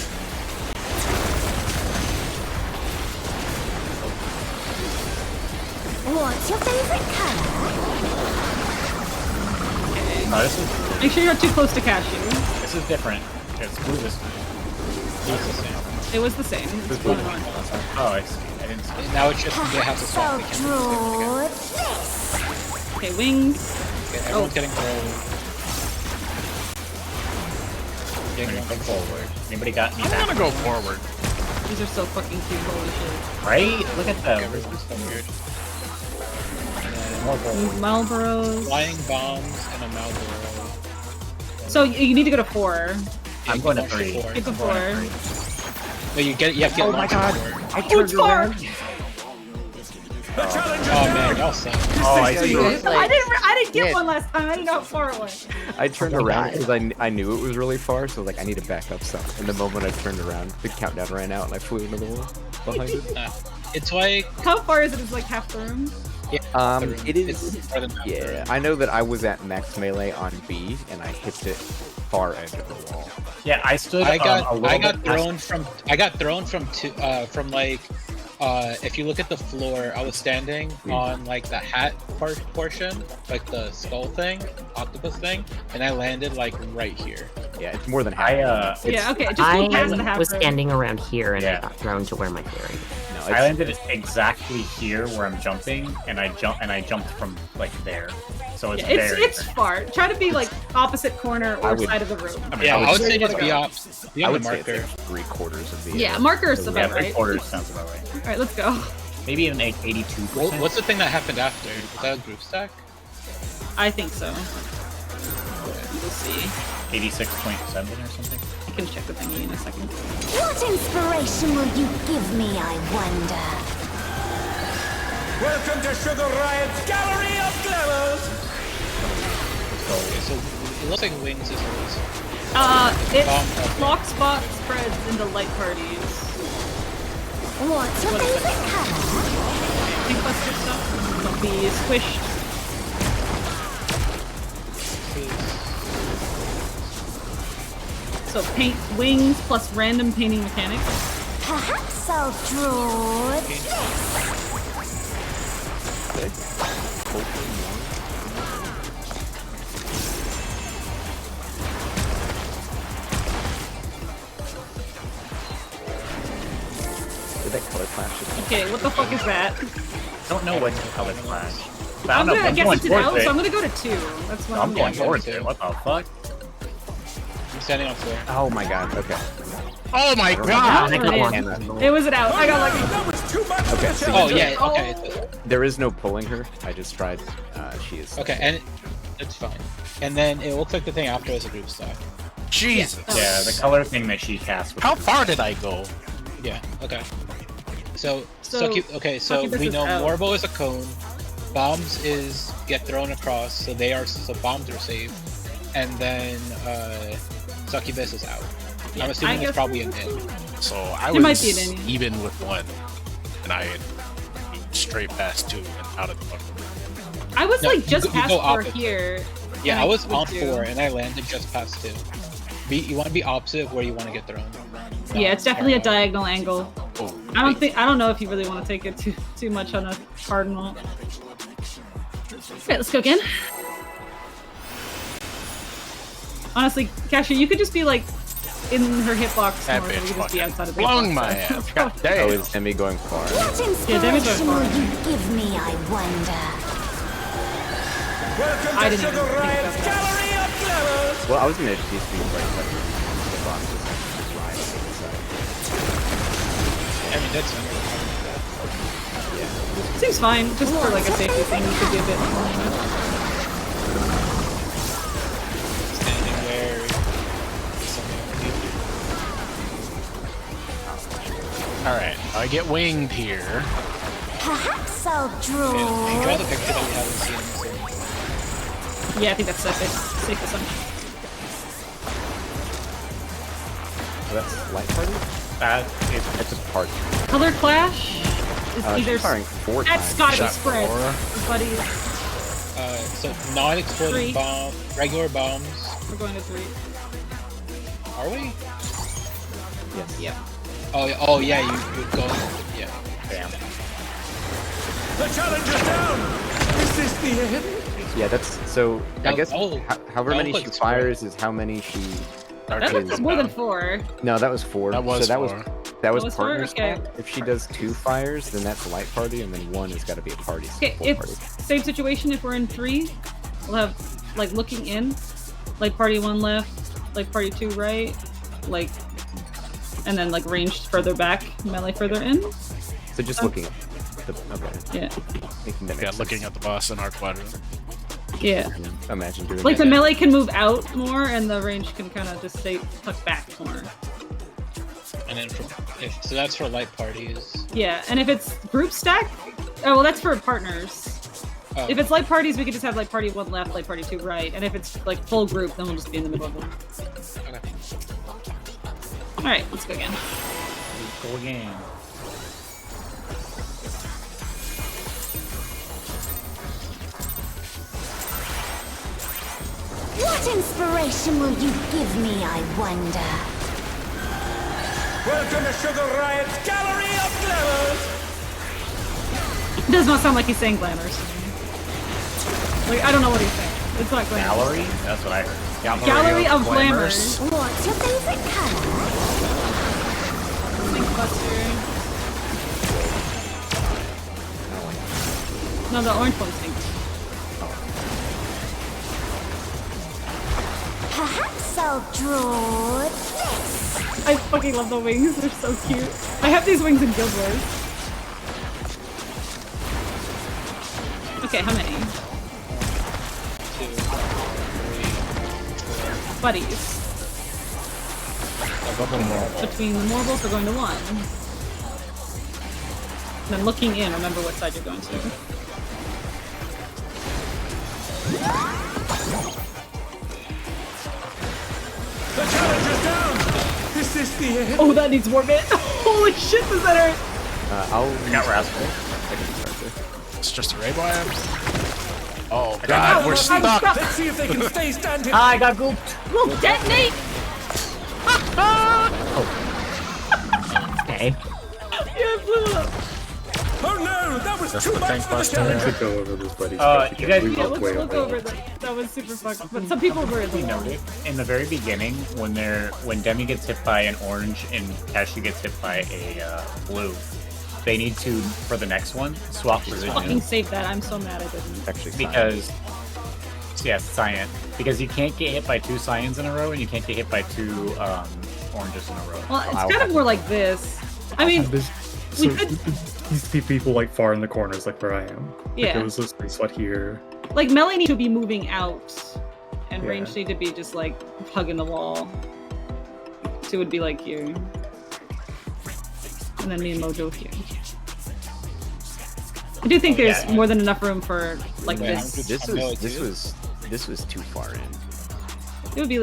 S14: What's your favorite color?
S4: Oh, this is
S2: Make sure you're not too close to cashew.
S4: this is different. It's blue this one. Blue's the same.
S2: It was the same. It's blue and orange.
S4: Oh, I see. I didn't see.
S3: Now it's just they have to
S14: Perhaps
S3: swap.
S14: I'll
S3: We can't
S14: draw this.
S2: Okay, wings.
S3: Okay, everyone's getting thrown.
S4: I'm gonna go forward. Anybody got me
S6: I'm
S4: back?
S6: gonna go forward.
S2: These are so fucking cute, holy shit.
S4: Right? Look at them. More forward.
S2: Marlboros.
S3: Flying bombs and a Marlboro.
S2: So you need to go to 4.
S4: I'm going to 3.
S2: Get to
S4: I'm going
S2: 4.
S4: to 3.
S3: No, you have to get
S4: Oh my god! I
S2: Oh,
S4: turned
S2: it's far!
S4: around.
S10: The challenger's
S3: Oh man, y'all suck.
S4: Oh, I see.
S2: I didn't get
S8: Yeah.
S2: one last time. I didn't know how far it was.
S8: I turned around because I knew it was really far, so like I need to back up some. And the moment I turned around, the countdown ran out, and I flew into the wall behind it.
S3: It's like
S2: How far is it? It's like half the room.
S8: It
S3: it's
S8: is.
S3: more than half the
S8: Yeah,
S3: room.
S8: I know that I was at max melee on B, and I hit it far edge of the wall.
S4: Yeah, I stood.
S3: I
S4: a
S3: got
S4: little bit
S3: thrown from I got thrown from two from like if you look at the floor, I was standing on like the hat portion, like the skull thing, octopus thing, and I landed like right here.
S8: Yeah, it's more than half.
S2: Yeah, okay, just go past the
S5: I
S2: half
S5: was
S2: road.
S5: standing around here and
S4: Yeah.
S5: I got thrown to where my fairy.
S8: No,
S4: I landed exactly here where I'm jumping, and I jumped from like there. So it's
S2: Yeah,
S4: very.
S2: it's far. Try to be like opposite corner
S8: I
S2: or
S8: would-
S2: side of the room.
S3: Yeah, I would
S2: Where
S3: say
S2: you
S3: just
S2: wanna
S3: be
S2: go.
S3: on
S8: I
S3: the
S8: would say
S3: marker.
S8: it's like 3/4 of the.
S2: Yeah, marker is
S4: Yeah,
S2: about right.
S4: 3/4 sounds about right.
S2: All right, let's go.
S4: Maybe even 82%.
S3: What's the thing that happened after? Was that a group stack?
S2: I think so. We'll see.
S4: 86.7 or something?
S2: I can check the thingy in a second.
S14: What inspiration will you give me, I wonder?
S10: Welcome to Sugar Riot's Gallery of Glamours!
S3: Okay, so it looks like wings is always.
S2: It's lock spot spreads into light parties.
S14: What's your favorite color?
S2: Pink buster stuff. Don't be squished. So paint wings plus random painting mechanics.
S14: Perhaps I'll draw this.
S8: Did that color clash? Just
S2: Okay, what the fuck is that?
S4: I don't know what color flash.
S2: I'm gonna guess it's an L,
S4: it.
S2: so I'm gonna go to 2. That's what
S4: I'm going
S2: guessing.
S4: towards it. What the fuck?
S3: I'm standing on floor.
S8: Oh my god. Okay.
S6: Oh my god!
S5: I got
S2: Alright.
S5: one.
S2: It was an out. I got lucky.
S10: That was too much
S8: Okay,
S10: for
S8: so
S10: the
S3: Oh
S10: challenge.
S3: yeah, okay.
S8: There is no pulling her. I just tried. She is.
S3: Okay, and it's fine. And then it looks like the thing after is a group stack.
S6: Jesus.
S4: Yeah, the color thing that she cast. Was
S6: How far did I go?
S3: Yeah, okay. So
S2: So, Succubus
S3: we
S2: is
S3: know
S2: out.
S3: Morbo is a cone, bombs is get thrown across, so bombs are safe, and then Succubus is out.
S2: Yeah,
S3: I'm assuming
S2: I
S3: it's
S2: guess
S3: probably
S2: so.
S3: an in.
S6: So I
S2: It might be
S6: was
S2: an Indian.
S6: even with one, and I had straight past 2 and out of the fucking.
S2: I was
S3: No,
S2: like just
S3: you go
S2: past 4
S3: opposite.
S2: here.
S3: Yeah,
S2: and
S3: I was
S2: would
S3: on
S2: do-
S3: 4 and I landed just past 2. You want to be opposite of where you want to get thrown.
S2: Yeah, it's definitely a diagonal angle.
S6: Oh,
S2: I don't know if you really want to take it too much on a cardinal. Alright, let's go again. Honestly, Cassia, you could just be like in her hitbox
S6: That
S2: more, so
S6: bitch
S2: you could just be
S6: fucking
S2: outside of the
S6: flung
S2: hitbox.
S6: my ass. God
S8: Oh,
S6: damn.
S8: is Demi going far?
S14: What
S2: Yeah, damage
S14: inspiration
S2: by
S14: will
S2: far.
S14: you give me, I wonder?
S10: Welcome
S2: I
S10: to
S2: didn't even
S10: Sugar
S2: think
S10: Riot's
S2: about that.
S10: Gallery of Glamours!
S8: Well, I was gonna just be right side. The box is actually right on the side.
S3: I mean, that's fine.
S8: Yeah.
S2: Seems fine, just for like a safety thing. You could be a bit more.
S3: Standing where
S6: Alright, I get winged here.
S14: Perhaps I'll
S3: Draw
S14: draw
S3: the picture that we haven't seen in the series.
S2: Yeah, I think that's safe assumption.
S8: So that's light party. That's a party.
S2: Color clash is either
S8: She's firing 4
S2: that's
S8: times.
S2: gotta be
S6: Shot
S2: spread,
S6: 4.
S2: buddy.
S3: So non-exploding
S2: 3.
S3: bomb, regular bombs.
S2: We're going to 3.
S3: Are we?
S8: Yes.
S2: Yep.
S3: Oh yeah, you're going. Yeah.
S4: Damn.
S10: The challenge is down! Is this the end?
S8: Yeah, that's so. I guess
S3: oh,
S8: however
S3: that
S8: many
S3: was
S8: she
S3: like
S8: fires is how many she.
S2: That was more than 4.
S8: No, that was 4.
S6: That was
S8: so that
S6: 4.
S8: was that was
S2: was 4?
S8: partner
S2: Okay.
S8: spot. If she does 2 fires, then that's a light party, and then 1 has got to be a party. So
S2: Okay,
S8: full
S2: it's
S8: party.
S2: same situation. If we're in 3, we'll have like looking in, like party 1 left, like party 2 right, like, and then like ranged further back, melee further in.
S8: So just looking. Okay.
S2: Yeah.
S8: Thinking that
S6: Yeah,
S8: makes
S6: looking
S8: sense.
S6: at the boss in our quadrant.
S2: Yeah.
S8: Imagine doing
S2: Like
S8: that.
S2: the melee can move out more, and the range can kind of just stay tucked back more.
S3: And then so that's for light parties.
S2: Yeah, and if it's group stack, oh well, that's for partners.
S3: Oh.
S2: If it's light parties, we could just have like party 1 left, like party 2 right, and if it's like full group, then we'll just be in the middle of them.
S3: Okay.
S2: All right, let's go again.
S4: Go again.
S14: What inspiration will you give me, I wonder?
S10: Welcome to Sugar Riot's Gallery of Glamours!
S2: It does not sound like he's saying glamours. Like, I don't know what he's saying. It's not glamours.
S4: Gallery? That's what I heard.
S2: Gallery of glamours.
S14: What's your favorite color?
S2: Stink Buster. No, the orange one stinks.
S14: Perhaps I'll draw this.
S2: I fucking love the wings. They're so cute. I have these wings in Guild Wars. Okay, how many?
S3: 2, 3, 4.
S2: Buddies. Between the Morgels, we're going to 1. And then looking in, remember what side you're going to.
S10: The challenger's down! Is this the end?
S2: Oh, that needs more bit. Holy shit, does that hurt?
S8: I'll
S4: got Rascal.
S8: I can start this.
S6: It's just a ray wire. Oh
S10: God,
S6: god, we're stuck!
S10: Let's see if they can stay standing.
S4: I got gooped.
S2: We'll detonate!
S5: Okay.
S2: Yeah, it blew up.
S10: Oh no, that was
S6: That's
S10: too
S6: the
S10: much
S6: tank
S10: for the
S6: buster.
S10: challenger.
S12: To go over this buddy
S4: You
S12: stuff
S4: guys-
S12: again. We
S2: Yeah,
S12: both
S2: let's
S12: way
S2: look
S12: over.
S2: over that. That was super fucked. But some people were in the
S4: We
S2: wall.
S4: noted in the very beginning when Demi gets hit by an orange and Cashew gets hit by a blue, they need to, for the next one, swap
S2: Fucking
S4: position
S2: save that. I'm so mad I didn't.
S8: Actually,
S4: because cyan, because you can't get hit by 2 cyans in a row and you can't get hit by 2 oranges in a row.
S2: Well, it's kind of more like this. I mean, we
S12: So
S2: could,
S12: it needs to be people like far in the corners, like where I am.
S2: Yeah.
S12: Like, it was this spot here.
S2: like, Melly need to be moving out, and
S12: Yeah.
S2: Range need to be just like hugging the wall. So it would be like here, and then me and Mojo here. I do think there's more than enough room for like
S3: Yeah,
S2: this.
S8: This was too far in.
S2: It would be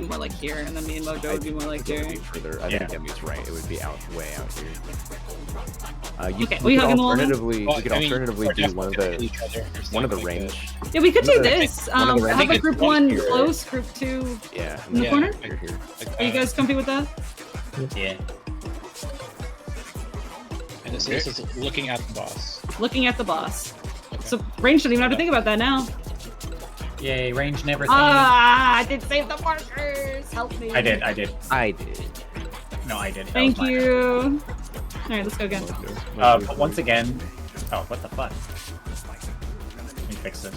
S2: more like here, and then me and Mojo would be more like
S8: It would
S2: here.
S8: be further. I think Demi's right. It would be way out here. You
S2: Okay,
S8: could
S2: we hugging the wall now?
S8: alternatively,
S3: Well,
S8: you could
S3: I mean,
S8: alternatively
S3: we're
S8: do one of
S3: definitely
S8: the
S3: each other.
S8: one of the
S3: Like,
S8: range.
S2: Yeah, we could do
S8: One of the-
S2: this.
S8: one of the
S2: Have a
S8: range-
S2: group 1 close, group 2
S8: Yeah.
S2: in the corner.
S8: Here, here.
S2: Are you guys comfy with that?
S4: Yeah.
S3: And this is looking at the boss.
S2: Looking at the boss. So Range doesn't even have to think about that now.
S4: Yay, range never
S2: Ah, I did save the markers. Help me.
S4: I did. No, I did. That
S2: Thank
S4: was mine.
S2: you. All right, let's go again.
S4: But once again, oh, what the fuck? Let me fix this.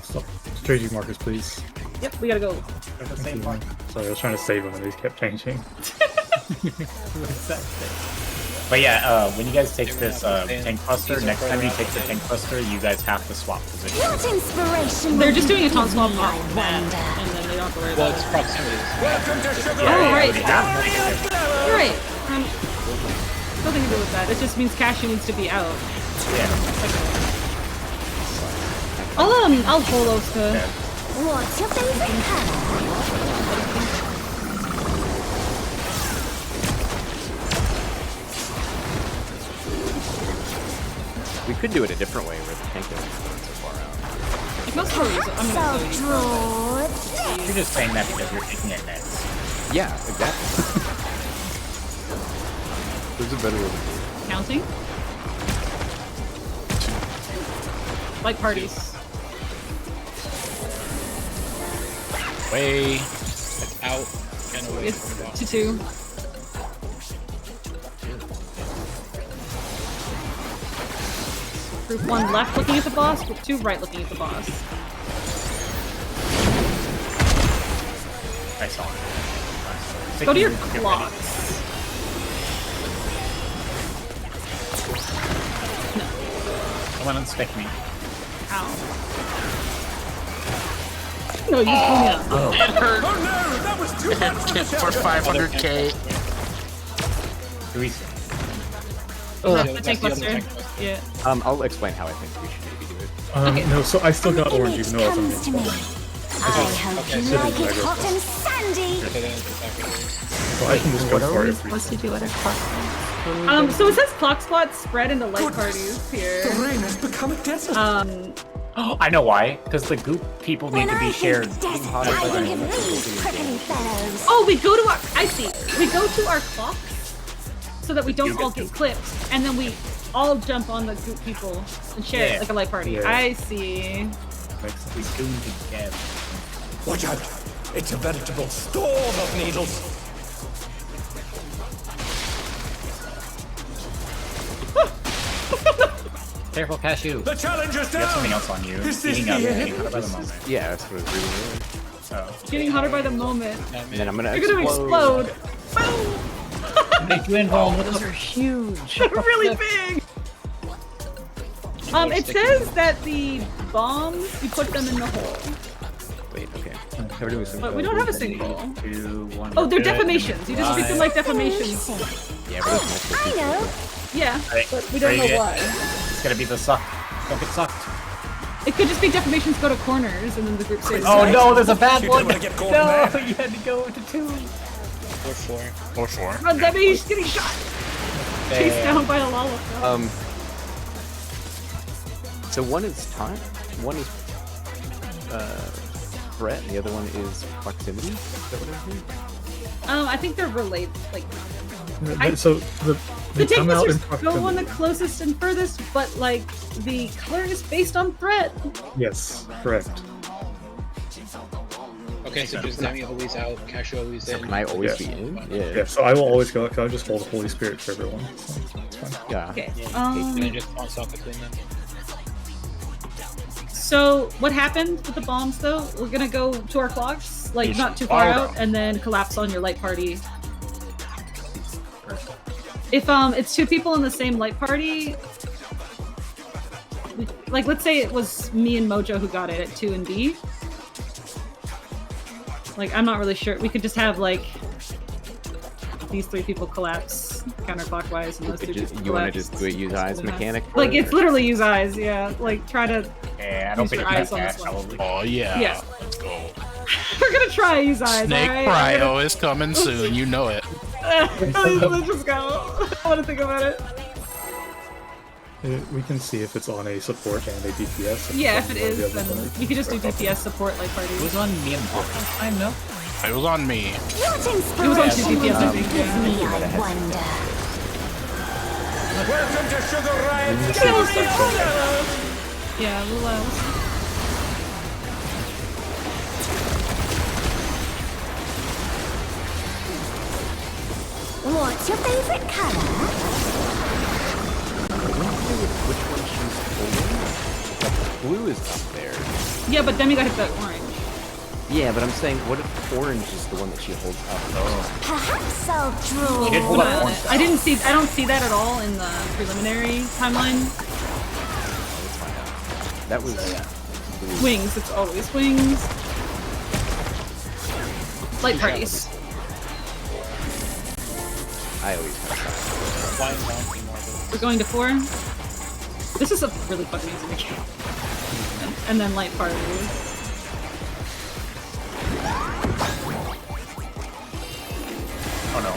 S12: Stop. Staging markers, please.
S2: Yep, we gotta go.
S4: They're the same one.
S12: Sorry, I was trying to save them and these kept changing.
S4: But yeah, when you guys take this tank cluster, next time you take the tank cluster, you guys have to swap position.
S14: What inspiration
S2: They're
S14: will
S2: just doing a
S14: you
S2: taunt swap
S14: give
S2: on
S14: me, I
S2: that,
S14: wonder?
S2: and then they don't have to worry
S3: Well,
S2: about
S3: it's
S2: it.
S3: proximity.
S10: Welcome to Sugar
S2: Oh, right.
S10: Glamour.
S2: You're right. Nothing to do with that. It just means Cashew needs to be out.
S4: Yeah.
S2: I'll hold Oska.
S14: What's your favorite color?
S8: We could do it a different way where the tank doesn't go so far out.
S2: It goes for a reason. I'm
S14: So
S2: gonna show you.
S14: draw
S4: You're
S14: this.
S4: just saying that because you're taking it next.
S8: Yeah, exactly. There's a better way to do it.
S2: Counting? Like parties.
S6: Way.
S3: It's out and away
S2: It's
S3: from the boss.
S2: 2-2. Group 1 left looking at the boss, group 2 right looking at the boss.
S4: I saw it.
S2: Go to your
S4: Get ready.
S2: clocks.
S4: Someone unstick me.
S2: Ow. No, you just pull me up.
S6: It hurt.
S10: Oh no, that was too much for the
S6: For
S10: challenger.
S6: 500k.
S4: Do we?
S2: The tank buster. Yeah.
S8: I'll explain how I think we should maybe do it.
S12: No, so I still got orange,
S14: Image
S12: even though I was on
S14: comes to me.
S12: the
S14: I hope you like it hot and sandy.
S12: So I can just go
S5: What are
S12: for
S5: we
S12: it.
S5: supposed to do at a clock?
S2: So it says clock spots spread into light parties here.
S10: The rain has become a desert.
S4: I know why. Because the goop people need
S14: When
S4: to
S14: I
S4: be shared.
S14: think desert, I think of these prickly fellows.
S2: Oh, we go to our. I see. We go to our clocks so that we don't all get clipped, and then we all jump on the group people and share it
S4: Yeah.
S2: like a light party.
S12: Yeah.
S2: I see.
S4: We goon together.
S10: Watch out! It's a veritable storm of needles.
S4: Careful, Cashew.
S10: The challenger's
S4: You have something
S10: down.
S4: else on you.
S10: Is this
S4: Eating up,
S10: the
S4: getting
S10: end?
S4: hotter by the moment.
S8: Yeah, that's what it's really.
S4: Oh.
S2: Getting hotter by the moment.
S8: And then I'm gonna
S2: You're gonna explode.
S4: Make you invulnerable.
S8: Those are huge.
S2: They're really big. It says that the bombs, you put them in the hole.
S8: Wait, okay.
S2: But we don't have a single.
S4: 2, 1.
S2: Oh, they're defamations. You just treat them like defamations.
S8: Yeah, but it's multiple
S14: I know.
S2: Yeah,
S4: Right.
S2: but we don't know
S4: Right.
S2: why.
S4: It's gonna be the suck. Don't get sucked.
S2: It could just be defamations go to corners and then the group stays.
S4: Oh no, there's a bad
S10: You
S4: one.
S10: don't wanna get caught
S4: No,
S10: in there.
S4: you had to go to 2.
S3: Or 4.
S6: Or 4.
S2: Run, Debbie, he's getting shot. Chased down by a lollipop.
S8: So one is time, one is threat, and the other one is proximity. Is that what I think?
S2: I think they're related. Like,
S12: So they
S2: the
S12: come out in
S2: takers go on the
S12: proximity.
S2: closest and furthest, but like the color is based on threat.
S12: Yes, correct.
S3: Okay, so just Demi always out, Cashew always in.
S8: Can I always
S12: Yeah.
S8: be in? Yeah.
S12: Yeah, so I will always go. Cause I just hold Holy Spirit for everyone. So it's fine.
S8: Yeah.
S2: Okay.
S3: And then just bounce off between them.
S2: So what happened with the bombs though? We're gonna go to our clocks, like not too far out, and then collapse on your light party. If it's 2 people in the same light party, like let's say it was me and Mojo who got it at 2 and B. Like I'm not really sure. We could just have like these 3 people collapse counterclockwise, and those 2 people
S8: You want to
S2: collapse.
S8: just do it use eyes mechanic?
S2: Like it's literally use eyes, yeah. Like try to.
S4: Yeah, I don't
S2: use
S4: think
S2: your
S4: it's
S2: eyes on
S4: that
S2: this
S4: bad,
S2: one.
S4: probably.
S6: Oh yeah.
S2: Yeah.
S6: Let's go.
S2: We're gonna try use eyes.
S6: Snake
S2: alright?
S6: Cryo is coming soon. You know it.
S2: Let's just go. I want to think about it.
S12: We can see if it's on a support and a DPS.
S2: Yeah, if it
S12: one or the
S2: is,
S12: other
S2: then
S12: one.
S2: you could just do DPS support like party.
S4: It was on me and Bob last time, no?
S6: It was on me.
S14: What
S2: It was on
S14: inspiration will
S2: DPS, I
S14: you
S2: think,
S14: give
S2: yeah.
S14: me, I wonder?
S10: Welcome to Sugar Riot.
S12: We can see if it's like
S2: Yeah, we'll see.
S14: What's your favorite color?
S8: Which one she's holding? Blue is up there.
S2: Yeah, but then we got hit that orange.
S8: Yeah, but I'm saying, what if orange is the one that she holds up? Oh.
S14: Perhaps I'll draw.
S4: She did hold up orange.
S2: I don't see that at all in the preliminary timeline.
S8: Let's find out. That was blue.
S2: Wings, it's always wings. Light parties.
S8: I always have
S3: Flying down more of
S2: We're going to 4. This is a really fun music game. And then light parties.
S4: Oh no.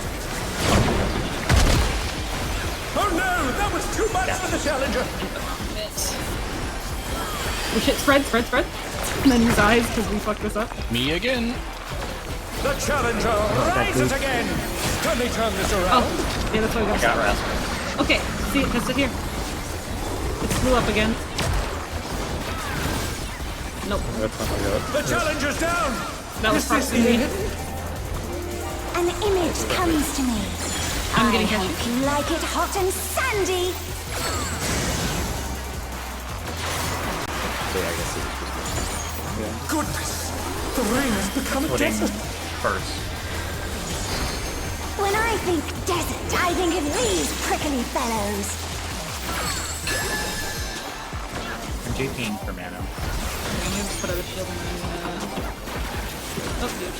S10: Oh no, that was too much for the challenger.
S2: Oh shit, spread. And then use eyes because we fucked this up.
S6: Me again.
S10: The challenger rises again. Can they turn this around?
S2: Oh, yeah, that's why we got
S4: Got
S2: stuck.
S4: Rascal.
S2: Okay, see it, just sit here. It flew up again. Nope,
S12: That's not my god.
S10: The challenger's down.
S2: that was
S10: Is this the
S2: proximity.
S10: end?
S14: An image comes to me.
S2: I'm getting
S14: I
S2: hit.
S14: hope you like it hot and sandy.
S8: Yeah, I guess it was just
S10: Goodness, the rain has become a
S4: Putting
S10: desert.
S4: first.
S14: When I think desert, I think of these prickly fellows.
S4: I'm JPing for mana.
S2: I'm gonna just put out a shield and then, oh, dude.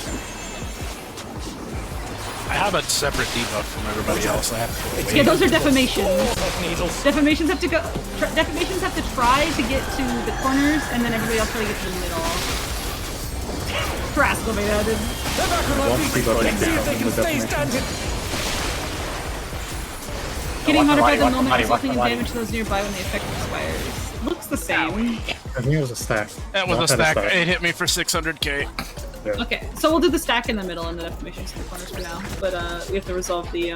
S6: I have a separate debuff from everybody else. I have to wait.
S2: Yeah, those are defamations.
S10: Of needles.
S2: Defamations have to go. Defamations have to try to get to the corners, and then everybody else try to get to the middle. Rascal made that.
S10: They're back on our feet. Let's see if they can stay standing.
S2: Getting hotter by the
S4: watch the
S2: moment,
S4: body,
S2: resulting in
S4: watch the
S2: damage to those nearby when the effect expires. Looks the same.
S12: I think it was a stack.
S6: That was
S12: Not
S6: a
S12: had
S6: stack. It hit me for 600k.
S12: Yeah.
S2: Okay, so we'll do the stack in the middle and the defamations in the corners for now. But we have to resolve the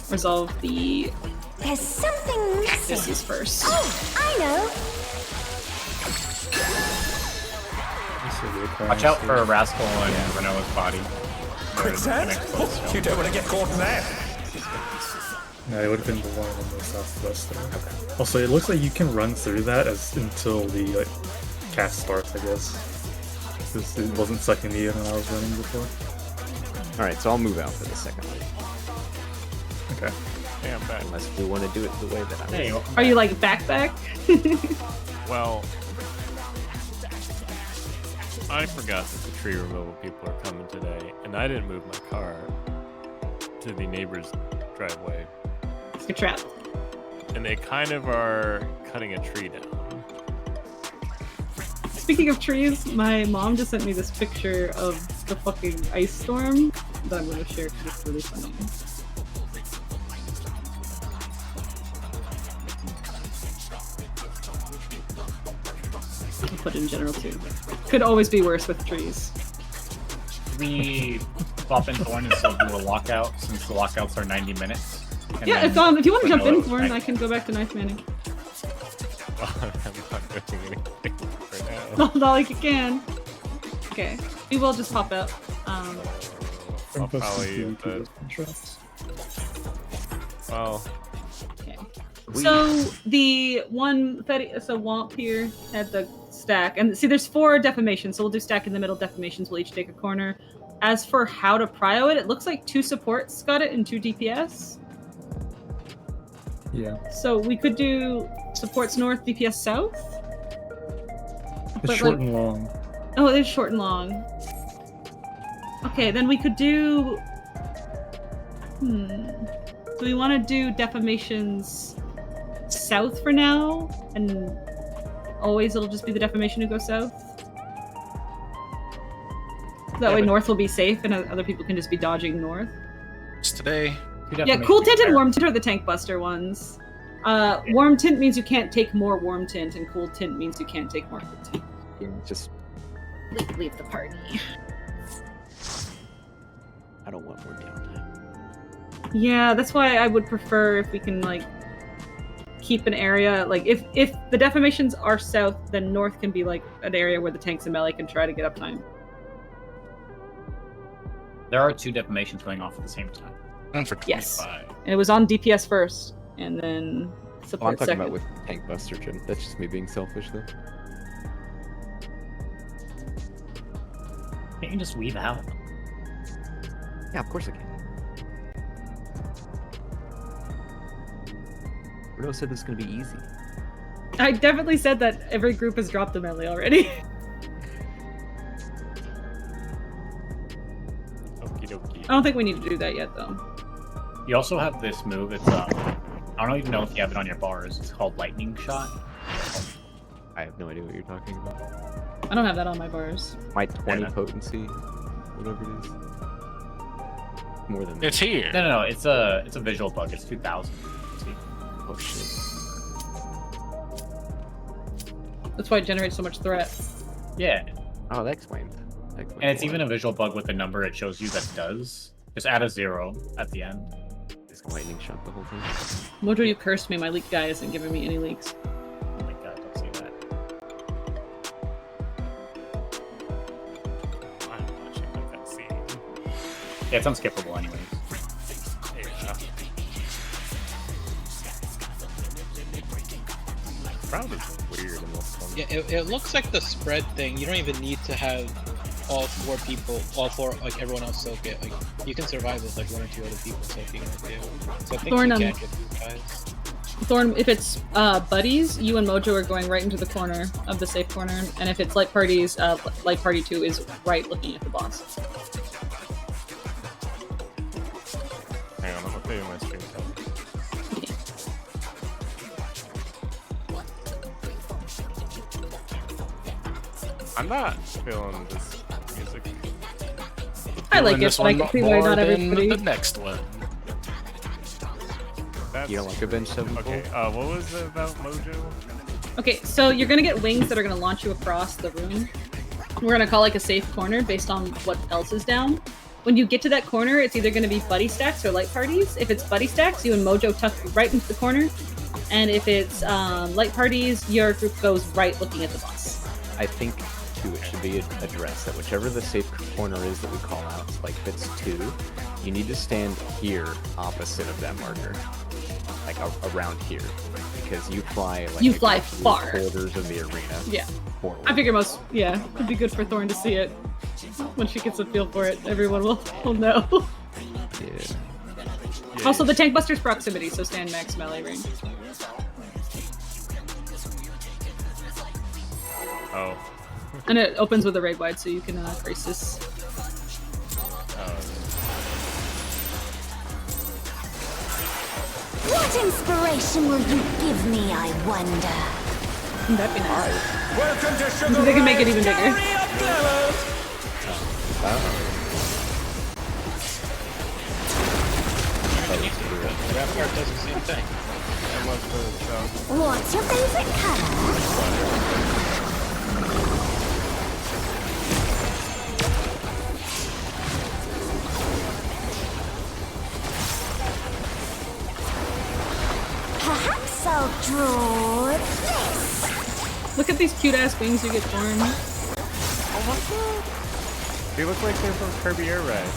S2: resolve the.
S14: There's something missing.
S2: This is first.
S14: Oh, I know.
S4: Watch out for Rascal and Renault's body.
S10: Quicksand? You don't want to get caught in that.
S12: No, it would have been the one on the southwest there. Okay. Also, it looks like you can run through that until the cast starts, I guess. Because it wasn't sucking me in when I was running before.
S8: Alright, so I'll move out for the second wave.
S12: Okay.
S1: Yeah, I'm back.
S8: Unless we want to do it the way that I was.
S2: Are you like back?
S1: Well, I forgot that the tree removal people are coming today, and I didn't move my car to the neighbor's driveway.
S2: You're trapped.
S1: And they kind of are cutting a tree down.
S2: Speaking of trees, my mom just sent me this picture of the fucking ice storm that I'm gonna share because it's really funny. I'll put it in general too. Could always be worse with trees.
S4: We swap in Thorn and still do a lockout since the lockouts are 90 minutes. And
S2: Yeah,
S4: then
S2: if you want to jump in,
S4: Renault-
S2: Lauren, I can go back to ninth manning.
S1: I'm not doing anything right now.
S2: Not like you can. Okay, we will just pop out.
S1: I'll probably well.
S2: Okay. So the one Womp here had the stack, and see, there's 4 defamations, so we'll do stack in the middle. Defamations will each take a corner. As for how to prio it, it looks like 2 supports got it and 2 DPS.
S12: Yeah.
S2: So we could do supports north, DPS south.
S12: It's short and long.
S2: Oh, it is short and long. Okay, then we could do. Do we want to do defamations south for now, and always it'll just be the defamation who goes south? That way, north will be safe, and other people can just be dodging north.
S6: It's today.
S2: Yeah, cool tint and warm tint are the tank buster ones. Warm tint means you can't take more warm tint, and cool tint means you can't take more cool tint.
S8: Yeah, just
S2: leave the party.
S8: I don't want more downtime.
S2: Yeah, that's why I would prefer if we can like keep an area like if the defamations are south, then north can be like an area where the tanks and melee can try to get up time.
S4: There are 2 defamations going off at the same time.
S6: And for 25.
S2: Yes, and it was on DPS first, and then
S8: I'm
S2: support
S8: talking
S2: second.
S8: about with tank buster, Jim. That's just me being selfish, though.
S4: Can't you just weave out?
S8: Yeah, of course I can. Bruno said this is gonna be easy.
S2: I definitely said that every group has dropped a melee already.
S1: Okie dokie.
S2: I don't think we need to do that yet, though.
S4: You also have this move. It's I don't even know if you have it on your bars. It's called Lightning Shot.
S8: I have no idea what you're talking about.
S2: I don't have that on my bars.
S8: My 20 potency, whatever it is. More than
S6: It's here.
S4: No. It's a visual bug. It's 2000.
S8: Oh shit.
S2: That's why it generates so much threat.
S4: Yeah.
S8: Oh, that explains.
S4: And it's even a visual bug with the number it shows you that does. Just add a 0 at the end.
S8: Just lightning shot the whole thing.
S2: Mojo, you cursed me. My leak guy isn't giving me any leaks.
S4: Oh my god, don't say that.
S1: I'm watching like that scene.
S4: Yeah, it's unskippable anyways.
S1: Yeah. Crowd is weird in this one.
S3: Yeah, it looks like the spread thing. You don't even need to have all 4 people, like everyone else soak it. Like you can survive with like 1 or 2 other people soaking it too. So I think
S2: Thorn,
S3: you can get these guys.
S2: Thorn, if it's buddies, you and Mojo are going right into the corner of the safe corner, and if it's light parties, light party 2 is right looking at the boss.
S1: Hang on, I'm updating my stream time. I'm not feeling this music.
S2: I like it,
S6: This
S2: but I
S6: one
S2: can see why
S6: more
S2: not
S6: than
S2: everybody.
S6: the next one.
S1: That's...
S8: You don't like Avenged Sevenfold?
S1: Okay, what was it about Mojo?
S2: Okay, so you're gonna get wings that are gonna launch you across the room. We're gonna call like a safe corner based on what else is down. when you get to that corner, it's either going to be buddy stacks or light parties. If it's buddy stacks, you and Mojo tuck right into the corner. And if it's light parties, your group goes right looking at the boss.
S8: I think, too, it should be addressed that whichever the safe corner is that we call out, like if it's 2, you need to stand here opposite of that marker. Like around here. Because you fly like
S2: you fly far.
S8: Quarters of the arena.
S2: Yeah.
S8: Forward.
S2: I figure it'd be good for Thorn to see it. When she gets a feel for it, everyone will know.
S8: Yeah.
S2: Also, the tank buster's proximity, so stand max melee range.
S1: Oh.
S2: And it opens with a raid wide, so you can crisis.
S14: What inspiration will you give me, I wonder?
S2: That'd be nice.
S10: Welcome to Sugar
S2: They can make it even bigger.
S3: Rampart does the same thing.
S14: What's your favorite color? Perhaps I'll draw this.
S2: Look at these cute ass wings you get, Thorn.
S1: Oh my god. They look like they're from Kirby Air Ride.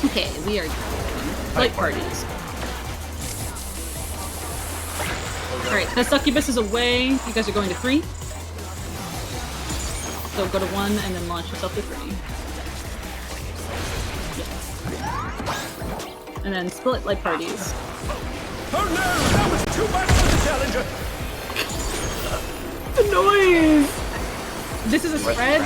S2: Okay, we are doing light parties. Alright, the succubus is away. You guys are going to 3. So go to 1 and then launch yourself to 3. And then split light parties.
S10: Oh no! That was too much for the challenger!
S2: The noise! This is a spread.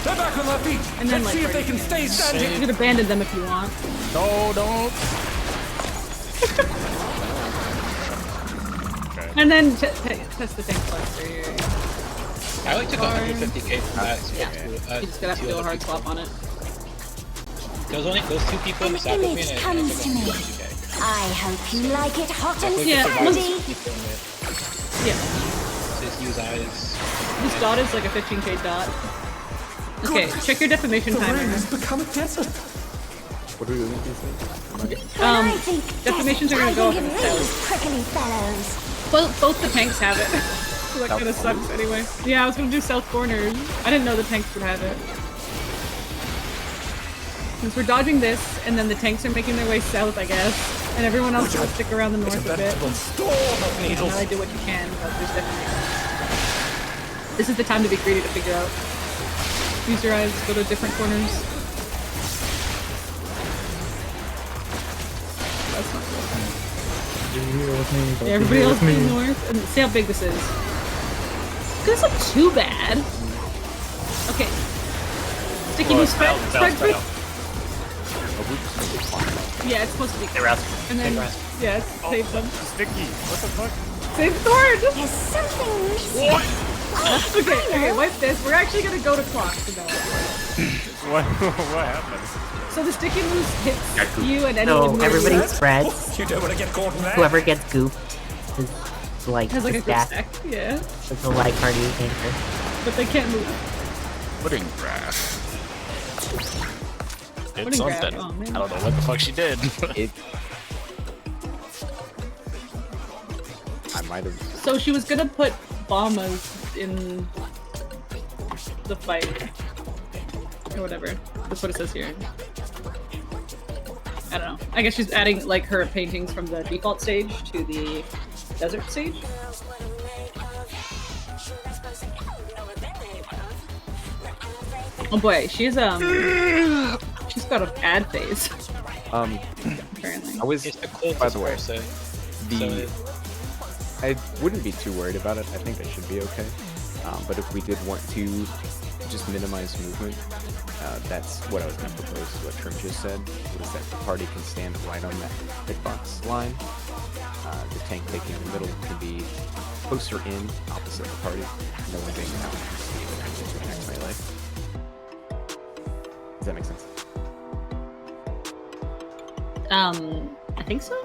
S10: They're back on their feet!
S2: And then
S10: Let's see if they can stay standing!
S2: You can abandon them if you want.
S6: No, don't!
S2: And then test the tank cluster here.
S3: I like to go 150k for that. So
S2: You just gotta have to do a hard swap on it.
S3: Those 2 people
S14: An
S3: sat with me
S14: image
S3: and
S14: comes to me. I hope you like it hot and
S2: Yeah,
S14: spongy.
S2: Yeah.
S3: Just use eyes.
S2: This dot is like a 15k dot. Okay, check your defamation timer.
S10: Become a desert.
S8: What are we doing with these things?
S14: When I think
S2: defamations are gonna
S14: I
S2: go up
S14: think
S2: in
S14: of
S2: the
S14: these
S2: south.
S14: prickly fellows.
S2: Both the tanks have it. So that kind of sucks anyway. Yeah, I was gonna do south corners. I didn't know the tanks would have it. Since we're dodging this, and then the tanks are making their way south, I guess, and everyone else will stick around the north a bit. I do what you can, but there's definitely... This is the time to be greedy to figure out. Use your eyes, go to different corners. That's not good. Yeah, everybody else be north, and see how big this is. It doesn't look too bad. Okay. Sticky moves spread. Yeah, it's supposed to be. And then, yes, save them.
S1: Sticky. What the fuck?
S2: Save Thorn!
S14: There's something missing.
S2: Okay, wipe this. We're actually gonna go to clock to know.
S1: What happened?
S2: So the sticky moves hits you and
S5: So
S2: anyone
S5: everybody spreads.
S10: You don't want to get caught in that.
S5: Whoever gets goofed is like
S2: has like a
S5: the
S2: group
S5: stack.
S2: stack. Yeah.
S5: It's a light party anchor.
S2: But they can't move.
S6: Pudding grass. Did
S2: Pudding grass,
S6: something.
S2: oh, man.
S6: I don't know what the fuck she did.
S8: I might have.
S2: So she was gonna put bombas in the fight. Or whatever. That's what it says here. I don't know. I guess she's adding like her paintings from the default stage to the desert stage. Oh boy, she's got a bad face. Apparently.
S8: I was.
S3: It's the coldest
S8: By the way,
S3: person.
S8: I wouldn't be too worried about it. I think that should be okay. But if we did want to just minimize movement, that's what I was going to propose. What Trim just said was that the party can stand right on that hitbox line. The tank taking the middle can be closer in, opposite the party. No one being out into the next melee. Does that make sense?
S2: I think so.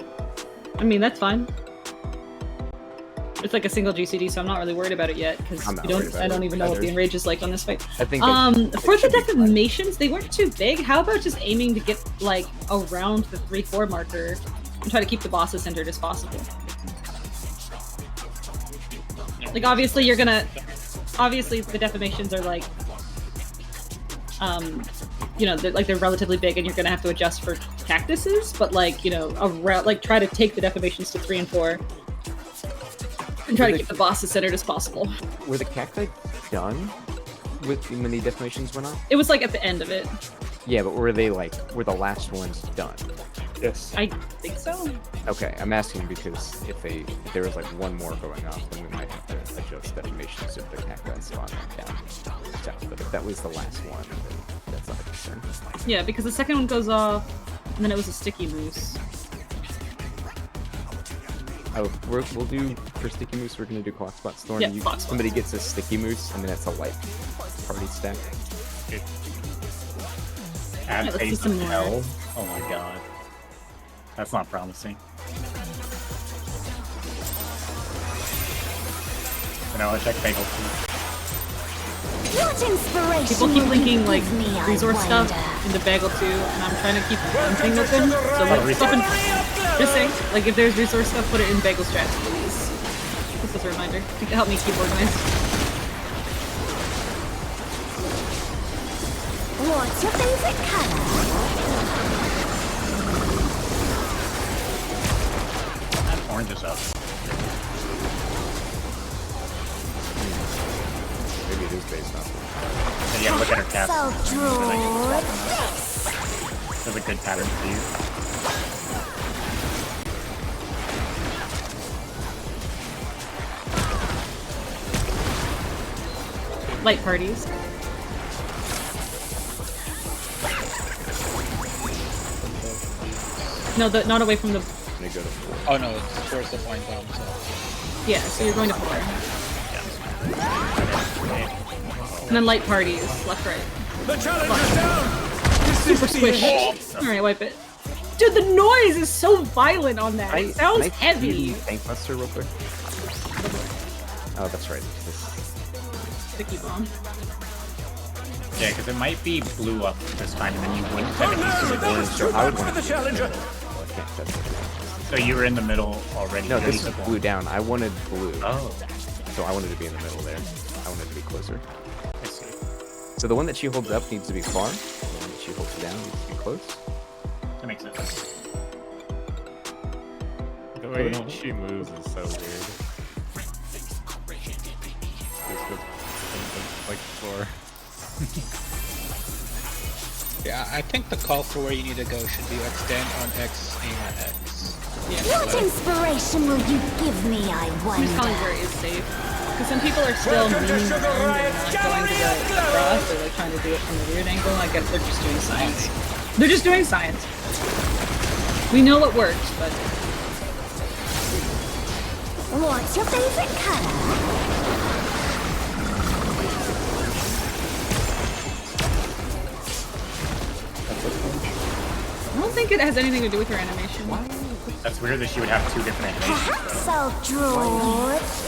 S2: I mean, that's fine. It's like a single GCD, so I'm not really worried about it yet because
S8: I'm not worried about
S2: I don't
S8: it
S2: even know what
S8: either.
S2: the enrage is like on this fight.
S8: I think
S2: for the deformations, they weren't too big. How about just aiming to get like around the 3-4 marker and try to keep the boss as centered as possible? Like obviously the deformations are like, you know, they're relatively big and you're gonna have to adjust for cactuses, but like, you know, like try to take the deformations to 3 and 4 and try to keep the boss as centered as possible.
S8: Were the cacti done when the deformations went off?
S2: It was like at the end of it.
S8: Yeah, but were the last ones done?
S12: Yes.
S2: I think so.
S8: Okay, I'm asking because if there was like one more going off, then we might have to adjust deformations if the cacti spawn down south. But if that was the last one, then that's not a concern.
S2: Yeah, because the second one goes off, and then it was a sticky moose.
S8: Oh, we'll do for sticky moose. We're gonna do clock spot storm.
S2: Yeah, clock spot.
S8: Somebody gets a sticky moose, and then it's a light party stack.
S4: Add
S2: let's do
S4: taste
S2: some
S4: of
S2: more.
S4: hell. Oh my god. That's not promising. And I'll check bagel too.
S14: What inspiration
S2: People keep
S14: will
S2: linking
S14: you
S2: like
S14: give me, I
S2: resource stuff
S14: wonder?
S2: into Bagel 2, and I'm trying to keep one thing with them. So like stuff in just saying, like if there's resource stuff, put it in Bagel strats, please. This is a reminder to help me keep organized.
S14: What's your favorite color?
S4: That orange is up.
S8: Maybe it is based on.
S4: And yeah, look at her cast.
S14: So draw this.
S4: That's a good pattern for you.
S2: Light parties. No, not away from the.
S8: Let me go to 4.
S3: Oh no, it's towards the flying bomb. So.
S2: Yeah, so you're going to 4. And then light parties, left, right.
S10: The challenger's down!
S2: Super squish. Alright, wipe it. Dude, the noise is so violent on that. It sounds heavy.
S8: Tank Buster real quick. Oh, that's right.
S2: Sticky bomb.
S4: Yeah, because it might be blue up this time, and then you wouldn't technically
S10: no,
S4: see
S10: that was too much for the challenger.
S4: So you were in the middle already.
S8: No, this is blue down. I wanted blue.
S4: Oh.
S8: So I wanted to be in the middle there. I wanted to be closer.
S4: I see.
S8: So the one that she holds up needs to be far. The one that she holds down needs to be close.
S4: That makes sense.
S1: The way she moves is so weird. Like before.
S3: Yeah, I think the call for where you need to go should be extend on X, aim at X.
S14: What inspiration will you give me, I
S2: I'm
S14: wonder?
S2: just telling where it is safe. Because some people are still moving around and not going to the cross, or like trying to do it from a weird angle. I guess they're just doing science. They're just doing science. We know what works, but
S14: What's your favorite color?
S2: I don't think it has anything to do with her animation.
S4: That's weird that she would have two different animations.
S14: Perhaps
S4: Though.
S14: I'll draw this.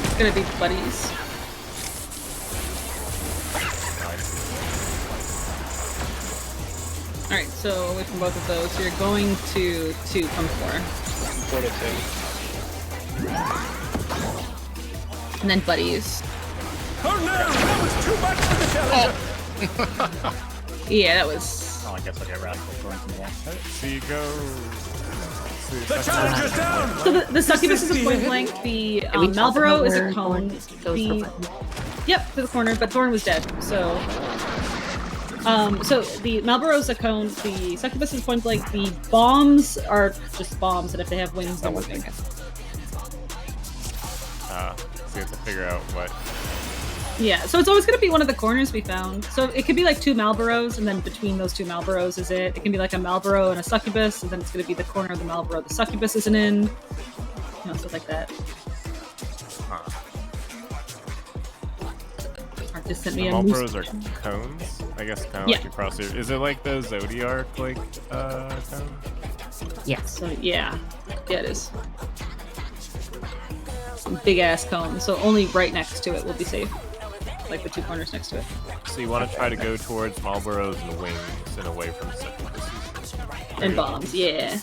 S2: It's gonna be buddies. Alright, so away from both of those, so you're going to 2 from 4.
S3: 4 to 2.
S2: And then buddies.
S10: Oh no, that was too much for the challenger.
S2: Yeah, that was.
S4: Oh, I guess I'll get radical going from there.
S1: So you go.
S10: The challenger's down!
S2: So the succubus is a point blank, the Malboro is a cone, Yep, to the corner, but Thorn was dead, so... so the Malboro is a cone, the succubus is point blank, the bombs are just bombs, and if they have wings, they're moving.
S1: So you have to figure out what...
S2: Yeah, so it's always going to be one of the corners we found. So it could be like 2 Malboros, and then between those 2 Malboros is it. It can be like a Malboro and a succubus, and then it's going to be the corner of the Malboro the succubus isn't in. You know, stuff like that. Aren't just sent
S1: The
S2: me a moose.
S1: Malboros are cones? I guess kind of
S2: Yeah.
S1: like across here. Is it like the Zodiac, like, cone?
S5: Yes.
S2: So yeah, it is. Big ass cone. So only right next to it will be safe. Like the two corners next to it.
S1: So you want to try to go towards Malboros and wings and away from set pieces.
S2: And bombs, yeah.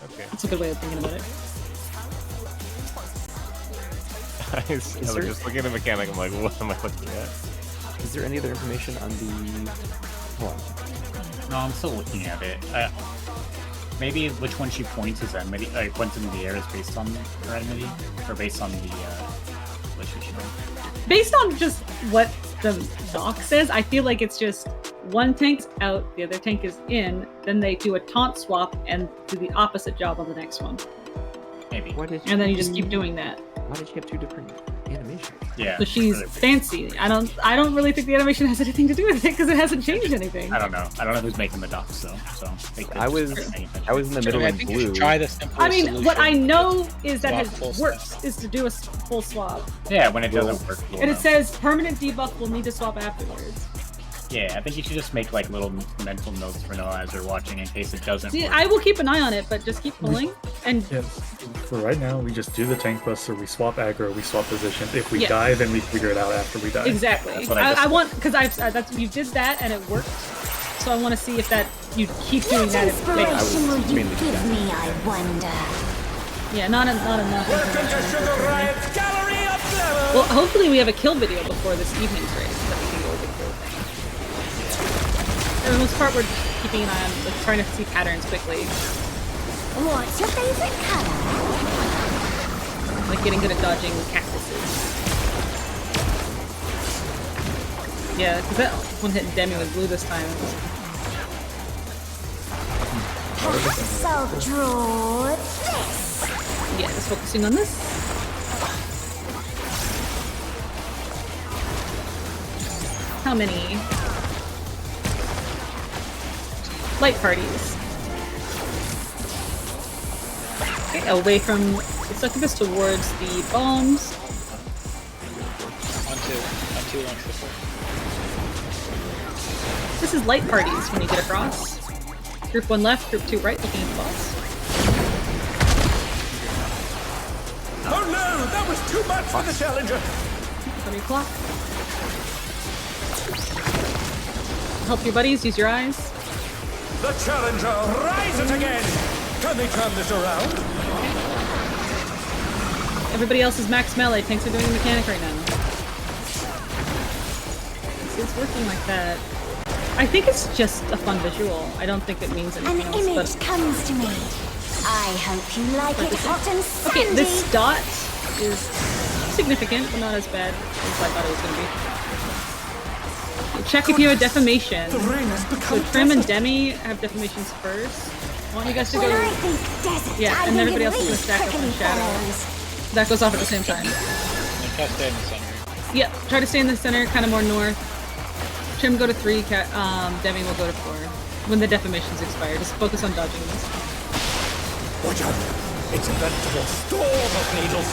S1: Okay.
S2: That's a good way of thinking about it.
S1: I was just looking at the mechanic, I'm like, what am I looking at?
S8: Is there any other information on the... Hold on.
S4: No, I'm still looking at it. Maybe which one she points is enmity, points in the air is based on her enmity, or based on the relationship.
S2: Based on just what the doc says, I feel like it's just one tank's out, the other tank is in, then they do a taunt swap and do the opposite job on the next one.
S4: Maybe.
S2: And then you just keep doing that.
S8: Why did you have two different animations?
S4: Yeah.
S2: So she's
S4: really
S2: fancy. I don't really think the animation has anything to do with it because it hasn't changed anything.
S4: I don't know. I don't know who's making the docs though. So they could
S8: I was
S4: just pay attention.
S8: I was in the middle
S3: I
S8: in
S3: think you
S8: blue.
S3: should try the simplest
S2: I mean, what I
S3: solution.
S2: know is that
S3: Swap
S2: has
S3: full
S2: works is to do a full swap.
S4: Yeah, when it doesn't work. we'll
S2: And it
S4: know.
S2: says permanent debuff will need to swap afterwards.
S4: Yeah, I think you should just make like little mental notes for Noah as you're watching in case it doesn't
S2: See,
S4: work.
S2: I will keep an eye on it, but just keep pulling. And
S12: Yeah, for right now, we just do the tank buster, we swap aggro, we swap positions. If we
S2: Yeah.
S12: die, then we figure it out after we die.
S2: exactly,
S4: That's what I
S2: I want because that's you did that and it worked. So I want to see if that you keep doing
S14: What
S2: that. If it
S14: inspiration
S2: fails.
S14: will you
S8: mainly
S14: give
S8: that.
S14: me, I wonder?
S2: Yeah, not enough.
S10: Welcome to Sugar Riot's Gallery of Glamour!
S2: Well, hopefully we have a kill video before this evening's race that we can go over the kill thing. For the most part, we're keeping an eye on, like, trying to see patterns quickly,
S14: What's your favorite color?
S2: like getting good at dodging cactuses. Yeah, because that one hit Demi with blue this time. It was
S14: Perhaps I'll draw this.
S2: Yeah, just focusing on this. How many? Light parties. Okay, away from. Let's look at this towards the bombs.
S3: On two, on triple.
S2: This is light parties when you get across. Group 1 left, group 2 right, looking at the boss.
S10: Oh no, that was too much for the challenger!
S2: 20 o'clock. Help your buddies, use your eyes.
S10: The challenger rises again! Can they turn this around?
S2: Everybody else is max melee. Tanks are doing the mechanic right now. It's working like that. I think it's just a fun visual. I don't think it means
S14: An
S2: anything else.
S14: image
S2: But
S14: comes to me. I hope you like it hot and sandy.
S2: okay, this dot is significant, but not as bad as I thought it was going to be. Check if you have defamation.
S10: The rain has become
S2: So Trim and
S10: desert.
S2: Demi have defamations first. I want you guys to
S14: When
S2: go.
S14: I think desert,
S2: Yeah,
S14: I
S2: and
S14: think
S2: everybody
S14: of
S2: else is gonna
S14: these
S2: stack up on
S14: prickly
S2: Shadow.
S14: fellows.
S2: That goes off at the same time.
S3: And try to stay in the center.
S2: Yeah, try to stay in the center, kind of more north. Trim go to 3, Demi will go to 4. When the defamations expire, just focus on dodging this.
S10: Watch out! It's a veritable storm of needles!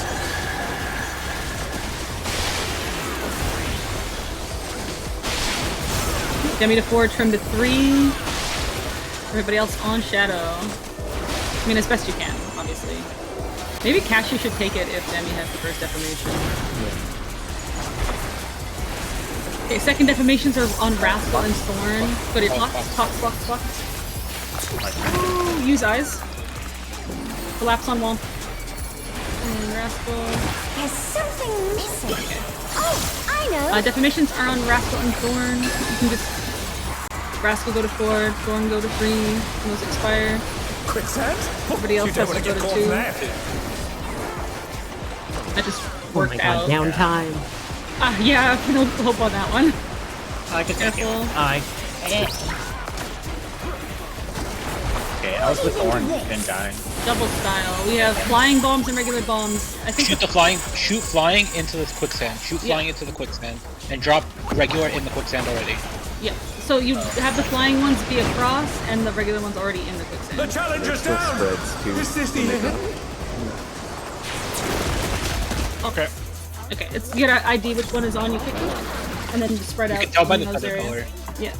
S2: Demi to 4, Trim to 3. Everybody else on Shadow. I mean, as best you can, obviously. Maybe Cashew should take it if Demi has the first defamation. Okay, second defamations are on Rascal and Thorn. Go to your clock. Ooh, use eyes. Collapse on wall. And Rascal.
S14: There's something missing. Oh, I know.
S2: Defamations are on Rascal and Thorn. You can just Rascal go to 4, Thorn go to 3. When those expire.
S10: Quicksand?
S2: Everybody else
S10: You don't
S2: has to
S10: want to
S2: go
S10: get
S2: to
S10: caught
S2: 2.
S10: in that.
S2: That just
S5: Oh
S2: worked
S5: my god,
S2: out.
S5: downtime.
S2: Yeah, no hope on that one.
S4: I can take it.
S2: Careful.
S4: Okay, I was with Thorn and dying.
S2: Double style. We have flying bombs and regular bombs. I think
S3: Shoot flying into the quicksand. Shoot flying into the quicksand. And drop regular in the quicksand already.
S2: yeah. So you have the flying ones be across and the regular ones already in the
S10: The
S2: quicksand.
S10: challenger's
S8: Still
S10: down!
S8: spreads too.
S10: Is this the end?
S1: Okay.
S2: Okay, it's you gotta ID which one is on you quickly. and then just spread
S3: You
S2: out.
S3: can tell by the
S2: in those
S3: tether
S2: areas.
S3: color.
S2: Yeah.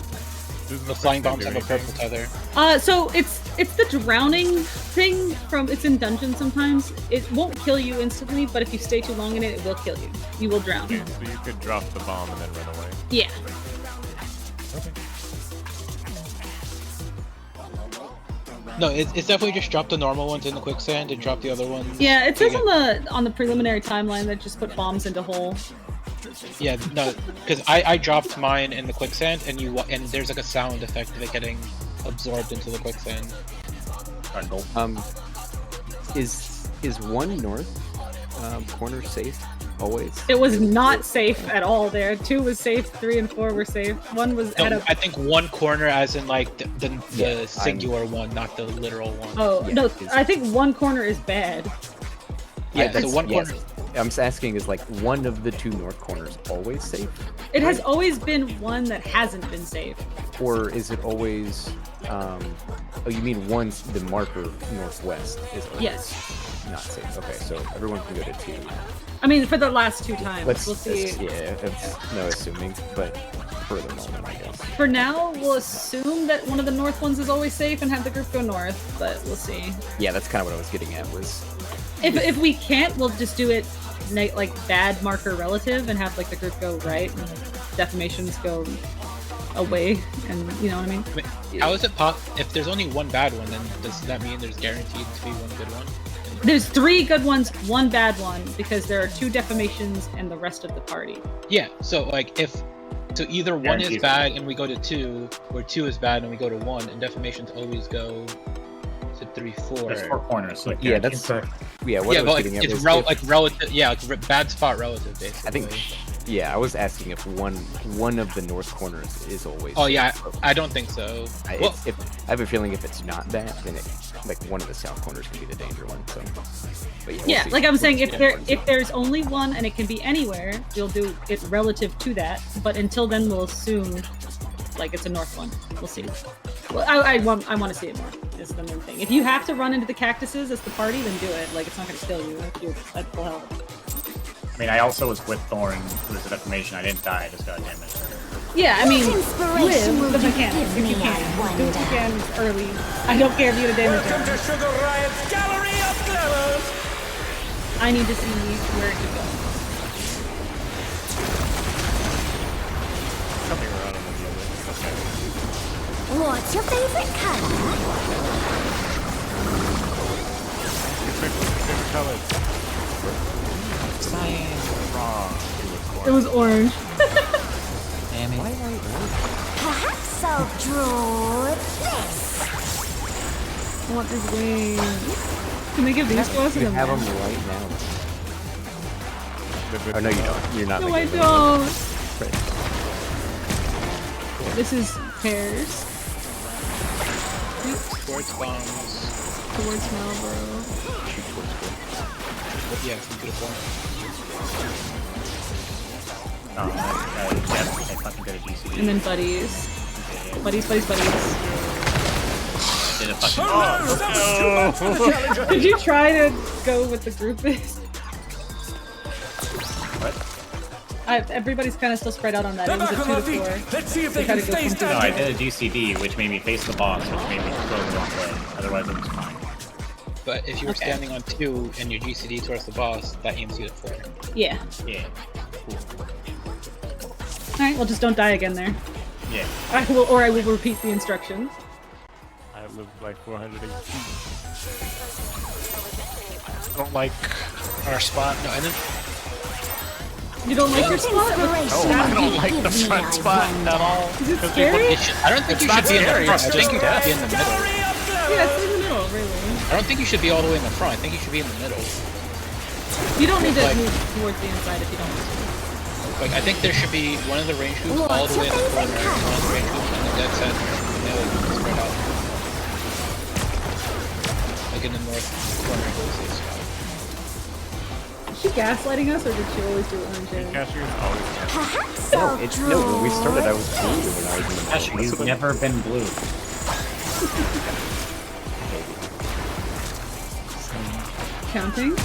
S3: The flying bombs have a purple tether.
S2: So it's the drowning thing from it's in dungeons sometimes. It won't kill you instantly, but if you stay too long in it, it will kill you. You will drown.
S1: Okay, so you could drop the bomb and then run away.
S2: Yeah.
S1: Okay.
S3: No, it's definitely just drop the normal ones in the quicksand and drop the other ones.
S2: Yeah, it says on the preliminary timeline that just put bombs into hole.
S3: Yeah, no, because I dropped mine in the quicksand, and there's like a sound effect of it getting absorbed into the quicksand.
S8: Is one north corner safe always?
S2: It was not safe at all there. 2 was safe, 3 and 4 were safe. 1 was at a...
S3: I think one corner as in like the singular one, not the literal one.
S2: Oh, yeah, no, I think one corner is bad.
S3: Yeah, so one corner...
S8: I'm just asking, is like one of the 2 north corners always safe?
S2: It has always been one that hasn't been safe.
S8: Or is it always, oh, you mean the marker northwest is always not safe? Okay, so everyone can go to 2.
S2: I mean, for the last 2 times. We'll see.
S8: It's no assuming, but for the moment, I guess.
S2: For now, we'll assume that one of the north ones is always safe and have the group go north, but we'll see.
S8: Yeah, that's kind of what I was getting at, was...
S2: If we can't, we'll just do it like bad marker relative and have like the group go right and defamations go away, and you know what I mean?
S3: How is it if there's only one bad one, then does that mean there's guaranteed to be one good one?
S2: There's 3 good ones, 1 bad one, because there are 2 defamations and the rest of the party.
S3: Yeah, so like so either 1 is bad and we go to 2, or 2 is bad and we go to 1, and defamations always go to 3, 4.
S4: There's 4 corners, so
S8: yeah, that's what I was getting at.
S3: It's relative, yeah, like bad spot relative, basically.
S8: I think, yeah, I was asking if one of the north corners is always.
S3: Oh yeah, I don't think so.
S8: I have a feeling if it's not that, then like one of the south corners can be the danger one. So, but
S2: yeah, like I'm saying, if there's only one and it can be anywhere, we'll do it relative to that. But until then, we'll assume like it's a north one. We'll see. Well, I want to see it more. Is the main thing. If you have to run into the cactuses as the party, then do it. Like it's not going to kill you. You're at full health.
S4: I mean, I also was with Thorn. It was a defamation. I didn't die. I just got damaged.
S2: Yeah, I mean, live the mechanics if you can. Do what you can early. I don't care if you get a damage.
S10: Welcome to Sugar Riot's Gallery of Glamours!
S2: I need to see where it could go.
S14: What's your favorite color?
S1: Favorite color?
S2: It was orange.
S14: Damn it. Perhaps I'll draw this.
S2: I want this wing. Can they give these to us?
S8: You have them right now. Oh no, you don't. You're not.
S2: No, I
S8: making them.
S2: don't.
S8: Right.
S2: This is pears.
S3: Quartz bombs.
S2: Towards Marlboro.
S3: Yeah, some good point.
S4: I fucking got a GCD.
S2: And then buddies. Buddies.
S4: Did a fucking...
S2: Did you try to go with the group is?
S4: What?
S2: Everybody's kind of still spread out on that. It was a 2 to 4.
S10: Let's see if they can stay
S4: No, I did a GCD, which made me face the boss, which made me throw the wrong way. Otherwise, it was fine.
S3: But if you were standing on 2 and your GCD towards the boss, that aims you at 4.
S2: Yeah.
S4: Yeah.
S2: Alright, well just don't die again there.
S4: Yeah.
S2: I will repeat the instructions.
S1: I live like 400 HP.
S6: I don't like our spot.
S3: No, and then...
S2: You don't like your spot?
S6: No, I don't like the front spot at all.
S2: Is it scary?
S3: I don't think you should be in the front. I think you should be in the middle.
S2: Yeah, it's in the middle, really.
S3: I don't think you should be all the way in the front. I think you should be in the middle.
S2: You don't need to move towards the inside if you don't want to.
S3: Like, I think there should be one of the range groups all the way in the corner, one of the range groups on the dead center, and the other spread out. Like in the north corner of the spot.
S2: Is she gaslighting us, or did she always do it when she...
S1: Cashier's always
S14: Perhaps
S8: No,
S14: I'll
S8: when
S14: draw
S8: we started, I was blue when I was in the
S4: Gosh, you've never been blue.
S2: Counting?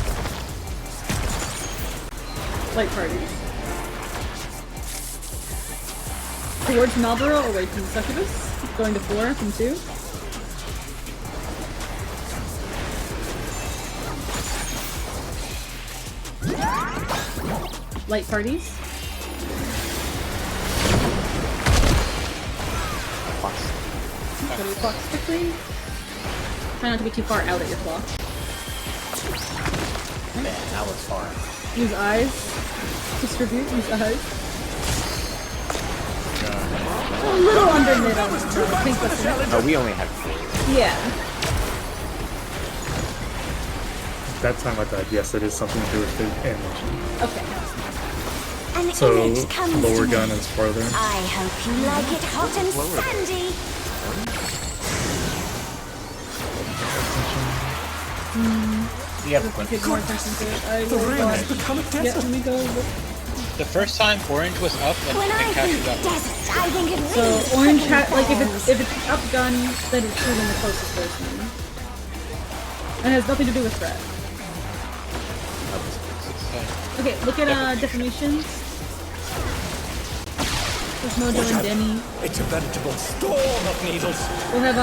S2: Light parties. towards Marlboro, away from Succubus. Going to 4 from 2. Light parties. Go to your clocks quickly. Try not to be too far out at your clock.
S4: Man, that was far.
S2: Use eyes. Distribute, use eyes. A little under mid on pink listener.
S8: Oh, we only had 4.
S2: Yeah.
S12: That time I died, yes, it is something to do with the animation.
S2: Okay.
S14: An
S12: So,
S14: image comes
S12: lower
S14: to
S12: gun
S14: me.
S12: is farther.
S14: I hope you like it hot and sandy.
S4: Yeah,
S2: Pay more attention to it. I will go on. Yeah, let me go.
S3: The first time orange was up and
S14: When I
S3: Cash
S14: think
S3: was up.
S14: desert, I think it
S2: So
S14: really
S2: orange
S14: fucking
S2: hat, like
S14: falls.
S2: if it's up gun, then it's shooting the closest person. And it has nothing to do with threat. Okay, look at defamation. There's Mojo and Denny.
S10: It's a veritable storm of needles.
S2: We'll have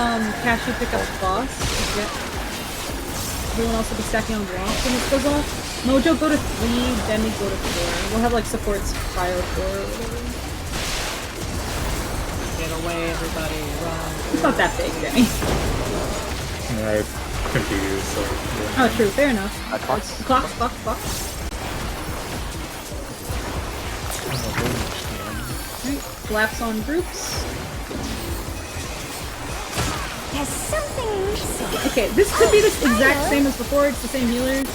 S2: Cashew pick up the boss. Yeah. Everyone else will be stacking on rock when this goes off. Mojo go to 3, Denny go to 4. We'll have like supports fire 4 or whatever.
S4: Get away, everybody, run.
S2: It's not that big, Denny.
S12: Yeah, I'm confused, so... Yeah.
S2: Oh, true. Fair enough.
S8: Clocks?
S2: Clocks. Alright, collapse on groups.
S14: There's something missing.
S2: Okay, this could be the exact same as before. It's the same healers.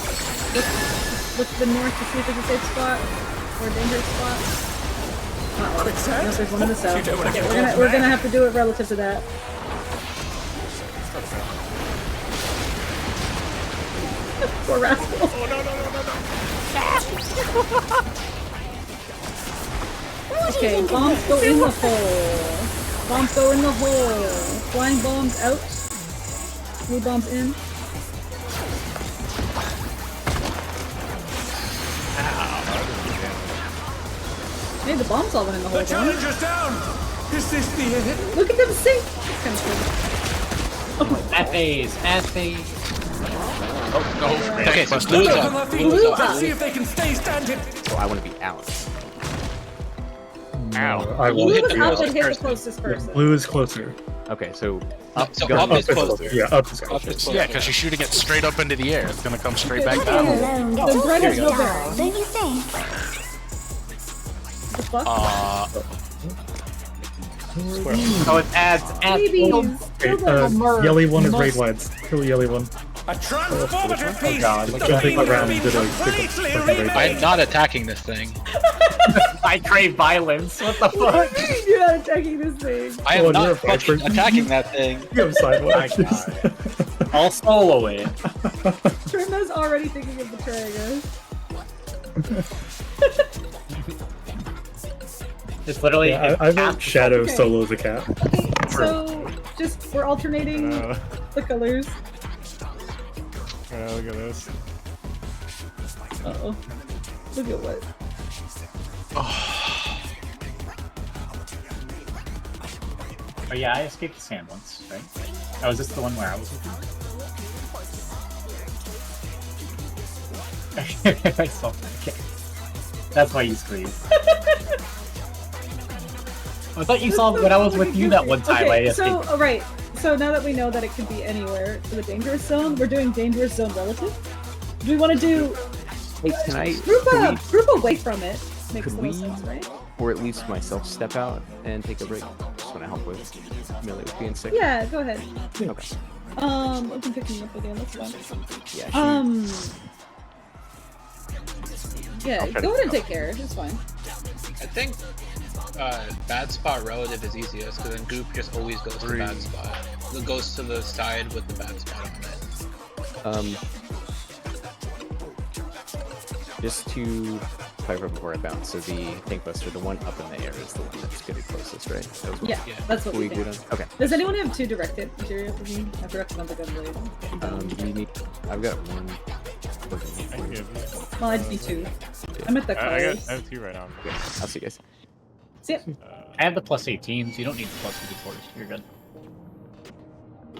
S2: Look to the north to see if there's a safe spot or a dangerous spot. Uh-oh. No, there's one in the south. Okay, we're gonna have to do it relative to that. Poor rascal. Oh no. Okay, bombs go in the hole. Bombs go in the hole. Flying bombs out. Blue bombs in. Hey, the bombs all went in the hole.
S10: The challenger's down. Is this the end?
S2: Look at them sink. That's kind of cool.
S4: Oh, at phase.
S6: Oh, no.
S3: Okay, so
S6: Busted.
S3: blue's
S10: Up on
S3: up.
S10: their feet.
S3: Blue's up.
S10: Let's see if they can stay standing.
S8: Oh, I want to be out.
S12: Ow. I
S3: Blue
S12: won't
S3: hit the
S12: do
S2: Up
S12: that.
S2: and hit the
S3: person.
S2: closest
S12: Yeah,
S2: person.
S12: blue is closer.
S8: Okay, so
S3: Up, so
S8: gun.
S3: up is
S12: Up is
S3: closer.
S12: Yeah, up is
S3: Up
S12: closer.
S3: is closer.
S6: Yeah, because you're shooting it straight up into the air. It's gonna come straight back
S14: Being
S6: down.
S14: alone gets
S2: The bread is
S14: all
S2: no
S14: down,
S2: bearing.
S14: don't you think?
S2: The fuck?
S4: Oh, it's ads.
S2: Babies.
S12: Okay, yelly one is raid lads. Kill the yelly one.
S10: A transformative piece.
S4: God.
S10: The
S12: Don't think
S10: fiend
S12: around
S10: has
S12: to
S10: been
S12: the
S10: completely
S12: fucking raid.
S10: remade.
S3: I'm not attacking this thing.
S4: I crave violence. What the
S2: What
S4: fuck?
S2: do you mean you're not attacking this thing?
S3: I
S12: Oh,
S3: am
S12: you're a
S3: not fucking
S12: viper.
S3: attacking that thing.
S12: You have sidewalks.
S4: I'll solo it.
S2: Trima's already thinking of betraying us.
S4: It's literally.
S12: Yeah, I vote Shadow
S2: Okay.
S12: solo the cat.
S2: Okay, so just we're alternating the colors.
S1: Look at this.
S2: Uh-oh. Look at what?
S4: Oh yeah, I escaped the sand once, right? Oh, is this the one where I was with you? I saw that. Okay. That's why you screamed. I thought you saw when I was with you that one time. I
S2: Okay, so
S4: escaped.
S2: alright. So now that we know that it could be anywhere for the dangerous zone, we're doing dangerous zone relative. Do we want to do
S8: Hey, can I?
S2: group away from it? Makes
S8: Could
S2: the most
S8: we-
S2: sense, right?
S8: Or at least myself step out and take a break. Just want to help with melee with being sick.
S2: Yeah, go ahead.
S8: Okay.
S2: Open picking up again. That's fine.
S8: Yeah.
S2: Yeah,
S8: I'll try to
S2: go ahead and
S8: pick
S2: take care. It's fine.
S3: I think bad spot relative is easiest because then group just always goes to bad spot. It goes to the side with the bad spot on it.
S8: Just to clarify before I bounce, so the Tank Buster, the one up in the air, is the one that's good at closest, right? That was what
S2: Yeah, that's what we
S8: do.
S2: think.
S8: Okay.
S2: Does anyone have 2 directed material for me? I forgot to number gun blade.
S8: We need. I've got one.
S1: I can give you.
S2: Well, I just need 2. I'm at the
S1: I
S2: colors.
S1: have 2 right now.
S8: Okay, I'll see you guys.
S2: See ya.
S4: I have the plus 18s. You don't need the plus 54s. You're good.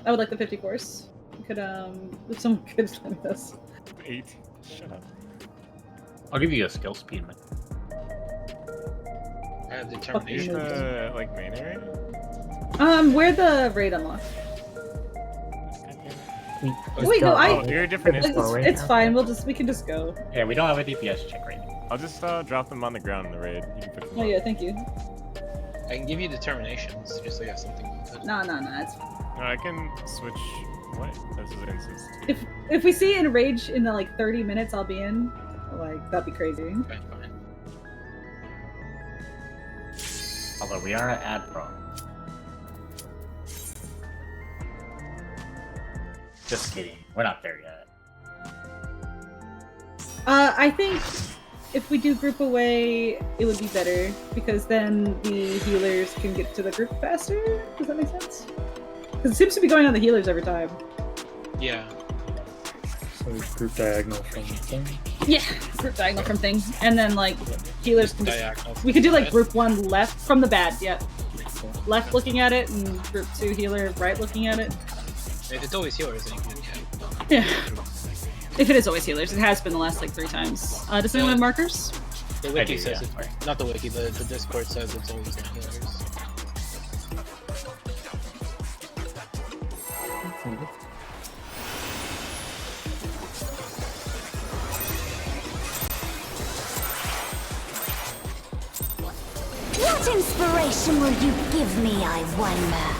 S2: I would like the 54s. We could, if someone could send this.
S1: 8. Shut up.
S4: I'll give you a skill speed, man.
S3: I have
S1: Is
S3: determination.
S1: the, like, main area?
S2: Where the raid unlock? Wait, no,
S1: Oh, you're a different
S2: It's fine. We can just go.
S4: Yeah, we don't have a DPS check right now.
S1: I'll just drop them on the ground in the raid. You can pick them
S2: Oh
S1: up.
S2: yeah, thank you.
S3: I can give you determinations, just so you have something.
S2: No, it's fine.
S1: No, I can switch. What? This is instance too.
S2: If we see Enrage in the like 30 minutes I'll be in, like that'd be crazy.
S3: Fine.
S4: Although we are at ad pro. Just kidding. We're not there yet.
S2: I think if we do group away, it would be better because then the healers can get to the group faster. Does that make sense? Because it seems to be going on the healers every time.
S3: Yeah.
S12: So group diagonal from thing.
S2: Yeah, group diagonal from thing, and then like healers can
S3: Diagonal
S2: just, we could do like
S3: bad.
S2: group 1 left from the bad. Yep. Left looking at it, and group 2 healer right looking at it.
S3: If it's always healers, then you can
S2: Yeah. If it is always healers, it has been the last like 3 times. Does anyone have markers?
S3: The wiki says it. Not the wiki, the Discord says it's always on healers.
S14: What inspiration will you give me, I wonder?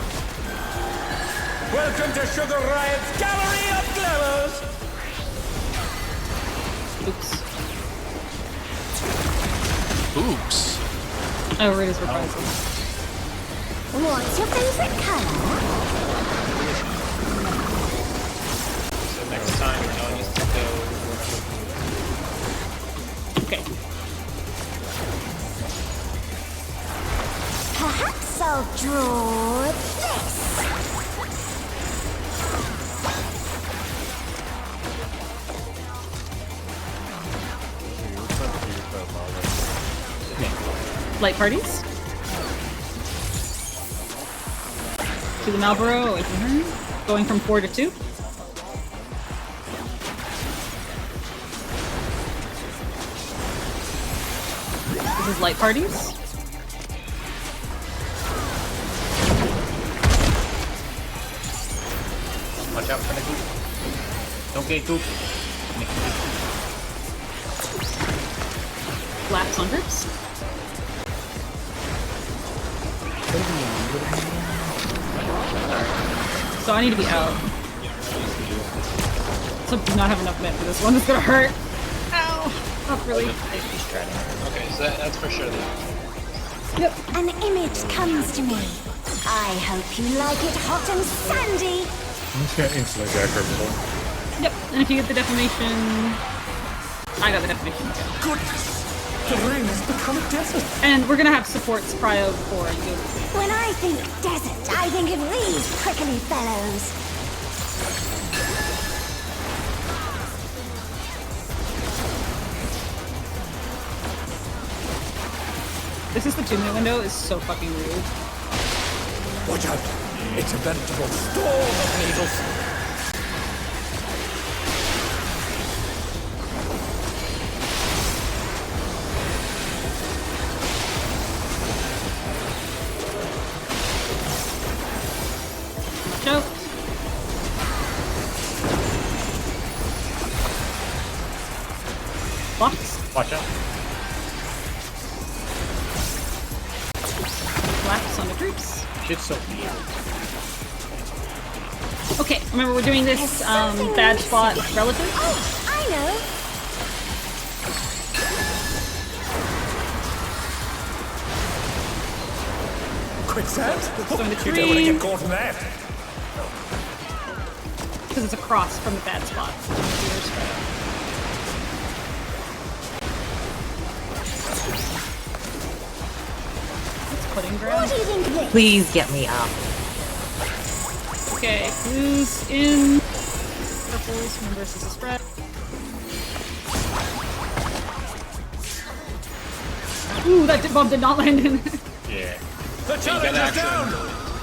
S10: Welcome to Sugar Riot's Gallery of Glamours!
S6: Oops.
S2: Oh, Rita's reprisal.
S14: What's your favorite color?
S3: So next time, no needs to go.
S2: Okay.
S14: Perhaps I'll draw this.
S2: Light parties. To the Marlboro, away from her. Going from 4 to 2. This is light parties.
S4: Watch out for the goop. Don't get goop.
S2: Laps on groups. So I need to be out. So I do not have enough med for this one. It's gonna hurt. Ow! Not really.
S3: Okay, so that's for sure then.
S2: Yep.
S14: An image comes to me. I hope you like it hot and sandy.
S12: I'm just gonna instantly jack her middle.
S2: Yep. And if you get the defamation, I got the defamation.
S10: Goodness! The ring has become a desert!
S2: And we're gonna have supports prio before you.
S14: When I think desert, I think of these prickly fellows.
S2: This is the 2-minute window. Is so fucking rude.
S10: Watch out! It's a veritable storm of needles!
S2: Nope. Box.
S4: Watch out.
S2: Laps on the troops.
S4: Shit's so weird.
S2: Okay, remember we're doing this bad spot relative.
S14: Oh, I know.
S10: Quicksand?
S2: Going to
S10: You don't want to
S2: tree.
S10: get caught in that!
S2: Because it's across from the bad spot. Pudding ground.
S14: What do you think of this?
S5: Please get me up.
S2: Okay, blues in. Purples, remember this is a spread. Ooh, that bomb did not land in.
S6: Yeah.
S10: The challenge is down!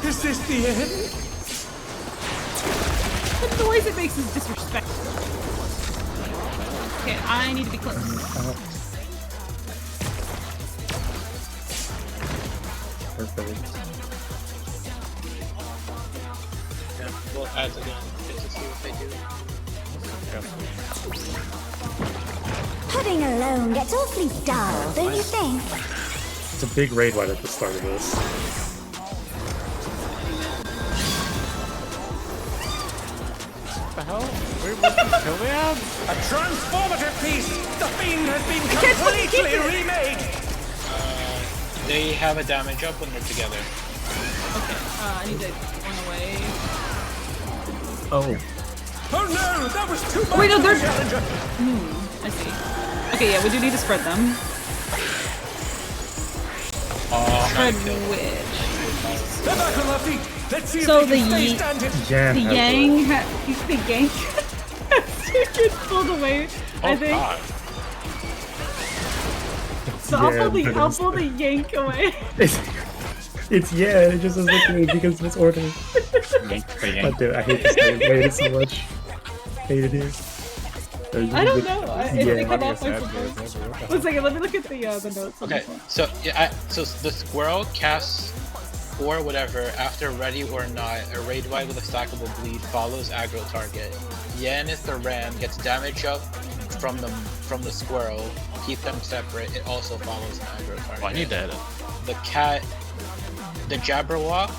S10: Is this the end?
S2: The noise it makes is disrespectful. Okay, I need to be close.
S12: Perfect.
S3: Yeah, we'll add it again just to see what they do.
S14: Pudding alone gets awfully dull, don't you think?
S12: It's a big raid right at the start of this.
S1: What the hell? Wait, what did you kill the ad?
S10: A transformative piece! The fiend has been completely remade!
S3: They have a damage up when they're together.
S2: Okay, I need to run away.
S12: Oh.
S10: Oh no! That was too much!
S2: Oh, wait, no, they're...
S10: Challenger!
S2: I see. Okay, yeah, we do need to spread them. Spread which?
S10: They're back on their feet! Let's see
S2: So
S10: if they
S2: the
S10: can stay
S2: Yi-
S10: standing!
S2: The Yang, the Yank gets pulled away, I think.
S6: God.
S2: So I'll pull the Yank away.
S12: It's yeah, it just doesn't look good because of its order.
S4: Yank the
S12: God
S4: yank.
S12: damn it, I hate this game. I hate it so much. Hate it here.
S2: I don't know. It didn't come off my
S1: sad
S2: phone.
S1: days,
S2: One second, let me look at the notes. On
S3: Okay,
S2: this one.
S3: so yeah, so the squirrel casts or whatever after ready or not. A raid wide with a stackable bleed follows aggro target. Yan is the ram, gets damage up from the squirrel. Keep them separate. It also follows an aggro target.
S6: Well, I need to edit.
S3: The cat, the Jabberwock,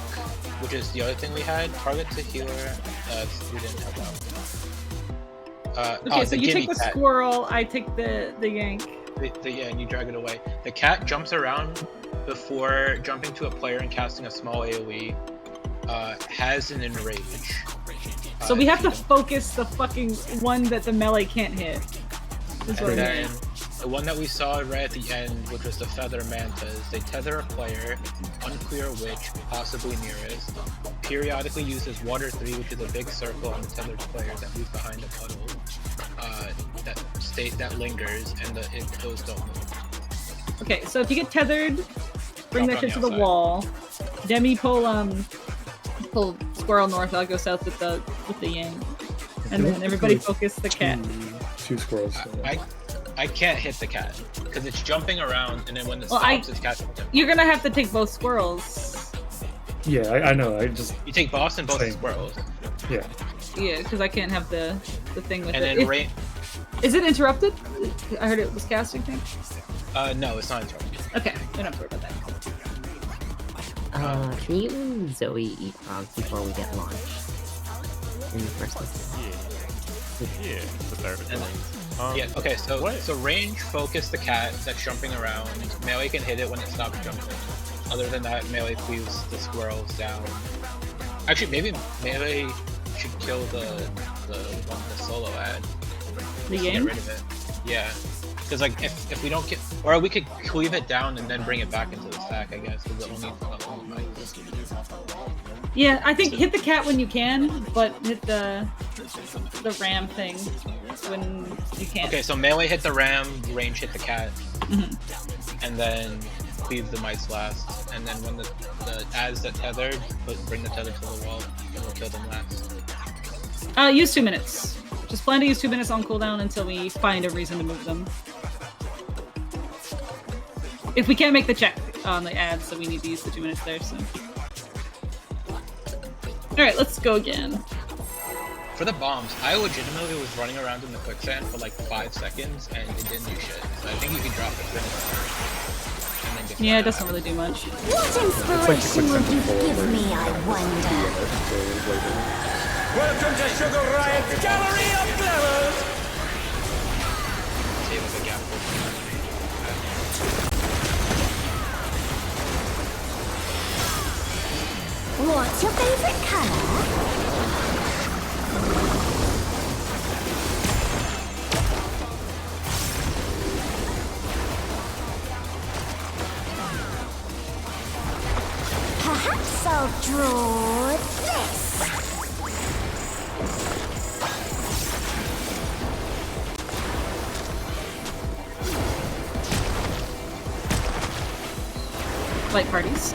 S3: which is the other thing we had. Target to healer. We didn't have that.
S2: Okay, so
S3: the
S2: you take
S3: guinea
S2: the
S3: cat.
S2: squirrel, I take the Yank.
S3: Yeah, and you drag it away. The cat jumps around before jumping to a player and casting a small AoE. Has an enrage.
S2: So we have to focus the fucking one that the melee can't hit. Is what
S3: And
S2: I
S3: then
S2: mean.
S3: the one that we saw right at the end, which was the feather mantas, they tether a player, unclear which, possibly nearest, periodically uses water 3, which is a big circle on the tethered player that moves behind a puddle, that lingers, and those don't move.
S2: Okay, so if you get tethered, bring
S3: Drop
S2: that
S3: on
S2: shit to
S3: the
S2: the
S3: outside.
S2: wall. Demi pull squirrel north. I'll go south with the Yang, and then everybody focus the cat.
S12: Two squirrels. So yeah.
S3: I can't hit the cat because it's jumping around, and then when it
S2: Well,
S3: stops, it's catching them.
S2: You're gonna have to take both squirrels.
S12: Yeah, I know. I just
S3: You take boss and both
S12: Same.
S3: squirrels,
S12: yeah.
S2: Yeah, because I can't have the thing with
S3: and
S2: it.
S3: then rain.
S2: Is it interrupted? I heard it was casting thing.
S3: No, it's not interrupted.
S2: Okay, we don't have to worry about that.
S5: Can you and Zoe eat frogs before we get launched? In the first instance?
S1: Yeah, the third.
S3: Yeah. Okay. So range focus the cat that's jumping around. Melee can hit it when it stops jumping. Other than that, melee cleaves the squirrels down. Actually, maybe melee should kill the solo ad.
S2: The
S3: Just to
S2: Yang?
S3: get rid of it. Yeah. Because like if we don't get, or we could cleave it down and then bring it back into the stack. I guess is the only
S2: Yeah, I think hit the cat when you can, but hit the ram thing when you can't.
S3: Okay, so melee hit the ram, range hit the cat, and then cleave the mites last. And then when the ads that tethered, bring the tether to the wall, and we'll kill them last.
S2: Use 2 minutes. Just plan to use 2 minutes on cooldown until we find a reason to move them. If we can't make the check on the ads, so we need to use the 2 minutes there. So. All right, let's go again.
S3: For the bombs, I legitimately was running around in the quicksand for like 5 seconds and it didn't do shit. So I think you can drop it. And then get
S2: Yeah, it doesn't really do much.
S14: What inspiration will you give me, I wonder?
S10: Welcome to Sugar Riot's Gallery of Glamours!
S3: Save up a gap.
S14: What's your favorite color? Perhaps I'll draw this.
S2: Light parties.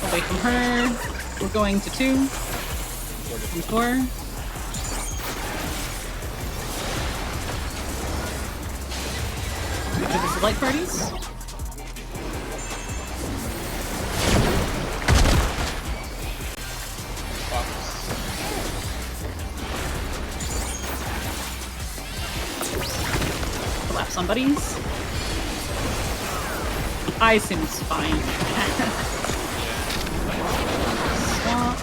S2: Away from her. We're going to 2. And 4. This is light parties. Collapse on buddies. I assume it's fine. Swap.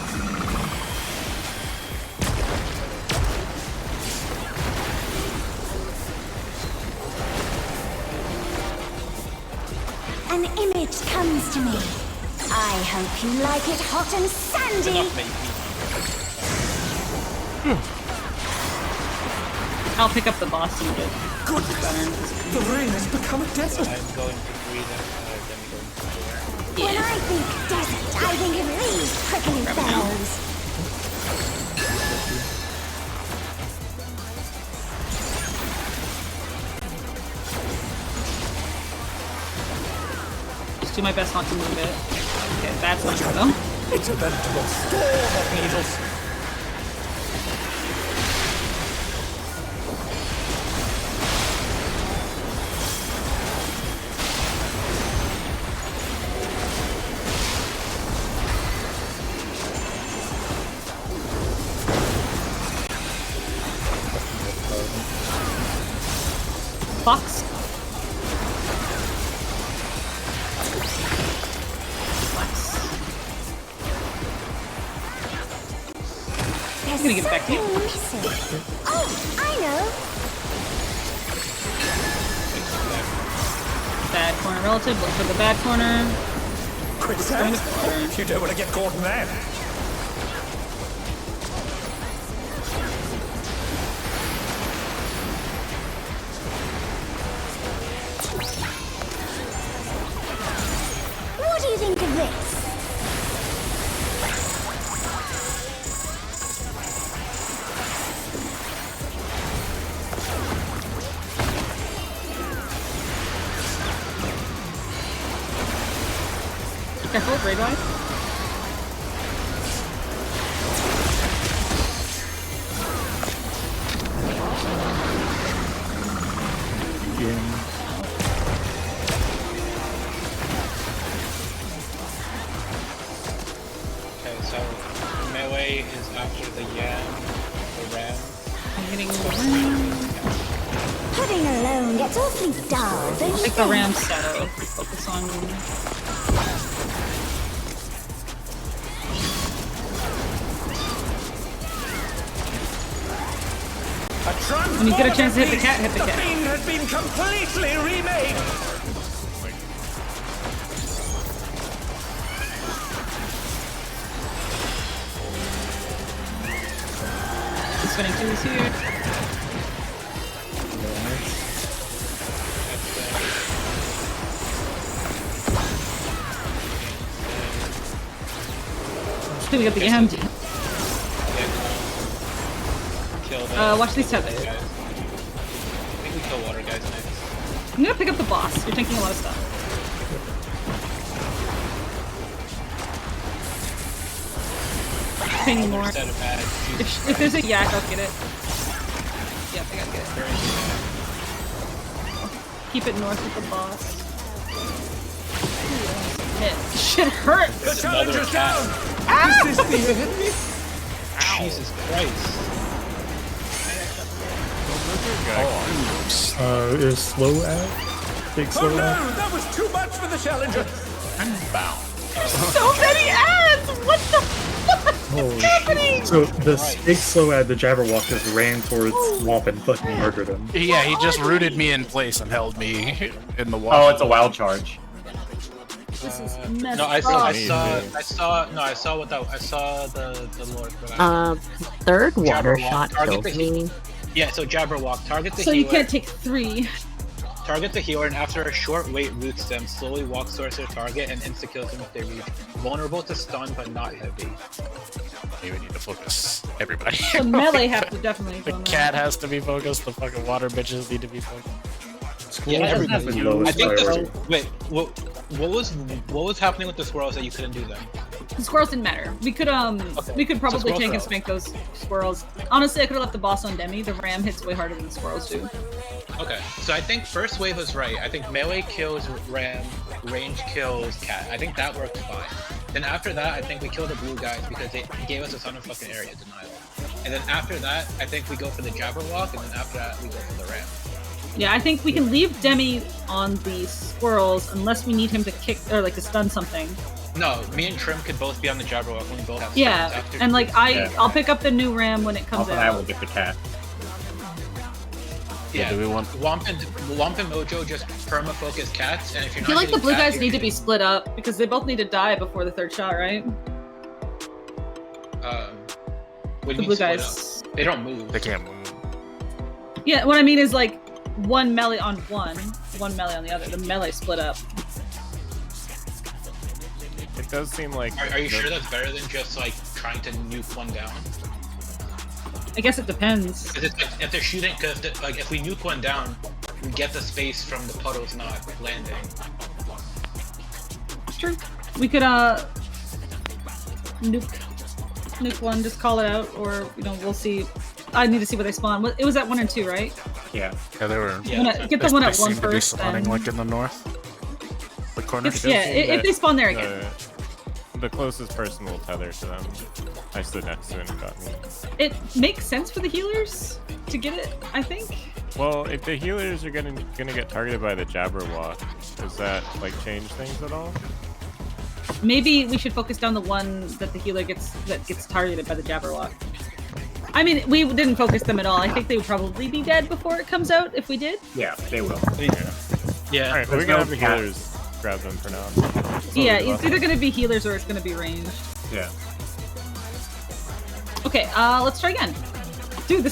S14: An image comes to me. I hope you like it hot and sandy.
S2: I'll pick up the boss and get
S10: Good. The rain has become a desert.
S3: I'm going to 3, then going to 4.
S14: When I think desert, I think of these prickly bells.
S2: Just do my best not to move it. Okay, that's not good though.
S10: It's a veritable storm of needles.
S2: Fox. I'm gonna give it back to you.
S14: Oh, I know.
S2: Bad corner relative, look for the bad corner.
S10: Quick,
S2: Going
S10: Sam.
S2: to
S10: You don't want to get caught in that.
S14: What do you think of this?
S2: Careful, raid wise.
S3: Okay, so melee is after the yam, the ram.
S2: I'm hitting the ram.
S14: Pudding alone gets awfully dull, don't you
S2: Take the
S14: think?
S2: ram shadow. Focus on. When you get a chance to hit the cat, hit the cat.
S10: The fiend has been completely remade.
S2: Spinning 2 is here. Still we got the yam. Watch these tethers.
S3: I think we kill water guys next.
S2: I'm gonna pick up the boss. You're taking a lot of stuff. Ping more. If there's a yak, I'll get it. Yep, I gotta get it. Keep it north with the boss. Hit. Shit hurts!
S10: The challenger's down!
S2: Ah!
S10: Is this the end?
S3: Jesus Christ.
S12: Is slow ad? Big
S10: Oh
S12: slow
S10: no,
S12: ad?
S10: that was too much for the challenger.
S6: Bound.
S2: So many ads! What the fuck
S12: Holy
S2: is happening?
S12: So the big slow ad, the Jabberwock just ran towards Womp and fucking murdered him.
S6: Yeah, he just rooted me in place and held me in the wall.
S4: Oh, it's a wild charge.
S2: This is messed
S3: No, I
S2: up.
S3: saw the Lord for that.
S5: Third water
S3: Jabberwock,
S5: shot
S3: target
S5: killed
S3: the
S5: me.
S3: Yeah, so Jabberwock, target the
S2: So
S3: healer.
S2: you can't take 3.
S3: Target the healer, and after a short wait, roots them, slowly walks towards their target, and insta-kills them if they reach. Vulnerable to stun, but not heavy.
S6: We need to focus everybody.
S2: The melee have to definitely
S6: The
S2: go
S6: cat has to be focused, the fucking water bitches need to be focused.
S12: Squirrels
S3: Yeah,
S12: are
S3: everybody.
S12: the lowest
S3: I think
S12: priority.
S3: wait, what was happening with the squirrels that you couldn't do then?
S2: The squirrels didn't matter. We could probably
S3: squirrels
S2: tank
S3: are
S2: and
S3: out.
S2: spank those squirrels. Honestly, I could have left the boss on Demi. The ram hits way harder than the squirrels do.
S3: Okay, so I think first wave was right. I think melee kills ram, range kills cat. I think that worked fine. Then after that, I think we killed the blue guys because they gave us a ton of fucking area denial. And then after that, I think we go for the Jabberwock, and then after that, we go for the ram.
S2: Yeah, I think we can leave Demi on the squirrels unless we need him to kick or like to stun something.
S3: No, me and Trim could both be on the Jabberwock when we both have
S2: Yeah,
S3: stuns after.
S2: and like I'll pick up the new ram when it comes
S4: Alpha
S2: out.
S4: and I will get the cat.
S3: Yeah,
S6: do we want
S3: Womp and Mojo just perma-focus cats, and if
S2: I
S3: you're
S2: feel
S3: not
S2: like the
S3: getting
S2: blue
S3: cat,
S2: guys
S3: you're
S2: need to be
S3: getting-
S2: split up because they both need to die before the third shot, right?
S3: what do
S2: The
S3: you
S2: blue
S3: mean split
S2: guys.
S3: up? They don't move.
S6: They can't move.
S2: Yeah, what I mean is like one melee on one melee on the other. The melee split up.
S1: It does seem like.
S3: Are you sure that's better than just like trying to nuke one down?
S2: I guess it depends.
S3: Because if they're shooting, because like if we nuke one down, we get the space from the puddles not landing.
S2: It's true. We could nuke one, just call it out, or we'll see. I need to see where they spawn. It was at 1 and 2, right?
S4: Yeah.
S6: Yeah, they were.
S2: Get the one at
S6: they
S2: 1
S6: seem to be
S2: first.
S6: spawning
S2: then-
S6: like in the north. The corner.
S2: If they spawn there again.
S1: The closest person will tether to them. I stood next to it and it got me.
S2: It makes sense for the healers to get it, I think.
S1: Well, if the healers are gonna get targeted by the Jabberwock, does that like change things at all?
S2: Maybe we should focus down the one that the healer gets targeted by the Jabberwock. I mean, we didn't focus them at all. I think they would probably be dead before it comes out if we did.
S4: Yeah, they will.
S3: Yeah.
S1: Alright, we're gonna have the healers grab them for now.
S2: Yeah, it's either gonna be healers or it's gonna be ranged.
S4: Yeah.
S2: Okay, let's try again. Dude,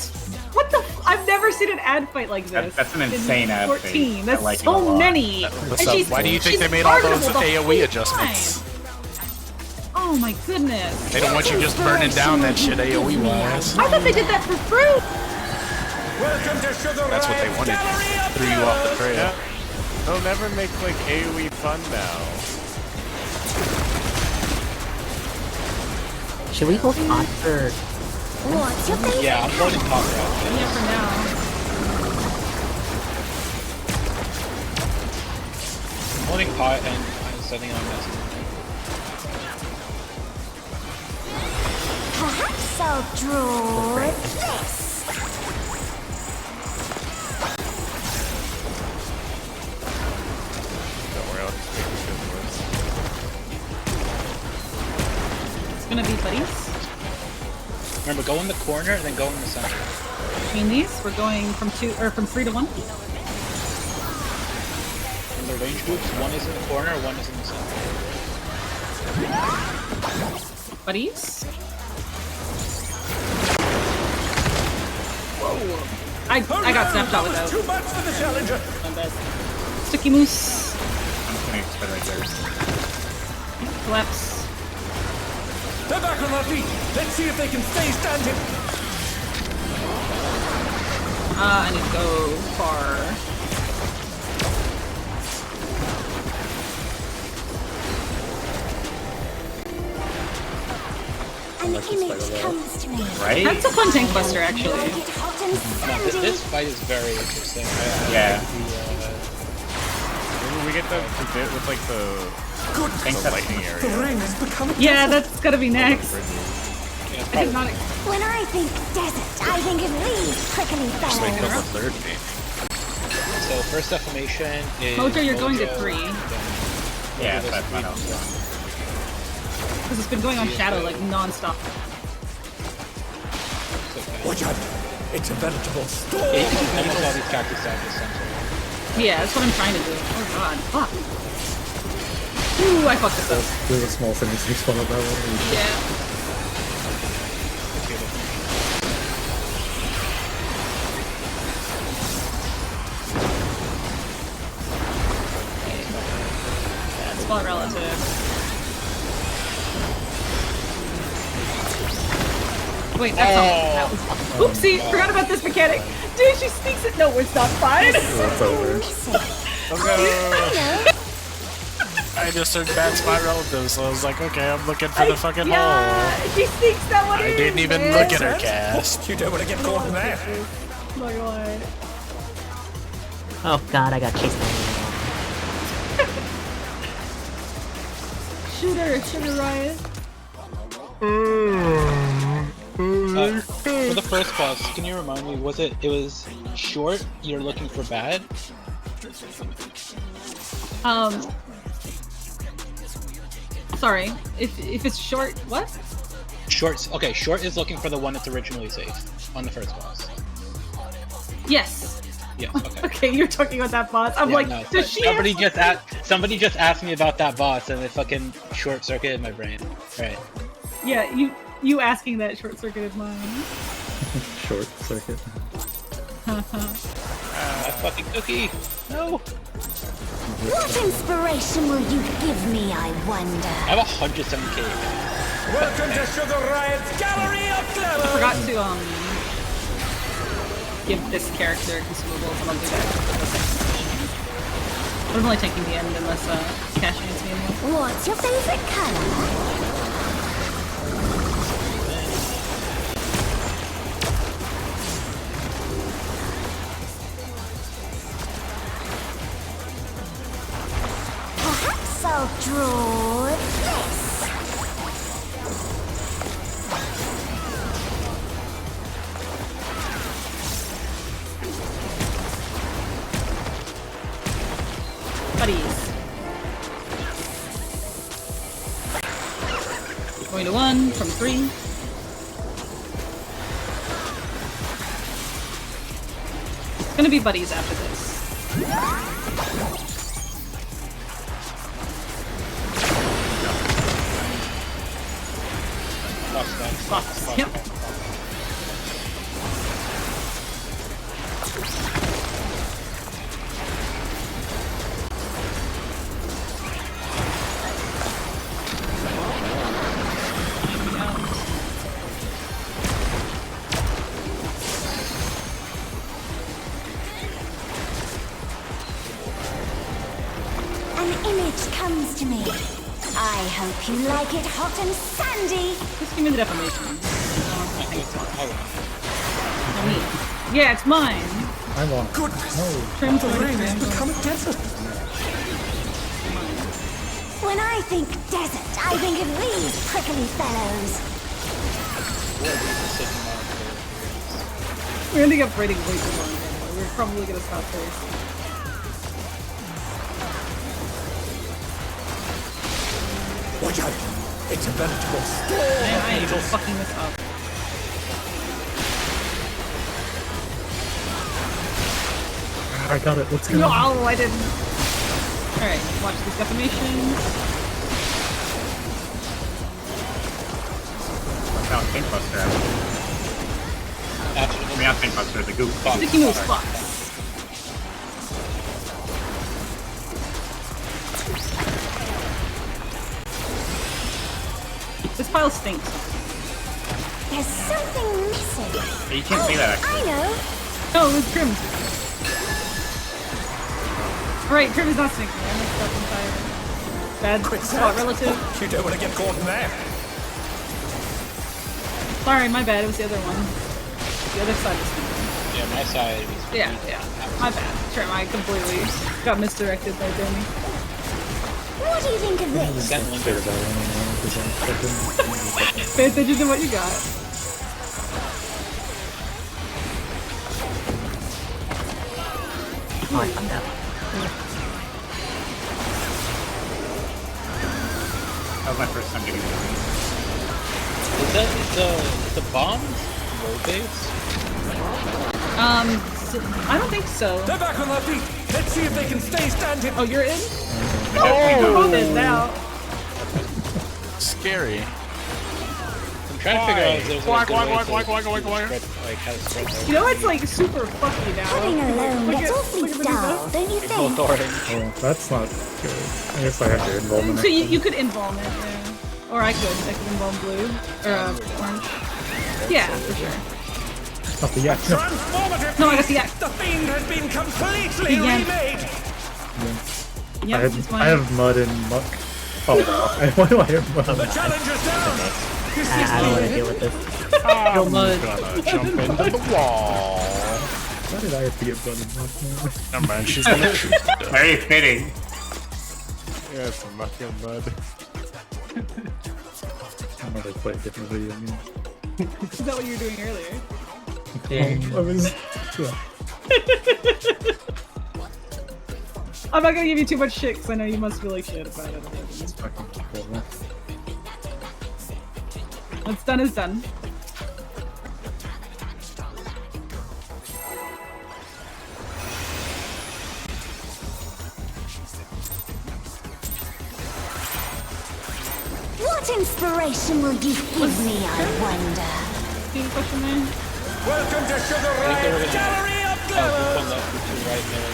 S2: what the? I've never seen an ad fight like this.
S4: That's an insane
S2: in
S4: ad
S2: 14.
S4: fight.
S2: That's
S4: I like it a
S2: so
S4: lot.
S2: many.
S6: What's
S2: And
S6: up?
S2: she's-
S6: Why do you think
S2: she's
S6: they made all those
S2: targetable the
S6: AoE
S2: whole
S6: adjustments?
S2: time. Oh my goodness.
S6: They don't want you just burning down that shit AoE wise.
S2: I thought they did that for fruit.
S10: Welcome to Sugar
S6: That's what they wanted. Threw you off the trail.
S1: Yeah. They'll never make like AoE fun now.
S5: Should we hold pot for?
S14: What's your favorite?
S3: Yeah, I'm holding top right.
S2: Yeah, for now.
S3: I'm holding pot and I'm setting on this.
S14: Perhaps I'll draw this.
S1: Don't worry, I'll just make it good worse.
S2: It's gonna be buddies.
S3: Remember, go in the corner and then go in the center.
S2: Between these, we're going from 3 to 1.
S3: In the range groups, one is in the corner, one is in the center.
S2: Buddies. Whoa. I got snapshot without.
S10: Too much for the challenger.
S2: My bad. Sticky moose.
S4: I'm just gonna expect right there.
S2: Collapse.
S10: They're back on their feet. Let's see if they can stay standing.
S2: I need to go far.
S14: An image comes to me.
S4: Right?
S2: That's a fun tank buster, actually.
S14: Like it hot and
S3: No,
S14: sandy.
S3: this fight is very interesting.
S4: Yeah.
S1: Maybe we get the bit with like the lightning
S10: The
S1: area.
S10: ring has become.
S2: Yeah, that's gotta be next. I did not.
S14: When I think desert, I think of these prickly
S6: Just make it up
S14: fellows.
S6: a third game.
S3: So first defamation is
S2: Mojo, you're going to
S3: Mojo,
S2: 3.
S3: then
S4: Yeah,
S3: Mojo
S4: that's
S3: goes
S4: my
S3: 3,
S4: house.
S2: Because it's been going on Shadow like non-stop.
S10: Watch out! It's a veritable storm.
S3: Yeah, you can just almost all these cactus down the center.
S2: Yeah, that's what I'm trying to do. Oh god. Fuck. Ooh, I fucked this up.
S12: There's a small finishing spot on that one.
S2: Yeah. Yeah, it's all relative. Wait, that's not. That was. Oopsie! Forgot about this mechanic. Dude, she sneaks it. No, it's not fine.
S12: That's over.
S6: I just heard Bat's my relative, so I was like, okay, I'm looking for the fucking
S2: Yeah,
S6: hole.
S2: she sneaks that one
S6: I
S2: in.
S6: didn't even
S2: man.
S6: look at her cast.
S10: You don't want to get caught in there.
S2: Not gonna lie.
S5: Oh god, I got chased down.
S2: Shoot her, Riot.
S3: For the first boss, can you remind me, it was short, you're looking for bad?
S2: Sorry. If it's short, what?
S3: Short is looking for the one that's originally safe on the first boss.
S2: Yes.
S3: Yes, okay.
S2: Okay, you're talking about that boss. I'm
S3: Yeah,
S2: like,
S3: no,
S2: does she
S3: somebody just asked me about that boss and it fucking short-circuited my brain. Right.
S2: Yeah, you asking that short-circuited mine.
S12: Short circuit.
S3: A fucking cookie! No!
S14: What inspiration will you give me, I wonder?
S3: I have 107k.
S10: Welcome to Sugar Riot's Gallery of Clever.
S2: I forgot to give this character consumables, and I'll do that. But I'm only taking the end unless Cash needs me anymore.
S14: What's your favorite color? Perhaps I'll draw this.
S2: Buddies. Going to 1 from 3. It's gonna be buddies after this. Fox, yep.
S14: Comes to me. I hope you like it hot and sandy.
S2: Just give me the defamation. Yeah, it's mine.
S12: I want.
S10: Goodness.
S12: No.
S2: Trim's
S10: The
S2: already
S10: rain has
S2: trimmed.
S10: become a desert.
S14: When I think desert, I think of these prickly fellows.
S2: We're ending up waiting way too long. We're probably gonna stop first.
S10: Watch out! It's a veritable storm
S2: I
S10: of
S2: am
S10: needles.
S2: fucking this up.
S12: I got it. Let's go.
S2: No, I didn't. Alright, watch these defamations.
S4: Now Pink Buster. I mean, not Pink Buster, the Goop.
S2: Sticky moves Fox. This pile stinks.
S14: There's something missing.
S4: You can't see that actually.
S14: I know.
S2: No, it was trimmed. Right, trim is not stinking. I mixed up entirely. Bad spot relative.
S10: You don't want to get caught in there.
S2: Sorry, my bad. It was the other one. The other side was stinking.
S3: Yeah, my side was...
S2: Yeah. My bad. Trim, I completely got misdirected by Danny.
S14: What do you think of this?
S2: Pay attention to what you got.
S5: Oh, I fucked up.
S4: That was my first time getting the
S3: Is the bomb road based?
S2: I don't think so.
S10: They're back on their feet. Let's see if they can stay standing.
S2: Oh, you're in?
S6: Oh!
S2: We're both in now.
S6: Scary.
S3: I'm trying to figure out if there's like a good way to spread, like how to spread those.
S2: You know it's like super fucky now.
S14: Living alone
S2: Look
S14: gets
S2: at-
S14: awfully
S2: look at the
S14: dull, don't you think?
S12: Oh, that's not good. I guess I have to involve
S2: So you could involve it, yeah. Or I could involve blue. Or orange. Yeah, for sure.
S12: Not the yak. No.
S10: Transformative
S2: No, I got the yak.
S10: The fiend has been completely
S2: The yak.
S10: remade.
S2: Yep,
S12: I have mud and muck. Oh, why do I have mud?
S10: The challenger's down.
S5: I don't want to deal with this.
S6: I'm gonna jump into the wall.
S12: Why did I have to get mud and muck?
S6: Never mind, she's gonna shoot.
S4: Very fitting.
S1: Yeah, some muck and mud.
S12: I know they play differently. I mean,
S2: Is that what you were doing earlier?
S12: I was. Yeah.
S2: I'm not gonna give you too much shit because I know you must feel like shit about it.
S12: It's fucking cool.
S2: What's done is done.
S14: What inspiration will you give me, I wonder?
S2: See the question there?
S10: Welcome to Sugar Riot Gallery of
S3: Oh,
S10: Glamour.
S3: pull up to right there.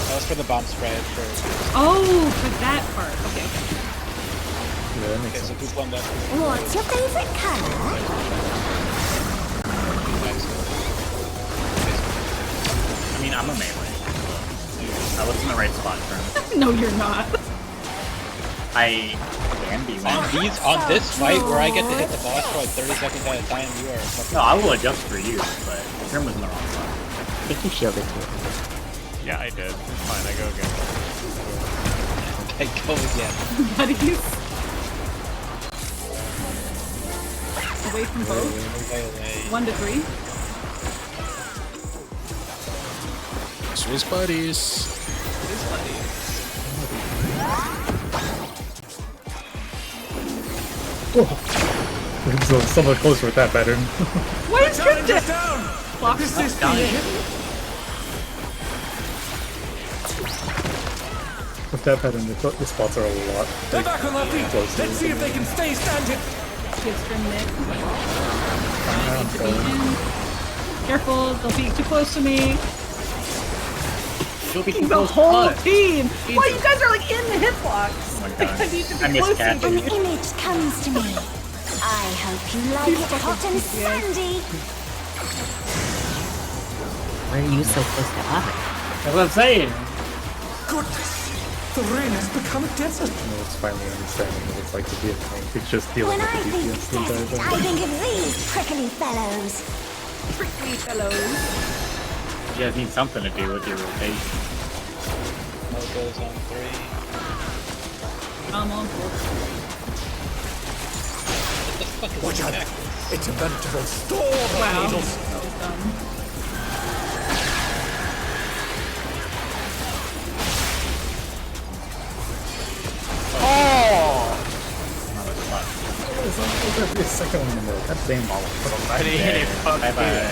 S3: That was for the bomb spray for.
S2: Oh, for that part. Okay.
S12: Yeah, that makes
S3: Okay, so
S12: sense.
S3: who's one left?
S14: What's your favorite color?
S4: I mean, I'm a melee. I was in the right spot for him.
S2: No, you're not.
S4: I can be one.
S3: On this fight where I get to hit the boss for like 30 seconds at a time, you are fucking.
S4: No, I will adjust for you, but Grim was in the wrong spot.
S5: I think you shielded too.
S1: Yeah, I did. It's fine, I go again.
S3: I go again.
S2: Buddies. Away from both.
S3: Away.
S2: 1 to 3.
S6: Swiss buddies.
S12: So somewhat closer with that pattern.
S2: Why is Chris dead?
S10: Down. This is the end.
S12: With that pattern, the spots are a lot.
S10: They're back on their feet.
S12: closer.
S10: Let's see if they can stay standing.
S2: Gives from Nick. Careful, don't be too close to me.
S4: You'll be too
S2: The
S4: close to
S2: whole
S4: us.
S2: team! Why you guys are like in the hitbox?
S4: Oh my
S2: Like,
S4: god.
S2: I need to be
S4: I miss
S2: close to
S4: catching.
S14: An
S2: you.
S14: image comes to me. I hope you like it hot and sandy.
S5: Why are you so close to us?
S4: That's what I'm saying.
S10: Goodness. The rain has become a desert.
S12: It's finally understanding what it's like to be a tank. It's just dealing
S14: When
S12: with
S14: I
S12: the
S14: think
S12: DPS the entire
S14: desert, I
S12: time.
S14: think of these prickly fellows.
S2: Prickly fellows.
S4: You guys need something to do with your rotation.
S3: That goes on 3.
S2: I'm on 4.
S3: What the fuck is
S10: Watch
S3: this
S10: out.
S3: back?
S10: It's a veritable storm of
S2: Wow.
S10: needles.
S2: That was dumb.
S12: There's a second one in the middle. That damn ball.
S4: Bye bye.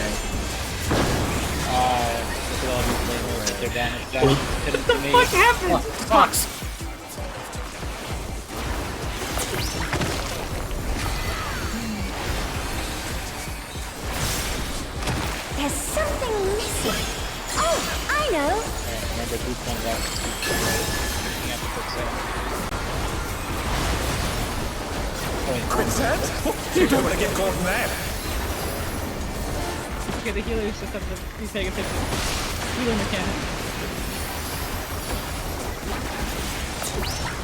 S3: Look at all these flamers. They're damaged down. Couldn't
S2: What the
S3: me.
S2: fuck happened?
S6: Fox.
S14: There's something missing. Oh, I know.
S3: Alright, remember who's one left. Looking at the quicksand.
S10: Quicksand? You don't want to get caught in that.
S2: Okay, the healers just have to be paying attention. Healer mechanic.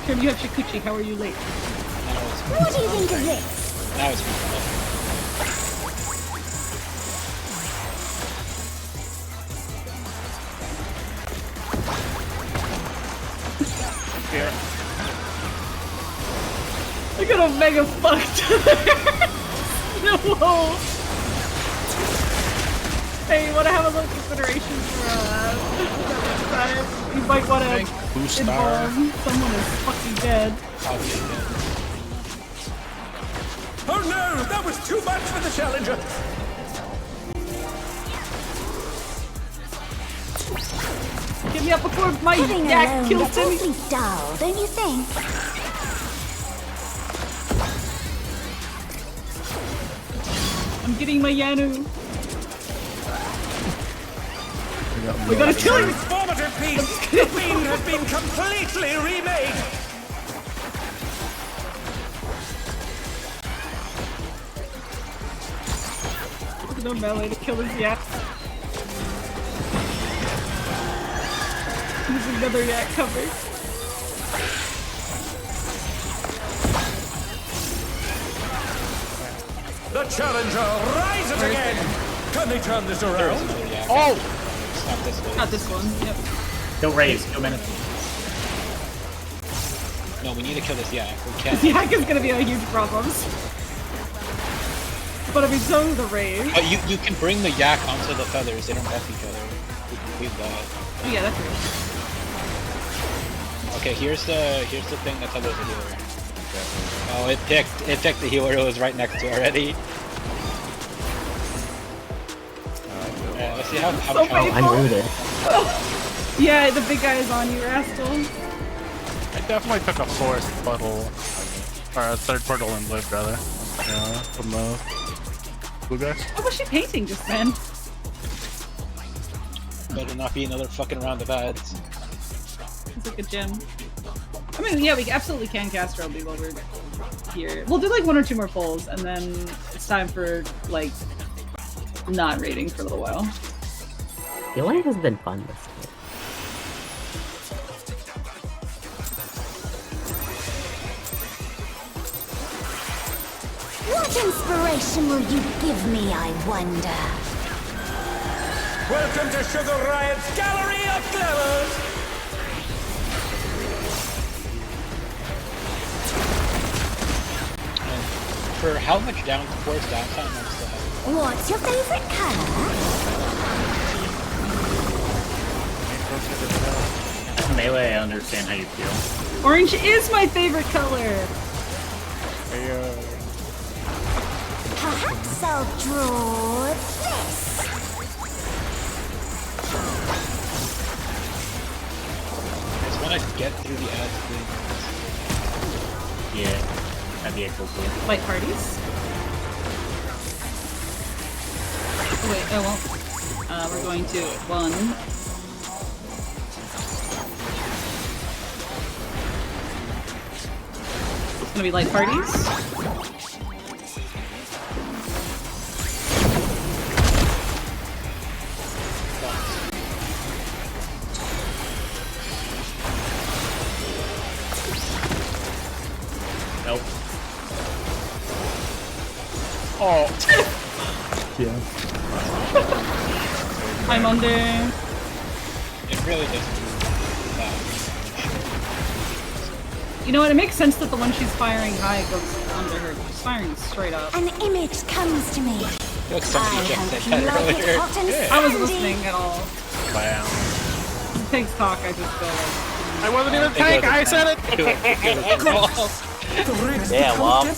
S2: Trim, you have Shikuchi. How are you late?
S14: What do you think of this?
S3: Now it's good.
S2: I got a mega fucked. No. Hey, you wanna have a little consideration for next time? You might wanna inform someone is fucking dead.
S10: Oh no, that was too much for the challenger.
S2: Get me up before my
S14: Living
S2: yak
S14: alone
S2: kills
S14: gets
S2: Timmy.
S14: awfully dull, don't you think?
S2: I'm getting my Yanu. We gotta kill him!
S10: Transformative piece! The fiend has been completely remade!
S2: no melee to kill his yak. There's another yak coming.
S10: The challenger rises again! Can they turn this
S3: There is
S10: around?
S3: another yak.
S10: Oh!
S3: It's not this way.
S2: Not this one, yep.
S4: Kill Raze, kill Manatee.
S3: No, we need to kill this yak. We can't.
S2: This yak is gonna be a huge problem. But I mean, so is the rave.
S3: But you can bring the yak onto the feathers. They don't buff each other. We can leave that.
S2: Oh yeah, that's right.
S3: Okay, here's the thing that tethers the healer. Oh, it picked the healer. It was right next to already. Let's see how
S2: So painful.
S5: I'm rooted.
S2: Yeah, the big guy is on you, Rascal.
S6: I definitely took a fourth puddle, or a third portal and lived, rather. Yeah, from the blue guys.
S2: What was she painting just then?
S3: Better not be another fucking round of ads.
S2: It's like a gem. I mean, yeah, we absolutely can cast Roby while we're here. We'll do like 1 or 2 more pulls, and then it's time for like not raiding for a little while.
S5: The only has been fun this game.
S14: What inspiration will you give me, I wonder?
S10: Welcome to Sugar Riot's Gallery of Glamours!
S3: For how much force downtime I'm still having?
S14: What's your favorite color?
S4: As a melee, I understand how you feel.
S2: Orange is my favorite color!
S14: Perhaps I'll draw this.
S3: I just want to get through the ads, please.
S4: Yeah, that'd be a cool tool.
S2: Light parties? Oh, wait, oh well. We're going to 1. It's gonna be light parties.
S4: Nope.
S6: Oh.
S12: Yeah.
S2: I'm under.
S3: It really doesn't do that.
S2: You know what? It makes sense that the one she's firing high goes under her. She's firing straight up.
S14: An image comes to me.
S3: Look, somebody
S14: I
S3: just
S14: hope
S3: said
S14: you
S3: that
S14: like it
S3: earlier.
S14: hot and
S3: Yeah.
S2: I wasn't
S14: sandy.
S2: listening at all.
S6: Wow.
S2: It takes talk, I just go like.
S6: I wasn't even tank, I said it!
S7: Yeah, Mom.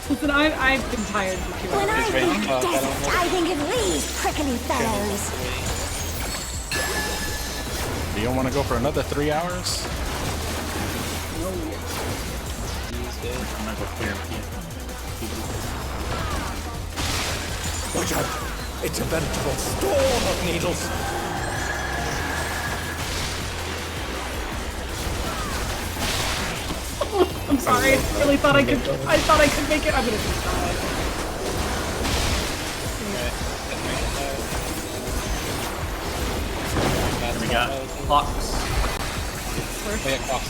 S2: Listen, I've been tired for 2
S14: When I
S2: hours.
S14: think desert, I think of these prickly fellows.
S6: Do you want to go for another 3 hours?
S4: I'm gonna go clear
S10: Watch out! It's a veritable storm of needles!
S2: I'm sorry. I really thought I could make it. I'm gonna just die.
S4: We got clocks.
S3: Oh yeah, clocks.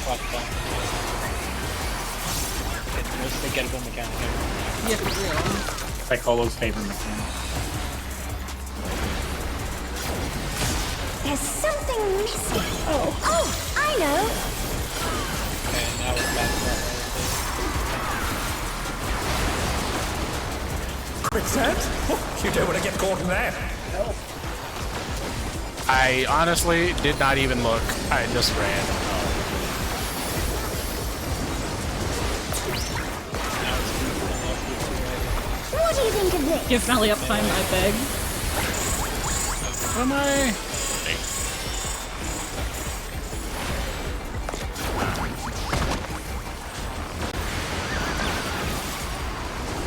S3: It's the most forgettable mechanic ever.
S2: Yeah, for real.
S4: It's like Holo's favorite mechanic.
S14: There's something missing. Oh, I know.
S3: And now it's back to
S10: Quicksand? Oh, you don't want to get caught in that.
S6: I honestly did not even look. I just ran.
S14: What do you think of this?
S2: Give Melly uptime, I beg.
S6: What am I?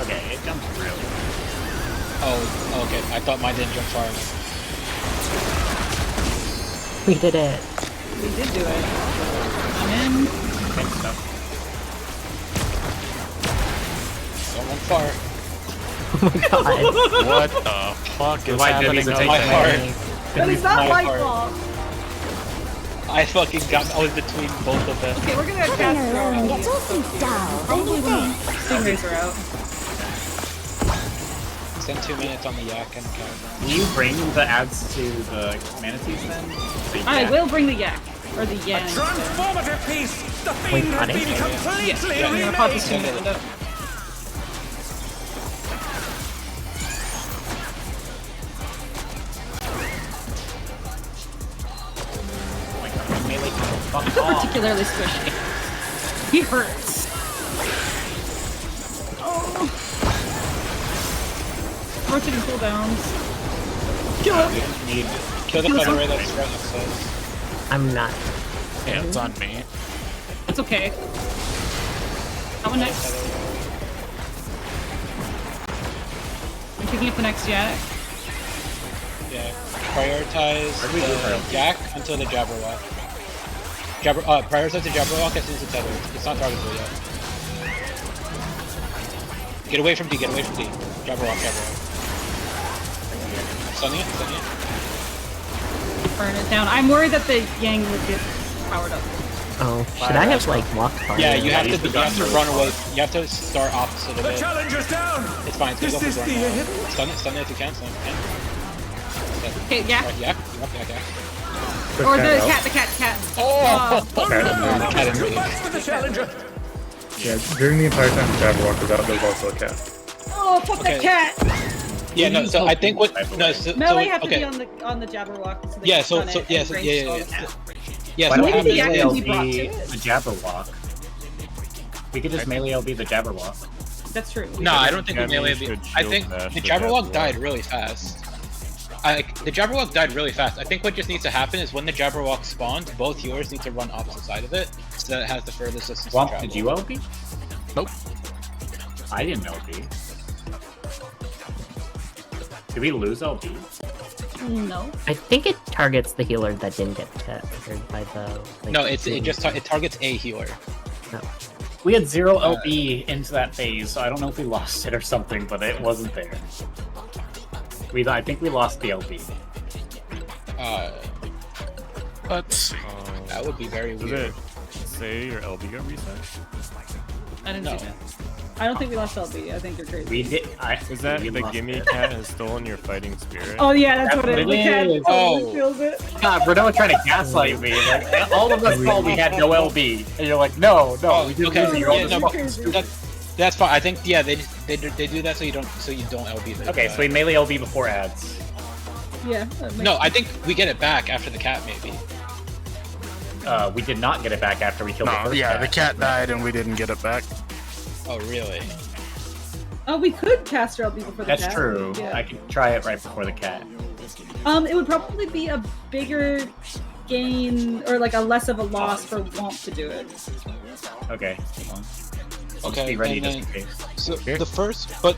S4: Okay, it jumps really.
S3: Oh, okay. I thought mine didn't jump far enough.
S5: We did it.
S2: We did do it. I'm in.
S4: Thanks, stuff.
S3: Don't run far.
S5: Oh my god.
S6: What the fuck is
S4: Why
S6: happening
S4: Jimmy's
S6: on
S4: a
S6: my
S4: take
S6: heart?
S2: But it's not
S3: My
S2: my
S3: heart.
S2: fault.
S3: I was between both of them.
S2: Okay, we're gonna
S14: Living
S2: cast
S14: alone gets awfully dull, don't you think?
S2: Stingrays are out.
S3: Spend 2 minutes on the yak and cat.
S4: Will you bring the ads to the manatees then? The
S2: I
S4: yak?
S2: will bring the yak. Or the yen.
S10: Transformative piece! The
S5: Wait,
S10: fiend has
S5: honey?
S10: been completely
S2: Yeah,
S10: remade!
S2: pop this in.
S4: Oh my god, melee people, fuck
S2: He's
S4: off.
S2: particularly squishy. He hurts. Oh. Rotating cooldowns. Kill him.
S3: Kill the
S2: Kill
S3: feather
S2: him.
S3: ray that's right next to us.
S5: I'm not.
S6: Yeah, it's on me.
S2: It's okay. That one next. I'm picking up the next yak.
S3: Yeah. Prioritize
S4: Where do we do
S3: the
S4: prioritize?
S3: yak until the Jabberwock. Prioritize the Jabberwock as soon as it's tethered. It's not targetable yet. Get away from D, get away from D. Jabberwock. Stunning it.
S2: Burn it down. I'm worried that the yang would get powered up.
S5: Oh, should I have like walked farther?
S3: Yeah, you have
S4: he's
S3: to
S4: begun really
S3: run away.
S4: far.
S3: You have to start opposite of
S10: The
S3: it.
S10: challenger's down!
S3: It's fine, it's
S10: This
S3: gonna
S10: is
S3: go for
S10: the
S3: run now.
S10: hit.
S3: Stun it if you can, stun it if you can.
S2: Okay, yak.
S3: Right, yak.
S2: Or the
S12: out.
S2: cat.
S3: Oh!
S12: Cat in there.
S3: Cat in
S10: Too
S3: range.
S10: much for the challenger!
S12: Yeah, during the entire time the Jabberwock was out, there was also a cat.
S2: Oh, fuck
S3: Okay.
S2: the cat!
S3: Yeah, no, so I think what... No, so...
S2: Melee
S3: so,
S2: have to
S3: okay.
S2: be on the Jabberwock. So they
S3: Yeah,
S2: can
S3: so,
S2: stun
S3: so,
S2: it
S3: yeah,
S2: and
S3: so,
S2: range
S3: yeah. Yeah,
S4: Why
S3: so
S4: don't
S2: Maybe
S4: we
S2: the yak
S4: melee
S2: can be brought
S4: LB
S2: to it.
S4: the Jabberwock? We could just melee LB the Jabberwock.
S2: That's true.
S3: No, I don't think
S1: Yeah,
S3: we melee...
S1: maybe you should
S3: I
S1: shield
S3: think
S1: bash
S3: the
S1: the
S3: Jabberwock
S1: Jabberwock.
S3: died really fast. The Jabberwock died really fast. I think what just needs to happen is when the Jabberwock spawns, both yours need to run opposite side of it, so that it has the furthest distance to
S4: Swamp,
S3: travel.
S4: did you LB?
S6: Nope.
S4: I didn't LB. Did we lose LB?
S2: No.
S5: I think it targets the healer that didn't get triggered by the. Like,
S3: No, it targets a healer.
S5: No.
S4: We had 0 LB into that phase, so I don't know if we lost it or something, but it wasn't there. I think we lost the LB.
S6: Let's see.
S3: That would be very
S1: Does
S3: weird.
S1: it say your LB got reset?
S2: I didn't
S3: No.
S2: see that. I don't think we lost LB. I think you're crazy.
S4: We did.
S1: Is that
S4: we
S1: the
S4: lost
S1: gimme
S4: it.
S1: cat has stolen your fighting spirit?
S2: Oh yeah, that's what
S4: That's
S2: it is.
S4: what
S2: The
S4: it
S2: cat
S4: is.
S2: totally
S3: Oh.
S2: feels it.
S4: God, Bruno was trying to gaslight me. Like, all of us thought we had no LB, and you're like, no,
S3: Oh,
S4: we didn't
S3: okay.
S4: lose it. You're all
S3: Yeah,
S4: just
S3: no,
S4: fucking stupid.
S3: That's fine. I think they do that so you don't LB the
S4: Okay, so we melee LB before ads.
S2: Yeah. that makes
S3: No, I
S2: sense.
S3: think we get it back after the cat maybe.
S4: We did not get it back after we killed the
S6: No,
S4: first
S6: yeah,
S4: cat.
S6: the cat died and we didn't get it back.
S3: Oh really?
S2: Oh, we could cast our LB before the
S4: That's
S2: cat.
S4: true.
S2: Yeah.
S4: I could try it right before the cat.
S2: It would probably be a bigger gain or like a less of a loss for Womp to do it.
S4: Okay, hold on.
S3: Okay.
S4: Be ready
S3: and
S4: just
S3: then-
S4: in case.
S3: So the first, but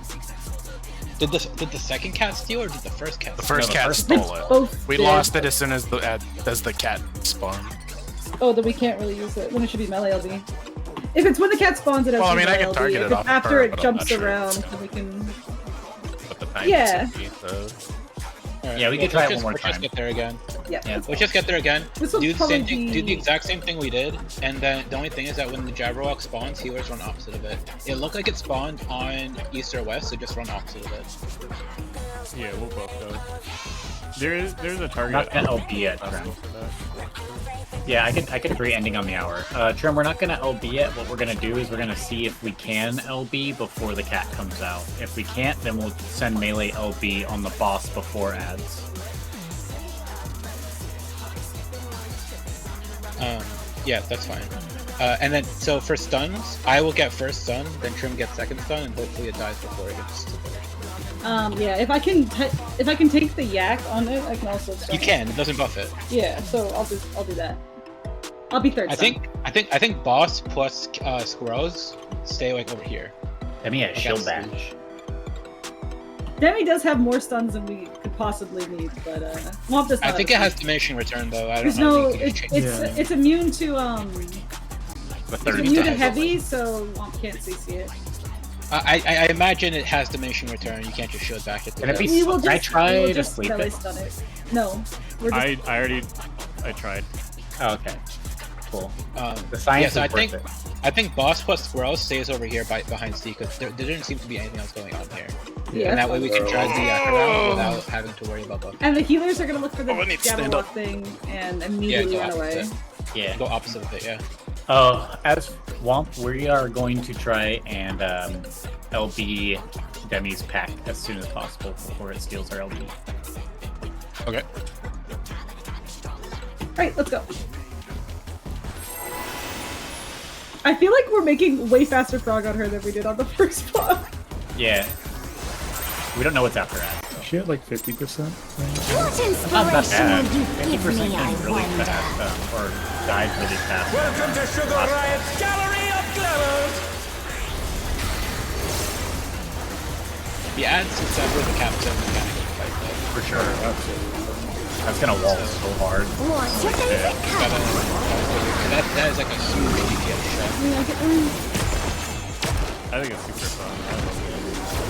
S3: did the second cat steal or did the first cat?
S6: The
S3: steal?
S6: first
S4: the
S6: cat
S4: first-
S6: stole it.
S2: Both
S6: We
S2: did.
S6: lost it as soon as the cat spawned.
S2: Oh, then we can't really use it. Then it should be melee LB. If it's when the cat spawns, it has
S6: Well,
S2: to
S6: I
S2: be
S6: mean, I
S2: melee
S6: can
S2: LB.
S6: target
S2: If
S6: it
S2: it's
S6: off
S2: after
S6: her,
S2: it
S6: but I'm
S2: jumps
S6: not sure.
S2: around, then we can.
S6: But the time
S2: Yeah.
S6: is though.
S3: Alright,
S4: Yeah, we
S3: well,
S4: could try it
S3: let's
S4: one more
S3: Let's just
S4: time.
S3: get there again.
S2: Yeah.
S4: Yeah.
S3: Let's just get there again.
S2: This will
S3: Do the
S2: probably
S3: same thing. Do
S2: be-
S3: the exact same thing we did, and then the only thing is that when the Jabberwock spawns, healers run opposite of it. It looked like it spawned on east or west, so just run opposite of it.
S1: Yeah, we'll both go. There's a target.
S4: Not gonna LB yet, Trim. Yeah, I could agree ending on the hour. Trim, we're not gonna LB yet. What we're gonna do is we're gonna see if we can LB before the cat comes out. If we can't, then we'll send melee LB on the boss before ads.
S3: Yeah, that's fine. And then, so for stuns, I will get first stun, then Trim gets second stun, and hopefully it dies before it gets to third.
S2: Yeah, if I can take the yak on it, I can also.
S3: You can. It doesn't buff it.
S2: Yeah, so I'll do that. I'll be third.
S3: I think boss plus squirrels stay like over here.
S4: Demi has
S3: Like
S4: shield
S3: at
S4: bash.
S2: Demi does have more stuns than we could possibly need, but Womp does not.
S3: I think it has diminishing return though. I don't
S2: There's
S3: know.
S2: no,
S3: if you
S2: it's
S3: can change it.
S2: it's immune to
S4: The
S2: it's
S4: 30
S2: immune to
S4: times.
S2: heavy, so Womp can't CC it.
S3: I imagine it has diminishing return. You can't just show it back at the.
S4: Can it be?
S2: We will
S4: Can I
S2: just,
S4: try
S2: we will
S4: to
S2: just
S4: sleep
S2: melee
S4: it?
S2: stun it. No. We're just,
S1: I tried.
S4: Oh, okay. Cool. The
S3: Yeah,
S4: science
S3: so
S4: is worth it.
S3: I think boss plus squirrel stays over here behind C because there didn't seem to be anything else going on here.
S2: Yeah.
S3: And that way we can drag the around without having to worry about buff.
S2: and the healers are gonna look for the
S6: I need to stand
S2: Jabberwock thing and immediately run away.
S4: Yeah.
S3: Go opposite of it, yeah.
S4: As Womp, we are going to try and LB Demi's pack as soon as possible before it steals our LB.
S6: Okay.
S2: Alright, let's go. I feel like we're making way faster prog on her than we did on the first spot.
S4: Yeah. We don't know what's after that.
S12: She had like 50%.
S14: What
S4: Not that bad.
S14: inspiration will you give
S4: 50%
S14: me, I
S4: came really
S14: wonder?
S4: fast, or died really fast.
S10: Welcome to Sugar Riot's Gallery of Glamours!
S3: The ads since with the captain mechanic of the fight though.
S4: For sure. That's gonna wall so hard.
S14: What's your favorite color?
S3: That is like a huge DPS shot.
S1: I think it's super fun. I love it.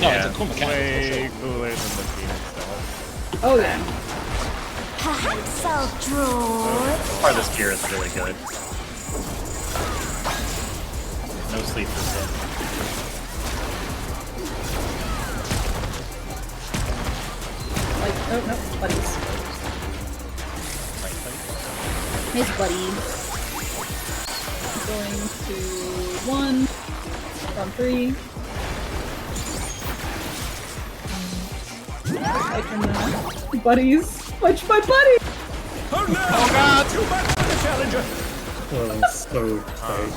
S3: No, it's a cool mechanic.
S1: Way cooler than the Phoenix stuff.
S2: Oh yeah.
S14: Perhaps I'll draw.
S4: Part of this gear is really good. No sleep for Sid.
S2: Like, oh no, buddies. His buddy. Going to 1 from 3. I can buddies. Watch my buddy!
S10: Oh no!
S6: Oh god!
S10: Too much for the challenger!
S12: Oh, it's so tight.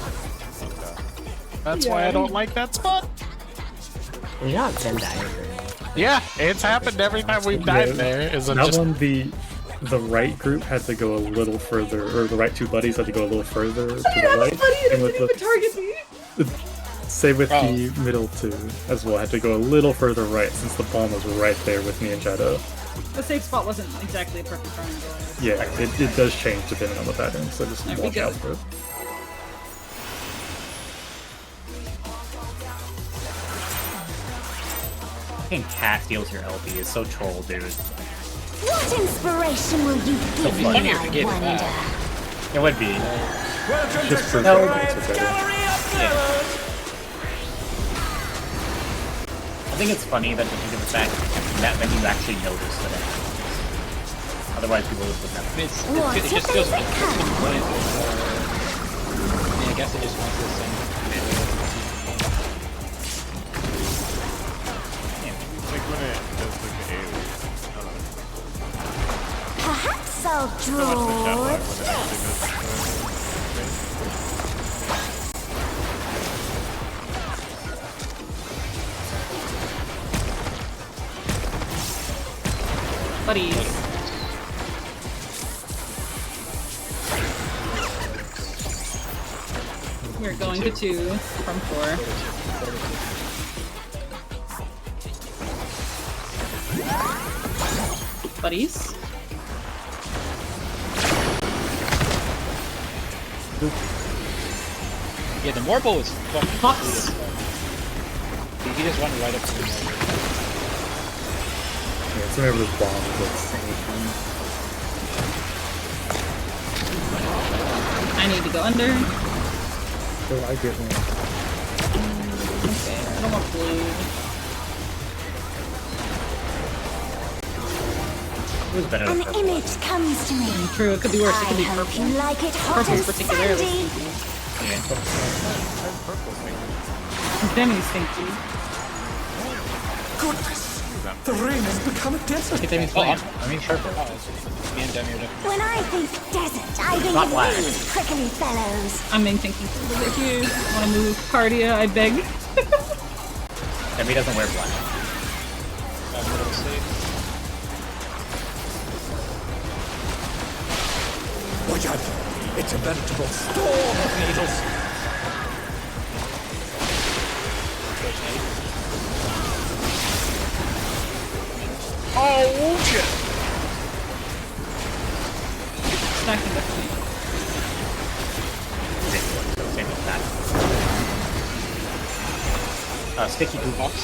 S6: That's why I don't like that spot.
S5: You're not 10 dying.
S6: Yeah, it's happened every time we've died there. Is it
S12: That
S6: just
S12: one, the right group had to go a little further, or the right two buddies had to go a little further to the right.
S2: Buddy,
S12: And with
S2: didn't even target me!
S12: same with the middle two as well, had to go a little further right since the bomb was right there with me and Shadow.
S2: The safe spot wasn't exactly a perfect triangle.
S12: Yeah, it does change depending on the pattern, so just
S2: There we
S12: watch
S2: go.
S12: out for it.
S4: Fucking cat steals your LB is so troll, dude.
S14: What inspiration will you give me,
S4: funny
S14: I
S4: if you gave it
S14: wonder?
S4: It would be.
S10: Welcome
S12: Just
S10: to
S12: for
S10: Sugar
S12: fun,
S10: Riot's
S12: it's okay.
S10: Gallery of Glamours!
S4: I think it's funny that you think of the fact that then you actually notice that it happens. Otherwise, people just wouldn't have.
S3: It just feels like I guess it just wants this thing.
S1: It's like when it does like the AoE. I don't know.
S14: Perhaps I'll
S1: So much the chat
S14: draw.
S1: lag when it actually does the
S2: Buddies. We're going to 2 from 4. Buddies.
S3: Yeah, the Morbo is fucking
S2: Fox.
S3: He just went right up to the Morbo.
S12: Yeah, it's whenever this bomb is insane.
S2: I need to go under.
S12: So I get one.
S2: Okay, I don't want blue.
S4: Who's better
S14: An
S4: than purple?
S14: image comes to me.
S2: True, it could be worse. It could be
S14: I hope
S2: purple.
S14: you like it hot
S2: Purple's
S14: and
S2: particularly
S14: sandy.
S2: stinky.
S4: Yeah.
S2: Demi's stinky.
S10: Goodness! The rain has become a desert!
S3: Get Demi's playing. I mean, purple. Me and Demi are different.
S14: When I think desert, I think
S4: Not
S14: of
S4: black.
S14: these prickly fellows.
S2: I'm main thinking over here. Want to move Cardia, I beg.
S4: Demi doesn't wear black.
S10: Watch out! It's a veritable storm of needles!
S6: Oh shit!
S2: Stacking with me.
S4: Same with that. Sticky toolbox.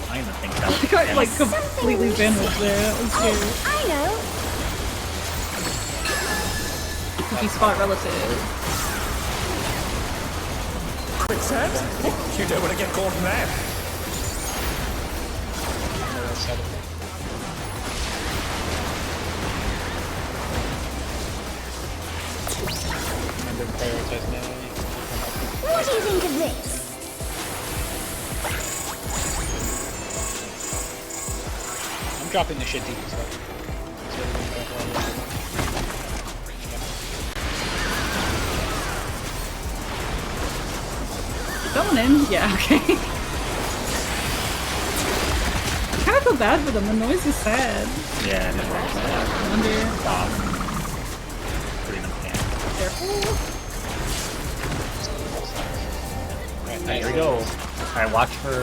S4: I even think that
S2: I got like completely bandaged there. That was scary.
S14: Oh, I know.
S2: Cookie spot relative.
S10: Quick set? You don't want to get caught in that.
S3: Remember to prioritize melee.
S14: What do you think of this?
S3: I'm dropping the shit deep as well.
S2: Going in? Yeah, okay. I kind of feel bad for them. The noise is sad.
S4: Yeah, and
S2: Under. Careful.
S4: Right, here we go. Alright, watch for,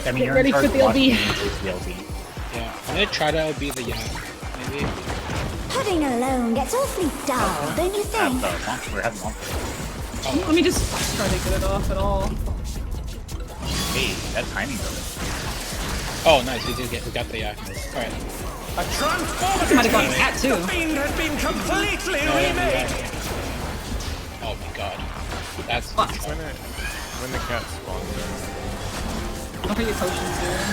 S4: I mean,
S2: Get
S4: you're
S2: ready
S4: in charge
S2: for the
S4: of watching
S2: LB.
S4: the LB.
S3: Yeah, I'm gonna try to LB the yak, maybe.
S14: Pudding alone gets awfully dull, don't you think?
S4: We're having one.
S2: Let me just try to get it off at all.
S4: Hey, that timing of it.
S3: Oh, nice, we got the yak. Alright.
S10: A transformative
S2: Might have gotten a cat too.
S10: The fiend has been completely remade.
S3: Oh my god. That's
S1: when the cat spawns in.
S2: I'll get potions soon.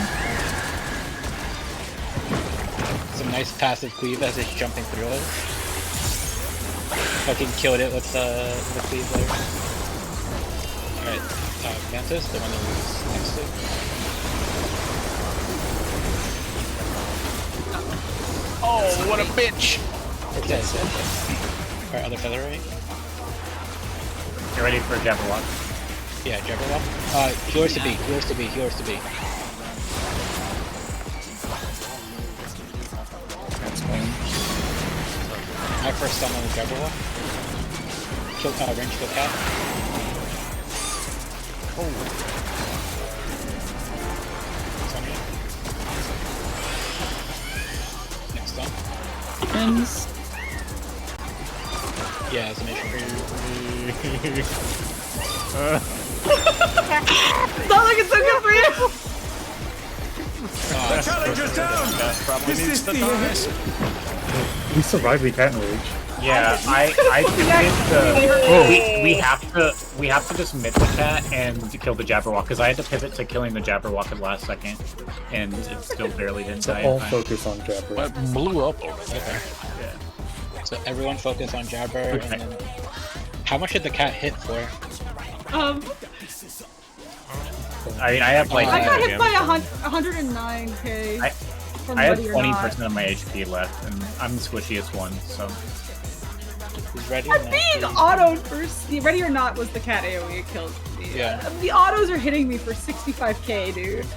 S3: some nice passive cleave as it's jumping through it. Fucking killed it with the cleave there. Alright, Mantis, the one that was next to it.
S6: Oh, what a bitch!
S3: Okay, alright, other featherweight.
S4: Get ready for a Jabberwock.
S3: Yeah, Jabberwock. Yours to be.
S4: That's clean.
S3: My first stun on the Jabberwock. Kill, range kill cat. Oh. Next stun.
S2: Ends.
S3: Yeah, it's a mission for you.
S2: It's not like it's so good for you!
S10: The challenge is down!
S6: Probably needs to die.
S12: We survived the cat rage.
S4: Yeah, I we have to just mid the cat and to kill the Jabberwock because I had to pivot to killing the Jabberwock at the last second, and it still barely didn't die.
S12: All focus on Jabber.
S6: It blew up over there.
S4: Yeah.
S3: So everyone focus on Jabber, and then... How much did the cat hit for?
S4: I have like...
S2: I got hit by 109k.
S4: I had 20% of my HP left, and I'm the squishiest one, so...
S3: Who's ready?
S2: I'm being autoed first. Ready or not was the cat AoE it killed me.
S3: Yeah.
S2: The autos are hitting me for 65k, dude.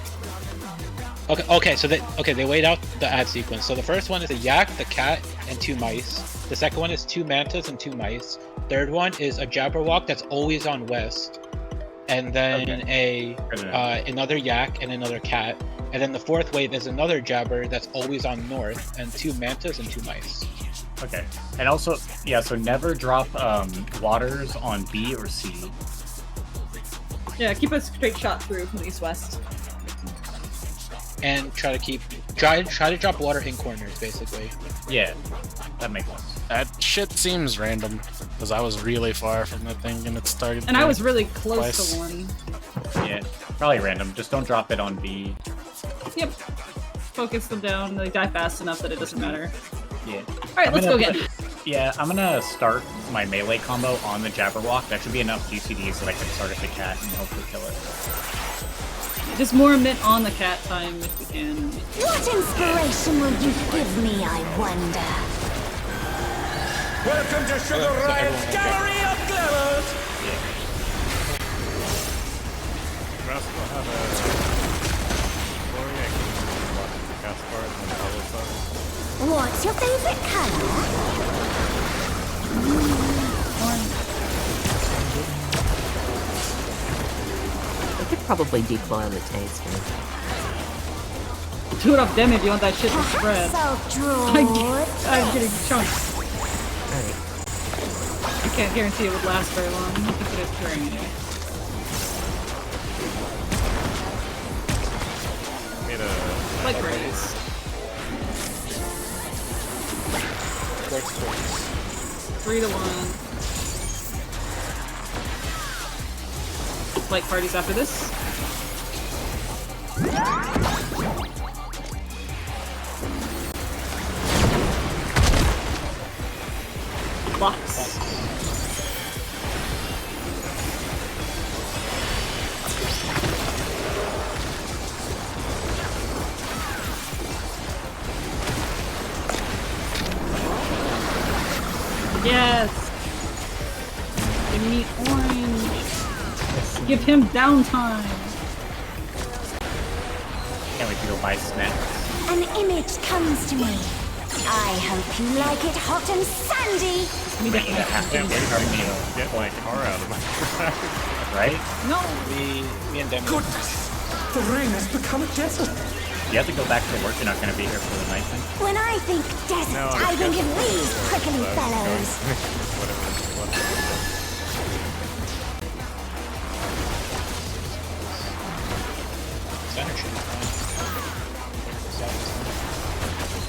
S3: Okay, so they laid out the ad sequence. So the first one is a yak, the cat, and 2 mice. The second one is 2 mantas and 2 mice. Third one is a Jabberwock that's always on west, and then another yak and another cat. And then the fourth wave is another Jabber that's always on north, and 2 mantas and 2 mice.
S4: Okay, and also, yeah, so never drop waters on B or C.
S2: Yeah, keep a straight shot through from east-west.
S3: And try to drop water in corners, basically.
S4: Yeah, that makes sense.
S6: That shit seems random, because I was really far from the thing and it started.
S2: And I was really close
S6: twice.
S2: to one.
S4: Yeah, probably random. Just don't drop it on B.
S2: Yep. Focus them down. They die fast enough that it doesn't matter.
S4: Yeah.
S2: Alright, let's go again.
S4: Yeah, I'm gonna start my melee combo on the Jabberwock. That should be enough GCD so that I can start at the cat and hopefully kill it.
S2: Just more mint on the cat time if we can.
S14: What inspiration will you give me, I wonder?
S10: Welcome to Sugar Riot's Gallery of Glamours!
S1: Rascal have a glory I can watch the cast cards and follow cards.
S14: What's your favorite color?
S5: I could probably declaw the taste.
S2: do enough damage, you want that shit to spread.
S14: I'll draw.
S2: I'm getting chunked. I can't guarantee it would last very long if it is curing you.
S1: Made a
S2: Like raise.
S3: Works.
S2: 3 to 1. Light parties after this. Blocks. Yes! Give me orange! Give him downtime!
S4: Can't wait to go buy snacks.
S14: An image comes to me. I hope you like it hot and sandy.
S1: get my car out of my truck.
S4: Right?
S2: No!
S3: Me and Demi.
S10: Goodness! The rain has become a desert.
S4: You have to go back to work. You're not going to be here for the night then?
S14: When I think desert,
S1: No,
S14: I think of these prickly fellows.
S3: Center should be fine.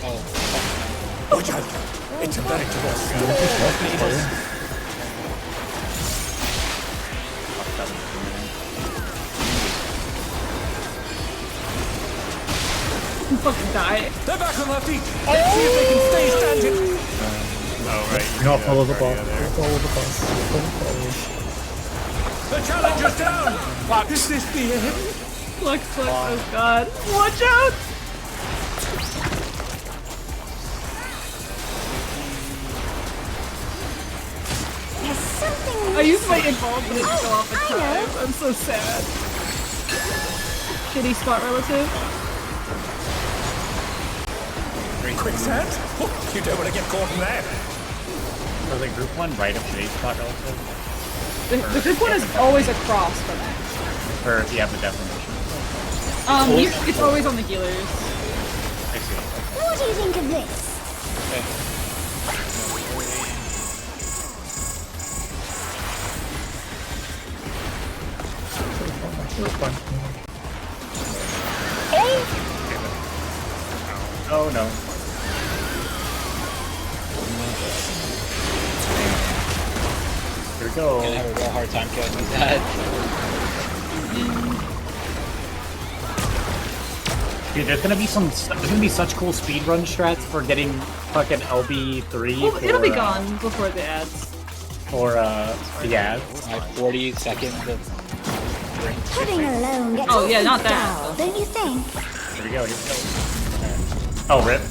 S3: Oh,
S10: Oh, child. It's a veritable
S2: Fucking die.
S10: They're back on their feet. Let's see if they can stay standing.
S1: Oh, right.
S12: No, follow the boss.
S1: there.
S12: Follow the boss.
S10: The challenger's down. Is this the end?
S2: Flux, oh god. Watch out!
S14: There's something.
S2: I used my involve, but it didn't go off in
S14: I know.
S2: time. I'm so sad. Shitty spot relative.
S10: Quicksand? Oh, you don't want to get caught in that.
S4: So the group one right up today's spot relative?
S2: The group one is always across from it.
S4: Or yeah, the definition.
S2: It's always on the healers.
S4: I see.
S14: What do you think of this?
S4: Oh no. Here we go.
S3: I'm gonna have a real hard time killing these guys.
S4: Dude, there's gonna be such cool speedrun strats for getting fucking LB3.
S2: Well,
S4: for,
S2: it'll be gone before the ads.
S4: For the ads.
S3: Like 40 seconds of
S14: Pudding alone gets
S2: Oh, yeah,
S14: awfully
S2: not that.
S14: dull, don't you think?
S4: Here we go, here we go. Oh, rip.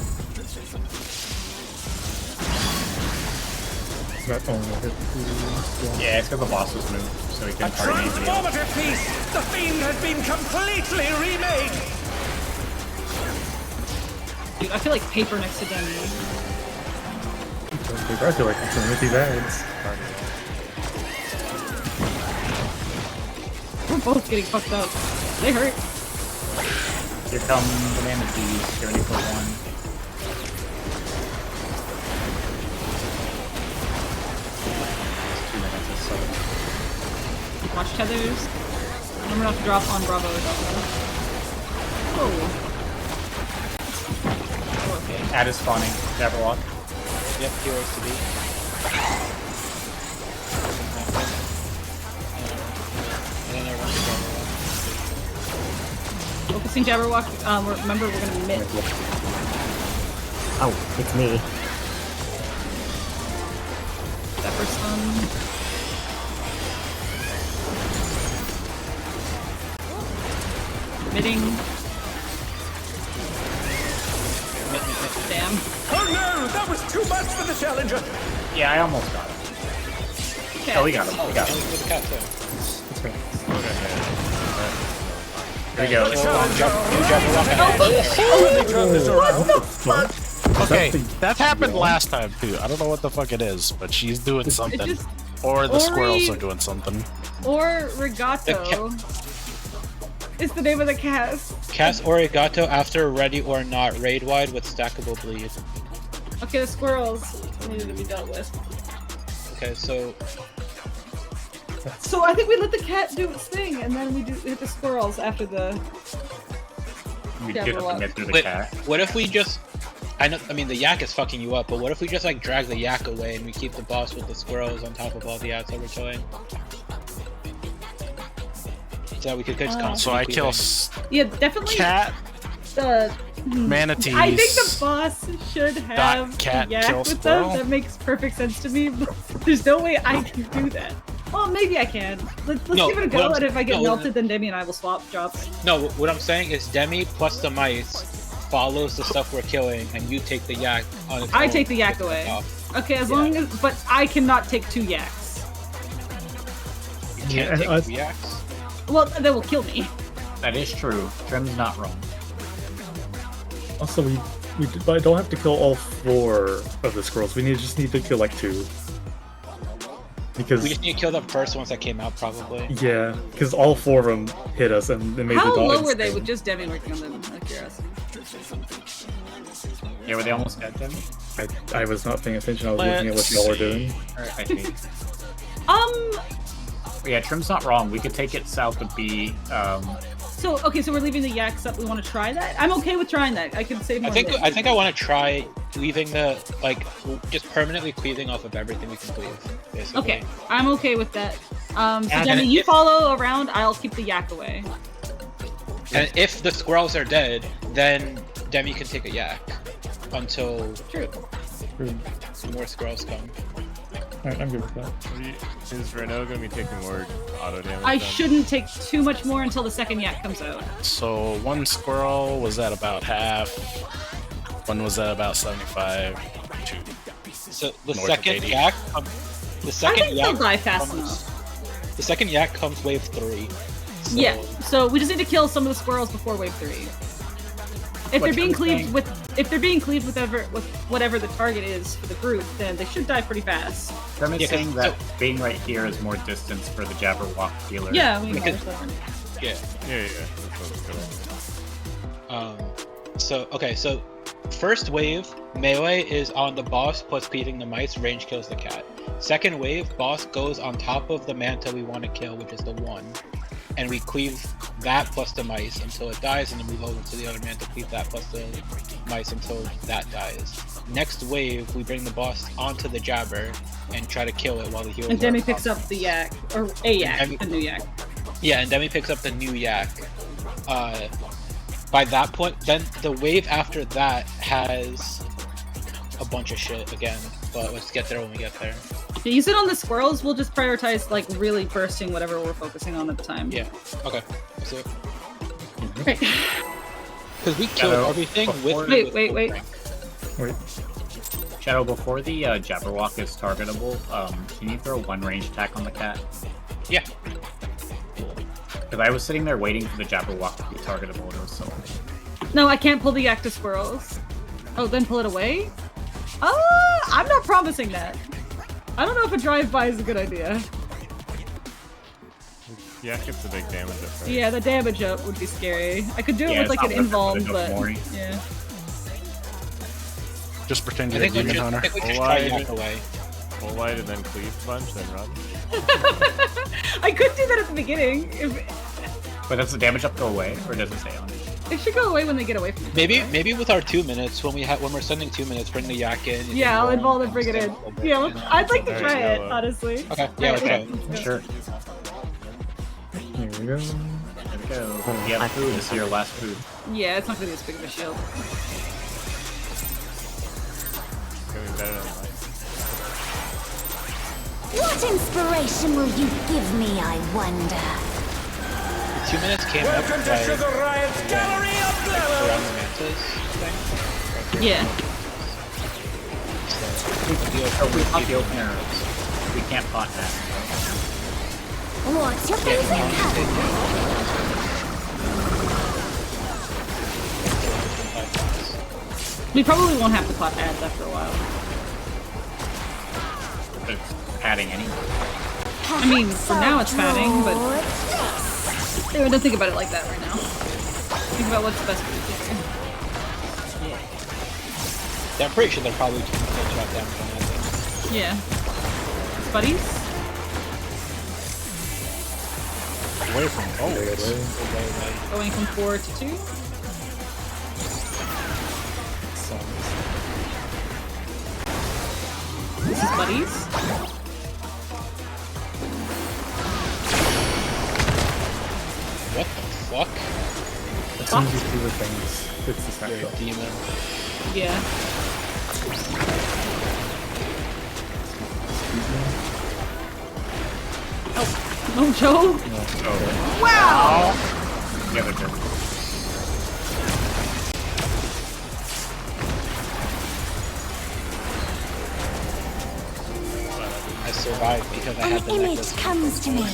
S12: That only hit
S4: Yeah, it's because the boss was moved, so he
S10: A
S4: couldn't target anybody else.
S10: transformative piece. The Fiend has been completely remade.
S2: Dude, I feel like paper next to Demi.
S12: I feel like I'm trying with these ads.
S2: We're both getting fucked up. They hurt.
S4: Here come the manatees, 70 for 1.
S2: Watch tethers. Remember not to drop on Bravo or Delta. Oh. Okay.
S4: Ad is spawning. Jabberwock.
S3: Yep, heroes to be. And then everyone's together.
S2: Focusing Jabberwock. Remember, we're gonna mid.
S5: Oh, it's me.
S2: That first one. Midding. Damn.
S10: Oh no, that was too much for the challenger.
S4: Yeah, I almost got him.
S2: Okay.
S4: Oh, we got him. We got him.
S3: With the cat too.
S4: Here we go.
S6: Okay, that happened last time too. I don't know what the fuck it is, but she's doing something. Or the squirrels are doing something.
S2: Or Regato. is the name of the cast.
S3: Cast Origato after Ready or Not raid wide with stackable bleed.
S2: Okay, the squirrels needed to be dealt with.
S3: Okay, so
S2: I think we let the cat do its thing, and then we hit the squirrels after the.
S4: We did have to get through the
S3: Wait,
S4: cat.
S3: what if we just? I mean, the yak is fucking you up, but what if we just like drag the yak away and we keep the boss with the squirrels on top of all the ads that we're killing? So that we could just constantly.
S6: So I kill
S2: Yeah, definitely.
S6: cat,
S2: The
S6: manatees.
S2: I think the boss should have
S6: cat,
S2: the yak
S6: kill
S2: with
S6: squirrel.
S2: them. That makes perfect sense to me. But there's no way I can do that. Well, maybe I can. Let's
S3: No,
S2: give it a
S3: what
S2: go,
S3: I'm-
S2: and if I get
S3: no,
S2: melted, then Demi and I will swap jobs.
S3: No, what I'm saying is Demi plus the mice follows the stuff we're killing, and you take the yak on its
S2: I
S3: own.
S2: take the yak away. Okay, as long as, but I cannot take 2 yaks.
S3: You can't take 2 yaks.
S2: Well, they will kill me.
S4: That is true. Trim's not wrong.
S12: Also, we don't have to kill all 4 of the squirrels. We just need to kill like 2. Because
S3: We just need to kill the first ones that came out, probably.
S12: yeah, because all 4 of them hit us and they made
S2: How
S12: the
S2: low
S12: dogs.
S2: were they with just Demi working on them? Out of curiosity.
S4: Yeah, were they almost dead then?
S12: I was not paying attention. I was looking at what y'all were doing.
S4: I think. Yeah, Trim's not wrong. We could take it south of B.
S2: So we're leaving the yaks up. We want to try that. I'm okay with trying that. I can save more.
S3: I think I want to try cleaving just permanently cleaving off of everything we can cleave, basically.
S2: Okay, I'm okay with that. So
S3: And
S2: Demi, you follow around. I'll keep the yak away.
S3: And if the squirrels are dead, then Demi can take a yak until some more squirrels come.
S12: Alright, I'm good with that.
S1: Is Renault going to be taking more auto damage?
S2: I
S1: then?
S2: shouldn't take too much more until the second yak comes out.
S6: So 1 squirrel was at about half. 1 was at about 75. 2.
S3: So the
S6: North of
S3: second
S6: 80.
S3: yak,
S2: I think they'll die fast enough.
S3: The second yak comes wave 3. So
S2: Yeah. So we just need to kill some of the squirrels before wave 3. If they're being cleaved with whatever the target is for the group, then they should die pretty fast.
S4: Trim is saying that being right here is more distance for the Jabberwock healer.
S2: Yeah, we
S3: Because-
S2: know.
S3: Yeah. So first wave, melee is on the boss plus beating the mice, range kills the cat. Second wave, boss goes on top of the manta we want to kill, which is the 1. And we cleave that plus the mice until it dies, and then move over to the other manta, cleave that plus the mice until that dies. Next wave, we bring the boss onto the jabber and try to kill it while the healer.
S2: And Demi picks up the yak, or a yak,
S3: Demi-
S2: the new yak.
S3: Yeah, and Demi picks up the new yak. By that point, then the wave after that has a bunch of shit again, but let's get there when we get there.
S2: Yeah, you said on the squirrels, we'll just prioritize like really bursting whatever we're focusing on at the time.
S3: Yeah. Okay. That's it.
S2: Okay.
S3: Because we killed everything with.
S2: Wait.
S4: Shadow, before the Jabberwock is targetable, can you throw 1 range attack on the cat?
S3: Yeah.
S4: Because I was sitting there waiting for the Jabberwock to be targetable, and it was so late.
S2: No, I can't pull the yak to squirrels. Oh, then pull it away? I'm not promising that. I don't know if a drive-by is a good idea.
S1: Yak gets a big damage at first.
S2: Yeah, the damage up would be scary. I could do it
S4: Yeah,
S2: with like
S4: it's
S2: an
S4: not worth it
S2: invuln,
S4: for the
S2: but
S4: Mori.
S2: yeah.
S6: Just pretend
S3: I
S6: you're a
S3: think we
S6: demon
S3: should,
S6: hunter.
S3: I think we should try yak away.
S1: Full light and then cleave a bunch, then run.
S2: I could do that at the beginning.
S4: But does the damage up go away, or does it stay on?
S2: It should go away when they get away from me.
S3: Maybe with our 2 minutes when we're sending 2 minutes, bring the yak in.
S2: Yeah, I'll involve and bring it in. Yeah, I'd like to try it, honestly.
S3: Okay, yeah, let's try it.
S4: Sure.
S12: Here we go.
S4: There we go. Yeah, food. This is your last food.
S2: Yeah, it's not gonna be as big of a shield.
S1: It's gonna be better than light.
S14: What inspiration will you give me, I wonder?
S3: The 2 minutes came up
S10: Welcome to Sugar Riot's Gallery of
S3: around
S10: Glamour!
S3: the mantis thing.
S2: Yeah.
S4: We pop the opener. We can't pot that.
S14: What's your favorite color?
S2: We probably won't have to pot ads after a while.
S4: It's padding anyway.
S2: I mean, for now it's padding, but Anyway, don't think about it like that right now. Think about what's best for you.
S3: Yeah, I'm pretty sure they're probably taking full shot damage on that thing.
S2: Yeah. Buddies?
S6: Away from
S2: Going from 4 to 2. This is buddies.
S3: What the fuck?
S12: As soon as you do the things, it's the
S3: You're a
S12: snapshot.
S3: demon.
S2: Yeah. Oh, Mojo. Wow.
S4: Yeah, they're good.
S3: I survived because I had
S14: An
S3: the
S14: image
S3: necklace.
S14: comes to me.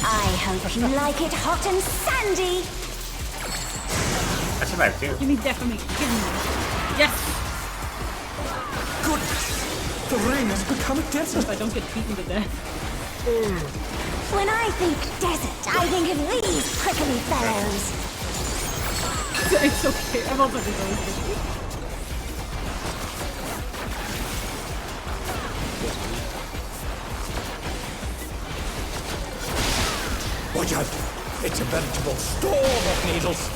S14: I hope you like it hot and sandy.
S4: I survived too.
S2: Give me death for me. Give me. Yes.
S10: Goodness! The rain has become a desert.
S2: If I don't get beaten to death.
S14: When I think desert, I think of these prickly fellows.
S2: It's okay. I'm also just always thinking.
S10: Watch out! It's a veritable storm of needles.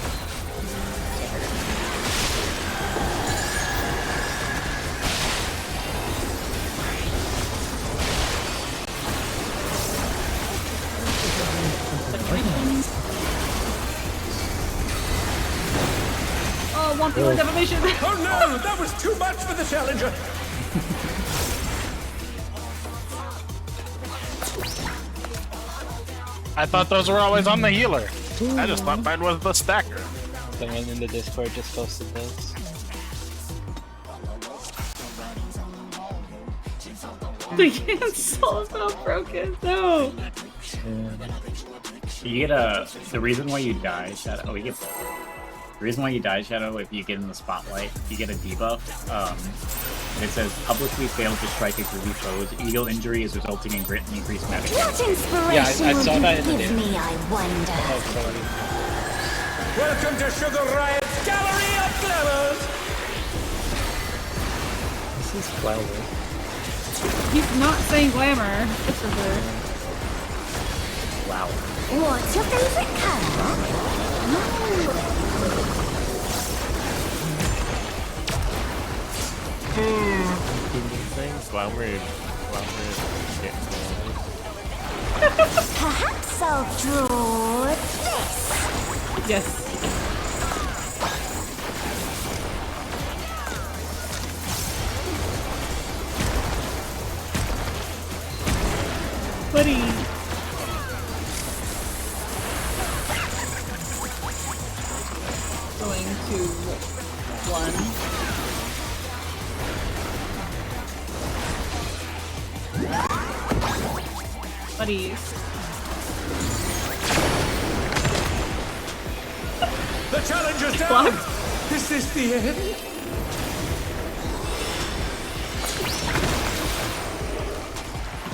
S2: Oh, one people defamation.
S10: Oh no! That was too much for the challenger.
S6: I thought those were always on the healer. I just thought mine was the stacker.
S3: Someone in the Discord just posted those.
S2: The cancel's not broken. No.
S4: You get the reason why you die, Shadow. Oh, you get the reason why you die, Shadow. If you get in the spotlight, you get a debuff. It says publicly failed to strike a groovy foes. Eagle injury is resulting in grit and increased magic.
S14: What inspiration
S3: Yeah, I
S14: will
S3: saw
S14: you
S3: that in the
S14: give
S3: demo.
S14: me, I wonder?
S10: Welcome to Sugar Riot's Gallery of Glamours.
S12: This is flower.
S2: He's not saying glamour. That's for sure.
S4: Wow.
S14: What's your favorite color?
S1: Things, glamour,
S14: Perhaps I'll draw this.
S2: Yes. Buddy. Going to 1. Buddies.
S10: The challenger's down. Is this the end?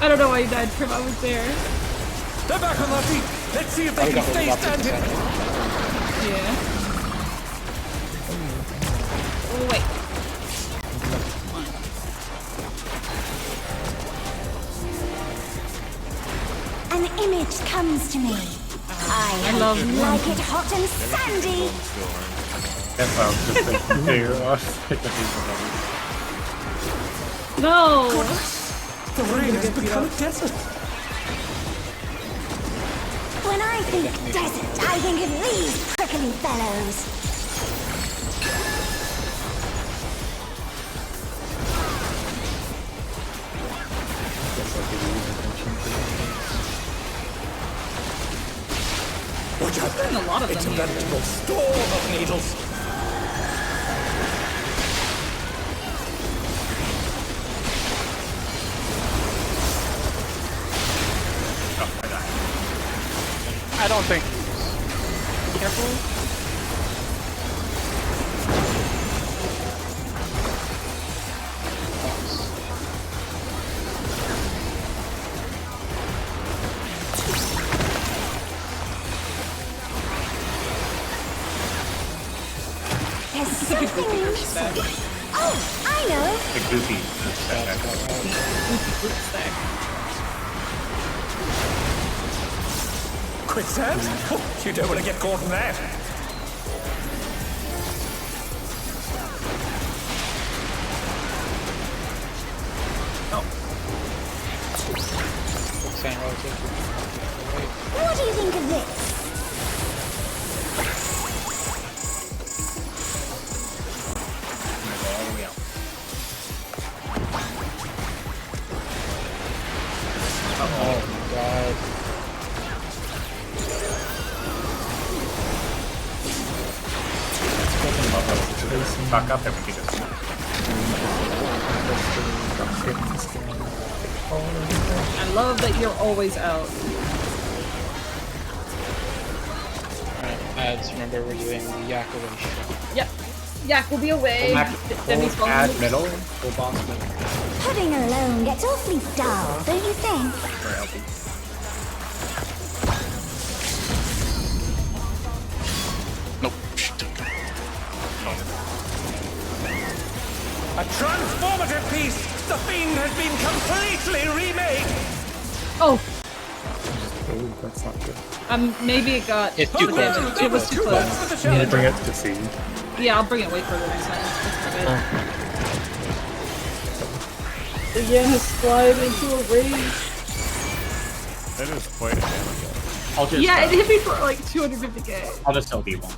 S2: I don't know why you died, Prim. I was there.
S10: They're back on their feet. Let's see if they can stay standing.
S2: Yeah. Oh, wait.
S14: An image comes to me. I
S2: love
S14: hope you like it hot and sandy.
S4: That's how I was just thinking. Figure out.
S2: No!
S10: The rain has become a desert.
S14: When I think desert, I think of these prickly fellows.
S10: Watch out!
S2: There's a lot of
S10: It's a
S2: them here.
S10: veritable storm of needles.
S6: I don't think.
S2: Careful.
S14: has something missing. Oh, I know.
S4: The goofy stack.
S10: Quicksand? Oh, you don't want to get caught in that.
S14: What do you think of this?
S3: Oh my god.
S4: Back up and we can just
S2: I love that you're always out.
S3: Alright, ads, remember we're doing the yak away shot.
S2: Yep. Yak will be away. Demi's
S4: add
S2: falling.
S4: middle, full boss middle.
S14: Pudding alone gets awfully dull, don't you think?
S4: Very healthy.
S6: Nope.
S10: A transformative piece! The Fiend has been completely remade!
S2: Oh,
S12: Oh, that's not good.
S2: maybe it got
S3: It's too close.
S2: It was too
S10: Much
S2: close.
S10: for the
S12: You need to bring
S10: challenger!
S12: it to C.
S2: Yeah, I'll bring it way further next time. Again, has slide into a rage.
S1: That is quite a damage.
S4: I'll just
S2: Yeah, it hit me for like 250k.
S4: I'll just tell D1.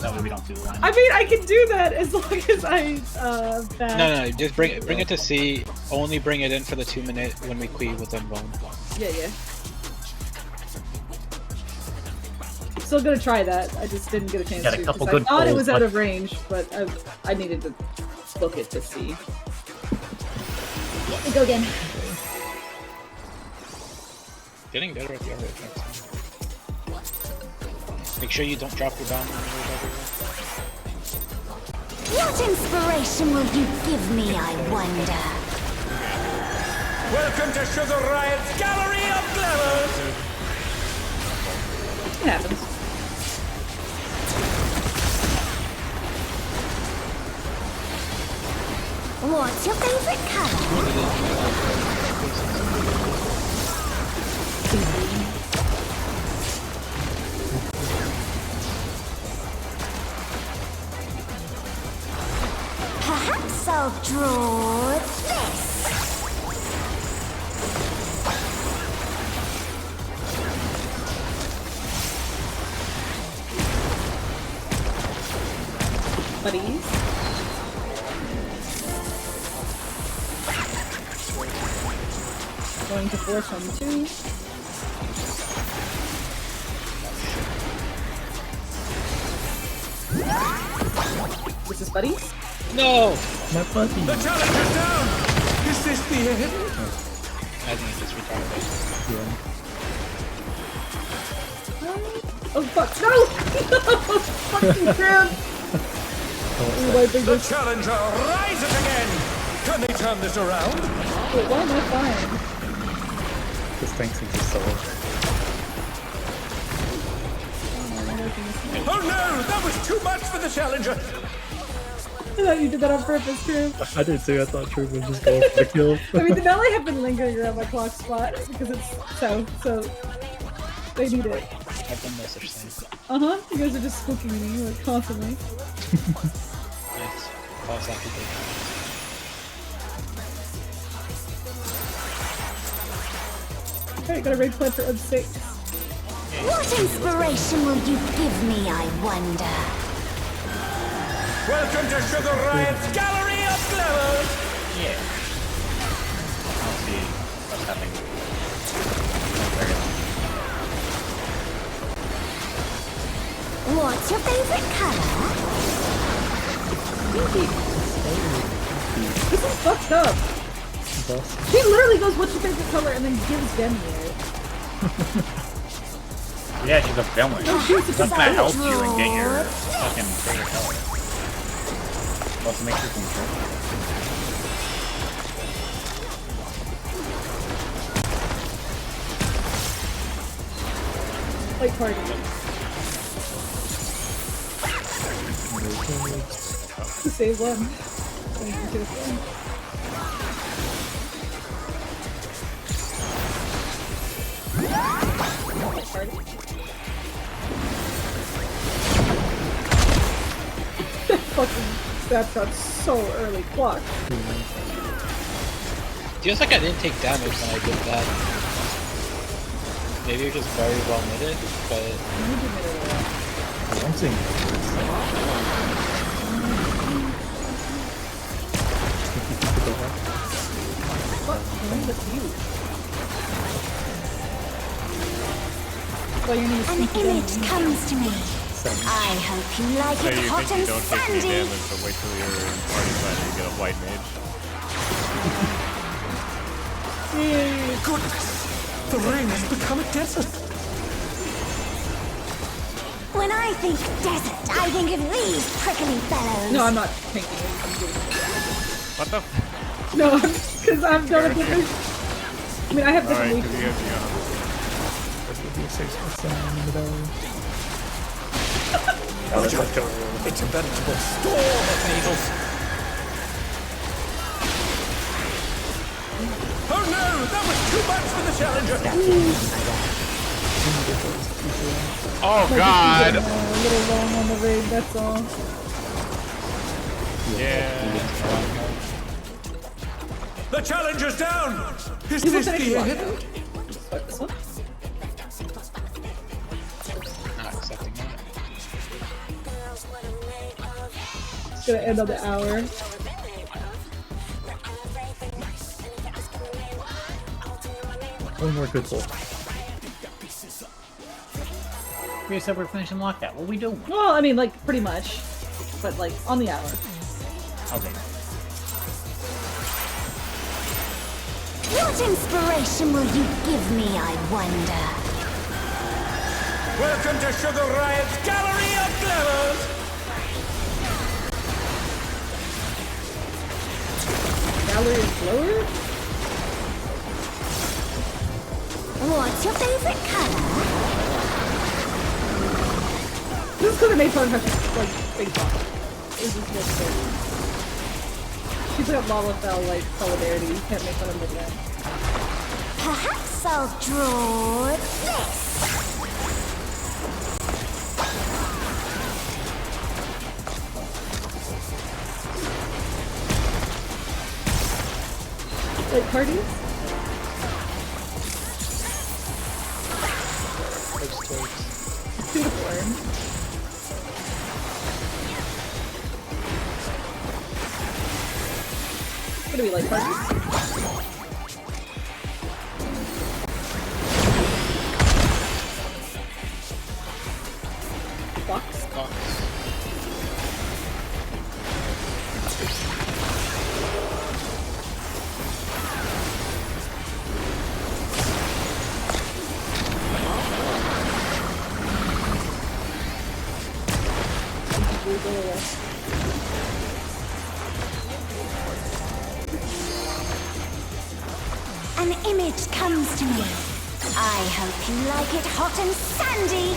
S4: That way we don't do the line.
S2: I mean, I can do that as long as I back.
S3: No, just bring it to C. Only bring it in for the 2 minute when we cleave within bone.
S2: Yeah. Still gonna try that. I just didn't get a chance
S4: Got a
S2: to.
S4: couple
S2: 'Cause I
S4: good
S2: thought it
S4: pulls,
S2: was out
S4: but-
S2: of range, but I needed to book it to see.
S14: Let me go again.
S3: Getting better at the other attacks. Make sure you don't drop your bomb.
S14: What inspiration will you give me, I wonder?
S10: Welcome to Sugar Riot's Gallery of Glamour!
S2: It happens.
S14: What's your favorite color? Perhaps I'll draw this.
S2: Buddies. Going to force on 2. This is buddies.
S3: No!
S12: My buddy.
S10: The challenger's down! Is this the end?
S3: I think it's just retarded.
S2: Oh fuck! No! No! Fucking crap!
S10: The challenger rises again! Can they turn this around?
S2: Wait, why am I fine?
S12: This thing seems to solo.
S10: Oh no! That was too much for the challenger!
S2: I thought you did that on purpose, True.
S12: I did too. I thought True would just go for the kill.
S2: I mean, the melee have been lingering around my clock spot because it's south, so they need it.
S3: I've done no such thing.
S2: You guys are just spooking me like constantly.
S3: Nice. False accusation.
S2: Alright, got a raid plan for Ed 6.
S14: What inspiration will you give me, I wonder?
S10: Welcome to Sugar Riot's Gallery of Glamour!
S4: Yeah. I'll see what's happening.
S14: What's your favorite color?
S2: This is fucked up. He literally goes, "What's your favorite color?" and then gives Demi it.
S4: Yeah, she's a villain.
S2: No, she's a
S4: She's not gonna help
S14: villain.
S4: you and get your fucking favorite color. Let's make sure control.
S2: Like party. To save one. Thank you to the phone. Fucking snapshot so early. Clock.
S3: Feels like I didn't take damage when I did that. Maybe you're just very well knitted, but...
S12: I'm seeing
S2: Well, you need
S14: An image comes to me. I hope you like
S1: So
S14: it
S1: you
S14: hot
S1: think you
S14: and
S1: don't take any
S14: sandy.
S1: damage, but wait till you're in party side and you get a white mage.
S10: Goodness! The ring has become a desert!
S14: When I think desert, I think of these prickly fellows.
S2: No, I'm not thinking anything.
S1: What the?
S2: No, because I've done a different. I mean, I have different
S1: Alright,
S2: weeks.
S1: because you have
S10: Watch out! It's a veritable storm of needles! Oh no! That was too much for the challenger!
S6: Oh god!
S2: A little long on the raid, that's all.
S1: Yeah.
S10: The challenger's down! Is
S2: You
S10: this
S2: look at
S10: the
S2: it,
S10: end?
S2: What, this one?
S3: not accepting that.
S2: It's gonna end on the hour.
S12: one more good pull.
S4: We said we're finishing lockdown. What are we doing?
S2: Well, I mean, like, pretty much. But, like, on the hour.
S4: Okay.
S14: What inspiration will you give me, I wonder?
S10: Welcome to Sugar Riot's Gallery of Glamours!
S2: Gallery of Glowers?
S14: What's your favorite color?
S2: This is because I made fun of her, like, big talk. It was just really good. She put up Lalafell, like, solidarity. You can't make fun of them again.
S14: Perhaps I'll draw this.
S2: Like, parties? Beautiful. What do we like, parties? Box?
S3: Box.
S14: An image comes to me. I hope you like it hot and sandy.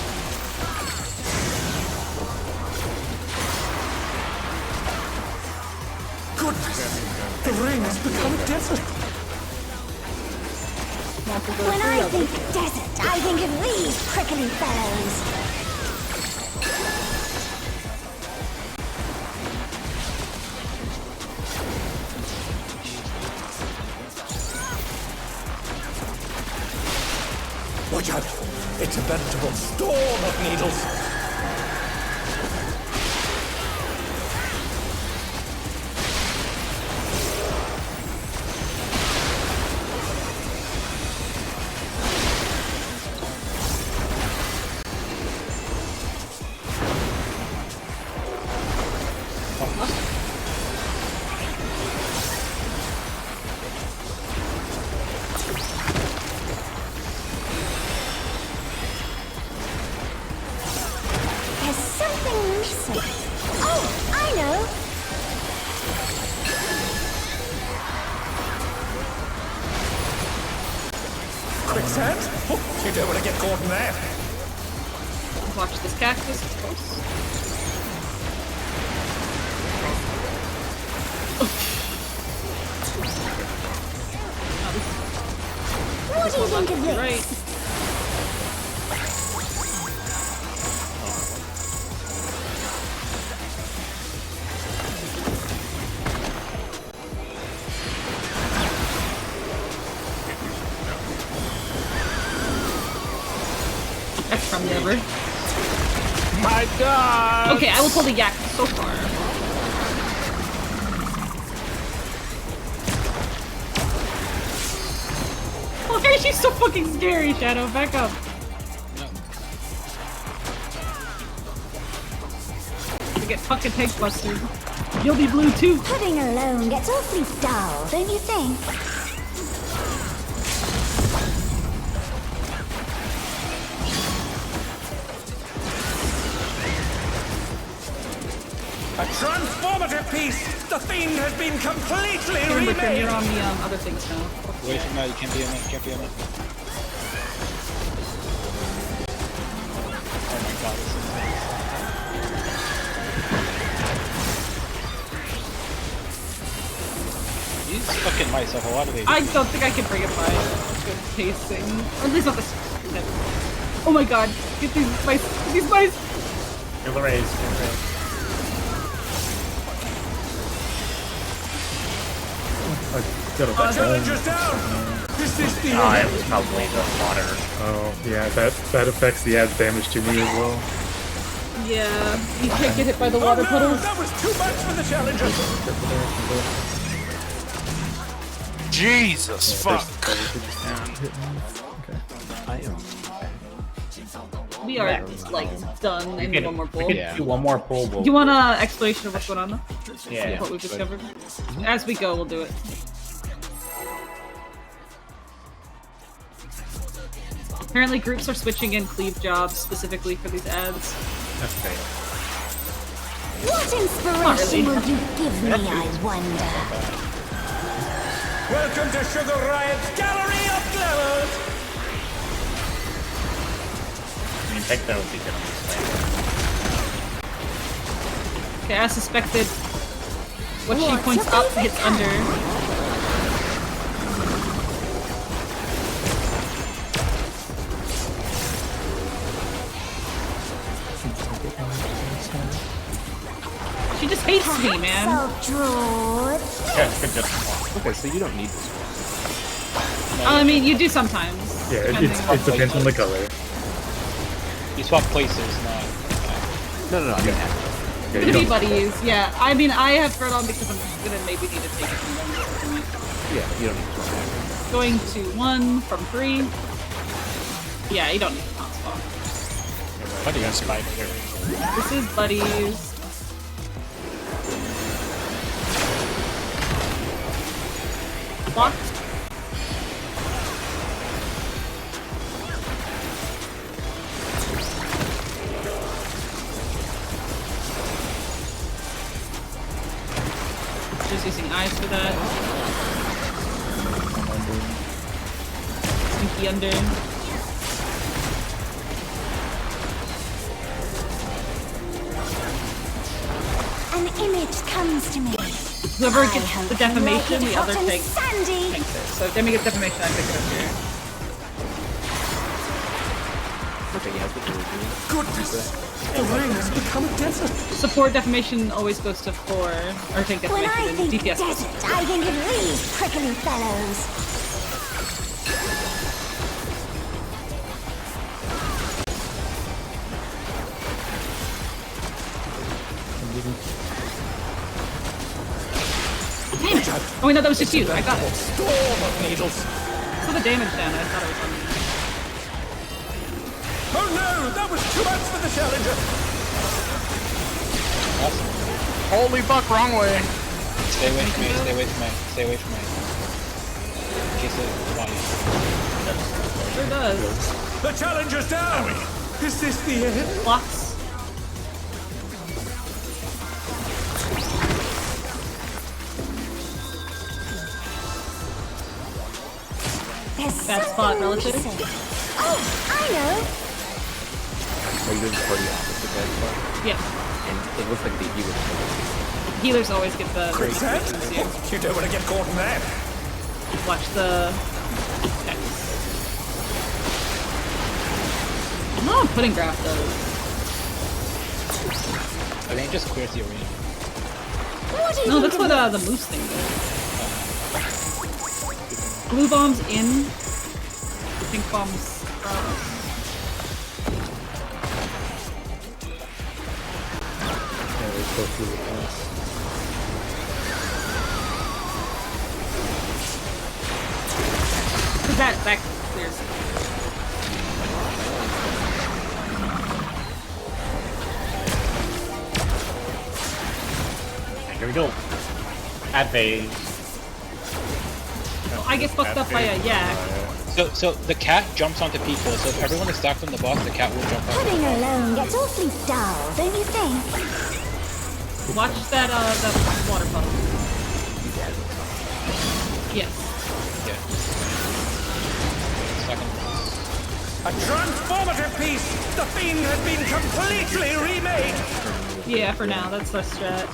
S10: Goodness! The ring has become a desert!
S14: When I think desert, I think of these prickly fellows.
S10: Watch out! It's a veritable storm of needles!
S14: There's something missing. Oh, I know.
S10: Quicksand? Oh, you don't want to get caught in there!
S2: Watch this cactus, it's close.
S14: think of this?
S2: Right. That's from the river.
S1: My God!
S2: Okay, I will pull the yak so far. Why is she so fucking scary, Shadow? Back up. To get fucking tank busted. You'll be blue too.
S14: Pudding alone gets awfully dull, don't you think?
S10: A transformative piece! The Fiend has been completely
S2: Remember, Tim,
S10: remade!
S2: you're on the other things now.
S3: Wait from now, you can't be on it, can't be on it. Oh my god, this is These fucking mice have a lot of these.
S2: I don't think I can bring it by good pacing. Or at least not this. Oh my god, get these mice! Get these mice!
S4: Kill the raise, kill the raise.
S12: I got a
S10: Challenger's down! This is the
S4: Oh, it was probably the water.
S12: Oh, yeah, that affects the add damage to me as well.
S2: Yeah, you can't get hit by the water
S10: no,
S2: puddles.
S10: that was too much for the Challenger!
S6: Jesus, fuck.
S8: I am.
S2: We are like done in one more
S4: We
S2: pull.
S4: could do one more pull.
S2: Do you want an explanation of what's going on though?
S4: Yeah.
S2: What we've discovered? As we go, we'll do it. Apparently groups are switching in cleave jobs specifically for these ads.
S4: That's great.
S14: What inspiration will you give me, I wonder?
S10: Welcome to Sugar Riot's Gallery of Glamours!
S4: I mean, take that would be good on this plan.
S2: Okay, as suspected, what she points up hits under. She just hates me, man.
S4: Yeah, good just
S8: Okay, so you don't need this one.
S2: I mean, you do sometimes.
S12: Yeah,
S2: depending on-
S12: it depends on the color.
S3: You swap places, not...
S8: No, I mean,
S2: Could be buddies, yeah. I mean, I have thrown on because I'm gonna maybe need to take it from them at some point.
S8: yeah, you don't need to.
S2: Going to 1 from 3. Yeah, you don't need to not spawn.
S3: Buddy has 5 here.
S2: This is buddies. Blocked. Just using eyes for that. Sneaky under.
S14: An image comes to me.
S2: Whoever gets the defamation, the other
S14: hot and
S2: takes
S14: sandy.
S2: it. So if Demi gets defamation, I pick it up here.
S8: Okay, yeah, that's what you were doing.
S10: Goodness! The rain has become a desert!
S2: Support defamation always goes to 4, or take
S14: When I
S2: defamation and
S14: think
S2: DPS goes
S14: desert,
S2: to 4.
S14: I think of these prickly fellows.
S2: Damn it! Oh wait, no, that was just you. I got it.
S10: Storm of needles!
S2: So the damage down, I thought it was on me.
S10: Oh no! That was too much for the Challenger!
S6: Holy fuck, wrong way.
S3: Stay away from me, stay away from me, stay away from me. In case it spawns.
S2: Sure does.
S10: The Challenger's down! Is this the end?
S2: Blocks. Bad spot, relative.
S14: Oh, I know.
S8: Are you doing the party opposite that spot?
S2: Yeah.
S8: And it looks like the healer.
S2: Healers always get the
S10: Quicksand? You don't want to get caught in that.
S2: Watch the text. don't know what pudding graph does.
S3: I think it just clears the arena.
S2: No, that's what the moose thing does. Blue bombs in, pink bombs out.
S12: Yeah, they go through the pass.
S2: That clears.
S4: Here we go. Add phase.
S2: I get fucked up by a yak.
S3: So the cat jumps onto people, so if everyone is stacked on the boss, the cat will jump on.
S14: Pudding alone gets awfully dull, don't you think?
S2: Watch that water puddle. Yes.
S10: A transformative piece! The Fiend has been completely remade!
S2: Yeah, for now, that's our strat.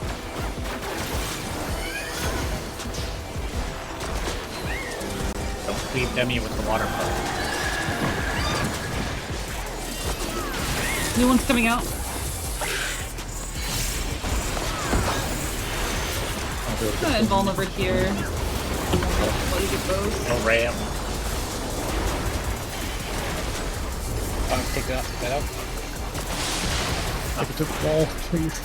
S4: Don't cleave Demi with the water puddle.
S2: New one's coming out. Gonna invuln over here. While you get both.
S4: No ram.
S3: Take that out.
S12: I took ball, please.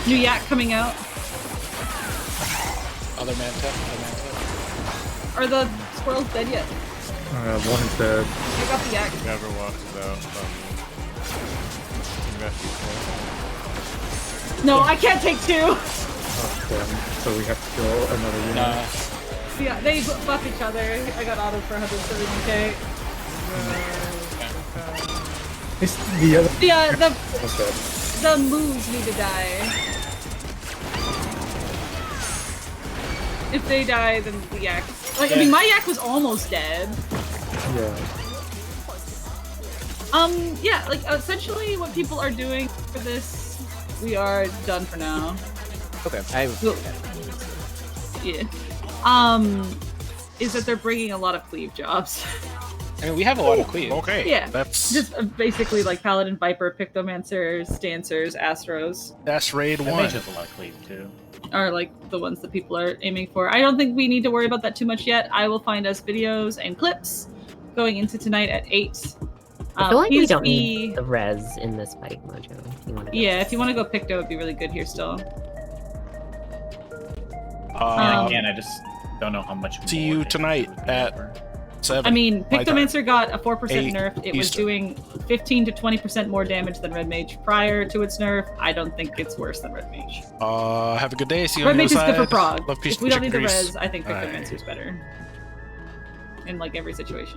S2: New yak coming out.
S3: Other manta.
S2: Are the squirrels dead yet?
S12: One is dead.
S2: I got the yak.
S1: Never walks out.
S2: No, I can't take two!
S12: Oh, damn. So we have to kill another unit.
S2: Yeah, they buff each other. I got auto for 170k.
S12: It's the other.
S2: Yeah,
S12: Okay.
S2: the moves need to die. If they die, then the yak. Like, I mean, my yak was almost dead.
S12: Yeah.
S2: Yeah, like, essentially what people are doing for this, we are done for now.
S8: Okay, I have
S2: Yeah. Is that they're bringing a lot of cleave jobs.
S3: I mean, we have a lot of cleave.
S6: Okay.
S2: Yeah.
S6: That's
S2: Just basically like Paladin, Viper, Pictomancers, Dancers, Astros.
S6: that's raid
S4: That
S6: 1.
S4: makes a lot of cleave too.
S2: Are like the ones that people are aiming for. I don't think we need to worry about that too much yet. I will find us videos and clips going into tonight at 8.
S5: I feel like we don't
S2: PSP
S5: need the res in this fight, Mojo. If you want to
S2: Yeah, if you want to go Picto, it'd be really good here still.
S4: I can. I just don't know how much.
S6: See you tonight at 7.
S2: I mean,
S6: my time.
S2: Pictomancer got a 4%
S6: 8
S2: nerf. It was
S6: Eastern.
S2: doing 15 to 20% more damage than Red Mage prior to its nerf. I don't think it's worse than Red Mage.
S6: Have a good day. See you
S2: Red
S6: on the
S2: Mage is
S6: other
S2: good for
S6: side.
S2: Prog.
S6: Love, peace,
S2: If we don't
S6: chicken
S2: need the
S6: grease.
S2: res, I think
S6: Alright.
S2: Pictomancer's better. In like every situation.